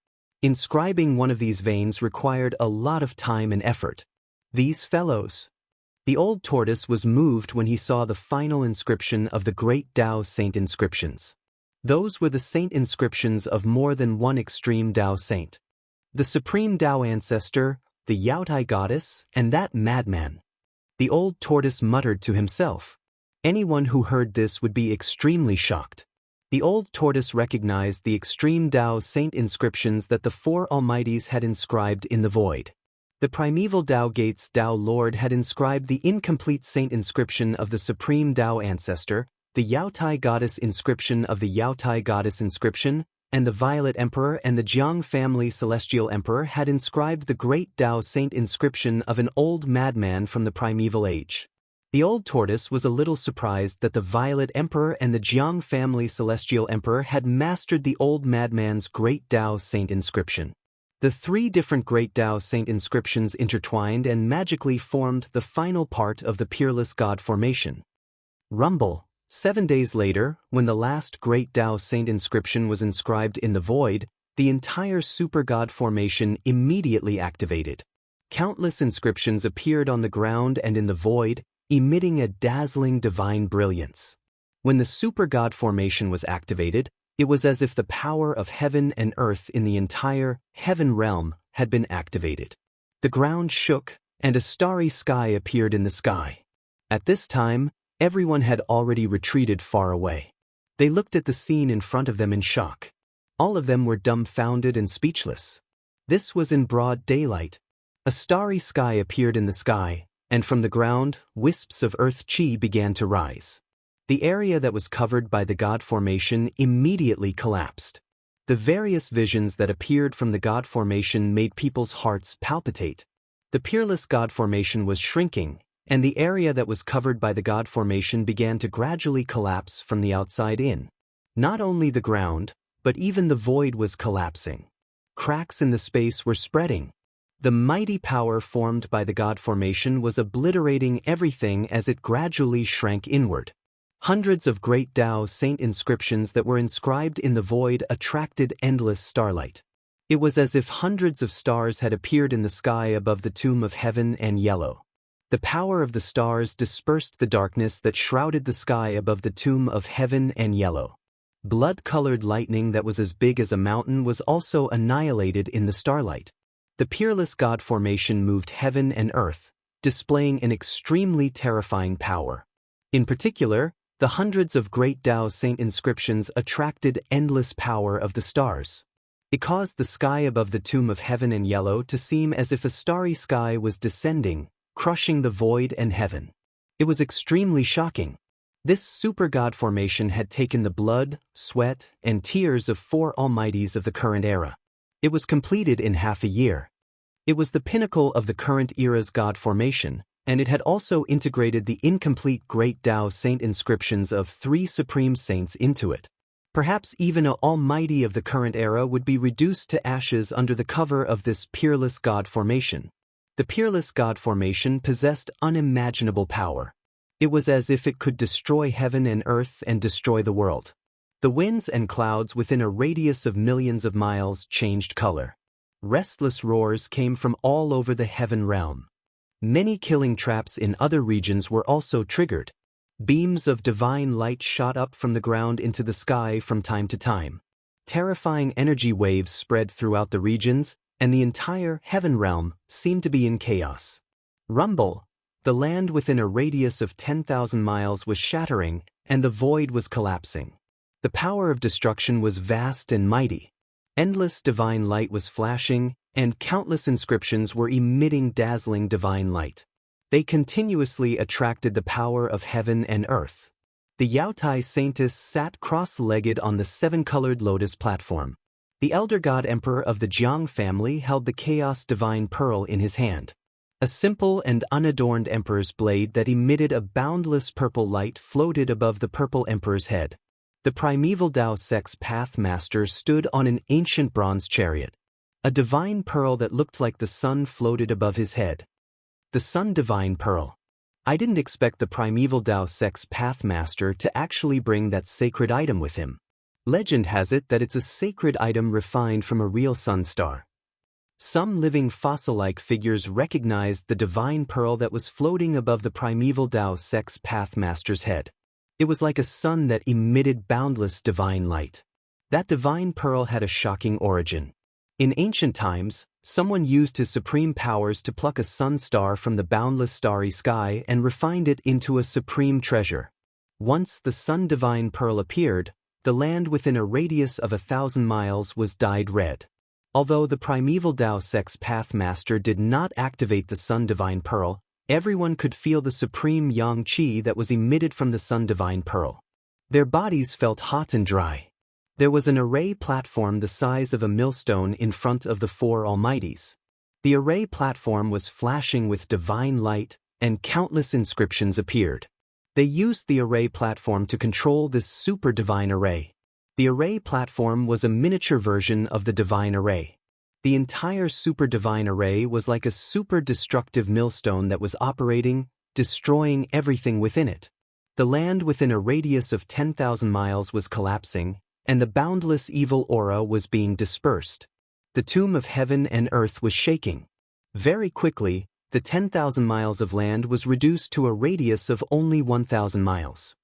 Inscribing one of these veins required a lot of time and effort. These fellows. The old tortoise was moved when he saw the final inscription of the great Dao saint inscriptions. Those were the saint inscriptions of more than one extreme Dao saint. The supreme Dao ancestor, the Yaotai goddess, and that madman. The old tortoise muttered to himself. Anyone who heard this would be extremely shocked. The old tortoise recognized the extreme Dao saint inscriptions that the four almighties had inscribed in the void. The primeval Dao Gates Dao Lord had inscribed the incomplete saint inscription of the supreme Dao ancestor, the Yaotai goddess inscription of the Yaotai goddess inscription, and the Violet Emperor and the Jiang family celestial emperor had inscribed the great Dao saint inscription of an old madman from the primeval age. The old tortoise was a little surprised that the Violet Emperor and the Jiang family celestial emperor had mastered the old madman's great Dao saint inscription. The three different great Dao saint inscriptions intertwined and magically formed the final part of the peerless god formation. Rumble. 7 days later, when the last great Dao saint inscription was inscribed in the void, the entire super god formation immediately activated. Countless inscriptions appeared on the ground and in the void, emitting a dazzling divine brilliance. When the super god formation was activated, it was as if the power of heaven and earth in the entire heaven realm had been activated. The ground shook, and a starry sky appeared in the sky. At this time, everyone had already retreated far away. They looked at the scene in front of them in shock. All of them were dumbfounded and speechless. This was in broad daylight. A starry sky appeared in the sky, and from the ground, wisps of earth chi began to rise. The area that was covered by the god formation immediately collapsed. The various visions that appeared from the god formation made people's hearts palpitate. The peerless god formation was shrinking, and the area that was covered by the god formation began to gradually collapse from the outside in. Not only the ground, but even the void was collapsing. Cracks in the space were spreading. The mighty power formed by the god formation was obliterating everything as it gradually shrank inward. Hundreds of great Dao saint inscriptions that were inscribed in the void attracted endless starlight. It was as if hundreds of stars had appeared in the sky above the tomb of heaven and yellow. The power of the stars dispersed the darkness that shrouded the sky above the tomb of heaven and yellow. Blood-colored lightning that was as big as a mountain was also annihilated in the starlight. The peerless god formation moved heaven and earth, displaying an extremely terrifying power. In particular, the hundreds of great Dao saint inscriptions attracted endless power of the stars. It caused the sky above the tomb of heaven and yellow to seem as if a starry sky was descending, crushing the void and heaven. It was extremely shocking. This super god formation had taken the blood, sweat, and tears of four almighties of the current era. It was completed in half a year. It was the pinnacle of the current era's god formation, and it had also integrated the incomplete great Dao saint inscriptions of three supreme saints into it. Perhaps even an almighty of the current era would be reduced to ashes under the cover of this peerless god formation. The peerless god formation possessed unimaginable power. It was as if it could destroy heaven and earth and destroy the world. The winds and clouds within a radius of millions of miles changed color. Restless roars came from all over the heaven realm. Many killing traps in other regions were also triggered. Beams of divine light shot up from the ground into the sky from time to time. Terrifying energy waves spread throughout the regions, and the entire heaven realm seemed to be in chaos. Rumble. The land within a radius of 10,000 miles was shattering, and the void was collapsing. The power of destruction was vast and mighty. Endless divine light was flashing, and countless inscriptions were emitting dazzling divine light. They continuously attracted the power of heaven and earth. The Yaotai saintess sat cross-legged on the seven-colored lotus platform. The elder god emperor of the Jiang family held the chaos divine pearl in his hand. A simple and unadorned emperor's blade that emitted a boundless purple light floated above the purple emperor's head. The primeval Dao Sex Path Master stood on an ancient bronze chariot. A divine pearl that looked like the sun floated above his head. The Sun Divine Pearl. I didn't expect the primeval Dao Sex Path Master to actually bring that sacred item with him. Legend has it that it's a sacred item refined from a real sun star. Some living fossil-like figures recognized the divine pearl that was floating above the primeval Dao Sex Path Master's head. It was like a sun that emitted boundless divine light. That divine pearl had a shocking origin. In ancient times, someone used his supreme powers to pluck a sun star from the boundless starry sky and refined it into a supreme treasure. Once the sun divine pearl appeared, the land within a radius of 1,000 miles was dyed red. Although the primeval Dao sect's path master did not activate the sun divine pearl, everyone could feel the supreme yang qi that was emitted from the sun divine pearl. Their bodies felt hot and dry. There was an array platform the size of a millstone in front of the four almighties. The array platform was flashing with divine light, and countless inscriptions appeared. They used the array platform to control this super divine array. The array platform was a miniature version of the divine array. The entire super divine array was like a super destructive millstone that was operating, destroying everything within it. The land within a radius of 10,000 miles was collapsing, and the boundless evil aura was being dispersed. The tomb of heaven and earth was shaking. Very quickly, the 10,000 miles of land was reduced to a radius of only 1,000 miles.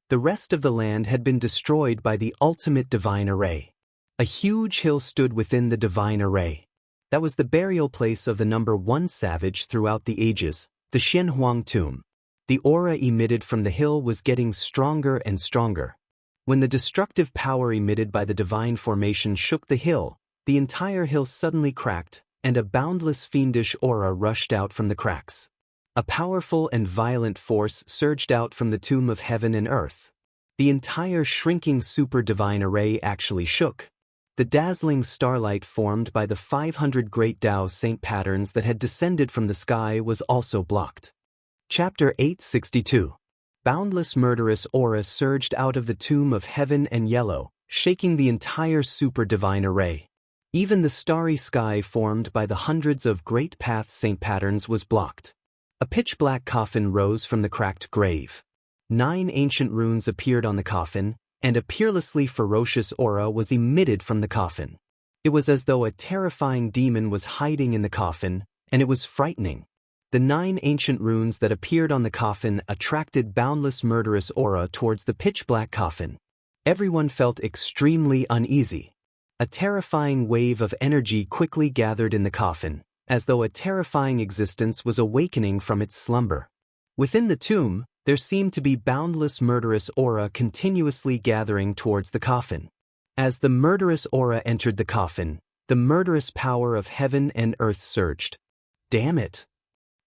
The rest of the land had been destroyed by the ultimate divine array. A huge hill stood within the divine array. That was the burial place of the number one savage throughout the ages, the Xianhuang tomb. The aura emitted from the hill was getting stronger and stronger. When the destructive power emitted by the divine formation shook the hill, the entire hill suddenly cracked, and a boundless fiendish aura rushed out from the cracks. A powerful and violent force surged out from the tomb of heaven and earth. The entire shrinking super divine array actually shook. The dazzling starlight formed by the 500 great Dao saint patterns that had descended from the sky was also blocked. Chapter 862. Boundless murderous aura surged out of the tomb of heaven and yellow, shaking the entire super divine array. Even the starry sky formed by the hundreds of great path saint patterns was blocked. A pitch-black coffin rose from the cracked grave. 9 ancient runes appeared on the coffin, and a peerlessly ferocious aura was emitted from the coffin. It was as though a terrifying demon was hiding in the coffin, and it was frightening. The 9 ancient runes that appeared on the coffin attracted boundless murderous aura towards the pitch-black coffin. Everyone felt extremely uneasy. A terrifying wave of energy quickly gathered in the coffin, as though a terrifying existence was awakening from its slumber. Within the tomb, there seemed to be boundless murderous aura continuously gathering towards the coffin. As the murderous aura entered the coffin, the murderous power of heaven and earth surged. Damn it!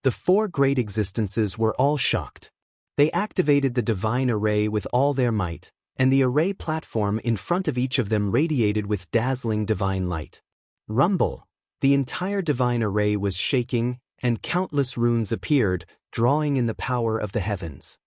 The 4 great existences were all shocked. They activated the divine array with all their might, and the array platform in front of each of them radiated with dazzling divine light. Rumble! The entire divine array was shaking, and countless runes appeared, drawing in the power of the heavens.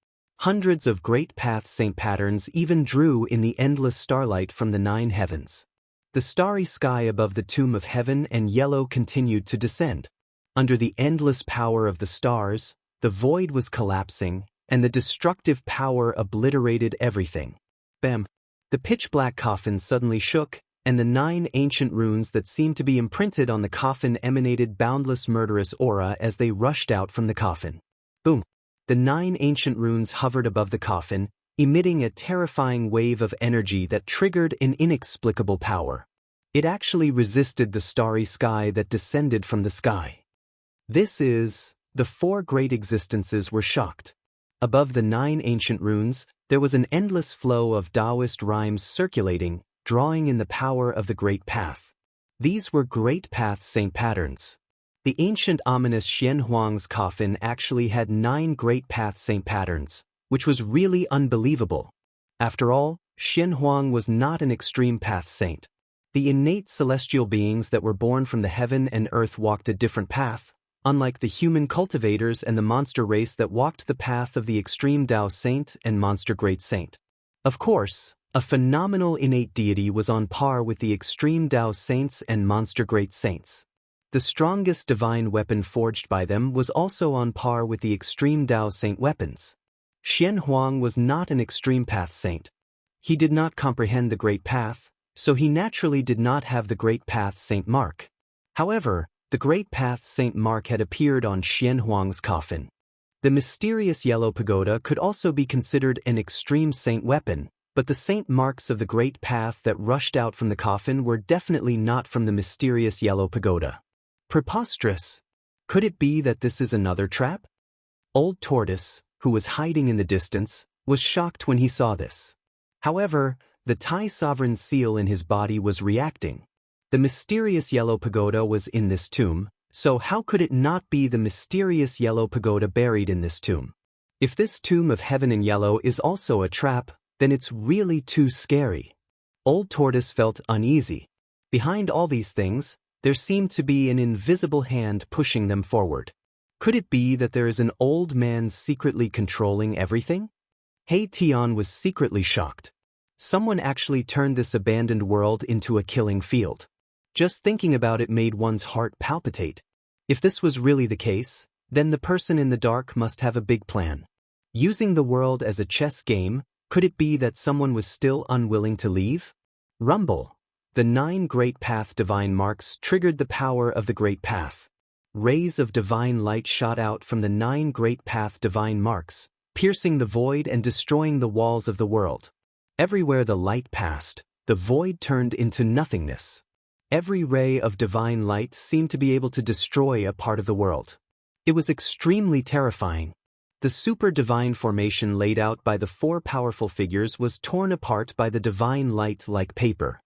Hundreds of great path saint patterns even drew in the endless starlight from the 9 heavens. The starry sky above the tomb of heaven and yellow continued to descend. Under the endless power of the stars, the void was collapsing, and the destructive power obliterated everything. Bam! The pitch-black coffin suddenly shook, and the 9 ancient runes that seemed to be imprinted on the coffin emanated boundless murderous aura as they rushed out from the coffin. Boom! The 9 ancient runes hovered above the coffin, emitting a terrifying wave of energy that triggered an inexplicable power. It actually resisted the starry sky that descended from the sky. The 4 great existences were shocked. Above the 9 ancient runes, there was an endless flow of Daoist rhymes circulating, drawing in the power of the Great Path. These were Great Path saint patterns. The ancient ominous Xianhuang's coffin actually had 9 Great Path saint patterns, which was really unbelievable. After all, Xianhuang was not an extreme path saint. The innate celestial beings that were born from the heaven and earth walked a different path, unlike the human cultivators and the monster race that walked the path of the extreme Dao saint and monster great saint. Of course, a phenomenal innate deity was on par with the extreme Dao saints and monster great saints. The strongest divine weapon forged by them was also on par with the extreme Dao saint weapons. Xianhuang was not an extreme path saint. He did not comprehend the great path, so he naturally did not have the great path saint mark. However, the great path saint mark had appeared on Xianhuang's coffin. The mysterious yellow pagoda could also be considered an extreme saint weapon, but the saint marks of the great path that rushed out from the coffin were definitely not from the mysterious yellow pagoda. Preposterous! Could it be that this is another trap? Old Tortoise, who was hiding in the distance, was shocked when he saw this. However, the Thai sovereign's seal in his body was reacting. The mysterious yellow pagoda was in this tomb, so how could it not be the mysterious yellow pagoda buried in this tomb? If this tomb of heaven in yellow is also a trap, then it's really too scary. Old Tortoise felt uneasy. Behind all these things, there seemed to be an invisible hand pushing them forward. Could it be that there is an old man secretly controlling everything? He Tian was secretly shocked. Someone actually turned this abandoned world into a killing field. Just thinking about it made one's heart palpitate. If this was really the case, then the person in the dark must have a big plan. Using the world as a chess game, could it be that someone was still unwilling to leave? Rumble. The 9 Great Path divine marks triggered the power of the Great Path. Rays of divine light shot out from the 9 Great Path divine marks, piercing the void and destroying the walls of the world. Everywhere the light passed, the void turned into nothingness. Every ray of divine light seemed to be able to destroy a part of the world. It was extremely terrifying. The super divine formation laid out by the 4 powerful figures was torn apart by the divine light like paper.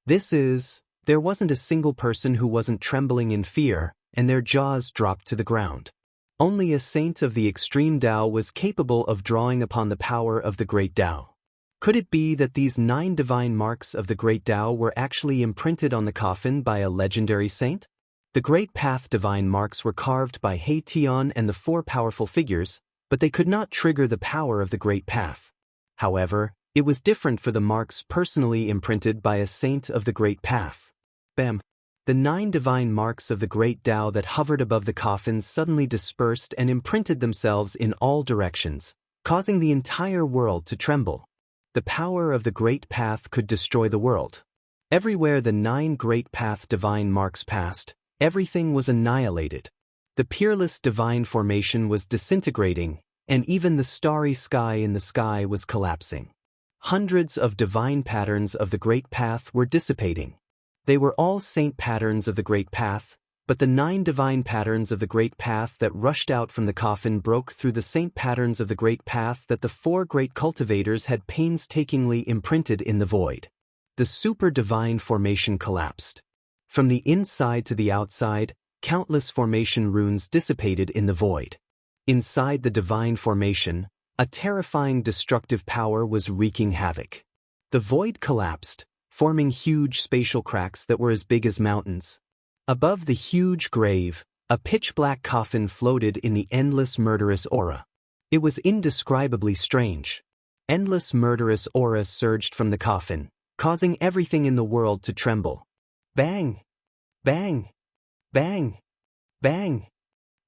There wasn't a single person who wasn't trembling in fear, and their jaws dropped to the ground. Only a saint of the extreme Tao was capable of drawing upon the power of the great Tao. Could it be that these 9 divine marks of the great Tao were actually imprinted on the coffin by a legendary saint? The Great Path divine marks were carved by He Tian and the 4 powerful figures, but they could not trigger the power of the Great Path. However, it was different for the marks personally imprinted by a saint of the Great Path. Bam! The 9 divine marks of the great Tao that hovered above the coffin suddenly dispersed and imprinted themselves in all directions, causing the entire world to tremble. The power of the Great Path could destroy the world. Everywhere the 9 Great Path divine marks passed, everything was annihilated. The peerless divine formation was disintegrating, and even the starry sky in the sky was collapsing. Hundreds of divine patterns of the Great Path were dissipating. They were all saint patterns of the Great Path, but the 9 divine patterns of the Great Path that rushed out from the coffin broke through the saint patterns of the Great Path that the 4 great cultivators had painstakingly imprinted in the void. The super divine formation collapsed. From the inside to the outside, countless formation runes dissipated in the void. Inside the divine formation, a terrifying destructive power was wreaking havoc. The void collapsed, forming huge spatial cracks that were as big as mountains. Above the huge grave, a pitch-black coffin floated in the endless murderous aura. It was indescribably strange. Endless murderous aura surged from the coffin, causing everything in the world to tremble. Bang! Bang! Bang! Bang!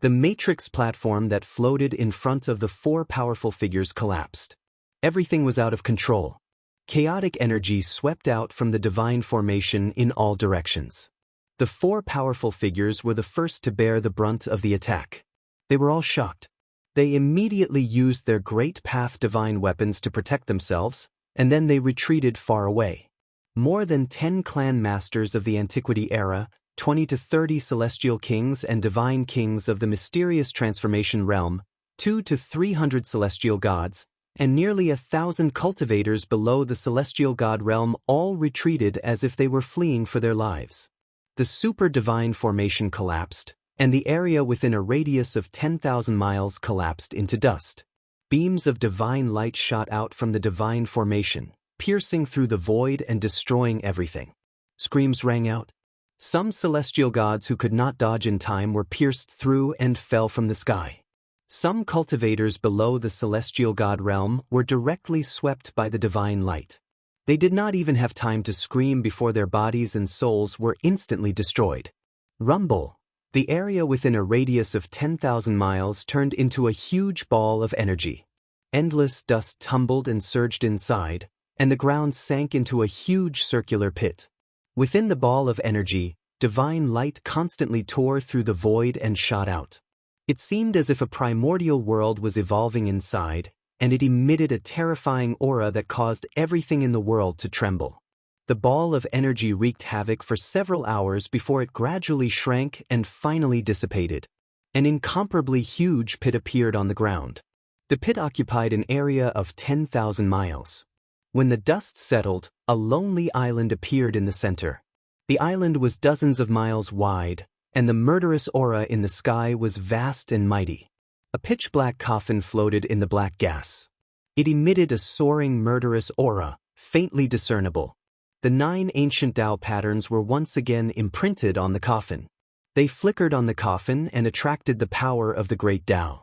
The matrix platform that floated in front of the 4 powerful figures collapsed. Everything was out of control. Chaotic energy swept out from the divine formation in all directions. The 4 powerful figures were the first to bear the brunt of the attack. They were all shocked. They immediately used their Great Path divine weapons to protect themselves, and then they retreated far away. More than 10 clan masters of the Antiquity era, 20 to 30 celestial kings and divine kings of the mysterious transformation realm, 200 to 300 celestial gods, and nearly 1,000 cultivators below the celestial god realm all retreated as if they were fleeing for their lives. The super divine formation collapsed, and the area within a radius of 10,000 miles collapsed into dust. Beams of divine light shot out from the divine formation, piercing through the void and destroying everything. Screams rang out. Some celestial gods who could not dodge in time were pierced through and fell from the sky. Some cultivators below the celestial god realm were directly swept by the divine light. They did not even have time to scream before their bodies and souls were instantly destroyed. Rumble. The area within a radius of 10,000 miles turned into a huge ball of energy. Endless dust tumbled and surged inside, and the ground sank into a huge circular pit. Within the ball of energy, divine light constantly tore through the void and shot out. It seemed as if a primordial world was evolving inside, and it emitted a terrifying aura that caused everything in the world to tremble. The ball of energy wreaked havoc for several hours before it gradually shrank and finally dissipated. An incomparably huge pit appeared on the ground. The pit occupied an area of 10,000 miles. When the dust settled, a lonely island appeared in the center. The island was dozens of miles wide, and the murderous aura in the sky was vast and mighty. A pitch-black coffin floated in the black gas. It emitted a soaring murderous aura, faintly discernible. The 9 ancient Dao patterns were once again imprinted on the coffin. They flickered on the coffin and attracted the power of the great Dao.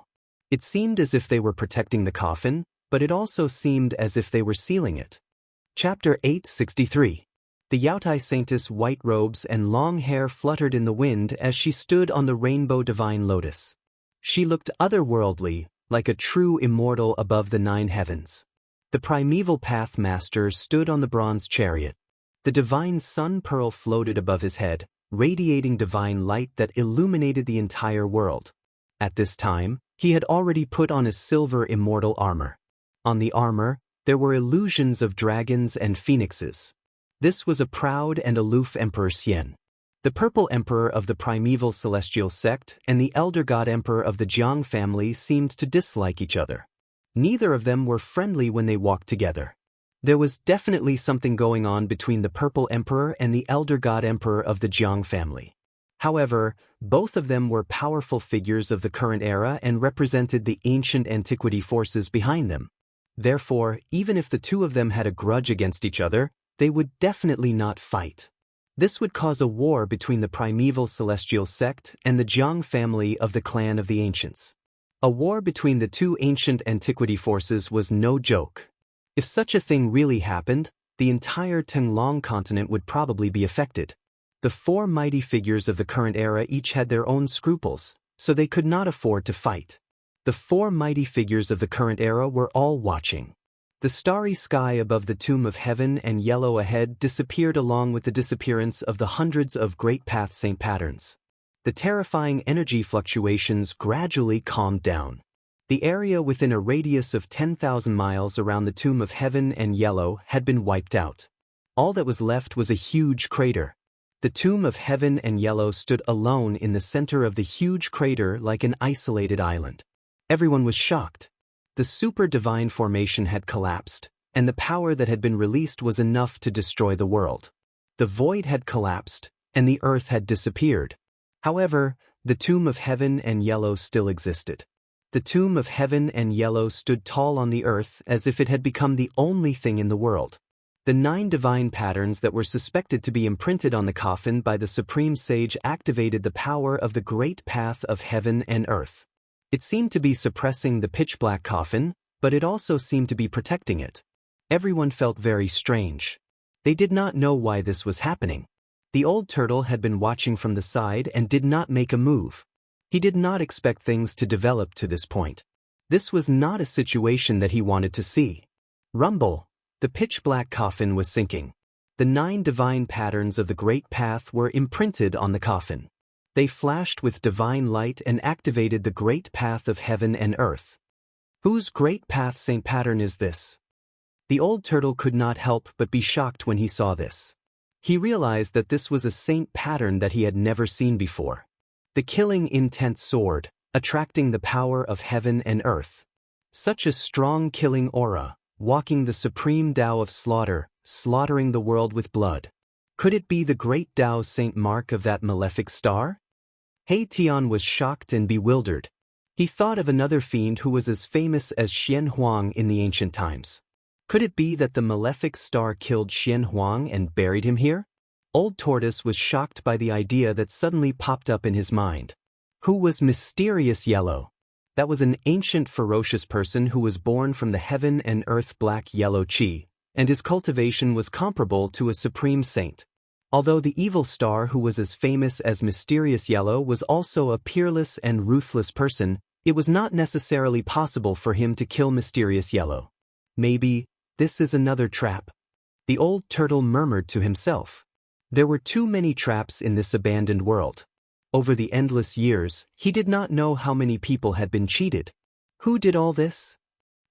It seemed as if they were protecting the coffin, but it also seemed as if they were sealing it. Chapter 863. The Yaotai Saintess' white robes and long hair fluttered in the wind as she stood on the rainbow divine lotus. She looked otherworldly, like a true immortal above the 9 heavens. The primeval path master stood on the bronze chariot. The divine sun pearl floated above his head, radiating divine light that illuminated the entire world. At this time, he had already put on his silver immortal armor. On the armor, there were illusions of dragons and phoenixes. This was a proud and aloof Emperor Xian. The purple emperor of the primeval celestial sect and the elder god emperor of the Jiang family seemed to dislike each other. Neither of them were friendly when they walked together. There was definitely something going on between the purple emperor and the elder god emperor of the Jiang family. However, both of them were powerful figures of the current era and represented the ancient antiquity forces behind them. Therefore, even if the two of them had a grudge against each other, they would definitely not fight. This would cause a war between the primeval celestial sect and the Jiang family of the clan of the ancients. A war between the two ancient antiquity forces was no joke. If such a thing really happened, the entire Tenglong continent would probably be affected. The 4 mighty figures of the current era each had their own scruples, so they could not afford to fight. The 4 mighty figures of the current era were all watching. The starry sky above the tomb of heaven and yellow ahead disappeared along with the disappearance of the hundreds of great path saint patterns. The terrifying energy fluctuations gradually calmed down. The area within a radius of 10,000 miles around the tomb of heaven and yellow had been wiped out. All that was left was a huge crater. The tomb of heaven and yellow stood alone in the center of the huge crater like an isolated island. Everyone was shocked. The super-divine formation had collapsed, and the power that had been released was enough to destroy the world. The void had collapsed, and the earth had disappeared. However, the tomb of heaven and yellow still existed. The tomb of heaven and yellow stood tall on the earth as if it had become the only thing in the world. The 9 divine patterns that were suspected to be imprinted on the coffin by the Supreme Sage activated the power of the great path of heaven and earth. It seemed to be suppressing the pitch-black coffin, but it also seemed to be protecting it. Everyone felt very strange. They did not know why this was happening. The old turtle had been watching from the side and did not make a move. He did not expect things to develop to this point. This was not a situation that he wanted to see. Rumble. The pitch-black coffin was sinking. The 9 divine patterns of the great path were imprinted on the coffin. They flashed with divine light and activated the great path of heaven and earth. Whose great path saint pattern is this? The old turtle could not help but be shocked when he saw this. He realized that this was a saint pattern that he had never seen before. The killing intent sword, attracting the power of heaven and earth. Such a strong killing aura, walking the supreme Tao of slaughter, slaughtering the world with blood. Could it be the great Tao saint mark of that malefic star? He Tian was shocked and bewildered. He thought of another fiend who was as famous as Xian Huang in the ancient times. Could it be that the malefic star killed Xian Huang and buried him here? Old Tortoise was shocked by the idea that suddenly popped up in his mind. Who was Mysterious Yellow? That was an ancient ferocious person who was born from the heaven and earth black yellow chi, and his cultivation was comparable to a supreme saint. Although the evil star who was as famous as Mysterious Yellow was also a peerless and ruthless person, it was not necessarily possible for him to kill Mysterious Yellow. Maybe, this is another trap. The old turtle murmured to himself. There were too many traps in this abandoned world. Over the endless years, he did not know how many people had been cheated. Who did all this?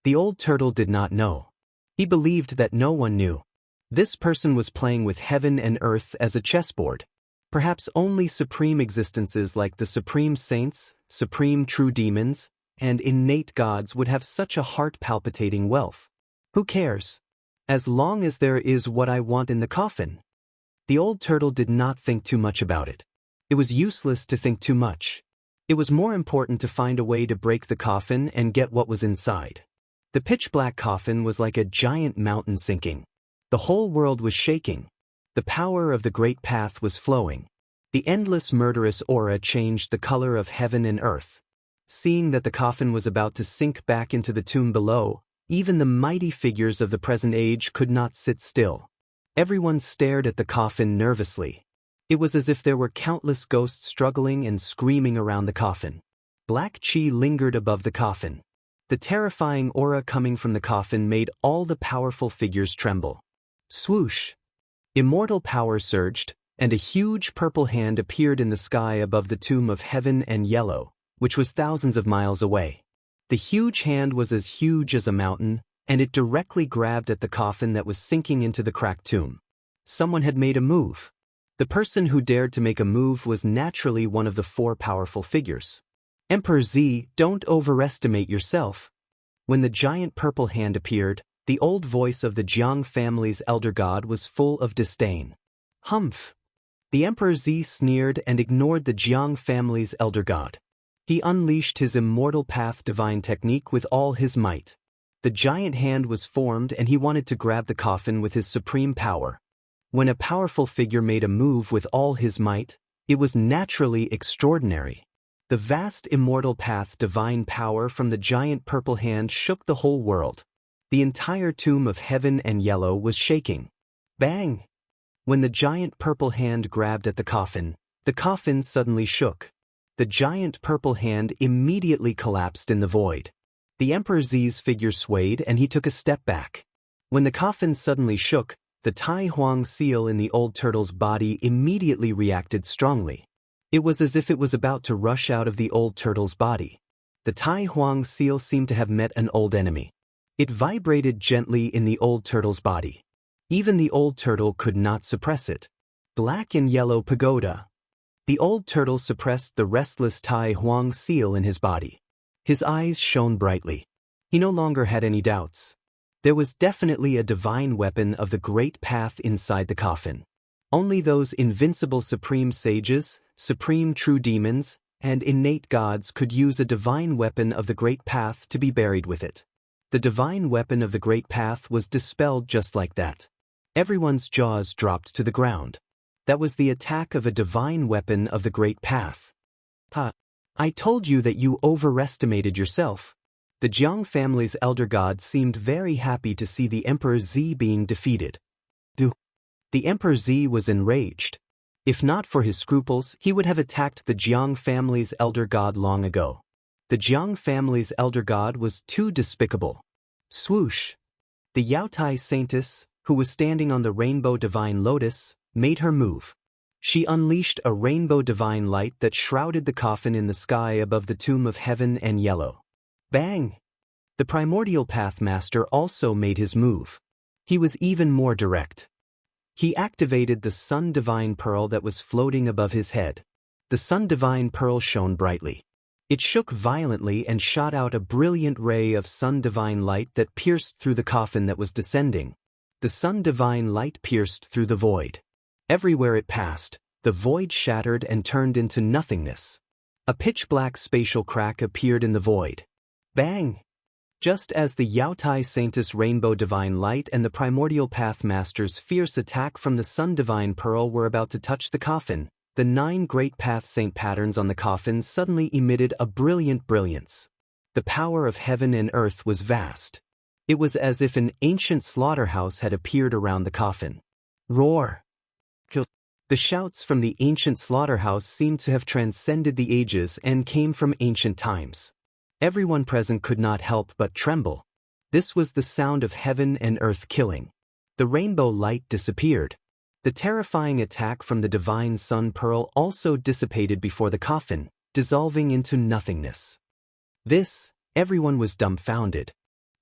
The old turtle did not know. He believed that no one knew. This person was playing with heaven and earth as a chessboard. Perhaps only supreme existences like the supreme saints, supreme true demons, and innate gods would have such a heart-palpitating wealth. Who cares? As long as there is what I want in the coffin. The old turtle did not think too much about it. It was useless to think too much. It was more important to find a way to break the coffin and get what was inside. The pitch-black coffin was like a giant mountain sinking. The whole world was shaking. The power of the great path was flowing. The endless murderous aura changed the color of heaven and earth. Seeing that the coffin was about to sink back into the tomb below, even the mighty figures of the present age could not sit still. Everyone stared at the coffin nervously. It was as if there were countless ghosts struggling and screaming around the coffin. Black chi lingered above the coffin. The terrifying aura coming from the coffin made all the powerful figures tremble. Swoosh! Immortal power surged, and a huge purple hand appeared in the sky above the tomb of Heaven and Yellow, which was thousands of miles away. The huge hand was as huge as a mountain, and it directly grabbed at the coffin that was sinking into the cracked tomb. Someone had made a move. The person who dared to make a move was naturally one of the four powerful figures. Emperor Z, don't overestimate yourself. When the giant purple hand appeared, the old voice of the Jiang family's elder god was full of disdain. Humph! The Emperor Z sneered and ignored the Jiang family's elder god. He unleashed his immortal path divine technique with all his might. The giant hand was formed and he wanted to grab the coffin with his supreme power. When a powerful figure made a move with all his might, it was naturally extraordinary. The vast immortal path divine power from the giant purple hand shook the whole world. The entire tomb of Heaven and Yellow was shaking. Bang! When the giant purple hand grabbed at the coffin suddenly shook. The giant purple hand immediately collapsed in the void. The Emperor Z's figure swayed and he took a step back. When the coffin suddenly shook, the Tai Huang seal in the old turtle's body immediately reacted strongly. It was as if it was about to rush out of the old turtle's body. The Tai Huang seal seemed to have met an old enemy. It vibrated gently in the old turtle's body. Even the old turtle could not suppress it. Black and yellow pagoda. The old turtle suppressed the restless Tai Huang seal in his body. His eyes shone brightly. He no longer had any doubts. There was definitely a divine weapon of the great path inside the coffin. Only those invincible supreme sages, supreme true demons, and innate gods could use a divine weapon of the great path to be buried with it. The divine weapon of the great path was dispelled just like that. Everyone's jaws dropped to the ground. That was the attack of a divine weapon of the great path. I told you that you overestimated yourself. The Jiang family's elder god seemed very happy to see the Emperor Z being defeated. The Emperor Z was enraged. If not for his scruples, he would have attacked the Jiang family's elder god long ago. The Jiang family's elder god was too despicable. Swoosh! The Yaotai saintess, who was standing on the rainbow divine lotus, made her move. She unleashed a rainbow divine light that shrouded the coffin in the sky above the tomb of Heaven and Yellow. Bang! The primordial path master also made his move. He was even more direct. He activated the Sun Divine Pearl that was floating above his head. The Sun Divine Pearl shone brightly. It shook violently and shot out a brilliant ray of Sun Divine light that pierced through the coffin that was descending. The Sun Divine light pierced through the void. Everywhere it passed, the void shattered and turned into nothingness. A pitch-black spatial crack appeared in the void. Bang! Just as the Yaotai Saintess Rainbow Divine Light and the Primordial Path Master's fierce attack from the Sun Divine Pearl were about to touch the coffin, the 9 Great Path Saint patterns on the coffin suddenly emitted a brilliant brilliance. The power of heaven and earth was vast. It was as if an ancient slaughterhouse had appeared around the coffin. Roar! Kill! The shouts from the ancient slaughterhouse seemed to have transcended the ages and came from ancient times. Everyone present could not help but tremble. This was the sound of heaven and earth killing. The rainbow light disappeared. The terrifying attack from the divine sun pearl also dissipated before the coffin, dissolving into nothingness. Everyone was dumbfounded.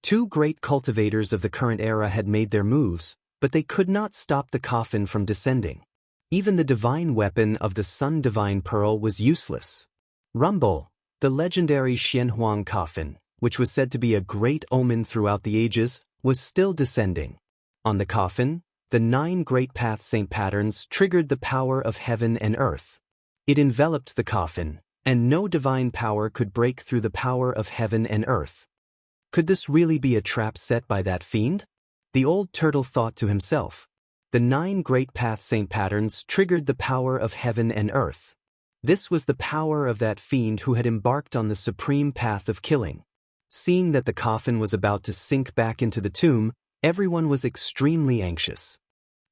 Two great cultivators of the current era had made their moves, but they could not stop the coffin from descending. Even the divine weapon of the sun divine pearl was useless. Rumble, the legendary Xianhuang coffin, which was said to be a great omen throughout the ages, was still descending. On the coffin, the 9 great path saint patterns triggered the power of heaven and earth. It enveloped the coffin, and no divine power could break through the power of heaven and earth. Could this really be a trap set by that fiend? The old turtle thought to himself. The 9 great path saint patterns triggered the power of heaven and earth. This was the power of that fiend who had embarked on the supreme path of killing. Seeing that the coffin was about to sink back into the tomb, everyone was extremely anxious.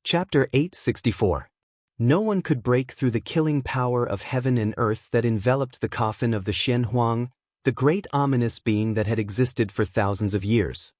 Chapter 864. No one could break through the killing power of heaven and earth that enveloped the coffin of the Xianhuang, the great ominous being that had existed for thousands of years.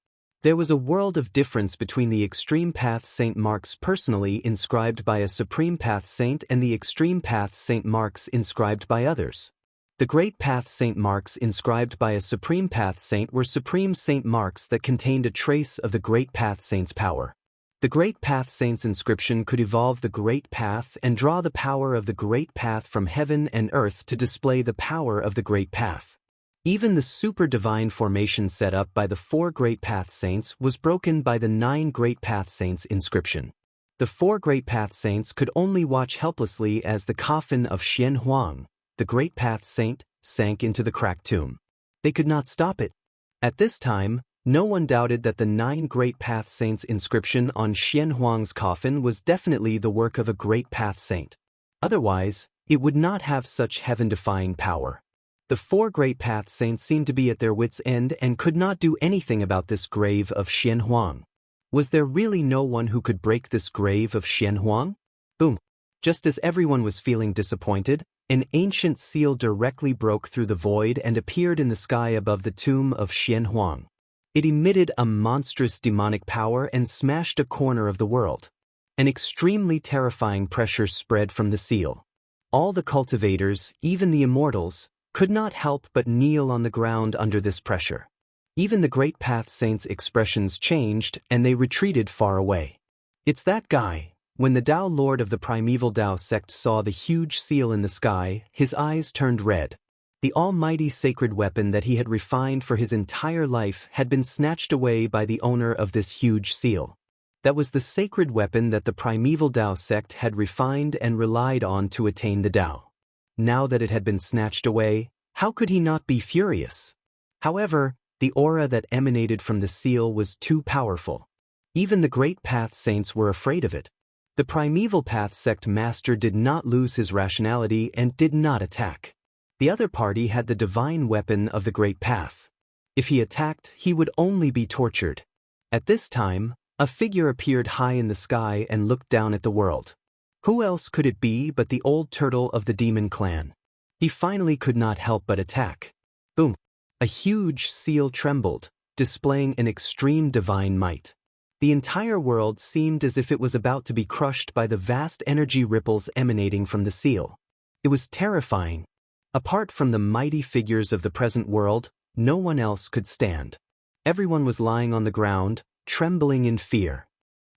There was a world of difference between the extreme path saint marks personally inscribed by a supreme path saint and the extreme path saint marks inscribed by others. The great path saint marks inscribed by a supreme path saint were supreme saint marks that contained a trace of the great path saint's power. The great path saint's inscription could evolve the great path and draw the power of the great path from heaven and earth to display the power of the great path. Even the super divine formation set up by the 4 great path saints was broken by the 9 great path saints inscription. The 4 great path saints could only watch helplessly as the coffin of Xianhuang, the great path saint, sank into the cracked tomb. They could not stop it. At this time, no one doubted that the 9 great path saints inscription on Xianhuang's coffin was definitely the work of a great path saint. Otherwise, it would not have such heaven-defying power. The 4 great path saints seemed to be at their wits' end and could not do anything about this grave of Xianhuang. Was there really no one who could break this grave of Xianhuang? Boom! Just as everyone was feeling disappointed, an ancient seal directly broke through the void and appeared in the sky above the tomb of Xianhuang. It emitted a monstrous demonic power and smashed a corner of the world. An extremely terrifying pressure spread from the seal. All the cultivators, even the immortals, could not help but kneel on the ground under this pressure. Even the great path saints' expressions changed and they retreated far away. It's that guy. When the Tao Lord of the primeval Tao sect saw the huge seal in the sky, his eyes turned red. The almighty sacred weapon that he had refined for his entire life had been snatched away by the owner of this huge seal. That was the sacred weapon that the primeval Tao sect had refined and relied on to attain the Tao. Now that it had been snatched away, how could he not be furious? However, the aura that emanated from the seal was too powerful. Even the great path saints were afraid of it. The primeval path sect master did not lose his rationality and did not attack. The other party had the divine weapon of the great path. If he attacked, he would only be tortured. At this time, a figure appeared high in the sky and looked down at the world. Who else could it be but the old turtle of the demon clan? He finally could not help but attack. Boom! A huge seal trembled, displaying an extreme divine might. The entire world seemed as if it was about to be crushed by the vast energy ripples emanating from the seal. It was terrifying. Apart from the mighty figures of the present world, no one else could stand. Everyone was lying on the ground, trembling in fear.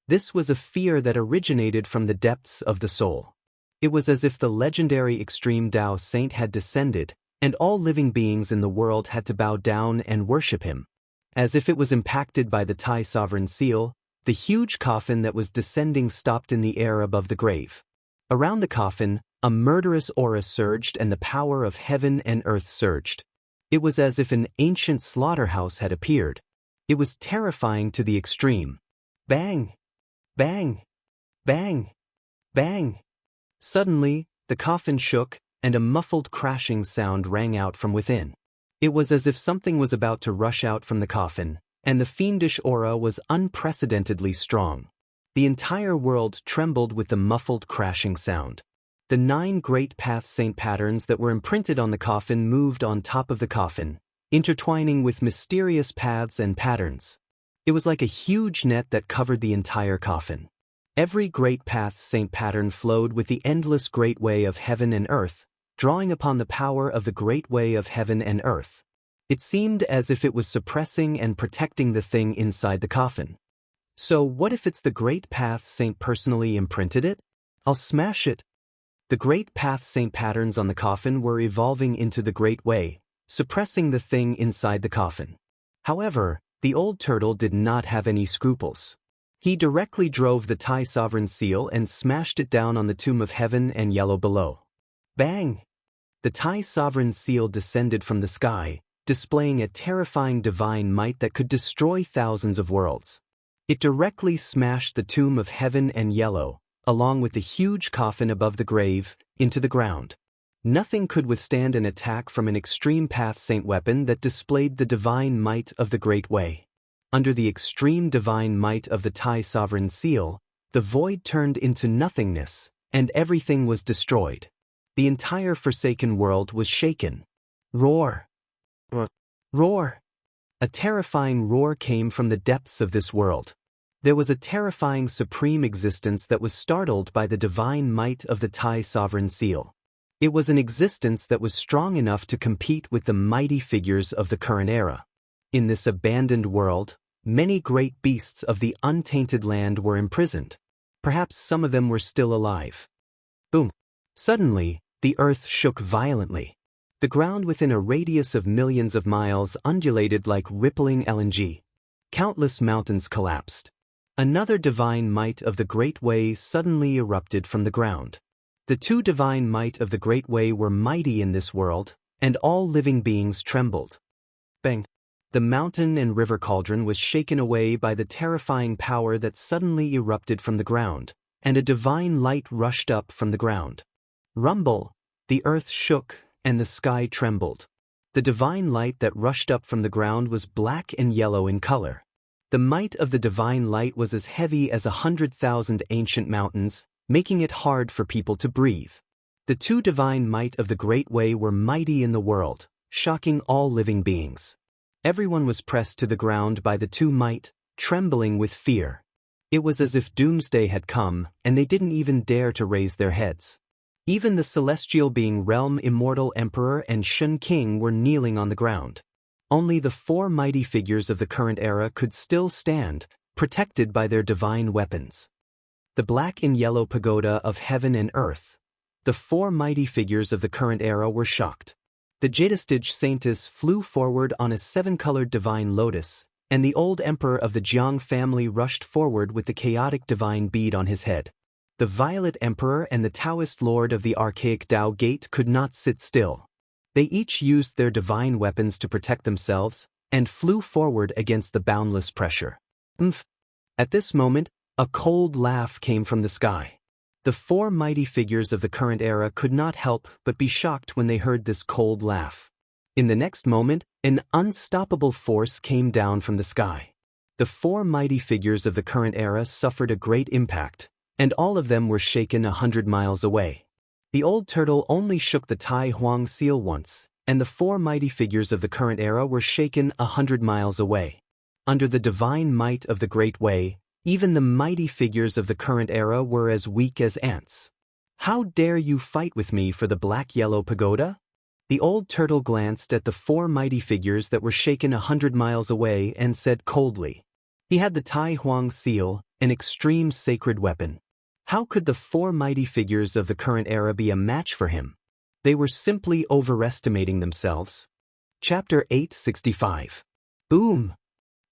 This was a fear that originated from the depths of the soul. It was as if the legendary extreme Tao saint had descended, and all living beings in the world had to bow down and worship him. As if it was impacted by the Tai sovereign seal, the huge coffin that was descending stopped in the air above the grave. Around the coffin, a murderous aura surged and the power of heaven and earth surged. It was as if an ancient slaughterhouse had appeared. It was terrifying to the extreme. Bang! Bang! Bang! Bang! Suddenly, the coffin shook, and a muffled crashing sound rang out from within. It was as if something was about to rush out from the coffin, and the fiendish aura was unprecedentedly strong. The entire world trembled with the muffled crashing sound. The 9 great path saint patterns that were imprinted on the coffin moved on top of the coffin, intertwining with mysterious paths and patterns. It was like a huge net that covered the entire coffin. Every great path Saint pattern flowed with the endless great way of heaven and earth, drawing upon the power of the great way of heaven and earth. It seemed as if it was suppressing and protecting the thing inside the coffin. So what if it's the great path Saint personally imprinted it? I'll smash it. The great path Saint patterns on the coffin were evolving into the great way, suppressing the thing inside the coffin. However, the old turtle did not have any scruples. He directly drove the Thai sovereign seal and smashed it down on the tomb of heaven and yellow below. Bang! The Thai sovereign seal descended from the sky, displaying a terrifying divine might that could destroy thousands of worlds. It directly smashed the tomb of heaven and yellow, along with the huge coffin above the grave, into the ground. Nothing could withstand an attack from an extreme path saint weapon that displayed the divine might of the great way. Under the extreme divine might of the Thai sovereign seal, the void turned into nothingness, and everything was destroyed. The entire forsaken world was shaken. Roar! Roar! A terrifying roar came from the depths of this world. There was a terrifying supreme existence that was startled by the divine might of the Thai sovereign seal. It was an existence that was strong enough to compete with the mighty figures of the current era. In this abandoned world, many great beasts of the untainted land were imprisoned. Perhaps some of them were still alive. Boom! Suddenly, the earth shook violently. The ground within a radius of millions of miles undulated like rippling LNG. Countless mountains collapsed. Another divine might of the Great Way suddenly erupted from the ground. The two divine might of the Great Way were mighty in this world, and all living beings trembled. Bang! The mountain and river cauldron was shaken away by the terrifying power that suddenly erupted from the ground, and a divine light rushed up from the ground. Rumble! The earth shook, and the sky trembled. The divine light that rushed up from the ground was black and yellow in color. The might of the divine light was as heavy as 100,000 ancient mountains, making it hard for people to breathe. The two divine might of the Great Way were mighty in the world, shocking all living beings. Everyone was pressed to the ground by the two might, trembling with fear. It was as if doomsday had come, and they didn't even dare to raise their heads. Even the celestial being Realm Immortal Emperor and Shun King were kneeling on the ground. Only the four mighty figures of the current era could still stand, protected by their divine weapons. The black and yellow pagoda of heaven and earth. The four mighty figures of the current era were shocked. The Jadistage Saintess flew forward on a seven-colored divine lotus, and the old emperor of the Jiang family rushed forward with the chaotic divine bead on his head. The violet emperor and the Daoist lord of the archaic Dao gate could not sit still. They each used their divine weapons to protect themselves, and flew forward against the boundless pressure. At this moment, a cold laugh came from the sky. The four mighty figures of the current era could not help but be shocked when they heard this cold laugh. In the next moment, an unstoppable force came down from the sky. The four mighty figures of the current era suffered a great impact, and all of them were shaken 100 miles away. The old turtle only shook the Tai Huang seal once, and the four mighty figures of the current era were shaken 100 miles away. Under the divine might of the Great Way, even the mighty figures of the current era were as weak as ants. How dare you fight with me for the black-yellow pagoda? The old turtle glanced at the four mighty figures that were shaken 100 miles away and said coldly. He had the Tai Huang seal, an extreme sacred weapon. How could the four mighty figures of the current era be a match for him? They were simply overestimating themselves. Chapter 865. Boom!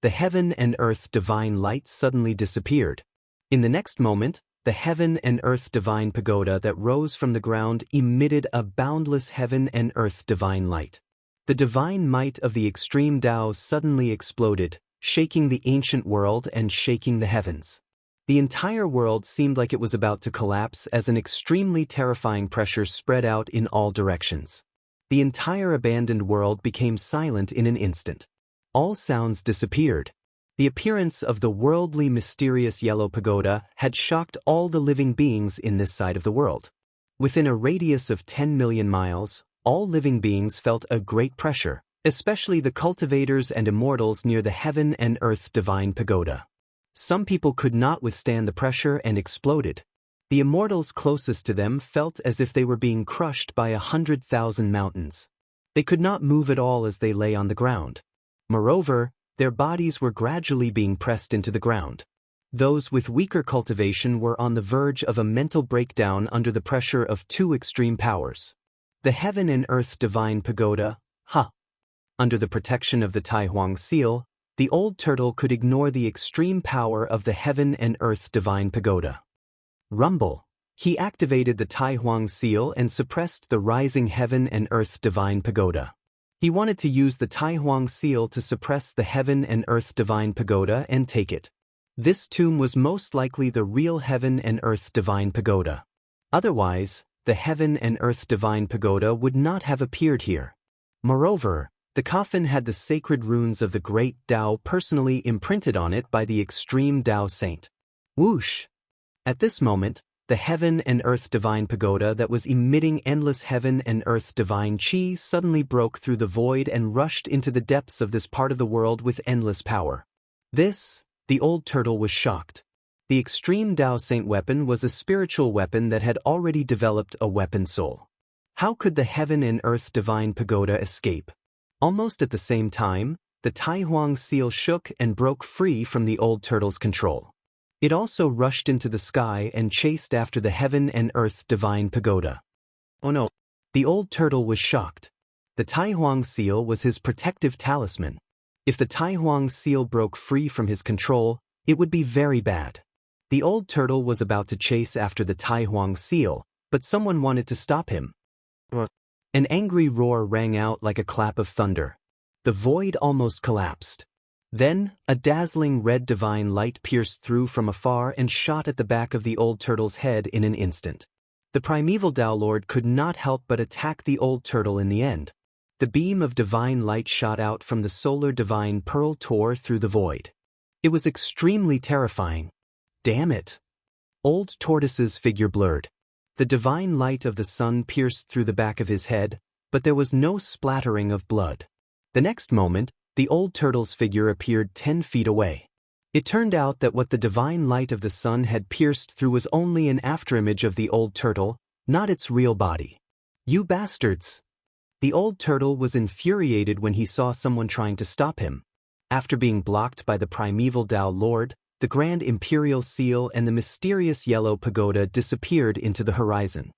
The heaven and earth divine light suddenly disappeared. In the next moment, the heaven and earth divine pagoda that rose from the ground emitted a boundless heaven and earth divine light. The divine might of the extreme Tao suddenly exploded, shaking the ancient world and shaking the heavens. The entire world seemed like it was about to collapse as an extremely terrifying pressure spread out in all directions. The entire abandoned world became silent in an instant. All sounds disappeared. The appearance of the worldly mysterious yellow pagoda had shocked all the living beings in this side of the world. Within a radius of 10 million miles, all living beings felt a great pressure, especially the cultivators and immortals near the heaven and earth divine pagoda. Some people could not withstand the pressure and exploded. The immortals closest to them felt as if they were being crushed by 100,000 mountains. They could not move at all as they lay on the ground. Moreover, their bodies were gradually being pressed into the ground. Those with weaker cultivation were on the verge of a mental breakdown under the pressure of two extreme powers. The heaven and earth divine pagoda, Under the protection of the Tai Huang seal, the old turtle could ignore the extreme power of the heaven and earth divine pagoda. Rumble. He activated the Tai Huang seal and suppressed the rising heaven and earth divine pagoda. He wanted to use the Tai Huang seal to suppress the heaven and earth divine pagoda and take it. This tomb was most likely the real heaven and earth divine pagoda. Otherwise, the heaven and earth divine pagoda would not have appeared here. Moreover, the coffin had the sacred runes of the great Dao personally imprinted on it by the extreme Dao saint. Whoosh! At this moment, the heaven and earth divine pagoda that was emitting endless heaven and earth divine chi suddenly broke through the void and rushed into the depths of this part of the world with endless power. The old turtle was shocked. The extreme Dao saint weapon was a spiritual weapon that had already developed a weapon soul. How could the heaven and earth divine pagoda escape? Almost at the same time, the Tai Huang seal shook and broke free from the old turtle's control. It also rushed into the sky and chased after the heaven and earth divine pagoda. Oh no! The old turtle was shocked. The Tai Huang seal was his protective talisman. If the Tai Huang seal broke free from his control, it would be very bad. The old turtle was about to chase after the Tai Huang seal, but someone wanted to stop him. An angry roar rang out like a clap of thunder. The void almost collapsed. Then, a dazzling red divine light pierced through from afar and shot at the back of the old turtle's head in an instant. The primeval Dao Lord could not help but attack the old turtle in the end. The beam of divine light shot out from the solar divine pearl tore through the void. It was extremely terrifying. Damn it! Old tortoise's figure blurred. The divine light of the sun pierced through the back of his head, but there was no splattering of blood. The next moment, the old turtle's figure appeared 10 feet away. It turned out that what the divine light of the sun had pierced through was only an afterimage of the old turtle, not its real body. You bastards! The old turtle was infuriated when he saw someone trying to stop him. After being blocked by the primeval Dao Lord, the Grand Imperial Seal and the mysterious yellow pagoda disappeared into the horizon.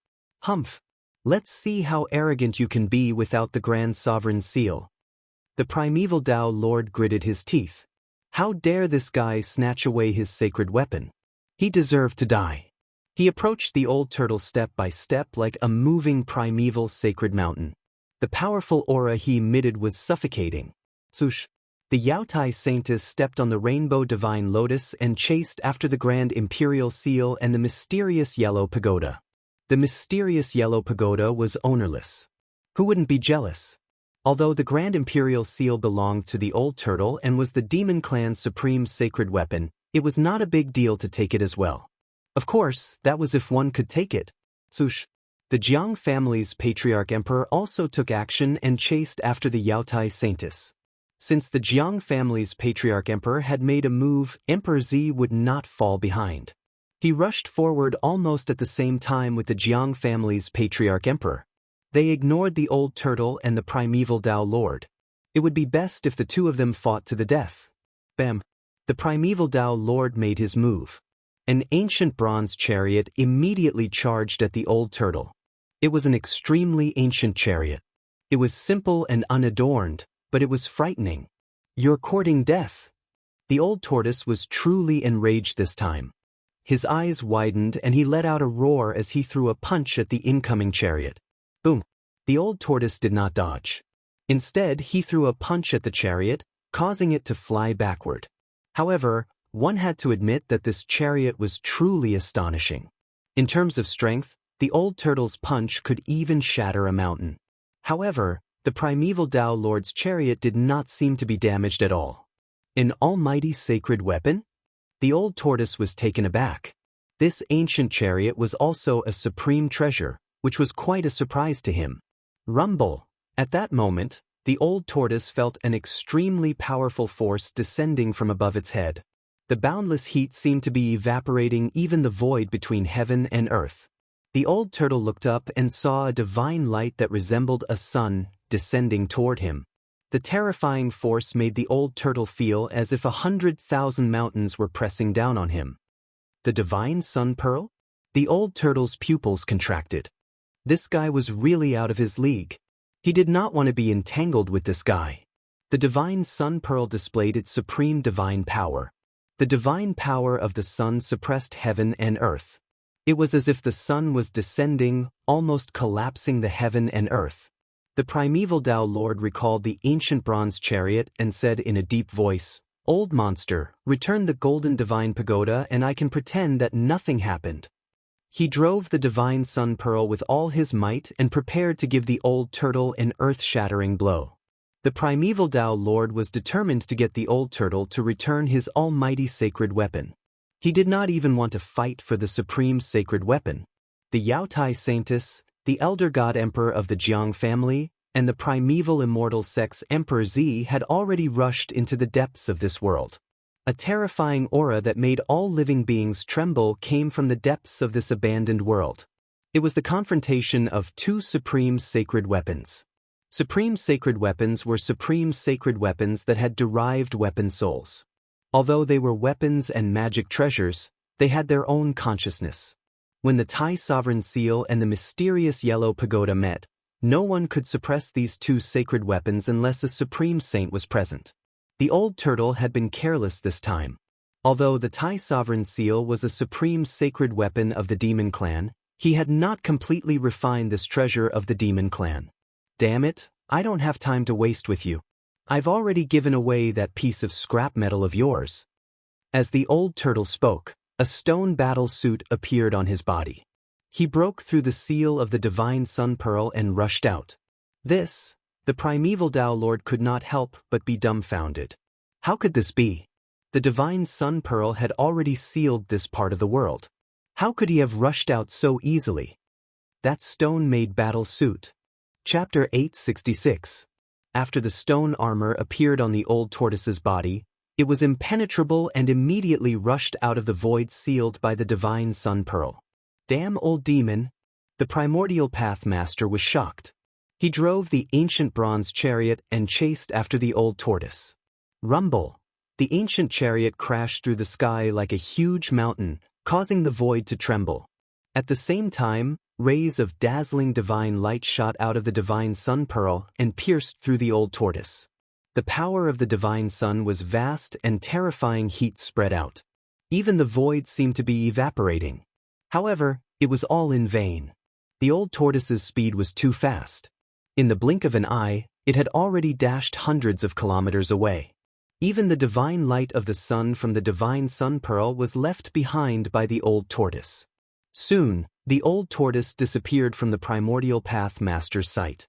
Humph! Let's see how arrogant you can be without the Grand Sovereign Seal. The primeval Dao Lord gritted his teeth. How dare this guy snatch away his sacred weapon? He deserved to die. He approached the old turtle step by step like a moving primeval sacred mountain. The powerful aura he emitted was suffocating. Swoosh! The Yaotai Saintess stepped on the rainbow divine lotus and chased after the Grand Imperial Seal and the mysterious yellow pagoda. The mysterious yellow pagoda was ownerless. Who wouldn't be jealous? Although the Grand Imperial Seal belonged to the old turtle and was the demon clan's supreme sacred weapon, it was not a big deal to take it as well. Of course, that was if one could take it. Swoosh! The Jiang family's patriarch emperor also took action and chased after the Yaotai Saintess. Since the Jiang family's patriarch emperor had made a move, Emperor Z would not fall behind. He rushed forward almost at the same time with the Jiang family's patriarch emperor. They ignored the old turtle and the primeval Dao Lord. It would be best if the two of them fought to the death. Bam! The primeval Dao Lord made his move. An ancient bronze chariot immediately charged at the old turtle. It was an extremely ancient chariot. It was simple and unadorned, but it was frightening. You're courting death. The old tortoise was truly enraged this time. His eyes widened and he let out a roar as he threw a punch at the incoming chariot. Boom! The old tortoise did not dodge. Instead, he threw a punch at the chariot, causing it to fly backward. However, one had to admit that this chariot was truly astonishing. In terms of strength, the old turtle's punch could even shatter a mountain. However, the primeval Dao Lord's chariot did not seem to be damaged at all. An almighty sacred weapon? The old tortoise was taken aback. This ancient chariot was also a supreme treasure, which was quite a surprise to him. Rumble! At that moment, the old tortoise felt an extremely powerful force descending from above its head. The boundless heat seemed to be evaporating even the void between heaven and earth. The old turtle looked up and saw a divine light that resembled a sun descending toward him. The terrifying force made the old turtle feel as if 100,000 mountains were pressing down on him. The divine sun pearl? The old turtle's pupils contracted. This guy was really out of his league. He did not want to be entangled with this guy. The divine sun pearl displayed its supreme divine power. The divine power of the sun suppressed heaven and earth. It was as if the sun was descending, almost collapsing the heaven and earth. The primeval Tao Lord recalled the ancient bronze chariot and said in a deep voice, "Old monster, return the golden divine pagoda and I can pretend that nothing happened." He drove the divine sun pearl with all his might and prepared to give the old turtle an earth-shattering blow. The primeval Tao Lord was determined to get the old turtle to return his almighty sacred weapon. He did not even want to fight for the supreme sacred weapon. The Yaotai Saintess, the elder god emperor of the Jiang family, and the primeval immortal sex Emperor Z had already rushed into the depths of this world. A terrifying aura that made all living beings tremble came from the depths of this abandoned world. It was the confrontation of two supreme sacred weapons. Supreme sacred weapons were supreme sacred weapons that had derived weapon souls. Although they were weapons and magic treasures, they had their own consciousness. When the Thai sovereign seal and the mysterious yellow pagoda met, no one could suppress these two sacred weapons unless a supreme saint was present. The old turtle had been careless this time. Although the Thai sovereign seal was a supreme sacred weapon of the demon clan, he had not completely refined this treasure of the demon clan. "Damn it, I don't have time to waste with you. I've already given away that piece of scrap metal of yours." As the old turtle spoke, a stone battle suit appeared on his body. He broke through the seal of the divine sun pearl and rushed out. The primeval Tao Lord could not help but be dumbfounded. How could this be? The divine sun pearl had already sealed this part of the world. How could he have rushed out so easily? That stone-made battle suit. Chapter 866. After the stone armor appeared on the old tortoise's body, it was impenetrable and immediately rushed out of the void sealed by the divine sun pearl. "Damn old demon!" The primordial path master was shocked. He drove the ancient bronze chariot and chased after the old tortoise. Rumble! The ancient chariot crashed through the sky like a huge mountain, causing the void to tremble. At the same time, rays of dazzling divine light shot out of the divine sun pearl and pierced through the old tortoise. The power of the divine sun was vast and terrifying heat spread out. Even the void seemed to be evaporating. However, it was all in vain. The old tortoise's speed was too fast. In the blink of an eye, it had already dashed hundreds of kilometers away. Even the divine light of the sun from the divine sun pearl was left behind by the old tortoise. Soon, the old tortoise disappeared from the primordial path master's sight.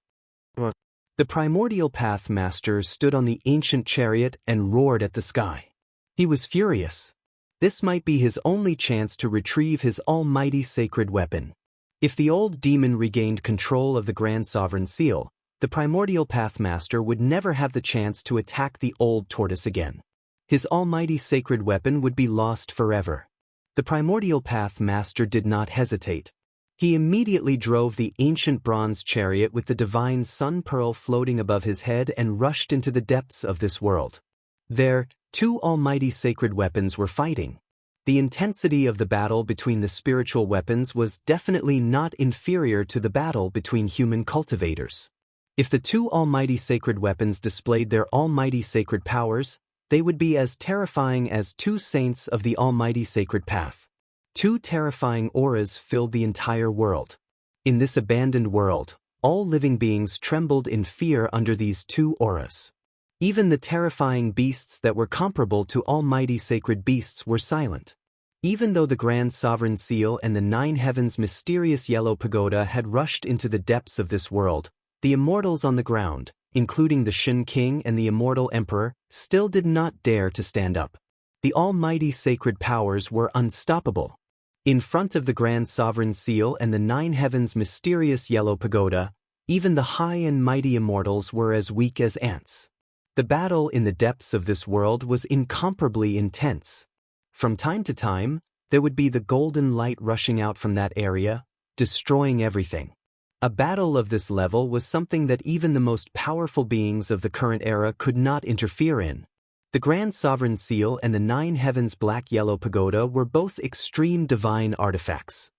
The primordial path master stood on the ancient chariot and roared at the sky. He was furious. This might be his only chance to retrieve his almighty sacred weapon. If the old demon regained control of the Grand Sovereign Seal, the primordial path master would never have the chance to attack the old tortoise again. His almighty sacred weapon would be lost forever. The primordial path master did not hesitate. He immediately drove the ancient bronze chariot with the divine sun pearl floating above his head and rushed into the depths of this world. There, two almighty sacred weapons were fighting. The intensity of the battle between the spiritual weapons was definitely not inferior to the battle between human cultivators. If the two almighty sacred weapons displayed their almighty sacred powers, they would be as terrifying as two saints of the almighty sacred path. Two terrifying auras filled the entire world. In this abandoned world, all living beings trembled in fear under these two auras. Even the terrifying beasts that were comparable to almighty sacred beasts were silent. Even though the Grand Sovereign Seal and the Nine Heavens' mysterious yellow pagoda had rushed into the depths of this world, the immortals on the ground, including the Shin King and the Immortal Emperor, still did not dare to stand up. The almighty sacred powers were unstoppable. In front of the Grand Sovereign Seal and the Nine Heavens' mysterious yellow pagoda, even the high and mighty immortals were as weak as ants. The battle in the depths of this world was incomparably intense. From time to time, there would be the golden light rushing out from that area, destroying everything. A battle of this level was something that even the most powerful beings of the current era could not interfere in. The Grand Sovereign Seal and the Nine Heavens Black-Yellow Pagoda were both extreme divine artifacts.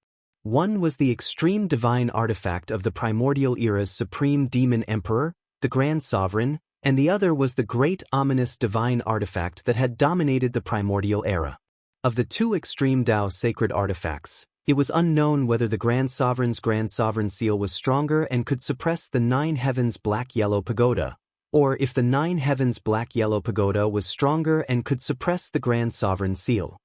One was the extreme divine artifact of the primordial era's supreme demon emperor, the Grand Sovereign, and the other was the great ominous divine artifact that had dominated the primordial era. Of the two extreme Dao sacred artifacts, it was unknown whether the Grand Sovereign's Grand Sovereign Seal was stronger and could suppress the Nine Heavens Black-Yellow Pagoda, or if the Nine Heavens Black-Yellow Pagoda was stronger and could suppress the Grand Sovereign Seal.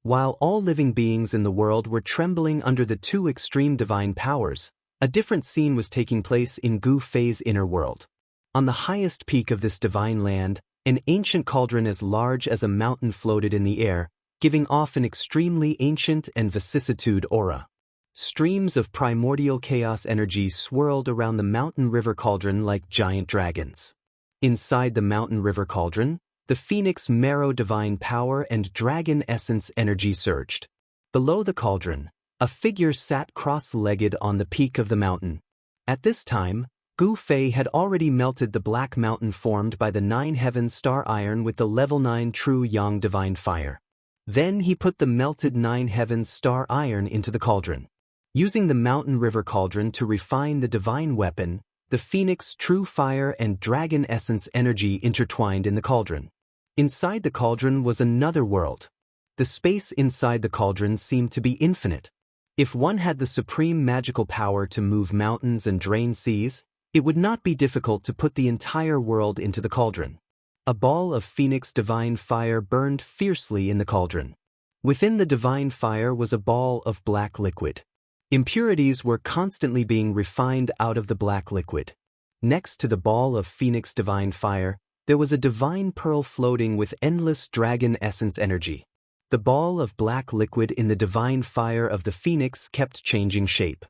While all living beings in the world were trembling under the two extreme divine powers, a different scene was taking place in Gu Fei's inner world. On the highest peak of this divine land, an ancient cauldron as large as a mountain floated in the air, giving off an extremely ancient and vicissitude aura. Streams of primordial chaos energy swirled around the mountain river cauldron like giant dragons. Inside the mountain river cauldron, the phoenix marrow divine power and dragon essence energy surged. Below the cauldron, a figure sat cross-legged on the peak of the mountain. At this time, Gu Fei had already melted the black mountain formed by the Nine Heavens Star Iron with the level 9 true Yang divine fire. Then he put the melted Nine Heavens Star Iron into the cauldron. Using the mountain river cauldron to refine the divine weapon, the phoenix true fire and dragon essence energy intertwined in the cauldron. Inside the cauldron was another world. The space inside the cauldron seemed to be infinite. If one had the supreme magical power to move mountains and drain seas, it would not be difficult to put the entire world into the cauldron. A ball of phoenix divine fire burned fiercely in the cauldron. Within the divine fire was a ball of black liquid. Impurities were constantly being refined out of the black liquid. Next to the ball of phoenix divine fire, there was a divine pearl floating with endless dragon essence energy. The ball of black liquid in the divine fire of the phoenix kept changing shape.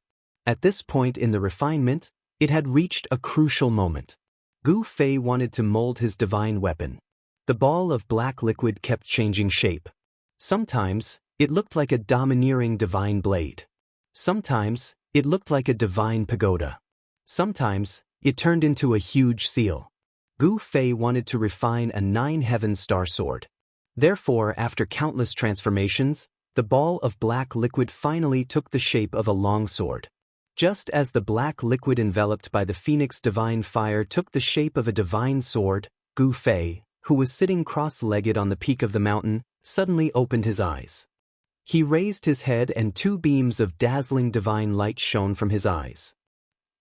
At this point in the refinement, it had reached a crucial moment. Gu Fei wanted to mold his divine weapon. The ball of black liquid kept changing shape. Sometimes, it looked like a domineering divine blade. Sometimes, it looked like a divine pagoda. Sometimes, it turned into a huge seal. Gu Fei wanted to refine a Nine Heavens Star Sword. Therefore, after countless transformations, the ball of black liquid finally took the shape of a long sword. Just as the black liquid enveloped by the phoenix divine fire took the shape of a divine sword, Gu Fei, who was sitting cross-legged on the peak of the mountain, suddenly opened his eyes. He raised his head and two beams of dazzling divine light shone from his eyes.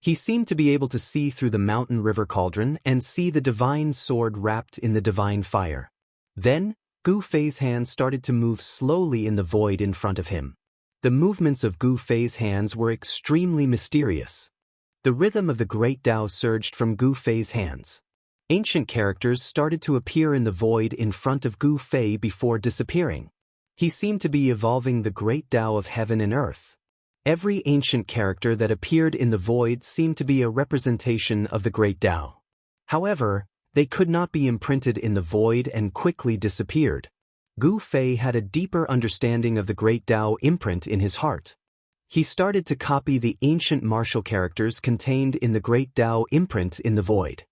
He seemed to be able to see through the mountain river cauldron and see the divine sword wrapped in the divine fire. Then, Gu Fei's hands started to move slowly in the void in front of him. The movements of Gu Fei's hands were extremely mysterious. The rhythm of the great Dao surged from Gu Fei's hands. Ancient characters started to appear in the void in front of Gu Fei before disappearing. He seemed to be evolving the great Dao of heaven and earth. Every ancient character that appeared in the void seemed to be a representation of the great Dao. However, they could not be imprinted in the void and quickly disappeared. Gu Fei had a deeper understanding of the great Dao imprint in his heart. He started to copy the ancient martial characters contained in the great Dao imprint in the void.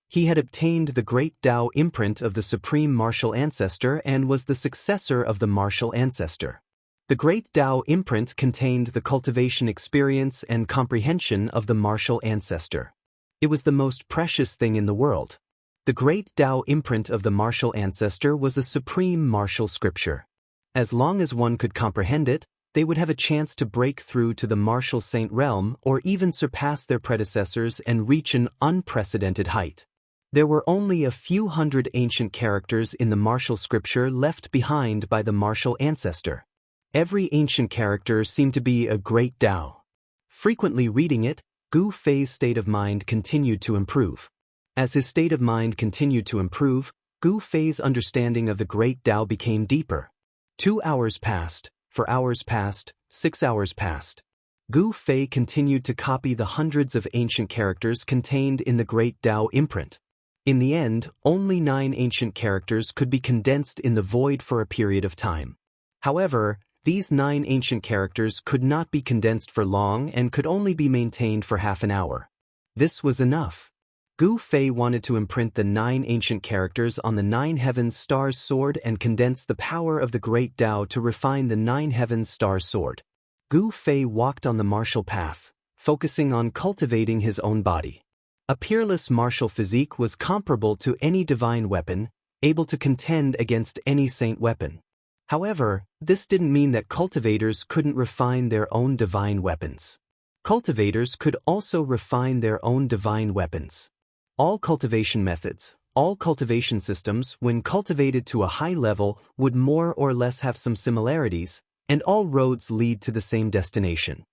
He had obtained the great Dao imprint of the supreme martial ancestor and was the successor of the martial ancestor. The great Dao imprint contained the cultivation experience and comprehension of the martial ancestor. It was the most precious thing in the world. The great Dao imprint of the martial ancestor was a supreme martial scripture. As long as one could comprehend it, they would have a chance to break through to the martial saint realm or even surpass their predecessors and reach an unprecedented height. There were only a few hundred ancient characters in the martial scripture left behind by the martial ancestor. Every ancient character seemed to be a great Dao. Frequently reading it, Gu Fei's state of mind continued to improve. As his state of mind continued to improve, Gu Fei's understanding of the great Dao became deeper. 2 hours passed, 4 hours passed, 6 hours passed. Gu Fei continued to copy the hundreds of ancient characters contained in the great Dao imprint. In the end, only 9 ancient characters could be condensed in the void for a period of time. However, these 9 ancient characters could not be condensed for long and could only be maintained for half an hour. This was enough. Gu Fei wanted to imprint the 9 ancient characters on the 9 heavens stars sword and condense the power of the great Tao to refine the 9 heavens stars sword. Gu Fei walked on the martial path, focusing on cultivating his own body. A peerless martial physique was comparable to any divine weapon, able to contend against any saint weapon. However, this didn't mean that cultivators couldn't refine their own divine weapons. Cultivators could also refine their own divine weapons. All cultivation methods, all cultivation systems, when cultivated to a high level, would more or less have some similarities, and all roads lead to the same destination.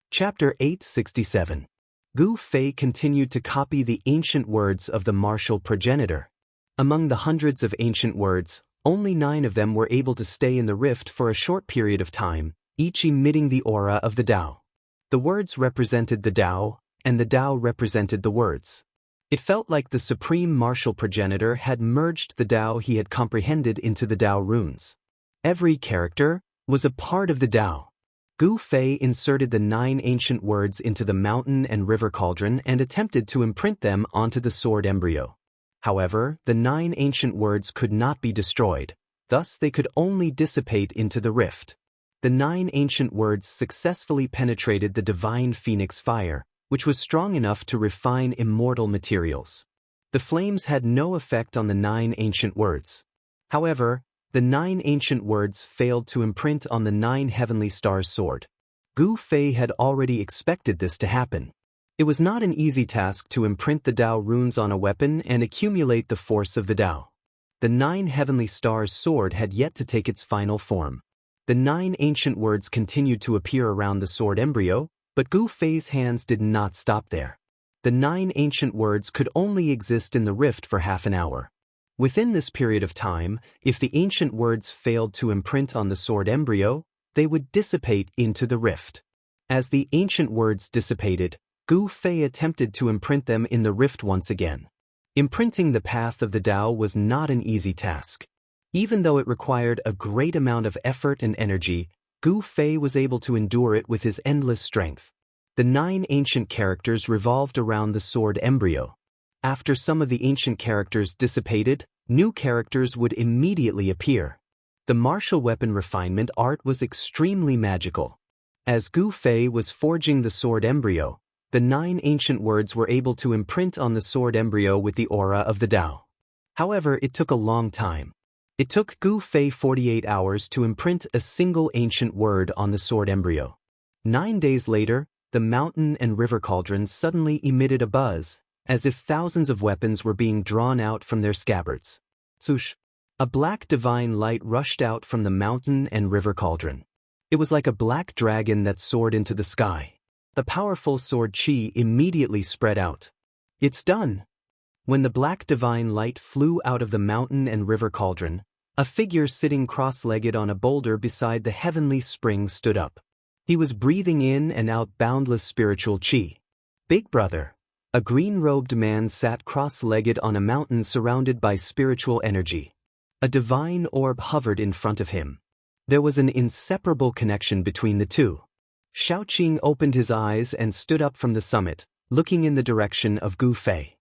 Chapter 867. Gu Fei continued to copy the ancient words of the martial progenitor. Among the hundreds of ancient words, only 9 of them were able to stay in the rift for a short period of time, each emitting the aura of the Tao. The words represented the Tao, and the Tao represented the words. It felt like the supreme martial progenitor had merged the Tao he had comprehended into the Tao runes. Every character was a part of the Tao. Gu Fei inserted the 9 ancient words into the mountain and river cauldron and attempted to imprint them onto the sword embryo. However, the 9 ancient words could not be destroyed, thus they could only dissipate into the rift. The 9 ancient words successfully penetrated the divine phoenix fire, which was strong enough to refine immortal materials. The flames had no effect on the 9 ancient words. However, the 9 ancient words failed to imprint on the 9 heavenly stars sword. Gu Fei had already expected this to happen. It was not an easy task to imprint the Tao runes on a weapon and accumulate the force of the Tao. The 9 heavenly stars sword had yet to take its final form. The 9 ancient words continued to appear around the sword embryo, but Gu Fei's hands did not stop there. The 9 ancient words could only exist in the rift for half an hour. Within this period of time, if the ancient words failed to imprint on the sword embryo, they would dissipate into the rift. As the ancient words dissipated, Gu Fei attempted to imprint them in the rift once again. Imprinting the path of the Tao was not an easy task. Even though it required a great amount of effort and energy, Gu Fei was able to endure it with his endless strength. The 9 ancient characters revolved around the sword embryo. After some of the ancient characters dissipated, new characters would immediately appear. The martial weapon refinement art was extremely magical. As Gu Fei was forging the sword embryo, the 9 ancient words were able to imprint on the sword embryo with the aura of the Tao. However, it took a long time. It took Gu Fei 48 hours to imprint a single ancient word on the sword embryo. 9 days later, the mountain and river cauldrons suddenly emitted a buzz, as if thousands of weapons were being drawn out from their scabbards. Swoosh! A black divine light rushed out from the mountain and river cauldron. It was like a black dragon that soared into the sky. The powerful sword chi immediately spread out. It's done! When the black divine light flew out of the mountain and river cauldron, a figure sitting cross-legged on a boulder beside the heavenly spring stood up. He was breathing in and out boundless spiritual chi. Big Brother. A green-robed man sat cross-legged on a mountain surrounded by spiritual energy. A divine orb hovered in front of him. There was an inseparable connection between the two. Shaoqing opened his eyes and stood up from the summit, looking in the direction of Gu Fei.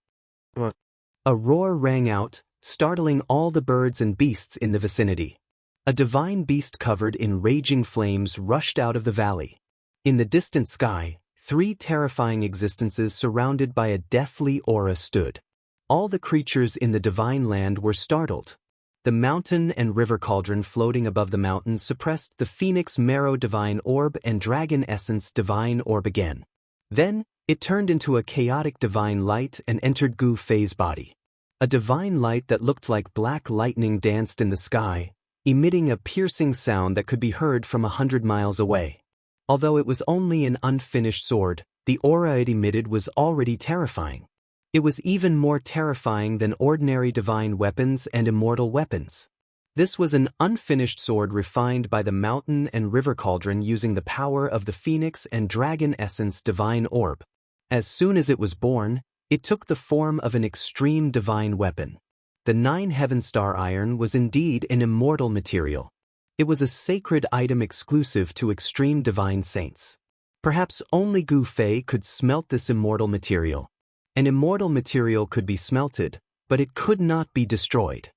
A roar rang out, startling all the birds and beasts in the vicinity. A divine beast covered in raging flames rushed out of the valley. In the distant sky, 3 terrifying existences surrounded by a deathly aura stood. All the creatures in the divine land were startled. The mountain and river cauldron floating above the mountains suppressed the phoenix marrow divine orb and dragon essence divine orb again. Then, it turned into a chaotic divine light and entered Gu Fei's body. A divine light that looked like black lightning danced in the sky, emitting a piercing sound that could be heard from 100 miles away. Although it was only an unfinished sword, the aura it emitted was already terrifying. It was even more terrifying than ordinary divine weapons and immortal weapons. This was an unfinished sword refined by the mountain and river cauldron using the power of the phoenix and dragon essence divine orb. As soon as it was born, it took the form of an extreme divine weapon. The 9 heaven star iron was indeed an immortal material. It was a sacred item exclusive to extreme divine saints. Perhaps only Gu Fei could smelt this immortal material. An immortal material could be smelted, but it could not be destroyed.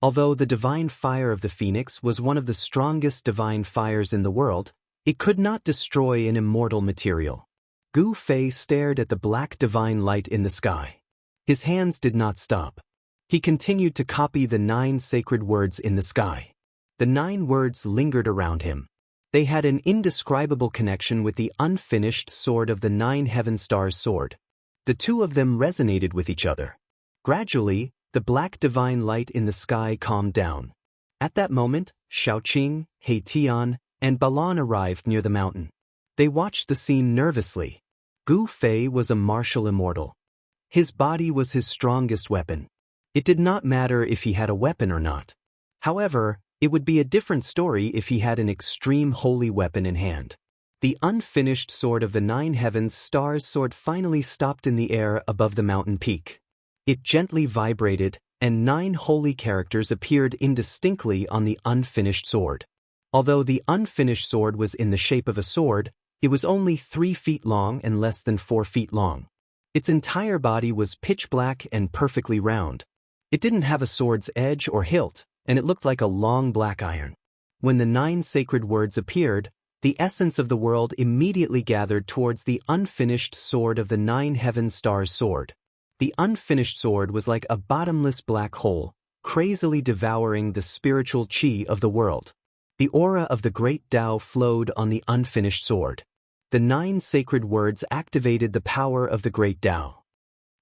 Although the divine fire of the phoenix was one of the strongest divine fires in the world, it could not destroy an immortal material. Gu Fei stared at the black divine light in the sky. His hands did not stop. He continued to copy the 9 sacred words in the sky. The 9 words lingered around him. They had an indescribable connection with the unfinished sword of the 9 heaven stars sword. The two of them resonated with each other. Gradually, the black divine light in the sky calmed down. At that moment, Xiaoqing, He Tian, and Balan arrived near the mountain. They watched the scene nervously. Gu Fei was a martial immortal. His body was his strongest weapon. It did not matter if he had a weapon or not. However, it would be a different story if he had an extreme holy weapon in hand. The unfinished sword of the 9 heavens stars sword finally stopped in the air above the mountain peak. It gently vibrated, and 9 holy characters appeared indistinctly on the unfinished sword. Although the unfinished sword was in the shape of a sword, it was only 3 feet long and less than 4 feet long. Its entire body was pitch black and perfectly round. It didn't have a sword's edge or hilt, and it looked like a long black iron. When the 9 sacred words appeared, the essence of the world immediately gathered towards the unfinished sword of the 9 heaven stars sword. The unfinished sword was like a bottomless black hole, crazily devouring the spiritual qi of the world. The aura of the great Tao flowed on the unfinished sword. The 9 sacred words activated the power of the great Tao.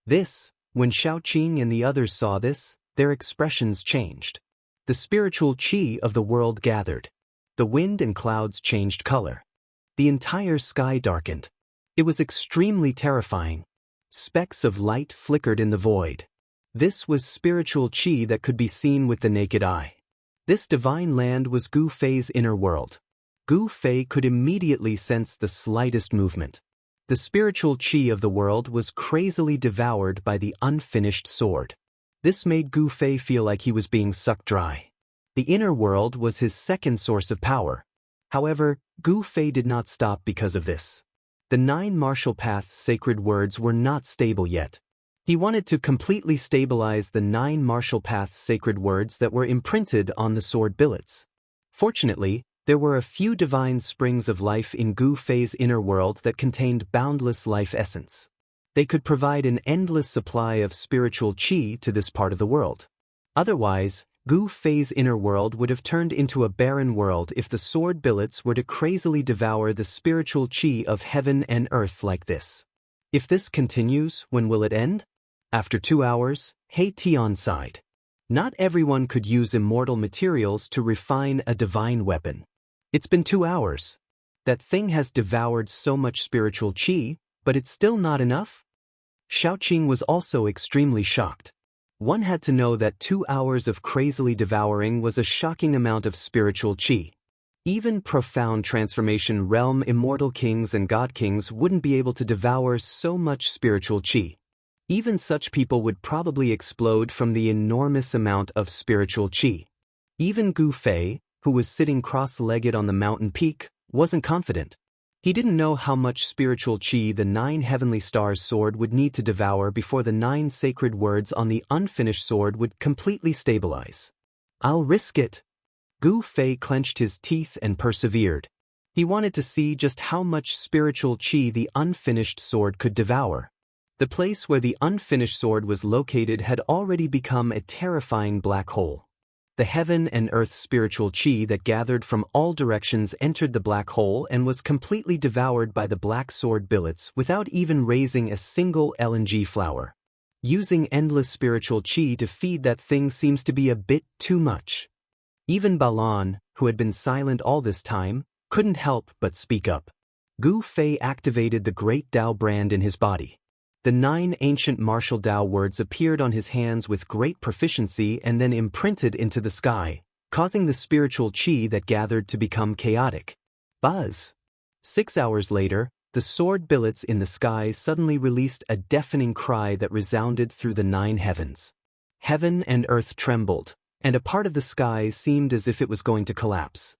When Xiaoqing and the others saw this, their expressions changed. The spiritual qi of the world gathered. The wind and clouds changed color. The entire sky darkened. It was extremely terrifying. Specks of light flickered in the void. This was spiritual qi that could be seen with the naked eye. This divine land was Gu Fei's inner world. Gu Fei could immediately sense the slightest movement. The spiritual qi of the world was crazily devoured by the unfinished sword. This made Gu Fei feel like he was being sucked dry. The inner world was his second source of power. However, Gu Fei did not stop because of this. The 9 martial path sacred words were not stable yet. He wanted to completely stabilize the 9 martial path sacred words that were imprinted on the sword billets. Fortunately, there were a few divine springs of life in Gu Fei's inner world that contained boundless life essence. They could provide an endless supply of spiritual qi to this part of the world. Otherwise, Gu Fei's inner world would have turned into a barren world if the sword billets were to crazily devour the spiritual qi of heaven and earth like this. If this continues, when will it end? After 2 hours, He Tian sighed. Not everyone could use immortal materials to refine a divine weapon. It's been 2 hours. That thing has devoured so much spiritual qi, but it's still not enough? Xiaoqing was also extremely shocked. One had to know that 2 hours of crazily devouring was a shocking amount of spiritual qi. Even profound transformation realm immortal kings and god kings wouldn't be able to devour so much spiritual qi. Even such people would probably explode from the enormous amount of spiritual qi. Even Gu Fei, who was sitting cross-legged on the mountain peak, wasn't confident. He didn't know how much spiritual qi the 9 heavenly stars sword would need to devour before the 9 sacred words on the unfinished sword would completely stabilize. I'll risk it. Gu Fei clenched his teeth and persevered. He wanted to see just how much spiritual qi the unfinished sword could devour. The place where the unfinished sword was located had already become a terrifying black hole. The heaven and earth spiritual qi that gathered from all directions entered the black hole and was completely devoured by the black sword billets without even raising a single LNG flower. Using endless spiritual qi to feed that thing seems to be a bit too much. Even Balan, who had been silent all this time, couldn't help but speak up. Gu Fei activated the great Tao brand in his body. The 9 ancient martial Tao words appeared on his hands with great proficiency and then imprinted into the sky, causing the spiritual qi that gathered to become chaotic. Buzz! 6 hours later, the sword billets in the sky suddenly released a deafening cry that resounded through the 9 heavens. Heaven and earth trembled, and a part of the sky seemed as if it was going to collapse.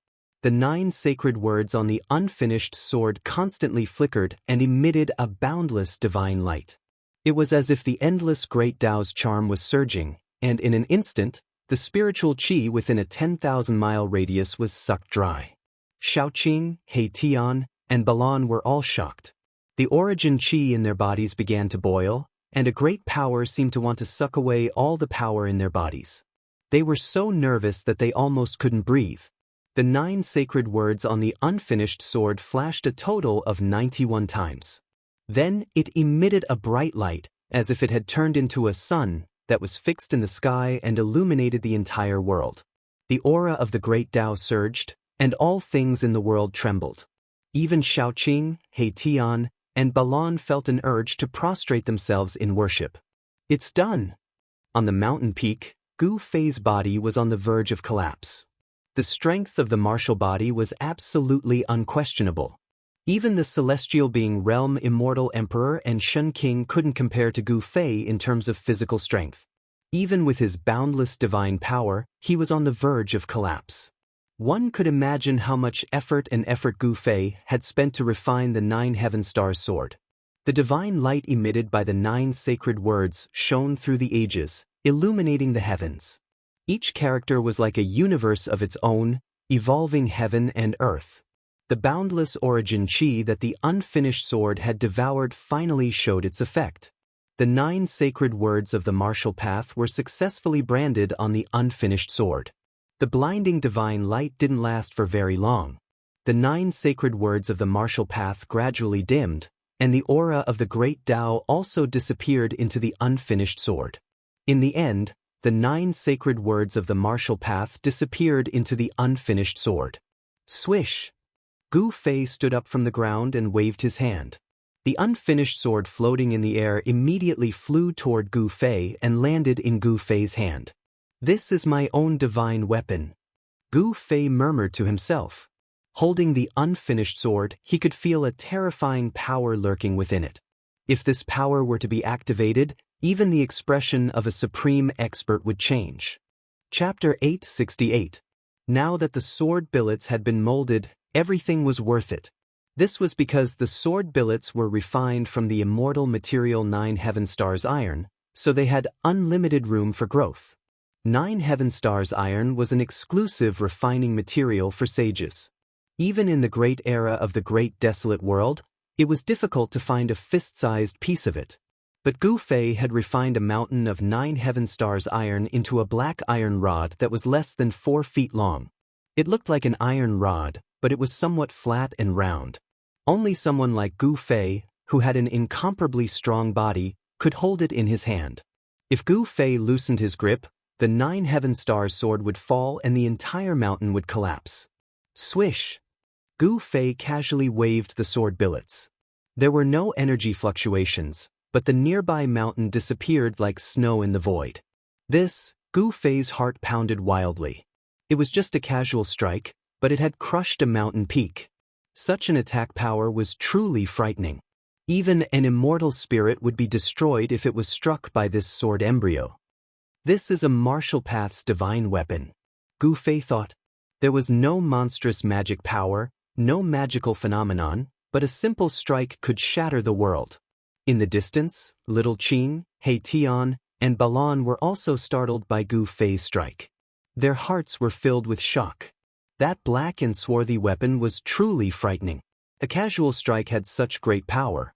The 9 sacred words on the unfinished sword constantly flickered and emitted a boundless divine light. It was as if the endless great Tao's charm was surging, and in an instant, the spiritual qi within a 10,000-mile radius was sucked dry. Xiaoqing, Heitian, and Balan were all shocked. The origin qi in their bodies began to boil, and a great power seemed to want to suck away all the power in their bodies. They were so nervous that they almost couldn't breathe. The 9 sacred words on the unfinished sword flashed a total of 91 times. Then it emitted a bright light, as if it had turned into a sun that was fixed in the sky and illuminated the entire world. The aura of the great Tao surged, and all things in the world trembled. Even Xiaoqing, Heitian, and Balan felt an urge to prostrate themselves in worship. It's done! On the mountain peak, Gu Fei's body was on the verge of collapse. The strength of the martial body was absolutely unquestionable. Even the celestial being Realm Immortal Emperor and Shen King couldn't compare to Gu Fei in terms of physical strength. Even with his boundless divine power, he was on the verge of collapse. One could imagine how much effort Gu Fei had spent to refine the 9 heaven stars sword. The divine light emitted by the 9 sacred words shone through the ages, illuminating the heavens. Each character was like a universe of its own, evolving heaven and earth. The boundless origin qi that the unfinished sword had devoured finally showed its effect. The 9 sacred words of the martial path were successfully branded on the unfinished sword. The blinding divine light didn't last for very long. The 9 sacred words of the martial path gradually dimmed, and the aura of the great Tao also disappeared into the unfinished sword. In the end, the 9 sacred words of the martial path disappeared into the unfinished sword. Swish! Gu Fei stood up from the ground and waved his hand. The unfinished sword floating in the air immediately flew toward Gu Fei and landed in Gu Fei's hand. This is my own divine weapon. Gu Fei murmured to himself. Holding the unfinished sword, he could feel a terrifying power lurking within it. If this power were to be activated, even the expression of a supreme expert would change. Chapter 868. Now that the sword billets had been molded, everything was worth it. This was because the sword billets were refined from the immortal material 9 heaven stars iron, so they had unlimited room for growth. 9 heaven stars iron was an exclusive refining material for sages. Even in the great era of the great desolate world, it was difficult to find a fist-sized piece of it. But Gu Fei had refined a mountain of 9 heaven stars iron into a black iron rod that was less than 4 feet long. It looked like an iron rod, but it was somewhat flat and round. Only someone like Gu Fei, who had an incomparably strong body, could hold it in his hand. If Gu Fei loosened his grip, the 9 heaven stars sword would fall and the entire mountain would collapse. Swish! Gu Fei casually waved the sword billets. There were no energy fluctuations, but the nearby mountain disappeared like snow in the void. Gu Fei's heart pounded wildly. It was just a casual strike, but it had crushed a mountain peak. Such an attack power was truly frightening. Even an immortal spirit would be destroyed if it was struck by this sword embryo. This is a martial path's divine weapon, Gu Fei thought. There was no monstrous magic power, no magical phenomenon, but a simple strike could shatter the world. In the distance, Little Qing, Heitian, and Balan were also startled by Gu Fei's strike. Their hearts were filled with shock. That black and swarthy weapon was truly frightening. A casual strike had such great power.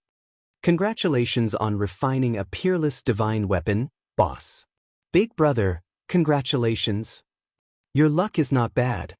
Congratulations on refining a peerless divine weapon, boss. Big brother, congratulations. Your luck is not bad.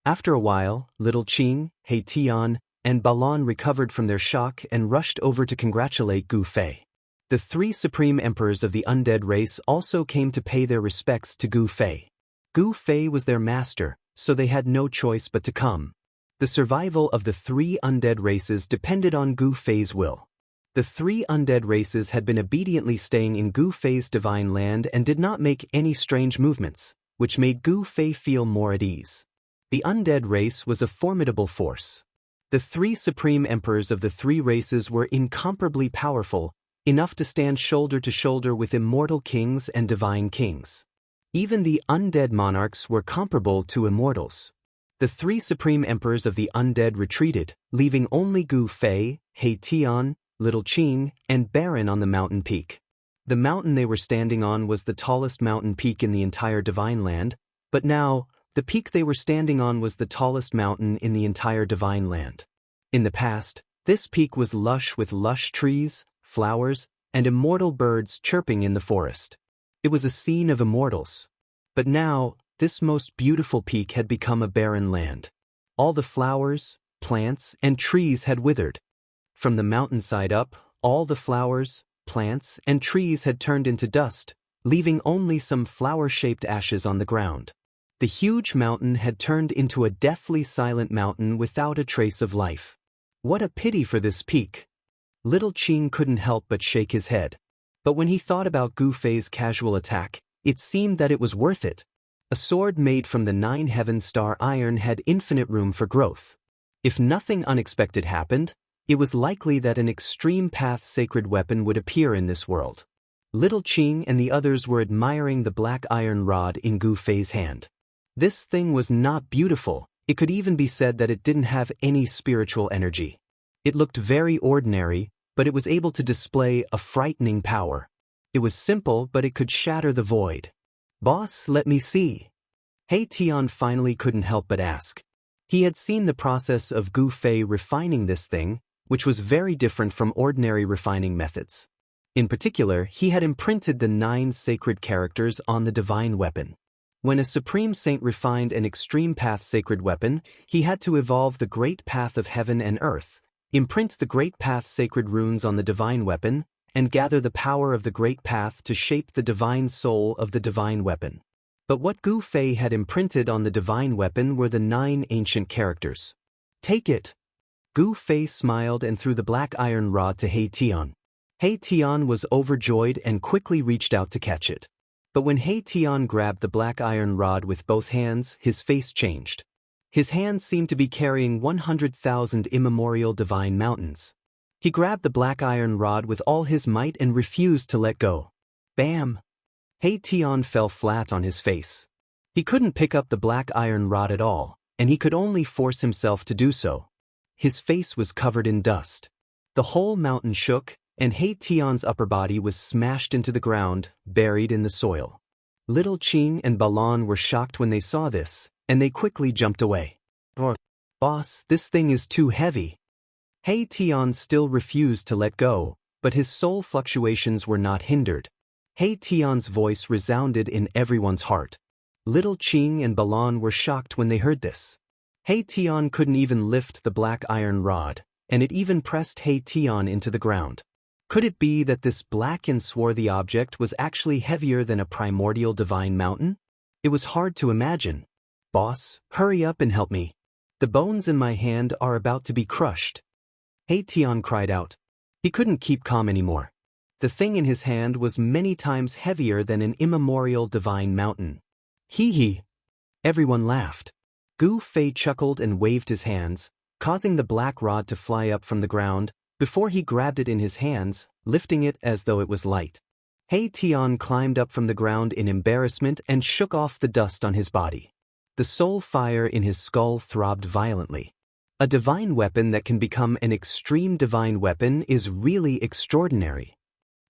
After a while, Little Qing, Heitian, and Balan recovered from their shock and rushed over to congratulate Gu Fei. The 3 supreme emperors of the undead race also came to pay their respects to Gu Fei. Gu Fei was their master, so they had no choice but to come. The survival of the 3 undead races depended on Gu Fei's will. The 3 undead races had been obediently staying in Gu Fei's divine land and did not make any strange movements, which made Gu Fei feel more at ease. The undead race was a formidable force. The 3 supreme emperors of the 3 races were incomparably powerful, enough to stand shoulder to shoulder with immortal kings and divine kings. Even the undead monarchs were comparable to immortals. The three supreme emperors of the undead retreated, leaving only Gu Fei, He Tian, Little Qing, and Baron on the mountain peak. The mountain they were standing on was the tallest mountain peak in the entire Divine Land, but now, the peak they were standing on was the tallest mountain in the entire Divine Land. In the past, this peak was lush with lush trees, flowers, and immortal birds chirping in the forest. It was a scene of immortals. But now, this most beautiful peak had become a barren land. All the flowers, plants, and trees had withered. From the mountainside up, all the flowers, plants, and trees had turned into dust, leaving only some flower-shaped ashes on the ground. The huge mountain had turned into a deathly silent mountain without a trace of life. What a pity for this peak. Little Qing couldn't help but shake his head. But when he thought about Gu Fei's casual attack, it seemed that it was worth it. A sword made from the 9 heaven star iron had infinite room for growth. If nothing unexpected happened, it was likely that an extreme path sacred weapon would appear in this world. Little Qing and the others were admiring the black iron rod in Gu Fei's hand. This thing was not beautiful. It could even be said that it didn't have any spiritual energy. It looked very ordinary, but it was able to display a frightening power. It was simple, but it could shatter the void. "Boss, let me see." He Tian finally couldn't help but ask. He had seen the process of Gu Fei refining this thing, which was very different from ordinary refining methods. In particular, he had imprinted the 9 sacred characters on the divine weapon. When a supreme saint refined an extreme path sacred weapon, he had to evolve the great path of heaven and earth, imprint the great path sacred runes on the divine weapon, and gather the power of the great path to shape the divine soul of the divine weapon. But what Gu Fei had imprinted on the divine weapon were the 9 ancient characters. "Take it." Gu Fei smiled and threw the black iron rod to He Tian. He Tian was overjoyed and quickly reached out to catch it. But when He Tian grabbed the black iron rod with both hands, his face changed. His hands seemed to be carrying 100,000 immemorial divine mountains. He grabbed the black iron rod with all his might and refused to let go. Bam! He Tian fell flat on his face. He couldn't pick up the black iron rod at all, and he could only force himself to do so. His face was covered in dust. The whole mountain shook, and He Tian's upper body was smashed into the ground, buried in the soil. Little Qing and Balan were shocked when they saw this, and they quickly jumped away. "Boss, this thing is too heavy." He Tian still refused to let go, but his soul fluctuations were not hindered. He Tian's voice resounded in everyone's heart. Little Qing and Balan were shocked when they heard this. He Tian couldn't even lift the black iron rod, and it even pressed He Tian into the ground. Could it be that this black and swarthy object was actually heavier than a primordial divine mountain? It was hard to imagine. "Boss, hurry up and help me. The bones in my hand are about to be crushed." He Tian cried out. He couldn't keep calm anymore. The thing in his hand was many times heavier than an immemorial divine mountain. Hee hee. Everyone laughed. Gu Fei chuckled and waved his hands, causing the black rod to fly up from the ground, before he grabbed it in his hands, lifting it as though it was light. He Tian climbed up from the ground in embarrassment and shook off the dust on his body. The soul fire in his skull throbbed violently. A divine weapon that can become an extreme divine weapon is really extraordinary.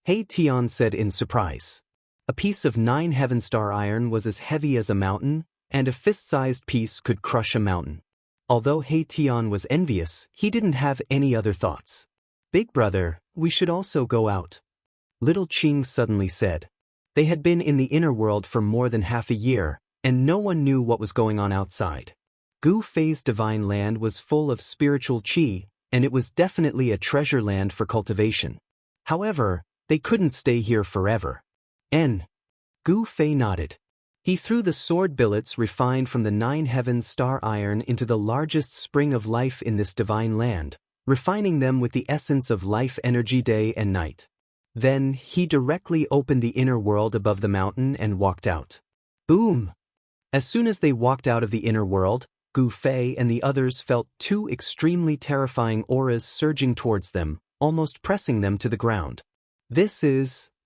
He Tian said in surprise. A piece of 9 heaven star iron was as heavy as a mountain, and a fist-sized piece could crush a mountain. Although He Tian was envious, he didn't have any other thoughts. "Big brother, we should also go out," Little Qing suddenly said. They had been in the inner world for more than half a year, and no one knew what was going on outside. Gu Fei's divine land was full of spiritual qi, and it was definitely a treasure land for cultivation. However, they couldn't stay here forever. Gu Fei nodded. He threw the sword billets refined from the 9 heaven star iron into the largest spring of life in this divine land, refining them with the essence of life energy day and night. Then, he directly opened the inner world above the mountain and walked out. Boom! As soon as they walked out of the inner world, Gu Fei and the others felt 2 extremely terrifying auras surging towards them, almost pressing them to the ground.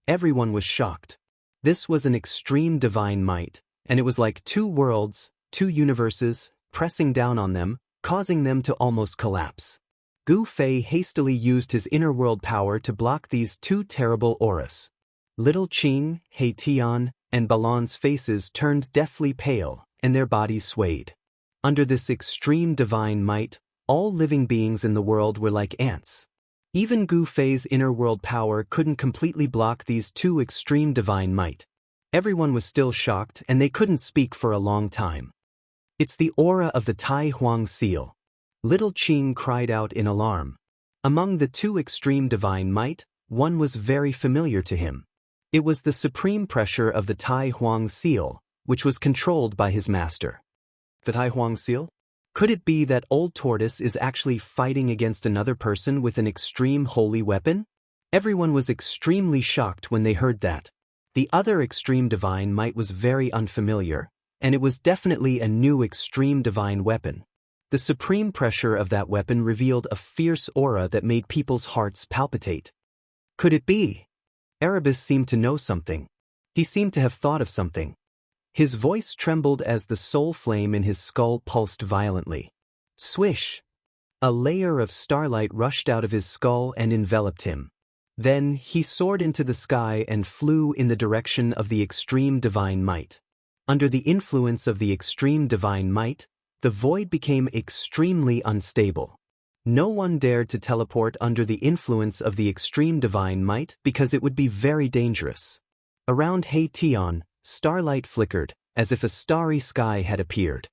Everyone was shocked. This was an extreme divine might, and it was like 2 worlds, 2 universes, pressing down on them, causing them to almost collapse. Gu Fei hastily used his inner world power to block these two terrible auras. Little Qing, He Tian, and Balan's faces turned deathly pale, and their bodies swayed. Under this extreme divine might, all living beings in the world were like ants. Even Gu Fei's inner world power couldn't completely block these two extreme divine might. Everyone was still shocked, and they couldn't speak for a long time. It's the aura of the Tai Huang seal. Little Qing cried out in alarm. Among the two extreme divine might, one was very familiar to him. It was the supreme pressure of the Tai Huang seal, which was controlled by his master. The Tai Huang seal? Could it be that old tortoise is actually fighting against another person with an extreme holy weapon? Everyone was extremely shocked when they heard that. The other extreme divine might was very unfamiliar, and it was definitely a new extreme divine weapon. The supreme pressure of that weapon revealed a fierce aura that made people's hearts palpitate. Could it be? Erebus seemed to know something. He seemed to have thought of something. His voice trembled as the soul flame in his skull pulsed violently. Swish! A layer of starlight rushed out of his skull and enveloped him. Then he soared into the sky and flew in the direction of the extreme divine might. Under the influence of the extreme divine might, the void became extremely unstable. No one dared to teleport under the influence of the extreme divine might because it would be very dangerous. Around He Tian, starlight flickered, as if a starry sky had appeared.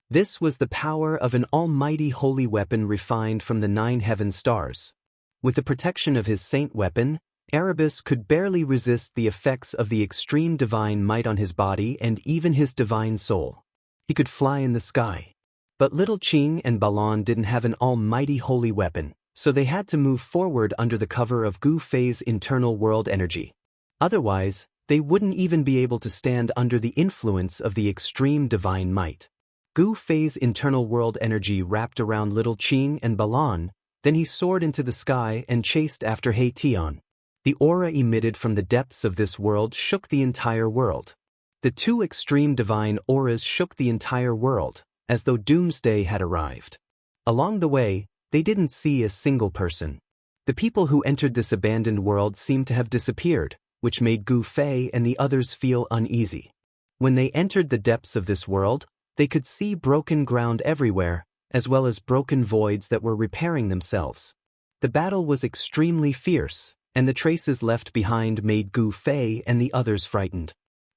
This was the power of an almighty holy weapon refined from the 9 heaven stars. With the protection of his saint weapon, Erebus could barely resist the effects of the extreme divine might on his body and even his divine soul. He could fly in the sky. But Little Qing and Balan didn't have an almighty holy weapon, so they had to move forward under the cover of Gu Fei's internal world energy. Otherwise, they wouldn't even be able to stand under the influence of the extreme divine might. Gu Fei's internal world energy wrapped around Little Qing and Balan, then he soared into the sky and chased after He Tian. The aura emitted from the depths of this world shook the entire world. The two extreme divine auras shook the entire world, as though doomsday had arrived. Along the way, they didn't see a single person. The people who entered this abandoned world seemed to have disappeared, which made Gu Fei and the others feel uneasy. When they entered the depths of this world, they could see broken ground everywhere, as well as broken voids that were repairing themselves. The battle was extremely fierce, and the traces left behind made Gu Fei and the others frightened.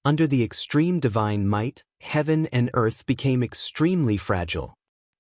Under the extreme divine might, heaven and earth became extremely fragile.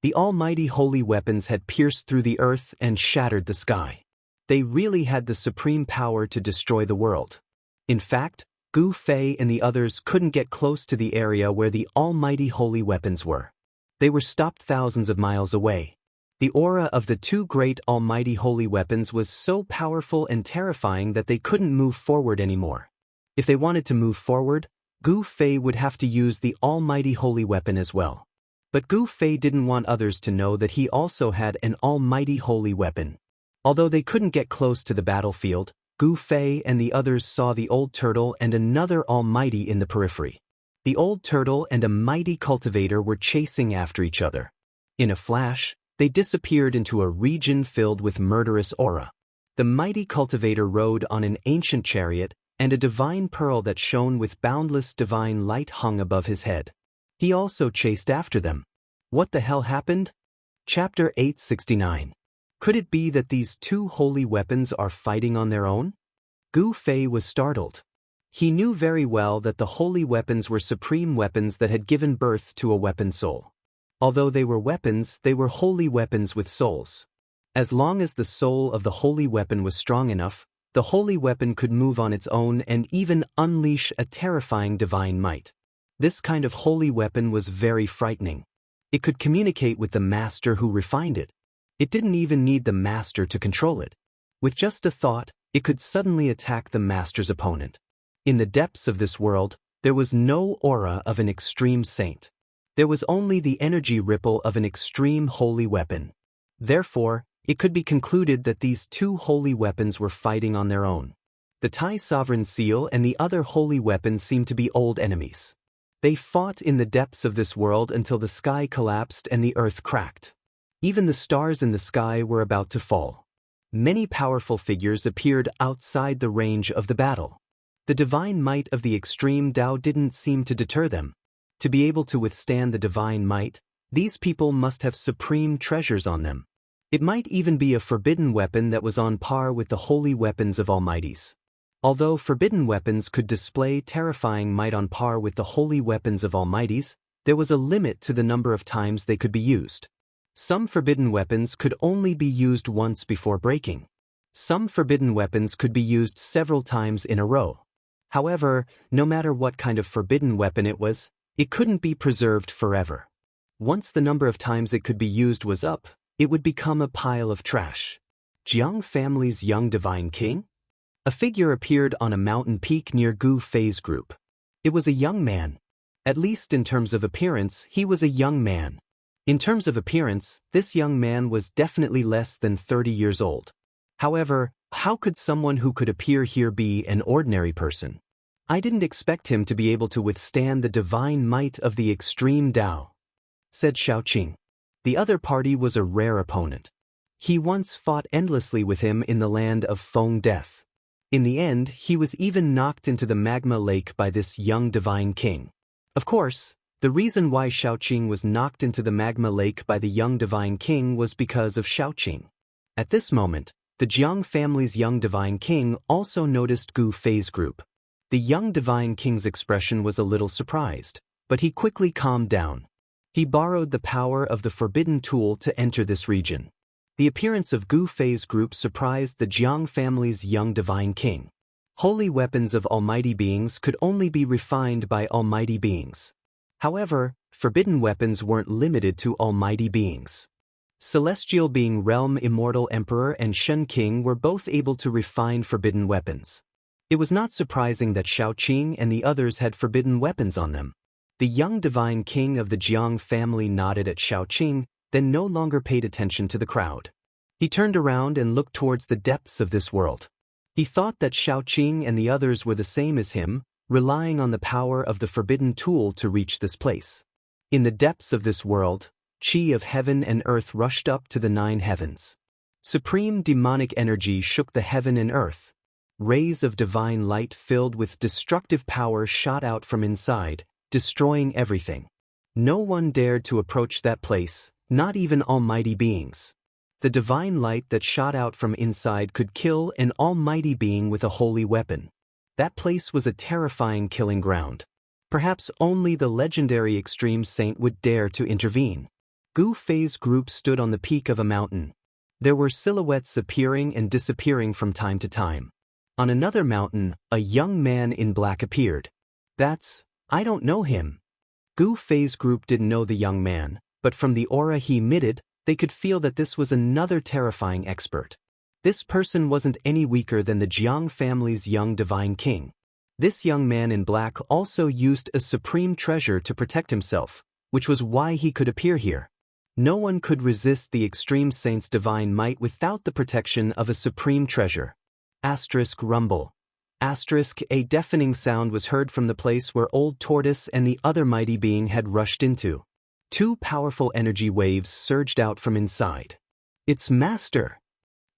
The almighty holy weapons had pierced through the earth and shattered the sky. They really had the supreme power to destroy the world. In fact, Gu Fei and the others couldn't get close to the area where the almighty holy weapons were. They were stopped thousands of miles away. The aura of the two great almighty holy weapons was so powerful and terrifying that they couldn't move forward anymore. If they wanted to move forward, Gu Fei would have to use the almighty holy weapon as well. But Gu Fei didn't want others to know that he also had an almighty holy weapon. Although they couldn't get close to the battlefield, Gu Fei and the others saw the old turtle and another almighty in the periphery. The old turtle and a mighty cultivator were chasing after each other. In a flash, they disappeared into a region filled with murderous aura. The mighty cultivator rode on an ancient chariot, and a divine pearl that shone with boundless divine light hung above his head. He also chased after them. What the hell happened? Chapter 869. Could it be that these two holy weapons are fighting on their own? Gu Fei was startled. He knew very well that the holy weapons were supreme weapons that had given birth to a weapon soul. Although they were weapons, they were holy weapons with souls. As long as the soul of the holy weapon was strong enough, the holy weapon could move on its own and even unleash a terrifying divine might. This kind of holy weapon was very frightening. It could communicate with the master who refined it. It didn't even need the master to control it. With just a thought, it could suddenly attack the master's opponent. In the depths of this world, there was no aura of an extreme saint. There was only the energy ripple of an extreme holy weapon. Therefore, it could be concluded that these two holy weapons were fighting on their own. The Tai Sovereign Seal and the other holy weapon seemed to be old enemies. They fought in the depths of this world until the sky collapsed and the earth cracked. Even the stars in the sky were about to fall. Many powerful figures appeared outside the range of the battle. The divine might of the extreme Dao didn't seem to deter them. To be able to withstand the divine might, these people must have supreme treasures on them. It might even be a forbidden weapon that was on par with the holy weapons of Almighties. Although forbidden weapons could display terrifying might on par with the holy weapons of Almighties, there was a limit to the number of times they could be used. Some forbidden weapons could only be used once before breaking. Some forbidden weapons could be used several times in a row. However, no matter what kind of forbidden weapon it was, it couldn't be preserved forever. Once the number of times it could be used was up, it would become a pile of trash. Jiang family's young divine king? A figure appeared on a mountain peak near Gu Fei's group. It was a young man. At least in terms of appearance, he was a young man. In terms of appearance, this young man was definitely less than 30 years old. However, how could someone who could appear here be an ordinary person? I didn't expect him to be able to withstand the divine might of the extreme Dao, said Xiaoqing. The other party was a rare opponent. He once fought endlessly with him in the land of Feng Death. In the end, he was even knocked into the magma lake by this young divine king. Of course, the reason why Xiaoqing was knocked into the magma lake by the young divine king was because of Xiaoqing. At this moment, the Jiang family's young divine king also noticed Gu Fei's group. The young divine king's expression was a little surprised, but he quickly calmed down. He borrowed the power of the forbidden tool to enter this region. The appearance of Gu Fei's group surprised the Jiang family's young divine king. Holy weapons of almighty beings could only be refined by almighty beings. However, forbidden weapons weren't limited to almighty beings. Celestial being Realm Immortal Emperor and Shen King were both able to refine forbidden weapons. It was not surprising that Xiaoqing and the others had forbidden weapons on them. The young divine king of the Jiang family nodded at Xiaoqing, then no longer paid attention to the crowd. He turned around and looked towards the depths of this world. He thought that Xiaoqing and the others were the same as him, relying on the power of the forbidden tool to reach this place. In the depths of this world, Qi of heaven and earth rushed up to the 9 heavens. Supreme demonic energy shook the heaven and earth. Rays of divine light filled with destructive power shot out from inside, destroying everything. No one dared to approach that place, not even almighty beings. The divine light that shot out from inside could kill an almighty being with a holy weapon. That place was a terrifying killing ground. Perhaps only the legendary extreme saint would dare to intervene. Gu Fei's group stood on the peak of a mountain. There were silhouettes appearing and disappearing from time to time. On another mountain, a young man in black appeared. I don't know him. Gu Fei's group didn't know the young man, but from the aura he emitted, they could feel that this was another terrifying expert. This person wasn't any weaker than the Jiang family's young divine king. This young man in black also used a supreme treasure to protect himself, which was why he could appear here. No one could resist the extreme saint's divine might without the protection of a supreme treasure. Rumble. A deafening sound was heard from the place where Old Tortoise and the other mighty being had rushed into. 2 powerful energy waves surged out from inside. It's Master!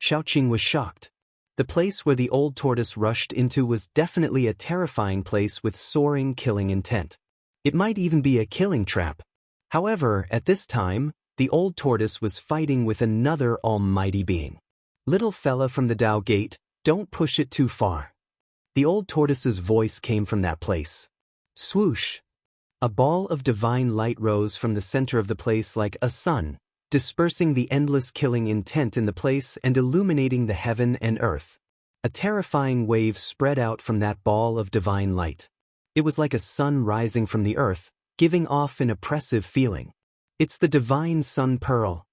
Xiaoqing was shocked. The place where the Old Tortoise rushed into was definitely a terrifying place with soaring killing intent. It might even be a killing trap. However, at this time, the Old Tortoise was fighting with another almighty being. Little fella from the Dao Gate, don't push it too far. The Old Tortoise's voice came from that place. Swoosh! A ball of divine light rose from the center of the place like a sun, dispersing the endless killing intent in the place and illuminating the heaven and earth. A terrifying wave spread out from that ball of divine light. It was like a sun rising from the earth, giving off an oppressive feeling. It's the divine sun pearl.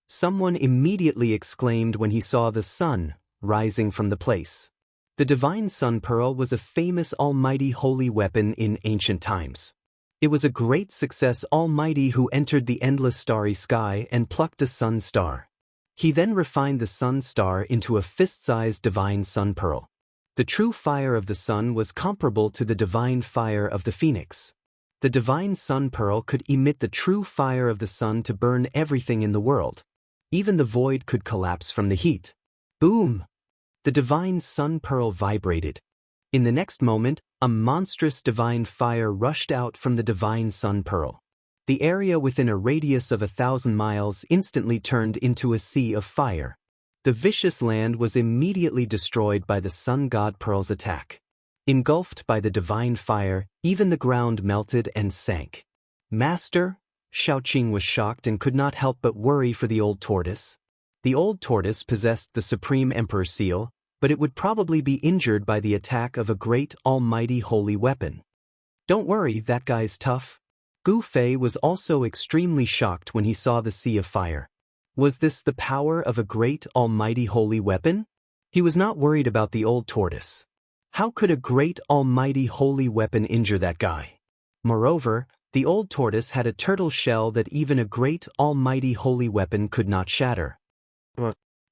Someone immediately exclaimed when he saw the sun rising from the place. The divine sun pearl was a famous almighty holy weapon in ancient times. It was a great success almighty who entered the endless starry sky and plucked a sun star. He then refined the sun star into a fist-sized divine sun pearl. The true fire of the sun was comparable to the divine fire of the phoenix. The divine sun pearl could emit the true fire of the sun to burn everything in the world. Even the void could collapse from the heat. Boom! The divine sun pearl vibrated. In the next moment, a monstrous divine fire rushed out from the divine sun pearl. The area within a radius of 1,000 miles instantly turned into a sea of fire. The vicious land was immediately destroyed by the sun god pearl's attack. Engulfed by the divine fire, even the ground melted and sank. Master? Xiaoqing was shocked and could not help but worry for the old tortoise. The old tortoise possessed the supreme emperor seal, but it would probably be injured by the attack of a great almighty holy weapon. Don't worry, that guy's tough. Gu Fei was also extremely shocked when he saw the sea of fire. Was this the power of a great almighty holy weapon? He was not worried about the old tortoise. How could a great almighty holy weapon injure that guy? Moreover, the old tortoise had a turtle shell that even a great almighty holy weapon could not shatter.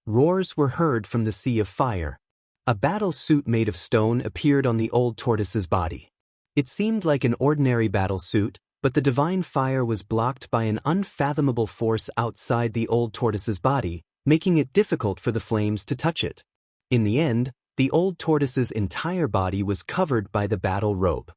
Roars were heard from the sea of fire. A battle suit made of stone appeared on the old tortoise's body. It seemed like an ordinary battle suit, but the divine fire was blocked by an unfathomable force outside the old tortoise's body, making it difficult for the flames to touch it. In the end, the old tortoise's entire body was covered by the battle robe.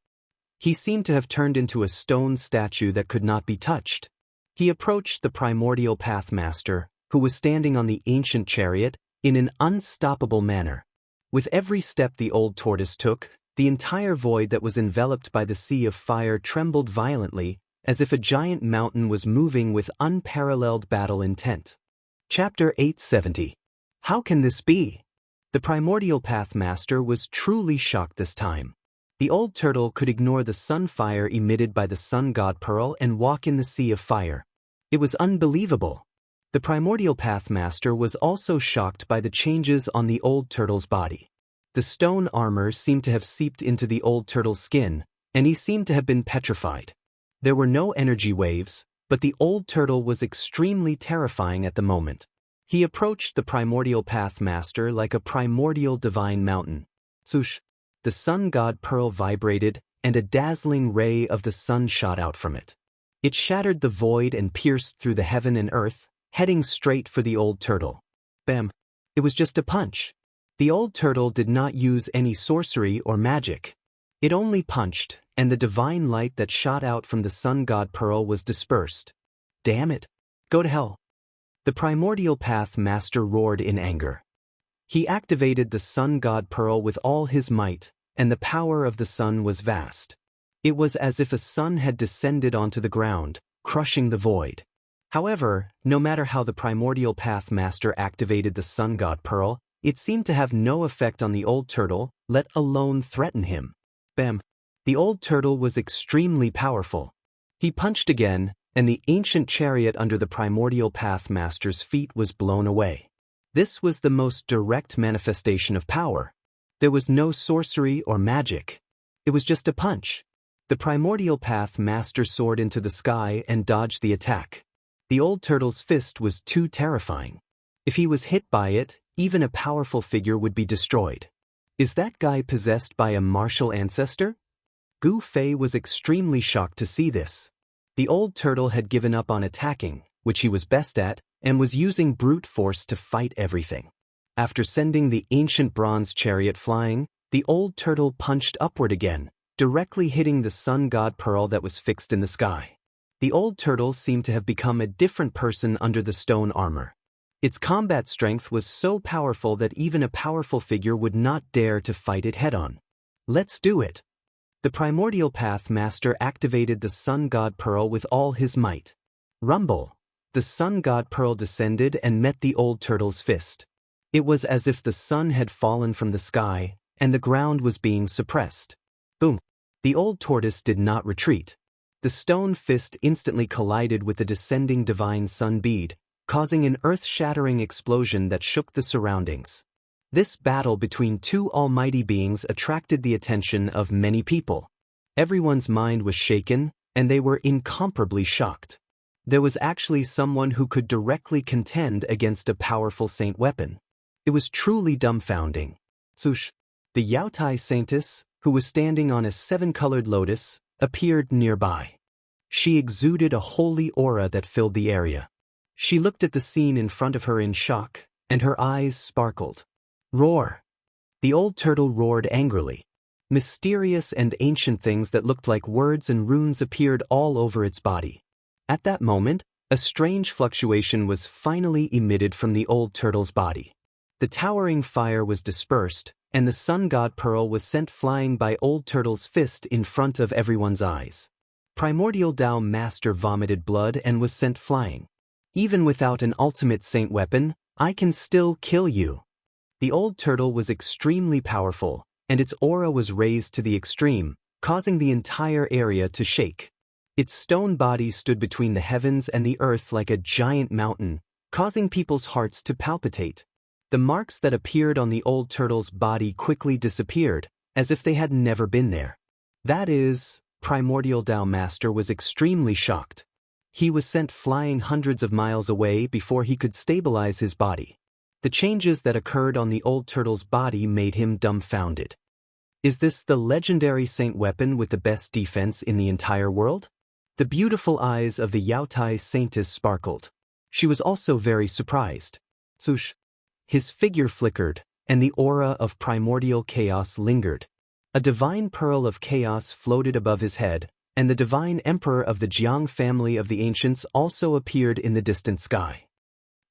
He seemed to have turned into a stone statue that could not be touched. He approached the primordial path master, who was standing on the ancient chariot, in an unstoppable manner. With every step the old tortoise took, the entire void that was enveloped by the sea of fire trembled violently, as if a giant mountain was moving with unparalleled battle intent. Chapter 870. How can this be? The primordial path master was truly shocked this time. The old turtle could ignore the sun fire emitted by the sun god pearl and walk in the sea of fire. It was unbelievable. The primordial path master was also shocked by the changes on the old turtle's body. The stone armor seemed to have seeped into the old turtle's skin, and he seemed to have been petrified. There were no energy waves, but the old turtle was extremely terrifying at the moment. He approached the primordial path master like a primordial divine mountain. Swoosh! The sun god pearl vibrated, and a dazzling ray of the sun shot out from it. It shattered the void and pierced through the heaven and earth, heading straight for the old turtle. Bam! It was just a punch. The old turtle did not use any sorcery or magic. It only punched, and the divine light that shot out from the sun god pearl was dispersed. Damn it! Go to hell! The primordial path master roared in anger. He activated the sun god pearl with all his might, and the power of the sun was vast. It was as if a sun had descended onto the ground, crushing the void. However, no matter how the primordial path master activated the sun god pearl, it seemed to have no effect on the old turtle, let alone threaten him. Bam! The old turtle was extremely powerful. He punched again, and the ancient chariot under the primordial path master's feet was blown away. This was the most direct manifestation of power. There was no sorcery or magic. It was just a punch. The primordial path master soared into the sky and dodged the attack. The old turtle's fist was too terrifying. If he was hit by it, even a powerful figure would be destroyed. Is that guy possessed by a martial ancestor? Gu Fei was extremely shocked to see this. The old turtle had given up on attacking, which he was best at, and was using brute force to fight everything. After sending the ancient bronze chariot flying, the old turtle punched upward again, directly hitting the sun god pearl that was fixed in the sky. The old turtle seemed to have become a different person under the stone armor. Its combat strength was so powerful that even a powerful figure would not dare to fight it head-on. Let's do it! The primordial path master activated the sun god pearl with all his might. Rumble! The sun god pearl descended and met the old turtle's fist. It was as if the sun had fallen from the sky, and the ground was being suppressed. Boom! The old tortoise did not retreat. The stone fist instantly collided with the descending divine sun bead, causing an earth-shattering explosion that shook the surroundings. This battle between two almighty beings attracted the attention of many people. Everyone's mind was shaken, and they were incomparably shocked. There was actually someone who could directly contend against a powerful saint weapon. It was truly dumbfounding. Swoosh! The Yaotai saintess, who was standing on a seven-colored lotus, appeared nearby. She exuded a holy aura that filled the area. She looked at the scene in front of her in shock, and her eyes sparkled. Roar! The old turtle roared angrily. Mysterious and ancient things that looked like words and runes appeared all over its body. At that moment, a strange fluctuation was finally emitted from the old turtle's body. The towering fire was dispersed, and the sun god pearl was sent flying by old turtle's fist in front of everyone's eyes. Primordial Tao Master vomited blood and was sent flying. Even without an ultimate saint weapon, I can still kill you. The old turtle was extremely powerful, and its aura was raised to the extreme, causing the entire area to shake. Its stone body stood between the heavens and the earth like a giant mountain, causing people's hearts to palpitate. The marks that appeared on the old turtle's body quickly disappeared, as if they had never been there. That is, Primordial Tao Master was extremely shocked. He was sent flying hundreds of miles away before he could stabilize his body. The changes that occurred on the old turtle's body made him dumbfounded. Is this the legendary saint weapon with the best defense in the entire world? The beautiful eyes of the Yaotai saintess sparkled. She was also very surprised. Swoosh! His figure flickered, and the aura of primordial chaos lingered. A divine pearl of chaos floated above his head, and the divine emperor of the Jiang family of the ancients also appeared in the distant sky.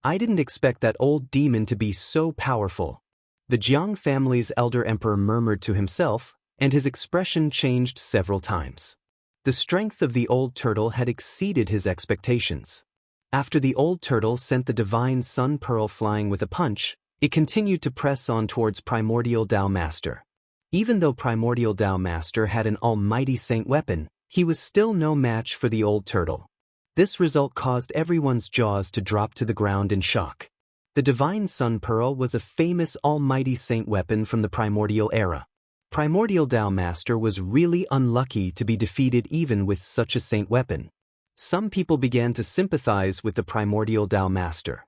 I didn't expect that old demon to be so powerful. The Jiang family's elder emperor murmured to himself, and his expression changed several times. The strength of the old turtle had exceeded his expectations. After the old turtle sent the divine sun pearl flying with a punch, it continued to press on towards Primordial Tao Master. Even though Primordial Tao Master had an almighty saint weapon, he was still no match for the old turtle. This result caused everyone's jaws to drop to the ground in shock. The divine sun pearl was a famous almighty saint weapon from the primordial era. Primordial Tao Master was really unlucky to be defeated even with such a saint weapon. Some people began to sympathize with the Primordial Tao Master.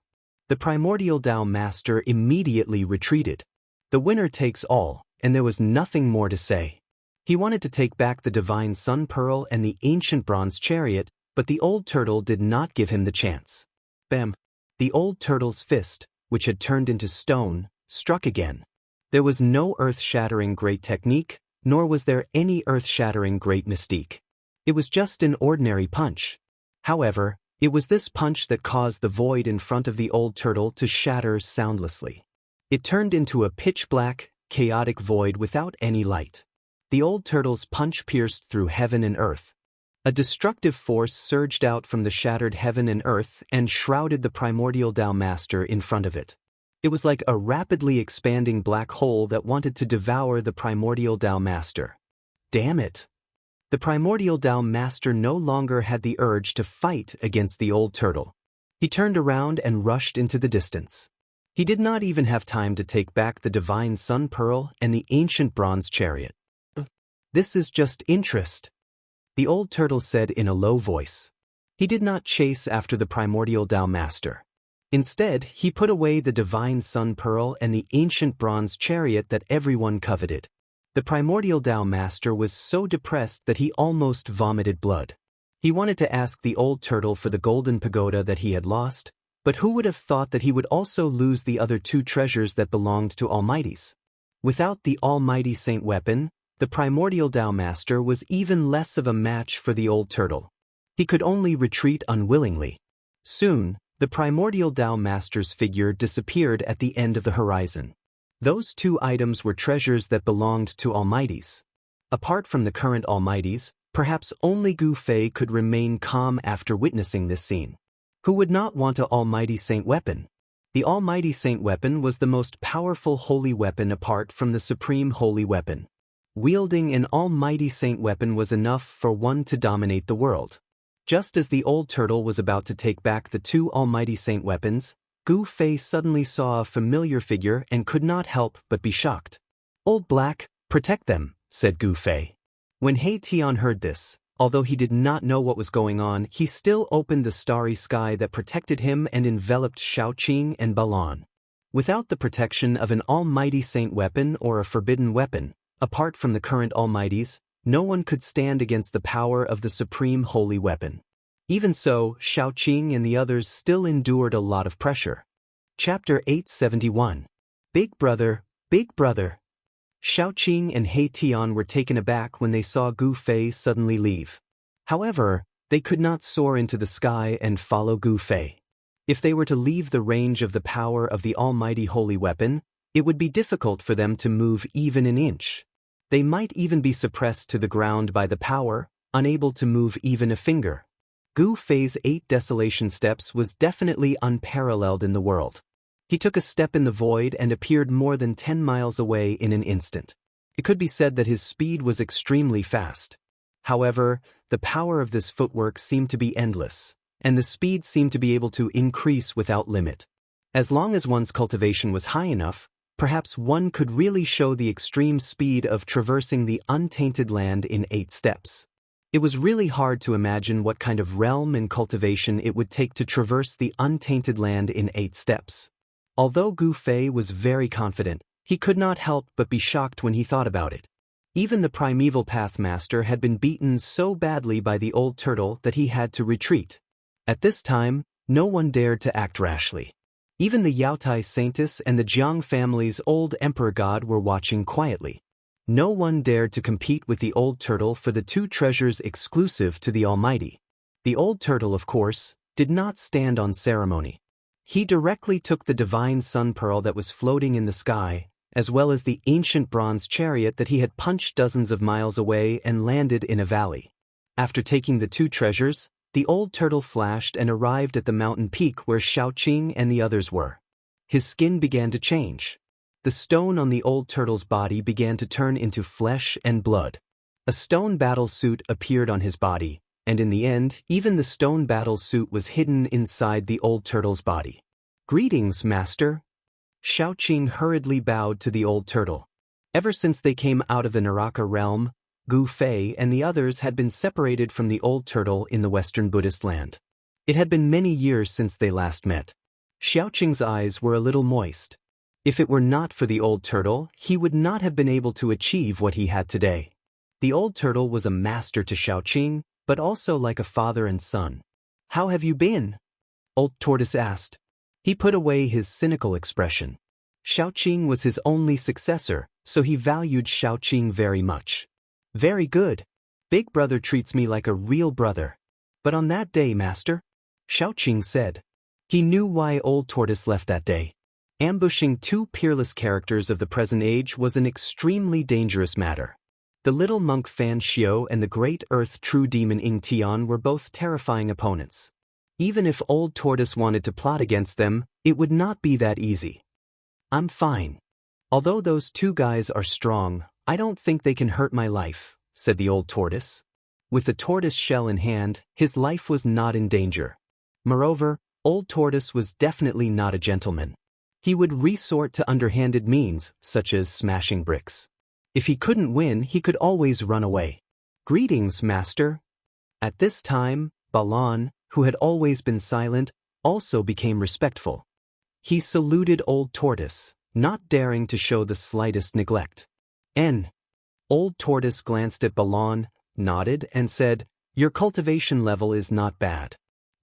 The Primordial Tao Master immediately retreated. The winner takes all, and there was nothing more to say. He wanted to take back the divine sun pearl and the ancient bronze chariot, but the old turtle did not give him the chance. Bam! The old turtle's fist, which had turned into stone, struck again. There was no earth-shattering great technique, nor was there any earth-shattering great mystique. It was just an ordinary punch. However, it was this punch that caused the void in front of the old turtle to shatter soundlessly. It turned into a pitch-black, chaotic void without any light. The old turtle's punch pierced through heaven and earth. A destructive force surged out from the shattered heaven and earth and shrouded the Primordial Tao Master in front of it. It was like a rapidly expanding black hole that wanted to devour the Primordial Tao Master. Damn it! The Primordial Tao Master no longer had the urge to fight against the old turtle. He turned around and rushed into the distance. He did not even have time to take back the divine sun pearl and the ancient bronze chariot. This is just interest, the old turtle said in a low voice. He did not chase after the Primordial Tao Master. Instead, he put away the divine sun pearl and the ancient bronze chariot that everyone coveted. The Primordial Tao Master was so depressed that he almost vomited blood. He wanted to ask the old turtle for the golden pagoda that he had lost, but who would have thought that he would also lose the other two treasures that belonged to Almighties? Without the almighty saint weapon, the Primordial Tao Master was even less of a match for the old turtle. He could only retreat unwillingly. Soon, the Primordial Tao Master's figure disappeared at the end of the horizon. Those two items were treasures that belonged to Almighties. Apart from the current Almighties, perhaps only Gu Fei could remain calm after witnessing this scene. Who would not want an almighty saint weapon? The almighty saint weapon was the most powerful holy weapon apart from the supreme holy weapon. Wielding an almighty saint weapon was enough for one to dominate the world. Just as the old turtle was about to take back the two almighty saint weapons, Gu Fei suddenly saw a familiar figure and could not help but be shocked. "Old Black, protect them," said Gu Fei. When He Tian heard this, although he did not know what was going on, he still opened the starry sky that protected him and enveloped Shaoqing and Balan. Without the protection of an almighty saint weapon or a forbidden weapon, apart from the current Almighties, No one could stand against the power of the supreme holy weapon. Even so, Xiaoqing and the others still endured a lot of pressure. Chapter 871. Big Brother, Big Brother. Xiaoqing and He Tian were taken aback when they saw Gu Fei suddenly leave. However, they could not soar into the sky and follow Gu Fei. If they were to leave the range of the power of the almighty holy weapon, it would be difficult for them to move even an inch. They might even be suppressed to the ground by the power, unable to move even a finger. Gu Fei's 8 desolation steps was definitely unparalleled in the world. He took a step in the void and appeared more than 10 miles away in an instant. It could be said that his speed was extremely fast. However, the power of this footwork seemed to be endless, and the speed seemed to be able to increase without limit. As long as one's cultivation was high enough, perhaps one could really show the extreme speed of traversing the untainted land in 8 steps. It was really hard to imagine what kind of realm and cultivation it would take to traverse the untainted land in 8 steps. Although Gu Fei was very confident, he could not help but be shocked when he thought about it. Even the primeval Pathmaster had been beaten so badly by the old turtle that he had to retreat. At this time, no one dared to act rashly. Even the Yaotai Saintess and the Jiang family's old emperor god were watching quietly. No one dared to compete with the old turtle for the 2 treasures exclusive to the Almighty. The old turtle, of course, did not stand on ceremony. He directly took the divine sun pearl that was floating in the sky, as well as the ancient bronze chariot that he had punched dozens of miles away and landed in a valley. After taking the 2 treasures, the old turtle flashed and arrived at the mountain peak where Xiaoqing and the others were. His skin began to change. The stone on the old turtle's body began to turn into flesh and blood. A stone battle suit appeared on his body, and in the end, even the stone battle suit was hidden inside the old turtle's body. "Greetings, Master." Xiaoqing hurriedly bowed to the old turtle. Ever since they came out of the Naraka realm, Gu Fei and the others had been separated from the old turtle in the Western Buddhist land. It had been many years since they last met. Xiaoqing's eyes were a little moist. If it were not for the old turtle, he would not have been able to achieve what he had today. The old turtle was a master to Xiaoqing, but also like a father and son. "How have you been?" Old Tortoise asked. He put away his cynical expression. Xiaoqing was his only successor, so he valued Xiaoqing very much. "Very good. Big Brother treats me like a real brother. But on that day, Master," Xiaoqing said. He knew why Old Tortoise left that day. Ambushing 2 peerless characters of the present age was an extremely dangerous matter. The little monk Fan Xiao and the great earth true demon Ying Tian were both terrifying opponents. Even if Old Tortoise wanted to plot against them, it would not be that easy. "I'm fine. Although those 2 guys are strong, I don't think they can hurt my life," said the Old Tortoise. With the tortoise shell in hand, his life was not in danger. Moreover, Old Tortoise was definitely not a gentleman. He would resort to underhanded means, such as smashing bricks. If he couldn't win, he could always run away. "Greetings, Master." At this time, Balan, who had always been silent, also became respectful. He saluted Old Tortoise, not daring to show the slightest neglect. Old Tortoise glanced at Balan, nodded, and said, "Your cultivation level is not bad.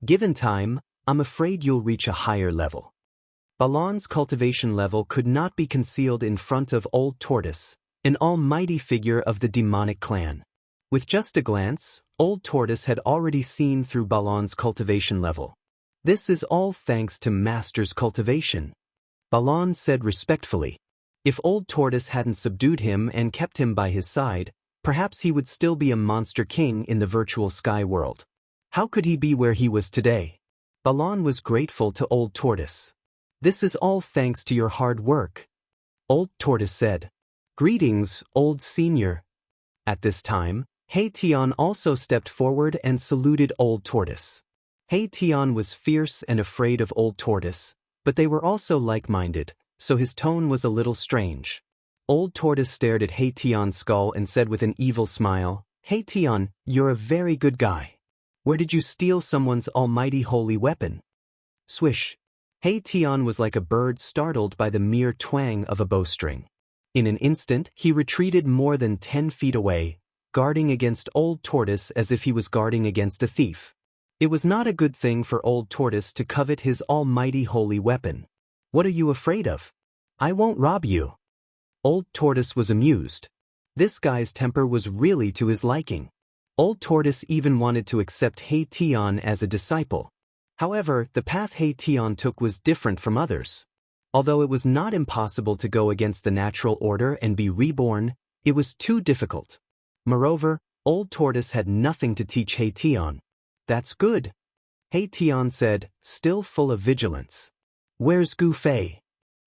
Given time, I'm afraid you'll reach a higher level." Balan's cultivation level could not be concealed in front of Old Tortoise, an almighty figure of the demonic clan. With just a glance, Old Tortoise had already seen through Balan's cultivation level. "This is all thanks to Master's cultivation," Balan said respectfully. If Old Tortoise hadn't subdued him and kept him by his side, perhaps he would still be a monster king in the virtual sky world. How could he be where he was today? Balan was grateful to Old Tortoise. "This is all thanks to your hard work," Old Tortoise said. "Greetings, Old Senior." At this time, He Tian also stepped forward and saluted Old Tortoise. He Tian was fierce and afraid of Old Tortoise, but they were also like-minded, so his tone was a little strange. Old Tortoise stared at He Tian's skull and said with an evil smile, "He Tian, you're a very good guy. Where did you steal someone's almighty holy weapon?" Swish. He Tian was like a bird startled by the mere twang of a bowstring. In an instant, he retreated more than 10 feet away, guarding against Old Tortoise as if he was guarding against a thief. It was not a good thing for Old Tortoise to covet his almighty holy weapon. "What are you afraid of? I won't rob you." Old Tortoise was amused. This guy's temper was really to his liking. Old Tortoise even wanted to accept He Tian as a disciple. However, the path He Tian took was different from others. Although it was not impossible to go against the natural order and be reborn, it was too difficult. Moreover, Old Tortoise had nothing to teach He Tian. "That's good," He Tian said, still full of vigilance. "Where's Gu Fei?"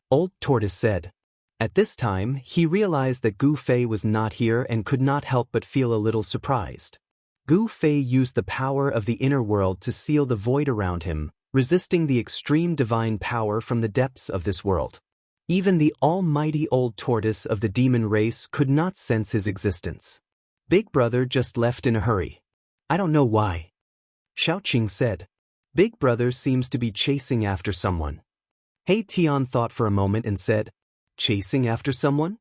Old Tortoise said. At this time, he realized that Gu Fei was not here and could not help but feel a little surprised. Gu Fei used the power of the inner world to seal the void around him, resisting the extreme divine power from the depths of this world. Even the almighty Old Tortoise of the demon race could not sense his existence. "Big Brother just left in a hurry. I don't know why," Xiaoqing said. "Big Brother seems to be chasing after someone." He Tian thought for a moment and said, "Chasing after someone?"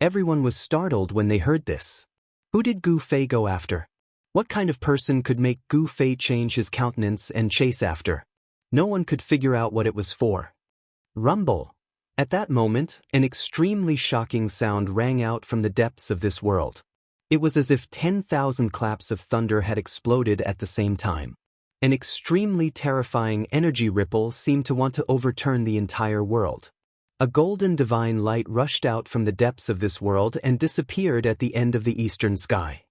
Everyone was startled when they heard this. Who did Gu Fei go after? What kind of person could make Gu Fei change his countenance and chase after? No one could figure out what it was for. Rumble. At that moment, an extremely shocking sound rang out from the depths of this world. It was as if 10,000 claps of thunder had exploded at the same time. An extremely terrifying energy ripple seemed to want to overturn the entire world. A golden divine light rushed out from the depths of this world and disappeared at the end of the eastern sky.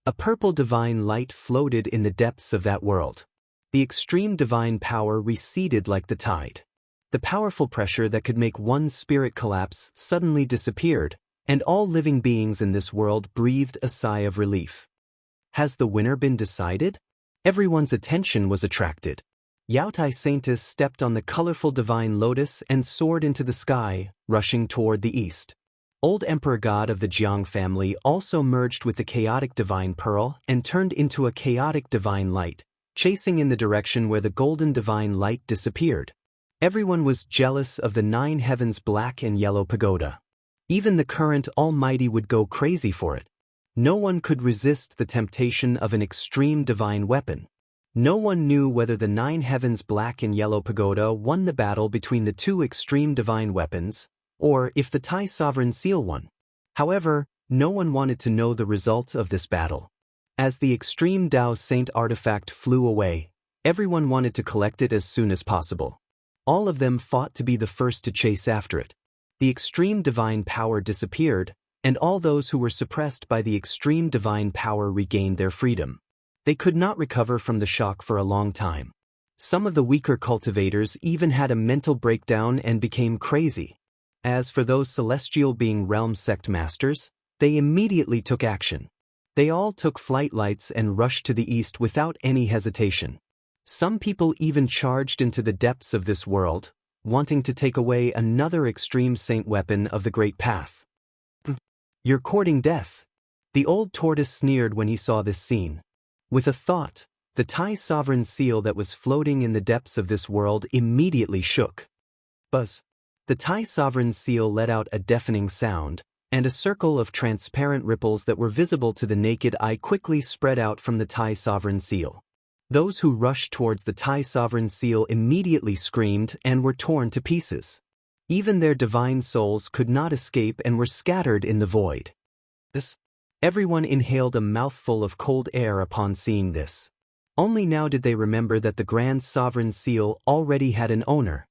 A purple divine light floated in the depths of that world. The extreme divine power receded like the tide. The powerful pressure that could make one's spirit collapse suddenly disappeared, and all living beings in this world breathed a sigh of relief. Has the winner been decided? Everyone's attention was attracted. Yaotai Saintus stepped on the colorful divine lotus and soared into the sky, rushing toward the east. Old Emperor God of the Jiang family also merged with the chaotic divine pearl and turned into a chaotic divine light, chasing in the direction where the golden divine light disappeared. Everyone was jealous of the 9 heavens black and yellow pagoda. Even the current Almighty would go crazy for it. No one could resist the temptation of an extreme divine weapon. No one knew whether the 9 heavens black and yellow pagoda won the battle between the 2 extreme divine weapons, or if the Tai Sovereign Seal won. However, no one wanted to know the result of this battle. As the extreme Dao Saint artifact flew away, everyone wanted to collect it as soon as possible. All of them fought to be the first to chase after it. The extreme divine power disappeared, and all those who were suppressed by the extreme divine power regained their freedom. They could not recover from the shock for a long time. Some of the weaker cultivators even had a mental breakdown and became crazy. As for those celestial being realm sect masters, they immediately took action. They all took flight lights and rushed to the east without any hesitation. Some people even charged into the depths of this world, wanting to take away another extreme saint weapon of the Great Path. "You're courting death," the Old Tortoise sneered when he saw this scene. With a thought, the Tai Sovereign Seal that was floating in the depths of this world immediately shook. Buzz. The Tai Sovereign Seal let out a deafening sound, and a circle of transparent ripples that were visible to the naked eye quickly spread out from the Tai Sovereign Seal. Those who rushed towards the Tai Sovereign Seal immediately screamed and were torn to pieces. Even their divine souls could not escape and were scattered in the void. Everyone inhaled a mouthful of cold air upon seeing this. Only now did they remember that the Grand Sovereign Seal already had an owner.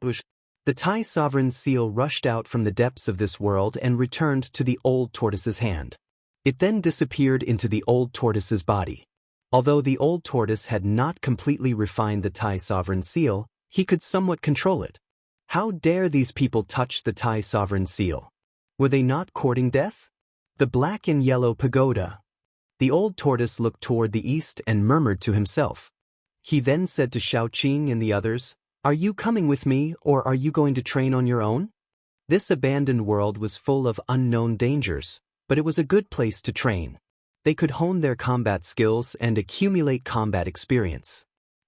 The Tai Sovereign Seal rushed out from the depths of this world and returned to the Old Tortoise's hand. It then disappeared into the Old Tortoise's body. Although the Old Tortoise had not completely refined the Tai Sovereign Seal, he could somewhat control it. How dare these people touch the Tai Sovereign Seal? Were they not courting death? The black and yellow pagoda. The Old Tortoise looked toward the east and murmured to himself. He then said to Xiaoqing and the others, "Are you coming with me, or are you going to train on your own?" This abandoned world was full of unknown dangers, but it was a good place to train. They could hone their combat skills and accumulate combat experience.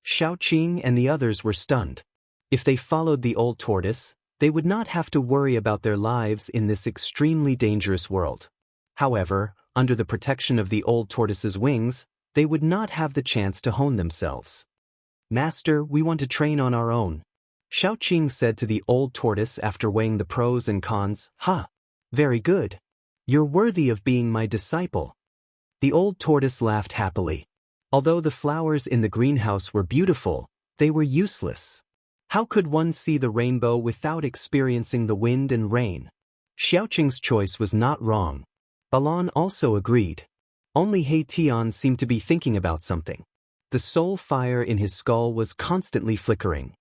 Xiaoqing and the others were stunned. If they followed the Old Tortoise, they would not have to worry about their lives in this extremely dangerous world. However, under the protection of the old tortoise's wings, they would not have the chance to hone themselves. "Master, we want to train on our own," Xiaoqing said to the old tortoise after weighing the pros and cons. "Ha! Very good. You're worthy of being my disciple." The old tortoise laughed happily. Although the flowers in the greenhouse were beautiful, they were useless. How could one see the rainbow without experiencing the wind and rain? Xiaoqing's choice was not wrong. Balan also agreed. Only He Tian seemed to be thinking about something. The soul fire in his skull was constantly flickering.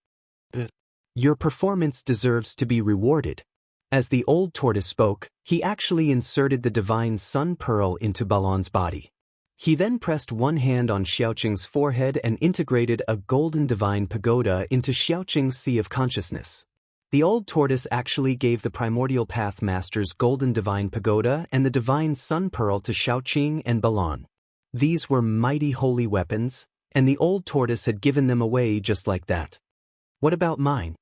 "Your performance deserves to be rewarded." As the old tortoise spoke, he actually inserted the divine sun pearl into Balan's body. He then pressed one hand on Xiaoqing's forehead and integrated a golden divine pagoda into Xiaoqing's sea of consciousness. The old tortoise actually gave the primordial path master's golden divine pagoda and the divine sun pearl to Xiaoqing and Balan. These were mighty holy weapons, and the old tortoise had given them away just like that. "What about mine?"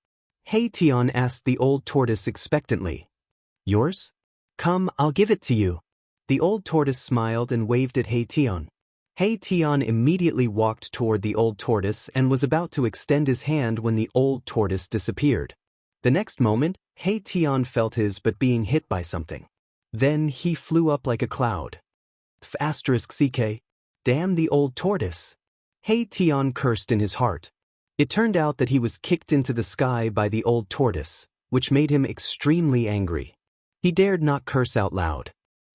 He Tian asked the old tortoise expectantly. "Yours? Come, I'll give it to you." The old tortoise smiled and waved at He Tian. He Tian immediately walked toward the old tortoise and was about to extend his hand when the old tortoise disappeared. The next moment, He Tian felt his butt being hit by something. Then he flew up like a cloud. *CK. Damn the old tortoise. He Tian cursed in his heart. It turned out that he was kicked into the sky by the old tortoise, which made him extremely angry. He dared not curse out loud.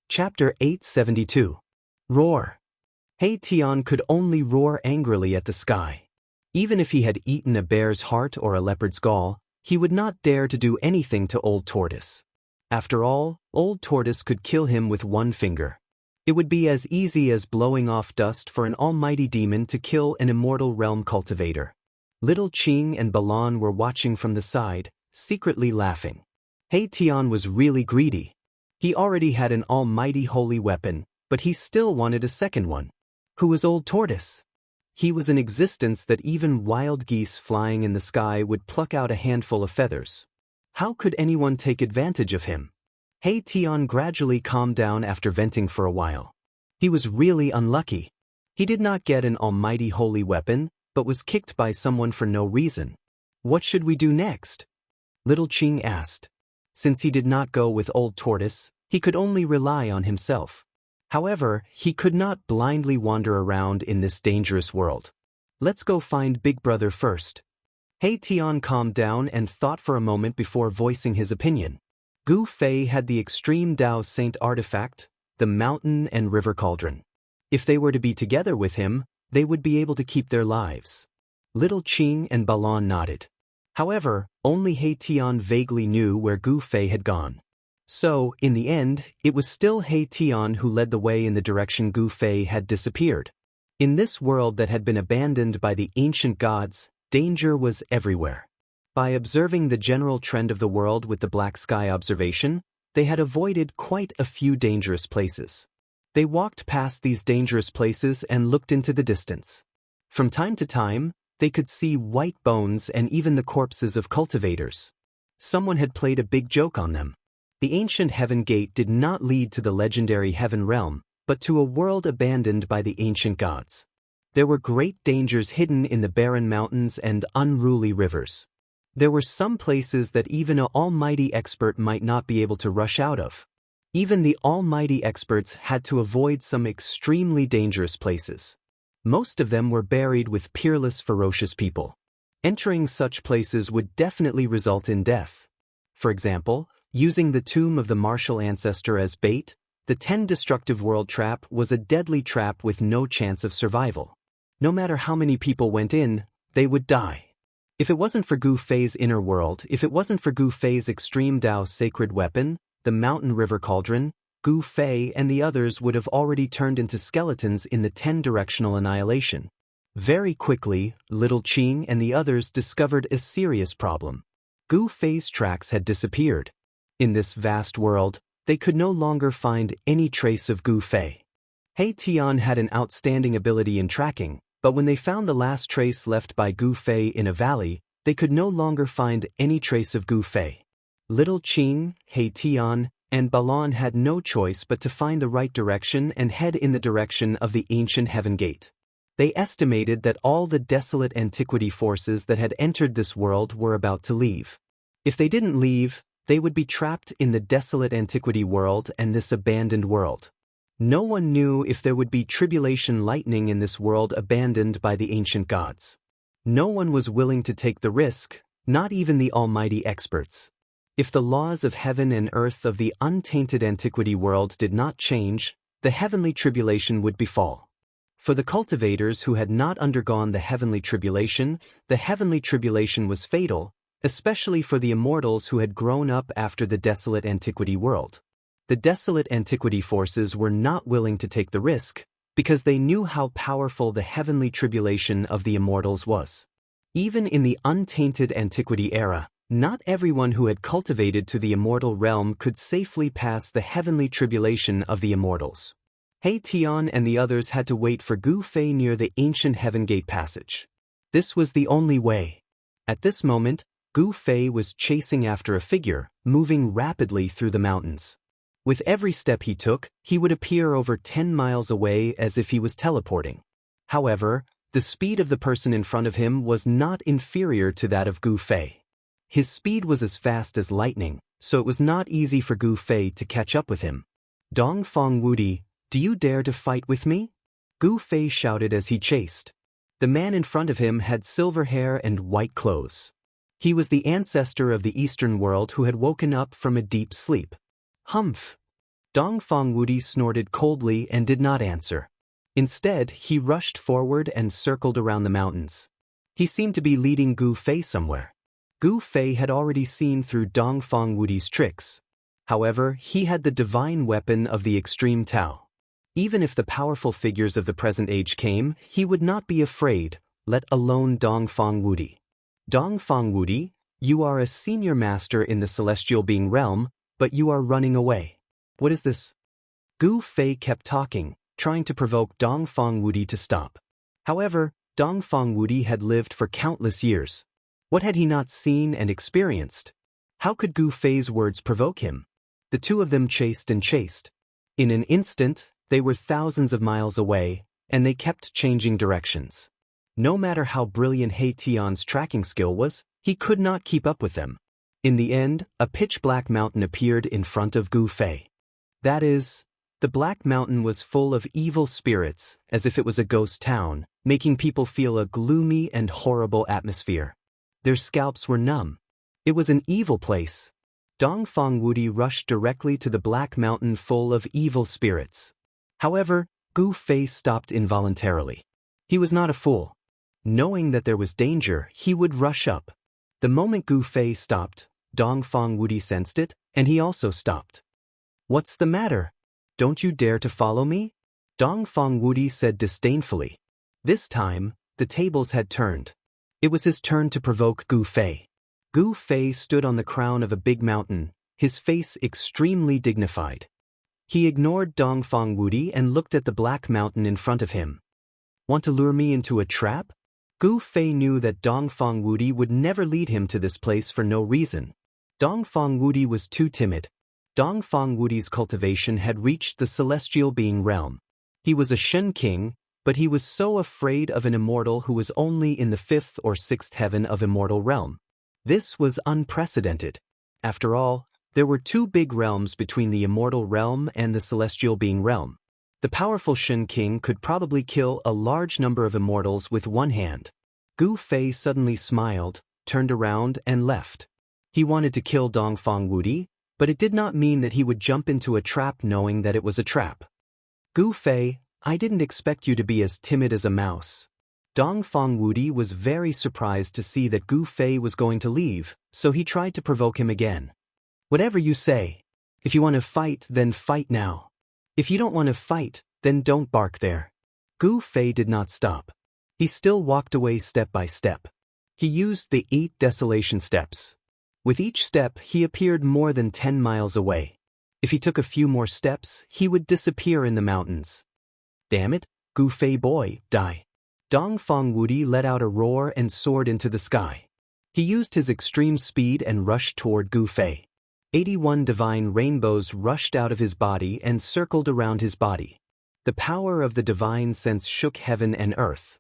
Chapter 872. Roar. He Tian could only roar angrily at the sky. Even if he had eaten a bear's heart or a leopard's gall, he would not dare to do anything to Old Tortoise. After all, Old Tortoise could kill him with one finger. It would be as easy as blowing off dust for an almighty demon to kill an immortal realm cultivator. Little Qing and Balan were watching from the side, secretly laughing. He Tian was really greedy. He already had an almighty holy weapon, but he still wanted a second one. Who was Old Tortoise? He was an existence that even wild geese flying in the sky would pluck out a handful of feathers. How could anyone take advantage of him? He Tian gradually calmed down after venting for a while. He was really unlucky. He did not get an almighty holy weapon, but was kicked by someone for no reason. What should we do next? Little Qing asked. Since he did not go with Old Tortoise, he could only rely on himself. However, he could not blindly wander around in this dangerous world. Let's go find Big Brother first. He Tian calmed down and thought for a moment before voicing his opinion. Gu Fei had the extreme Dao Saint artifact, the mountain and river cauldron. If they were to be together with him, they would be able to keep their lives. Little Qing and Balan nodded. However, only He Tian vaguely knew where Gu Fei had gone. So, in the end, it was still He Tian who led the way in the direction Gu Fei had disappeared. In this world that had been abandoned by the ancient gods, danger was everywhere. By observing the general trend of the world with the black sky observation, they had avoided quite a few dangerous places. They walked past these dangerous places and looked into the distance. From time to time, they could see white bones and even the corpses of cultivators. Someone had played a big joke on them. The ancient heaven gate did not lead to the legendary heaven realm, but to a world abandoned by the ancient gods. There were great dangers hidden in the barren mountains and unruly rivers. There were some places that even an almighty expert might not be able to rush out of. Even the almighty experts had to avoid some extremely dangerous places. Most of them were buried with peerless, ferocious people. Entering such places would definitely result in death. For example, using the tomb of the martial ancestor as bait, the 10 destructive world trap was a deadly trap with no chance of survival. No matter how many people went in, they would die. If it wasn't for Gu Fei's inner world, if it wasn't for Gu Fei's extreme Dao sacred weapon, the mountain river cauldron, Gu Fei and the others would have already turned into skeletons in the 10-directional annihilation. Very quickly, Little Qing and the others discovered a serious problem. Gu Fei's tracks had disappeared. In this vast world, they could no longer find any trace of Gu Fei. He Tian had an outstanding ability in tracking, but when they found the last trace left by Gu Fei in a valley, they could no longer find any trace of Gu Fei. Little Qing, He Tian, and Balon had no choice but to find the right direction and head in the direction of the ancient Heaven Gate. They estimated that all the desolate antiquity forces that had entered this world were about to leave. If they didn't leave, they would be trapped in the desolate antiquity world and this abandoned world. No one knew if there would be tribulation lightning in this world abandoned by the ancient gods. No one was willing to take the risk, not even the almighty experts. If the laws of heaven and earth of the untainted antiquity world did not change, the heavenly tribulation would befall. For the cultivators who had not undergone the heavenly tribulation was fatal, especially for the immortals who had grown up after the desolate antiquity world. The desolate antiquity forces were not willing to take the risk, because they knew how powerful the heavenly tribulation of the immortals was. Even in the untainted antiquity era, not everyone who had cultivated to the immortal realm could safely pass the heavenly tribulation of the immortals. He Tian and the others had to wait for Gu Fei near the ancient Heaven Gate passage. This was the only way. At this moment, Gu Fei was chasing after a figure, moving rapidly through the mountains. With every step he took, he would appear over 10 miles away as if he was teleporting. However, the speed of the person in front of him was not inferior to that of Gu Fei. His speed was as fast as lightning, so it was not easy for Gu Fei to catch up with him. Dongfang Wudi, do you dare to fight with me? Gu Fei shouted as he chased. The man in front of him had silver hair and white clothes. He was the ancestor of the Eastern world who had woken up from a deep sleep. Humph! Dongfang Wudi snorted coldly and did not answer. Instead, he rushed forward and circled around the mountains. He seemed to be leading Gu Fei somewhere. Gu Fei had already seen through Dongfang Wudi's tricks. However, he had the divine weapon of the extreme Tao. Even if the powerful figures of the present age came, he would not be afraid, let alone Dongfang Wudi. Dongfang Wudi, you are a senior master in the celestial being realm, but you are running away. What is this? Gu Fei kept talking, trying to provoke Dongfang Wudi to stop. However, Dongfang Wudi had lived for countless years. What had he not seen and experienced? How could Gu Fei's words provoke him? The two of them chased and chased. In an instant, they were thousands of miles away, and they kept changing directions. No matter how brilliant He Tian's tracking skill was, he could not keep up with them. In the end, a pitch-black mountain appeared in front of Gu Fei. That is, the black mountain was full of evil spirits, as if it was a ghost town, making people feel a gloomy and horrible atmosphere. Their scalps were numb. It was an evil place. Dongfang Wudi rushed directly to the black mountain full of evil spirits. However, Gu Fei stopped involuntarily. He was not a fool. Knowing that there was danger, he would rush up. The moment Gu Fei stopped, Dongfang Wudi sensed it, and he also stopped. What's the matter? Don't you dare to follow me? Dongfang Wudi said disdainfully. This time, the tables had turned. It was his turn to provoke Gu Fei. Gu Fei stood on the crown of a big mountain, his face extremely dignified. He ignored Dongfang Wudi and looked at the black mountain in front of him. Want to lure me into a trap? Gu Fei knew that Dongfang Wudi would never lead him to this place for no reason. Dongfang Wudi was too timid. Dongfang Wudi's cultivation had reached the celestial being realm. He was a Shen king, but he was so afraid of an immortal who was only in the 5th or 6th heaven of immortal realm. This was unprecedented. After all, there were two big realms between the immortal realm and the celestial being realm. The powerful Shen king could probably kill a large number of immortals with one hand. Gu Fei suddenly smiled, turned around and left. He wanted to kill Dongfang Wudi, but it did not mean that he would jump into a trap knowing that it was a trap. Gu Fei, I didn't expect you to be as timid as a mouse. Dongfang Wudi was very surprised to see that Gu Fei was going to leave, so he tried to provoke him again. Whatever you say. If you want to fight, then fight now. If you don't want to fight, then don't bark there. Gu Fei did not stop. He still walked away step by step. He used the 8 desolation steps. With each step, he appeared more than 10 miles away. If he took a few more steps, he would disappear in the mountains. Damn it, Gu Fei boy, die. Dongfang Wudi let out a roar and soared into the sky. He used his extreme speed and rushed toward Gu Fei. 81 divine rainbows rushed out of his body and circled around his body. The power of the divine sense shook heaven and earth.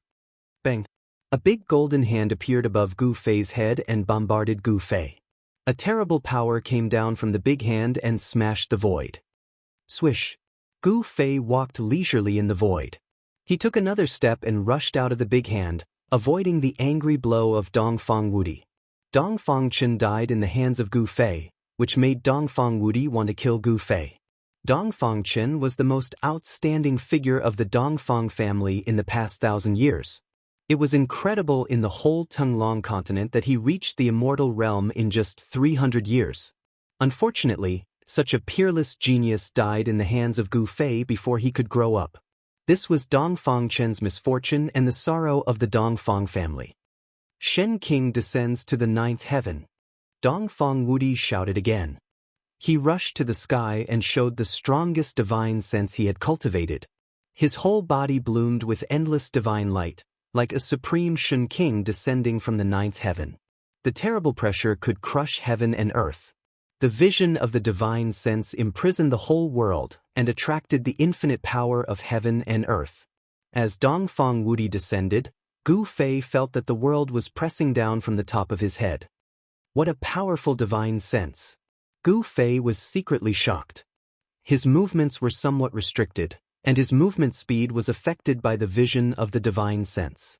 Bang! A big golden hand appeared above Gu Fei's head and bombarded Gu Fei. A terrible power came down from the big hand and smashed the void. Swish! Gu Fei walked leisurely in the void. He took another step and rushed out of the big hand, avoiding the angry blow of Dongfang Wudi. Dongfang Chen died in the hands of Gu Fei, which made Dongfang Wudi want to kill Gu Fei. Dongfang Chen was the most outstanding figure of the Dongfang family in the past 1,000 years. It was incredible in the whole Tunglong continent that he reached the immortal realm in just 300 years. Unfortunately, such a peerless genius died in the hands of Gu Fei before he could grow up. This was Dongfang Chen's misfortune and the sorrow of the Dongfang family. Shen King descends to the 9th heaven. Dongfang Wudi shouted again. He rushed to the sky and showed the strongest divine sense he had cultivated. His whole body bloomed with endless divine light, like a supreme Shen King descending from the 9th heaven. The terrible pressure could crush heaven and earth. The vision of the divine sense imprisoned the whole world and attracted the infinite power of heaven and earth. As Dongfang Wudi descended, Gu Fei felt that the world was pressing down from the top of his head. What a powerful divine sense! Gu Fei was secretly shocked. His movements were somewhat restricted, and his movement speed was affected by the vision of the divine sense.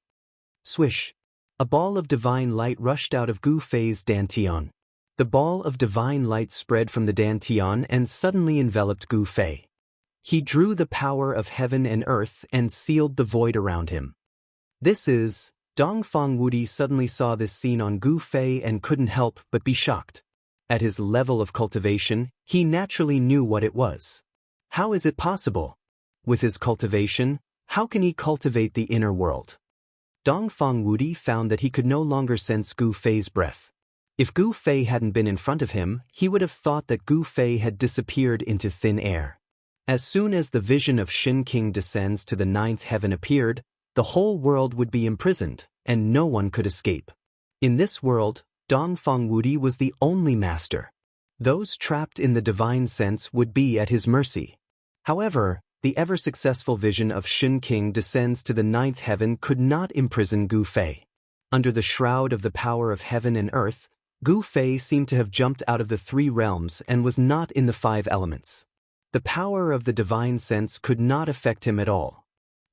Swish! A ball of divine light rushed out of Gu Fei's dantian. The ball of divine light spread from the dantian and suddenly enveloped Gu Fei. He drew the power of heaven and earth and sealed the void around him. Dongfang Wudi suddenly saw this scene on Gu Fei and couldn't help but be shocked. At his level of cultivation, he naturally knew what it was. How is it possible? With his cultivation, how can he cultivate the inner world? Dongfang Wudi found that he could no longer sense Gu Fei's breath. If Gu Fei hadn't been in front of him, he would have thought that Gu Fei had disappeared into thin air. As soon as the vision of Shen King descends to the 9th heaven appeared, the whole world would be imprisoned, and no one could escape. In this world, Dongfang Wudi was the only master. Those trapped in the divine sense would be at his mercy. However, the ever-successful vision of Shen King descends to the 9th heaven could not imprison Gu Fei. Under the shroud of the power of heaven and earth, Gu Fei seemed to have jumped out of the 3 realms and was not in the 5 elements. The power of the divine sense could not affect him at all.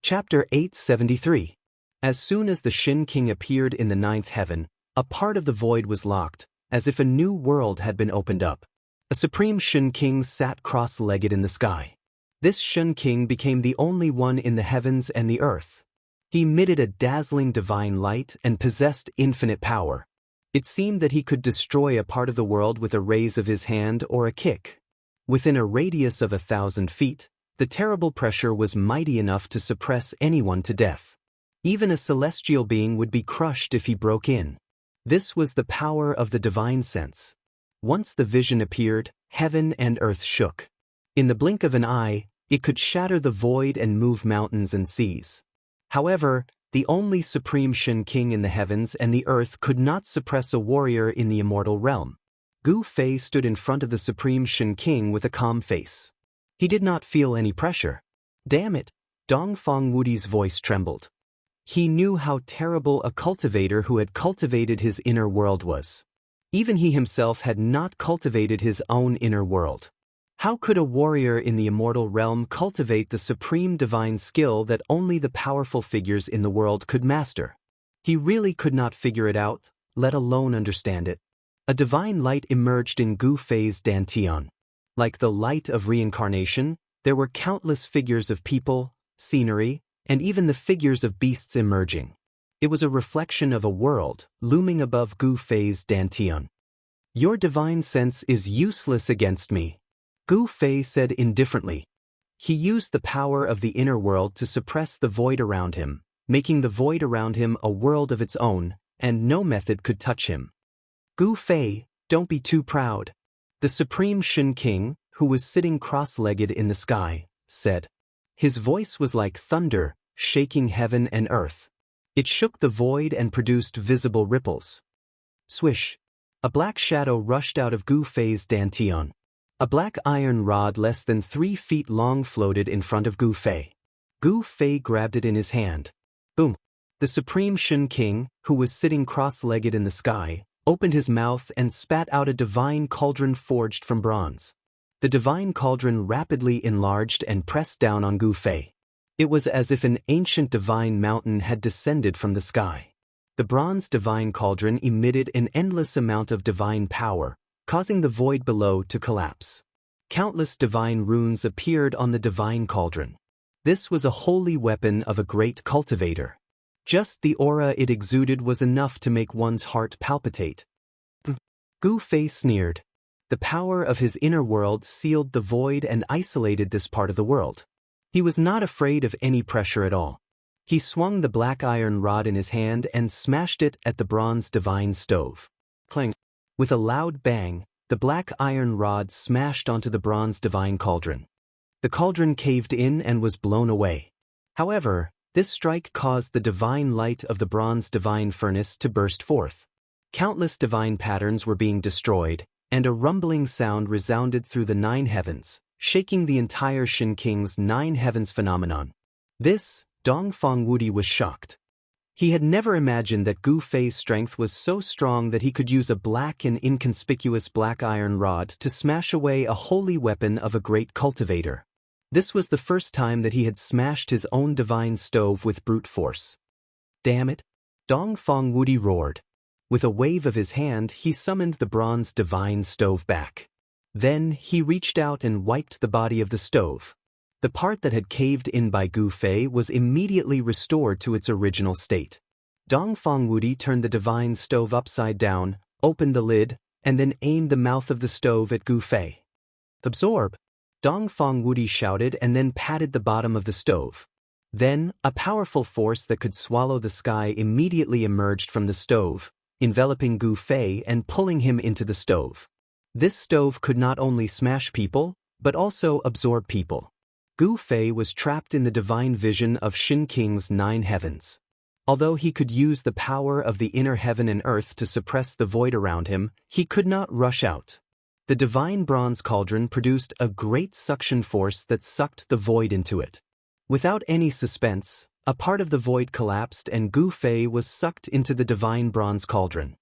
Chapter 873. As soon as the Shen King appeared in the 9th heaven, a part of the void was locked, as if a new world had been opened up. A supreme Shen King sat cross-legged in the sky. This Shen King became the only one in the heavens and the earth. He emitted a dazzling divine light and possessed infinite power. It seemed that he could destroy a part of the world with a raise of his hand or a kick. Within a radius of 1,000 feet, the terrible pressure was mighty enough to suppress anyone to death. Even a celestial being would be crushed if he broke in. This was the power of the divine sense. Once the vision appeared, heaven and earth shook. In the blink of an eye, it could shatter the void and move mountains and seas. However, the only supreme Shen King in the heavens and the earth could not suppress a warrior in the immortal realm. Gu Fei stood in front of the supreme Shen King with a calm face. He did not feel any pressure. Damn it! Dongfang Wudi's voice trembled. He knew how terrible a cultivator who had cultivated his inner world was. Even he himself had not cultivated his own inner world. How could a warrior in the immortal realm cultivate the supreme divine skill that only the powerful figures in the world could master? He really could not figure it out, let alone understand it. A divine light emerged in Gu Fei's dantian. Like the light of reincarnation, there were countless figures of people, scenery, and even the figures of beasts emerging. It was a reflection of a world looming above Gu Fei's dantian. Your divine sense is useless against me, Gu Fei said indifferently. He used the power of the inner world to suppress the void around him, making the void around him a world of its own, and no method could touch him. Gu Fei, don't be too proud. The supreme Shen King, who was sitting cross-legged in the sky, said. His voice was like thunder, shaking heaven and earth. It shook the void and produced visible ripples. Swish! A black shadow rushed out of Gu Fei's dantian. A black iron rod less than 3 feet long floated in front of Gu Fei. Gu Fei grabbed it in his hand. Boom! The Supreme Shen King, who was sitting cross-legged in the sky, opened his mouth and spat out a divine cauldron forged from bronze. The divine cauldron rapidly enlarged and pressed down on Gu Fei. It was as if an ancient divine mountain had descended from the sky. The bronze divine cauldron emitted an endless amount of divine power, causing the void below to collapse. Countless divine runes appeared on the divine cauldron. This was a holy weapon of a great cultivator. Just the aura it exuded was enough to make one's heart palpitate. Gu Fei sneered. The power of his inner world sealed the void and isolated this part of the world. He was not afraid of any pressure at all. He swung the black iron rod in his hand and smashed it at the bronze divine stove. Clang! With a loud bang, the black iron rod smashed onto the bronze divine cauldron. The cauldron caved in and was blown away. However, this strike caused the divine light of the bronze divine furnace to burst forth. Countless divine patterns were being destroyed, and a rumbling sound resounded through the 9 heavens, shaking the entire Shen King's 9 heavens phenomenon. This, Dongfang Wudi was shocked. He had never imagined that Gu Fei's strength was so strong that he could use a black and inconspicuous black iron rod to smash away a holy weapon of a great cultivator. This was the first time that he had smashed his own divine stove with brute force. Damn it! Dongfang Wudi roared. With a wave of his hand, he summoned the bronze divine stove back. Then, he reached out and wiped the body of the stove. The part that had caved in by Gu Fei was immediately restored to its original state. Dongfang Wudi turned the divine stove upside down, opened the lid, and then aimed the mouth of the stove at Gu Fei. Absorb! Dongfang Wudi shouted and then patted the bottom of the stove. Then, a powerful force that could swallow the sky immediately emerged from the stove, enveloping Gu Fei and pulling him into the stove. This stove could not only smash people, but also absorb people. Gu Fei was trapped in the divine vision of Shen King's 9 heavens. Although he could use the power of the inner heaven and earth to suppress the void around him, he could not rush out. The divine bronze cauldron produced a great suction force that sucked the void into it. Without any suspense, a part of the void collapsed and Gu Fei was sucked into the divine bronze cauldron.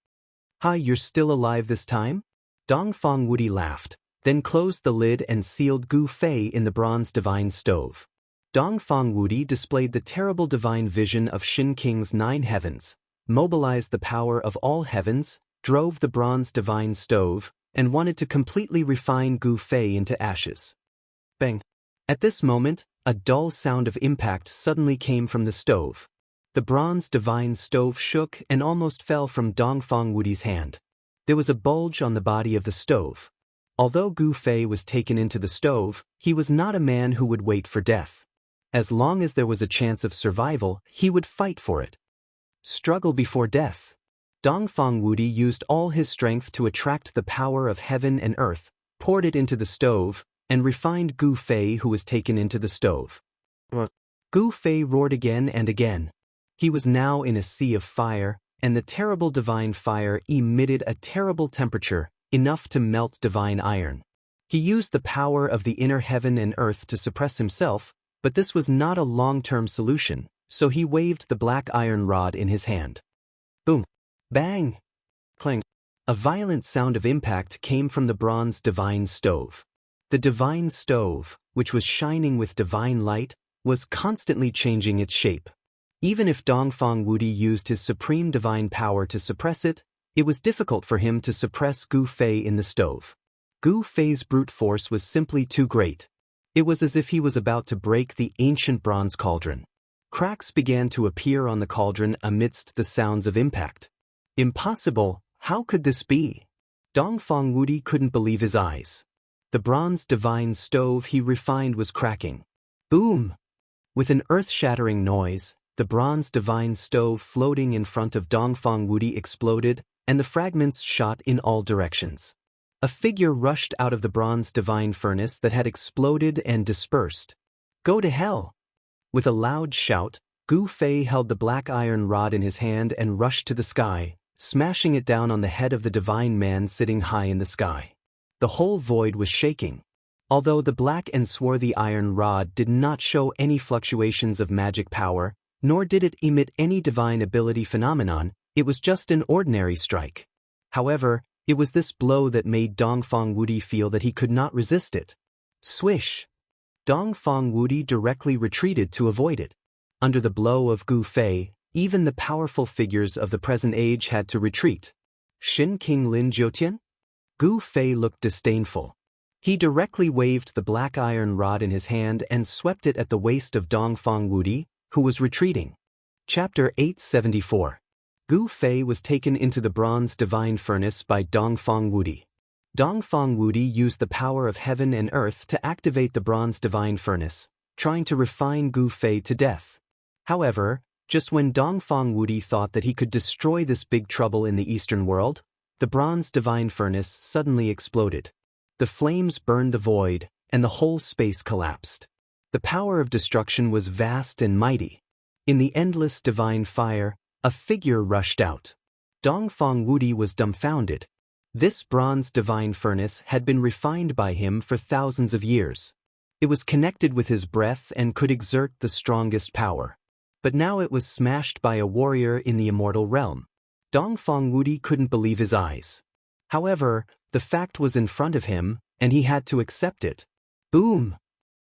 "Hi, you're still alive this time?" Dongfang Wudi laughed, then closed the lid and sealed Gu Fei in the bronze divine stove. Dongfang Wudi displayed the terrible divine vision of Shen King's 9 heavens, mobilized the power of all heavens, drove the bronze divine stove, and wanted to completely refine Gu Fei into ashes. Bang! At this moment, a dull sound of impact suddenly came from the stove. The bronze divine stove shook and almost fell from Dongfang Wudi's hand. There was a bulge on the body of the stove. Although Gu Fei was taken into the stove, he was not a man who would wait for death. As long as there was a chance of survival, he would fight for it. Struggle before death. Dongfang Wudi used all his strength to attract the power of heaven and earth, poured it into the stove, and refined Gu Fei, who was taken into the stove. Gu Fei roared again and again. He was now in a sea of fire, and the terrible divine fire emitted a terrible temperature, enough to melt divine iron. He used the power of the inner heaven and earth to suppress himself, but this was not a long-term solution, so he waved the black iron rod in his hand. Boom! Bang! Clang! A violent sound of impact came from the bronze divine stove. The divine stove, which was shining with divine light, was constantly changing its shape. Even if Dongfang Wudi used his supreme divine power to suppress it, it was difficult for him to suppress Gu Fei in the stove. Gu Fei's brute force was simply too great. It was as if he was about to break the ancient bronze cauldron. Cracks began to appear on the cauldron amidst the sounds of impact. Impossible! How could this be? Dongfang Wudi couldn't believe his eyes. The bronze divine stove he refined was cracking. Boom! With an earth-shattering noise, the bronze divine stove floating in front of Dongfang Wudi exploded, and the fragments shot in all directions. A figure rushed out of the bronze divine furnace that had exploded and dispersed. Go to hell! With a loud shout, Gu Fei held the black iron rod in his hand and rushed to the sky, smashing it down on the head of the divine man sitting high in the sky. The whole void was shaking. Although the black and swarthy iron rod did not show any fluctuations of magic power, nor did it emit any divine ability phenomenon, it was just an ordinary strike. However, it was this blow that made Dongfang Wudi feel that he could not resist it. Swish! Dongfang Wudi directly retreated to avoid it. Under the blow of Gu Fei, even the powerful figures of the present age had to retreat. Shin King Lin Jiutian? Gu Fei looked disdainful. He directly waved the black iron rod in his hand and swept it at the waist of Dongfang Wudi, who was retreating. Chapter 874. Gu Fei was taken into the bronze divine furnace by Dongfang Wudi. Dongfang Wudi used the power of heaven and earth to activate the bronze divine furnace, trying to refine Gu Fei to death. However, just when Dongfang Wudi thought that he could destroy this big trouble in the eastern world, the bronze divine furnace suddenly exploded. The flames burned the void, and the whole space collapsed. The power of destruction was vast and mighty. In the endless divine fire, a figure rushed out. Dongfang Wudi was dumbfounded. This bronze divine furnace had been refined by him for thousands of years. It was connected with his breath and could exert the strongest power. But now it was smashed by a warrior in the immortal realm. Dongfang Wudi couldn't believe his eyes. However, the fact was in front of him, and he had to accept it. Boom!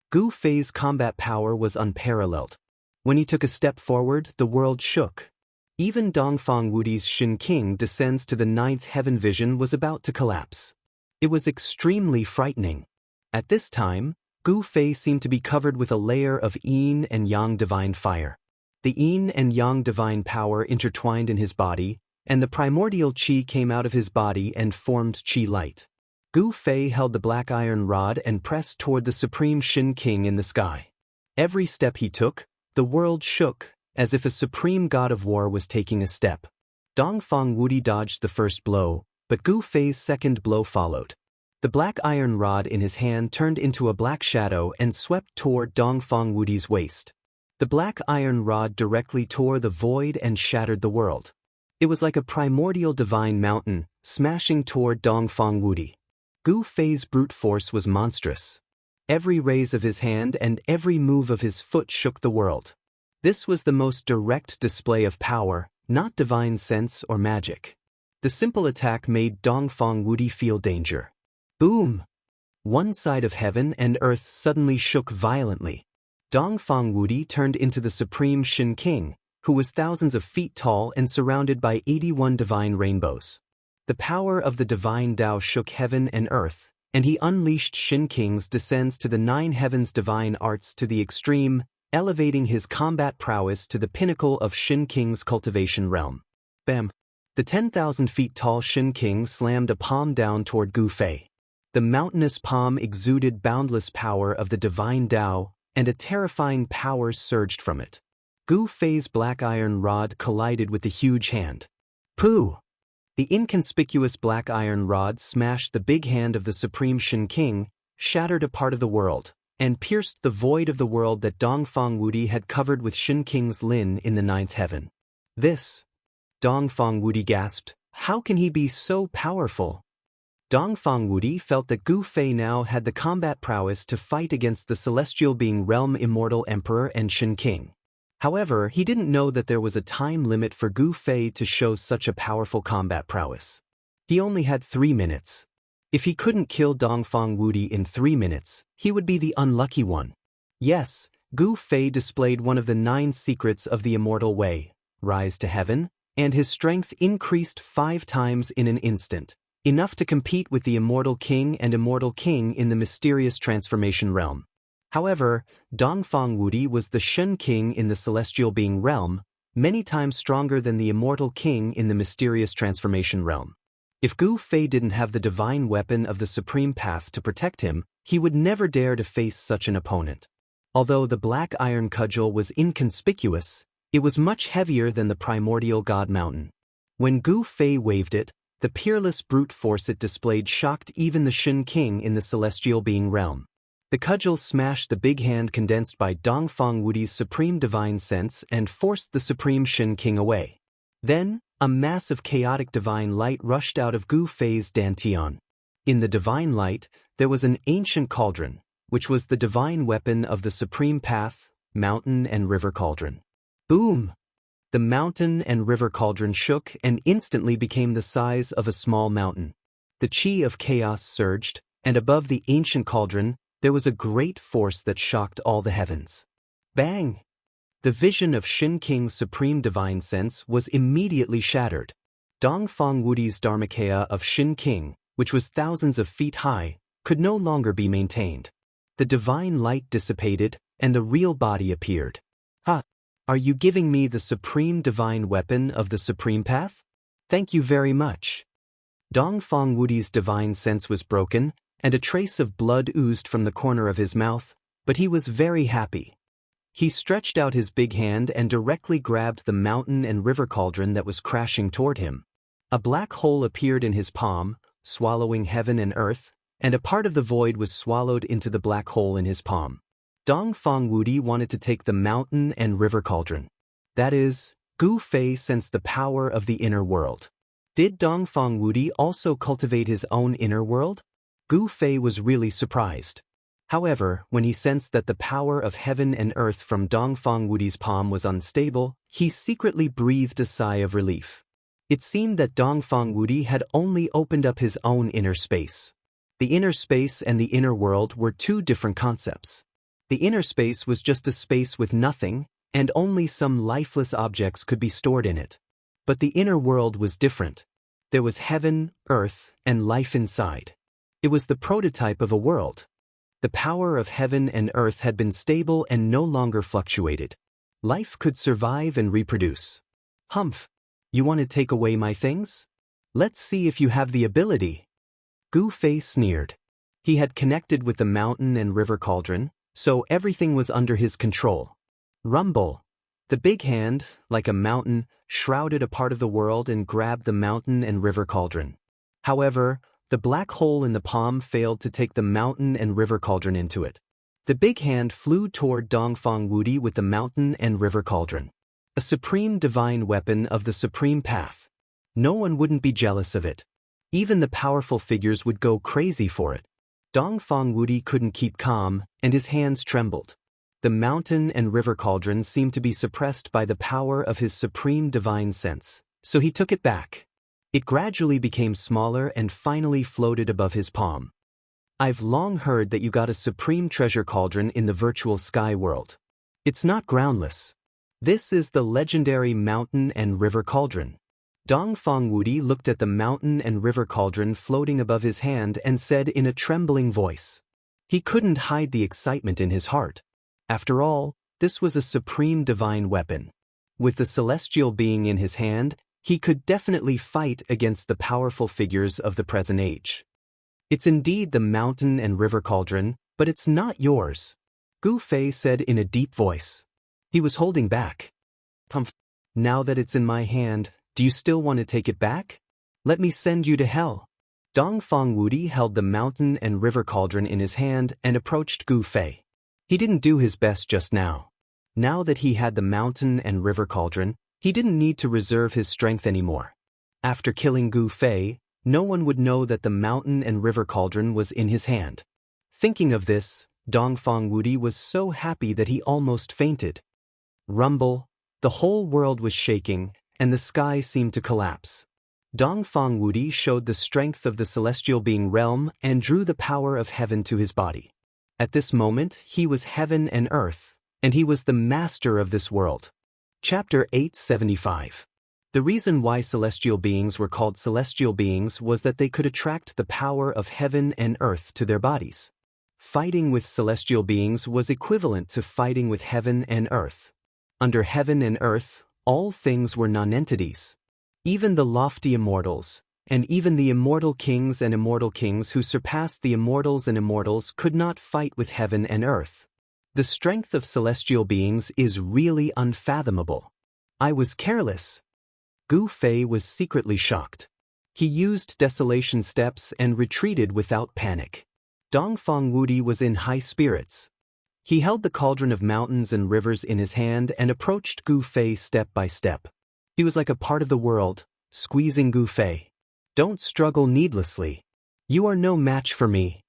Gu Fei's combat power was unparalleled. When he took a step forward, the world shook. Even Dongfang Wudi's Shin King descends to the ninth heaven vision was about to collapse. It was extremely frightening. At this time, Gu Fei seemed to be covered with a layer of yin and yang divine fire. The yin and yang divine power intertwined in his body, and the primordial qi came out of his body and formed qi light. Gu Fei held the black iron rod and pressed toward the supreme Shin King in the sky. Every step he took, the world shook, as if a supreme god of war was taking a step. Dongfang Wudi dodged the first blow, but Gu Fei's second blow followed. The black iron rod in his hand turned into a black shadow and swept toward Dongfang Wudi's waist. The black iron rod directly tore the void and shattered the world. It was like a primordial divine mountain, smashing toward Dongfang Wudi. Gu Fei's brute force was monstrous. Every raise of his hand and every move of his foot shook the world. This was the most direct display of power, not divine sense or magic. The simple attack made Dongfang Wudi feel danger. Boom! One side of heaven and earth suddenly shook violently. Dongfang Wudi turned into the supreme Shin King, who was thousands of feet tall and surrounded by 81 divine rainbows. The power of the divine Tao shook heaven and earth, and he unleashed Shin King's descends to the 9 heavens divine arts to the extreme, elevating his combat prowess to the pinnacle of Shin King's cultivation realm. Bam! The 10,000 feet tall Shin King slammed a palm down toward Gu Fei. The mountainous palm exuded boundless power of the divine Tao, and a terrifying power surged from it. Gu Fei's black iron rod collided with the huge hand. Pooh! The inconspicuous black iron rod smashed the big hand of the supreme Shin King, shattered a part of the world, and pierced the void of the world that Dongfang Wudi had covered with Shin King's Lin in the 9th heaven. This! Dongfang Wudi gasped, how can he be so powerful? Dongfang Wudi felt that Gu Fei now had the combat prowess to fight against the celestial being realm immortal emperor and Shin King. However, he didn't know that there was a time limit for Gu Fei to show such a powerful combat prowess. He only had 3 minutes. If he couldn't kill Dongfang Wudi in 3 minutes, he would be the unlucky one. Yes, Gu Fei displayed one of the 9 secrets of the immortal way, rise to heaven, and his strength increased 5 times in an instant, enough to compete with the immortal king and immortal king in the mysterious transformation realm. However, Dongfang Wudi was the Shin King in the celestial being realm, many times stronger than the immortal king in the mysterious transformation realm. If Gu Fei didn't have the divine weapon of the supreme path to protect him, he would never dare to face such an opponent. Although the black iron cudgel was inconspicuous, it was much heavier than the primordial god mountain. When Gu Fei waved it, the peerless brute force it displayed shocked even the Shin King in the celestial being realm. The cudgel smashed the big hand condensed by Dongfang Wudi's supreme divine sense and forced the supreme Shin King away. Then, A mass of chaotic divine light rushed out of Gu Fei's dantian. In the divine light, there was an ancient cauldron, which was the divine weapon of the supreme path, mountain and river cauldron. Boom! The mountain and river cauldron shook and instantly became the size of a small mountain. The chi of chaos surged, and above the ancient cauldron, there was a great force that shocked all the heavens. Bang! The vision of Shin King's supreme divine sense was immediately shattered. Dongfang Wudi's Dharmakaya of Shin King, which was thousands of feet high, could no longer be maintained. The divine light dissipated, and the real body appeared. Are you giving me the supreme divine weapon of the supreme path? Thank you very much. Dongfang Wudi's divine sense was broken, and a trace of blood oozed from the corner of his mouth, but he was very happy. He stretched out his big hand and directly grabbed the mountain and river cauldron that was crashing toward him. A black hole appeared in his palm, swallowing heaven and earth, and a part of the void was swallowed into the black hole in his palm. Dongfang Wudi wanted to take the mountain and river cauldron. That is, Gu Fei sensed the power of the inner world. Did Dongfang Wudi also cultivate his own inner world? Gu Fei was really surprised. However, when he sensed that the power of heaven and earth from Dongfang Wudi's palm was unstable, he secretly breathed a sigh of relief. It seemed that Dongfang Wudi had only opened up his own inner space. The inner space and the inner world were two different concepts. The inner space was just a space with nothing, and only some lifeless objects could be stored in it. But the inner world was different. There was heaven, earth, and life inside. It was the prototype of a world. The power of heaven and earth had been stable and no longer fluctuated. Life could survive and reproduce. Humph! You want to take away my things? Let's see if you have the ability. Gu Fei sneered. He had connected with the mountain and river cauldron, so everything was under his control. Rumble! The big hand, like a mountain, shrouded a part of the world and grabbed the mountain and river cauldron. However, the black hole in the palm failed to take the mountain and river cauldron into it. The big hand flew toward Dongfang Wudi with the mountain and river cauldron. A supreme divine weapon of the supreme path. No one wouldn't be jealous of it. Even the powerful figures would go crazy for it. Dongfang Wudi couldn't keep calm, and his hands trembled. The mountain and river cauldron seemed to be suppressed by the power of his supreme divine sense, so he took it back. It gradually became smaller and finally floated above his palm. I've long heard that you got a supreme treasure cauldron in the virtual sky world. It's not groundless. This is the legendary mountain and river cauldron. Dongfang Wudi looked at the mountain and river cauldron floating above his hand and said in a trembling voice. He couldn't hide the excitement in his heart. After all, this was a supreme divine weapon. With the celestial being in his hand, he could definitely fight against the powerful figures of the present age. It's indeed the mountain and river cauldron, but it's not yours, Gu Fei said in a deep voice. He was holding back. Now that it's in my hand, do you still want to take it back? Let me send you to hell. Dongfang Wudi held the mountain and river cauldron in his hand and approached Gu Fei. He didn't do his best just now. Now that he had the mountain and river cauldron, he didn't need to reserve his strength anymore. After killing Gu Fei, no one would know that the mountain and river cauldron was in his hand. Thinking of this, Dongfang Wudi was so happy that he almost fainted. Rumble! The whole world was shaking, and the sky seemed to collapse. Dongfang Wudi showed the strength of the celestial being realm and drew the power of heaven to his body. At this moment, he was heaven and earth, and he was the master of this world. Chapter 875. The reason why celestial beings were called celestial beings was that they could attract the power of heaven and earth to their bodies. Fighting with celestial beings was equivalent to fighting with heaven and earth. Under heaven and earth, all things were nonentities. Even the lofty immortals, and even the immortal kings and immortal kings who surpassed the immortals and immortals could not fight with heaven and earth. The strength of celestial beings is really unfathomable. I was careless. Gu Fei was secretly shocked. He used desolation steps and retreated without panic. Dongfang Wudi was in high spirits. He held the cauldron of mountains and rivers in his hand and approached Gu Fei step by step. He was like a part of the world, squeezing Gu Fei. "Don't struggle needlessly. You are no match for me."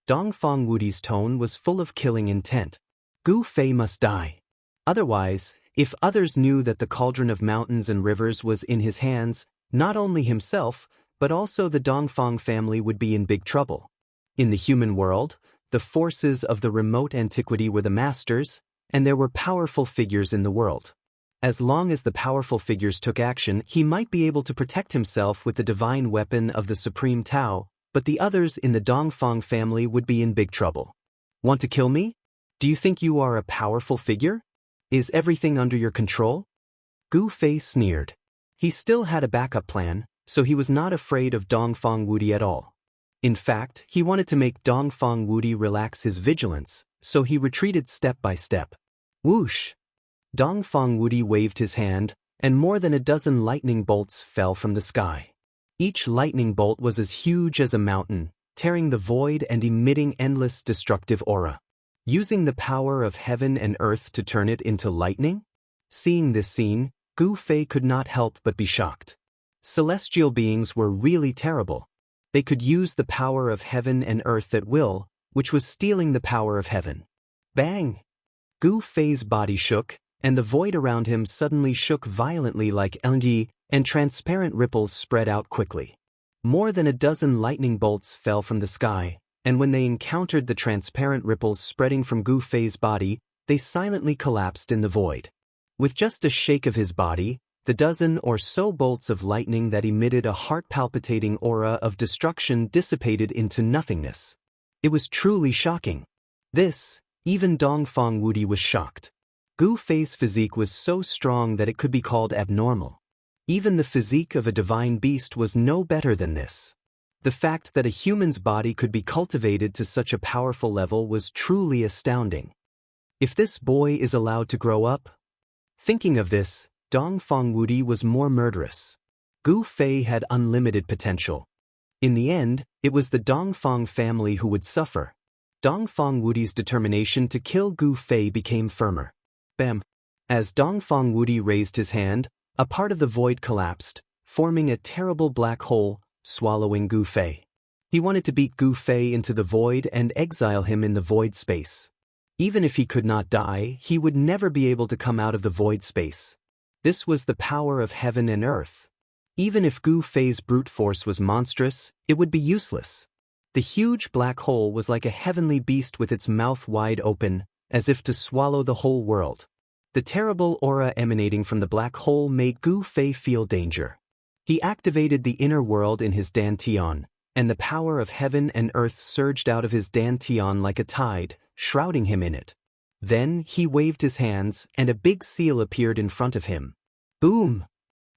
Dongfang Wudi's tone was full of killing intent. Gu Fei must die. Otherwise, if others knew that the cauldron of mountains and rivers was in his hands, not only himself, but also the Dongfang family would be in big trouble. In the human world, the forces of the remote antiquity were the masters, and there were powerful figures in the world. As long as the powerful figures took action, he might be able to protect himself with the divine weapon of the Supreme Tao, but the others in the Dongfang family would be in big trouble. "Want to kill me? Do you think you are a powerful figure? Is everything under your control?" Gu Fei sneered. He still had a backup plan, so he was not afraid of Dongfang Wudi at all. In fact, he wanted to make Dongfang Wudi relax his vigilance, so he retreated step by step. Whoosh! Dongfang Wudi waved his hand, and more than a dozen lightning bolts fell from the sky. Each lightning bolt was as huge as a mountain, tearing the void and emitting endless destructive aura. Using the power of heaven and earth to turn it into lightning? Seeing this scene, Gu Fei could not help but be shocked. Celestial beings were really terrible. They could use the power of heaven and earth at will, which was stealing the power of heaven. Bang! Gu Fei's body shook, and the void around him suddenly shook violently like energy, and transparent ripples spread out quickly. More than a dozen lightning bolts fell from the sky, and when they encountered the transparent ripples spreading from Gu Fei's body, they silently collapsed in the void. With just a shake of his body, the dozen or so bolts of lightning that emitted a heart-palpitating aura of destruction dissipated into nothingness. It was truly shocking. Even Dongfang Wudi was shocked. Gu Fei's physique was so strong that it could be called abnormal. Even the physique of a divine beast was no better than this. The fact that a human's body could be cultivated to such a powerful level was truly astounding. If this boy is allowed to grow up? Thinking of this, Dongfang Wudi was more murderous. Gu Fei had unlimited potential. In the end, it was the Dongfang family who would suffer. Dongfang Wudi's determination to kill Gu Fei became firmer. Bam! As Dongfang Wudi raised his hand, a part of the void collapsed, forming a terrible black hole, swallowing Gu Fei. He wanted to beat Gu Fei into the void and exile him in the void space. Even if he could not die, he would never be able to come out of the void space. This was the power of heaven and earth. Even if Gu Fei's brute force was monstrous, it would be useless. The huge black hole was like a heavenly beast with its mouth wide open, as if to swallow the whole world. The terrible aura emanating from the black hole made Gu Fei feel danger. He activated the inner world in his dantian, and the power of heaven and earth surged out of his dantian like a tide, shrouding him in it. Then he waved his hands, and a big seal appeared in front of him. Boom!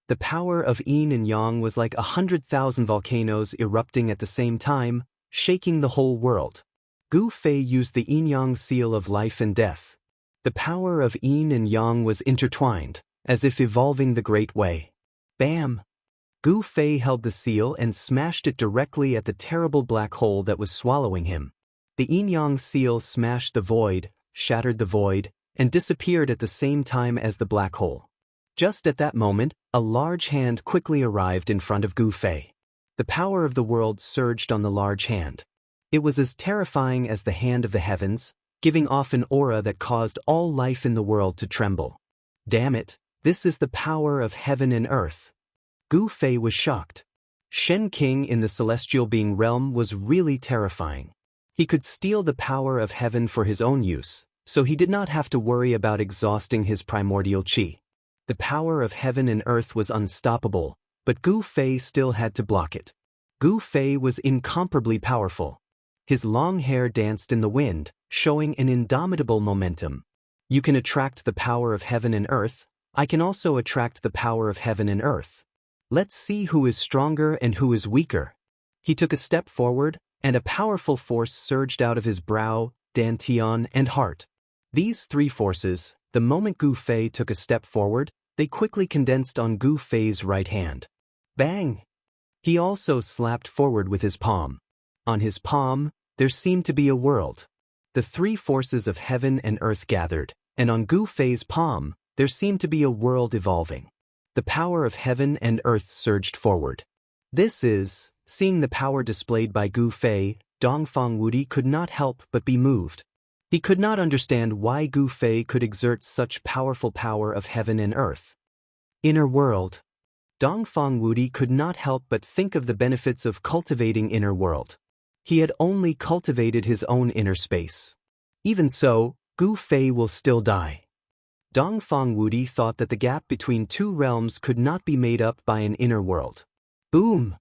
The power of yin and yang was like 100,000 volcanoes erupting at the same time, shaking the whole world. Gu Fei used the yin-yang seal of life and death. The power of yin and yang was intertwined, as if evolving the great way. Bam! Gu Fei held the seal and smashed it directly at the terrible black hole that was swallowing him. The yin-yang seal smashed the void, shattered the void, and disappeared at the same time as the black hole. Just at that moment, a large hand quickly arrived in front of Gu Fei. The power of the world surged on the large hand. It was as terrifying as the hand of the heavens, giving off an aura that caused all life in the world to tremble. Damn it, this is the power of heaven and earth. Gu Fei was shocked. Shen King in the celestial being realm was really terrifying. He could steal the power of heaven for his own use, so he did not have to worry about exhausting his primordial qi. The power of heaven and earth was unstoppable, but Gu Fei still had to block it. Gu Fei was incomparably powerful. His long hair danced in the wind, showing an indomitable momentum. You can attract the power of heaven and earth. I can also attract the power of heaven and earth. Let's see who is stronger and who is weaker. He took a step forward, and a powerful force surged out of his brow, dantian, and heart. These three forces, the moment Gu Fei took a step forward, they quickly condensed on Gu Fei's right hand. Bang! He also slapped forward with his palm. On his palm, there seemed to be a world. The three forces of heaven and earth gathered, and on Gu Fei's palm, there seemed to be a world evolving. The power of heaven and earth surged forward. Seeing the power displayed by Gu Fei, Dongfang Wudi could not help but be moved. He could not understand why Gu Fei could exert such powerful power of heaven and earth. Inner world. Dongfang Wudi could not help but think of the benefits of cultivating inner world. He had only cultivated his own inner space. Even so, Gu Fei will still die. Dongfang Wudi thought that the gap between two realms could not be made up by an inner world. Boom!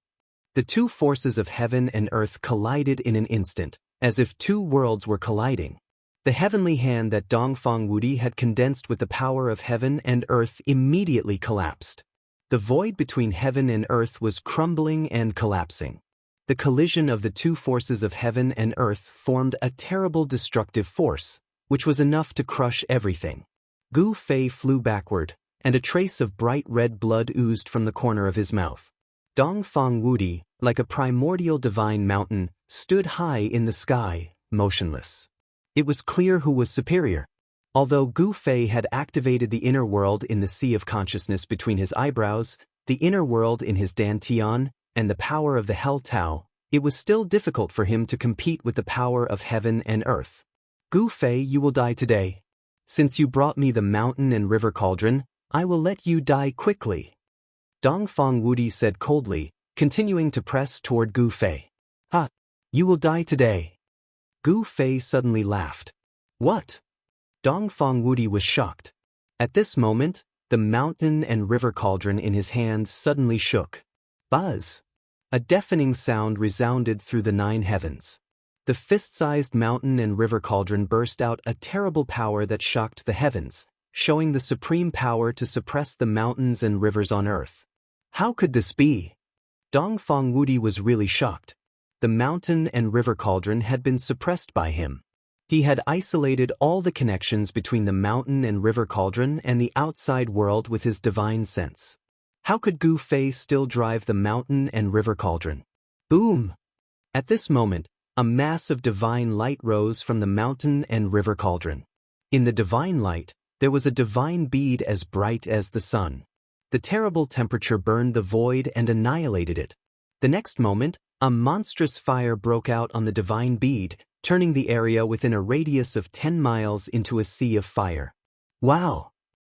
The two forces of heaven and earth collided in an instant, as if two worlds were colliding. The heavenly hand that Dongfang Wudi had condensed with the power of heaven and earth immediately collapsed. The void between heaven and earth was crumbling and collapsing. The collision of the two forces of heaven and earth formed a terrible destructive force, which was enough to crush everything. Gu Fei flew backward, and a trace of bright red blood oozed from the corner of his mouth. Dongfang Wudi, like a primordial divine mountain, stood high in the sky, motionless. It was clear who was superior. Although Gu Fei had activated the inner world in the sea of consciousness between his eyebrows, the inner world in his dantian, and the power of the Hell Tao, it was still difficult for him to compete with the power of heaven and earth. Gu Fei, you will die today. Since you brought me the mountain and river cauldron, I will let you die quickly. Dongfang Wudi said coldly, continuing to press toward Gu Fei. Ha! You will die today. Gu Fei suddenly laughed. What? Dongfang Wudi was shocked. At this moment, the mountain and river cauldron in his hand suddenly shook. Buzz! A deafening sound resounded through the 9 heavens. The fist-sized mountain and river cauldron burst out a terrible power that shocked the heavens, showing the supreme power to suppress the mountains and rivers on earth. How could this be? Dongfang Wudi was really shocked. The mountain and river cauldron had been suppressed by him. He had isolated all the connections between the mountain and river cauldron and the outside world with his divine sense. How could Gu Fei still drive the mountain and river cauldron? Boom! At this moment, a mass of divine light rose from the mountain and river cauldron. In the divine light, there was a divine bead as bright as the sun. The terrible temperature burned the void and annihilated it. The next moment, a monstrous fire broke out on the divine bead, turning the area within a radius of 10 miles into a sea of fire. Wow!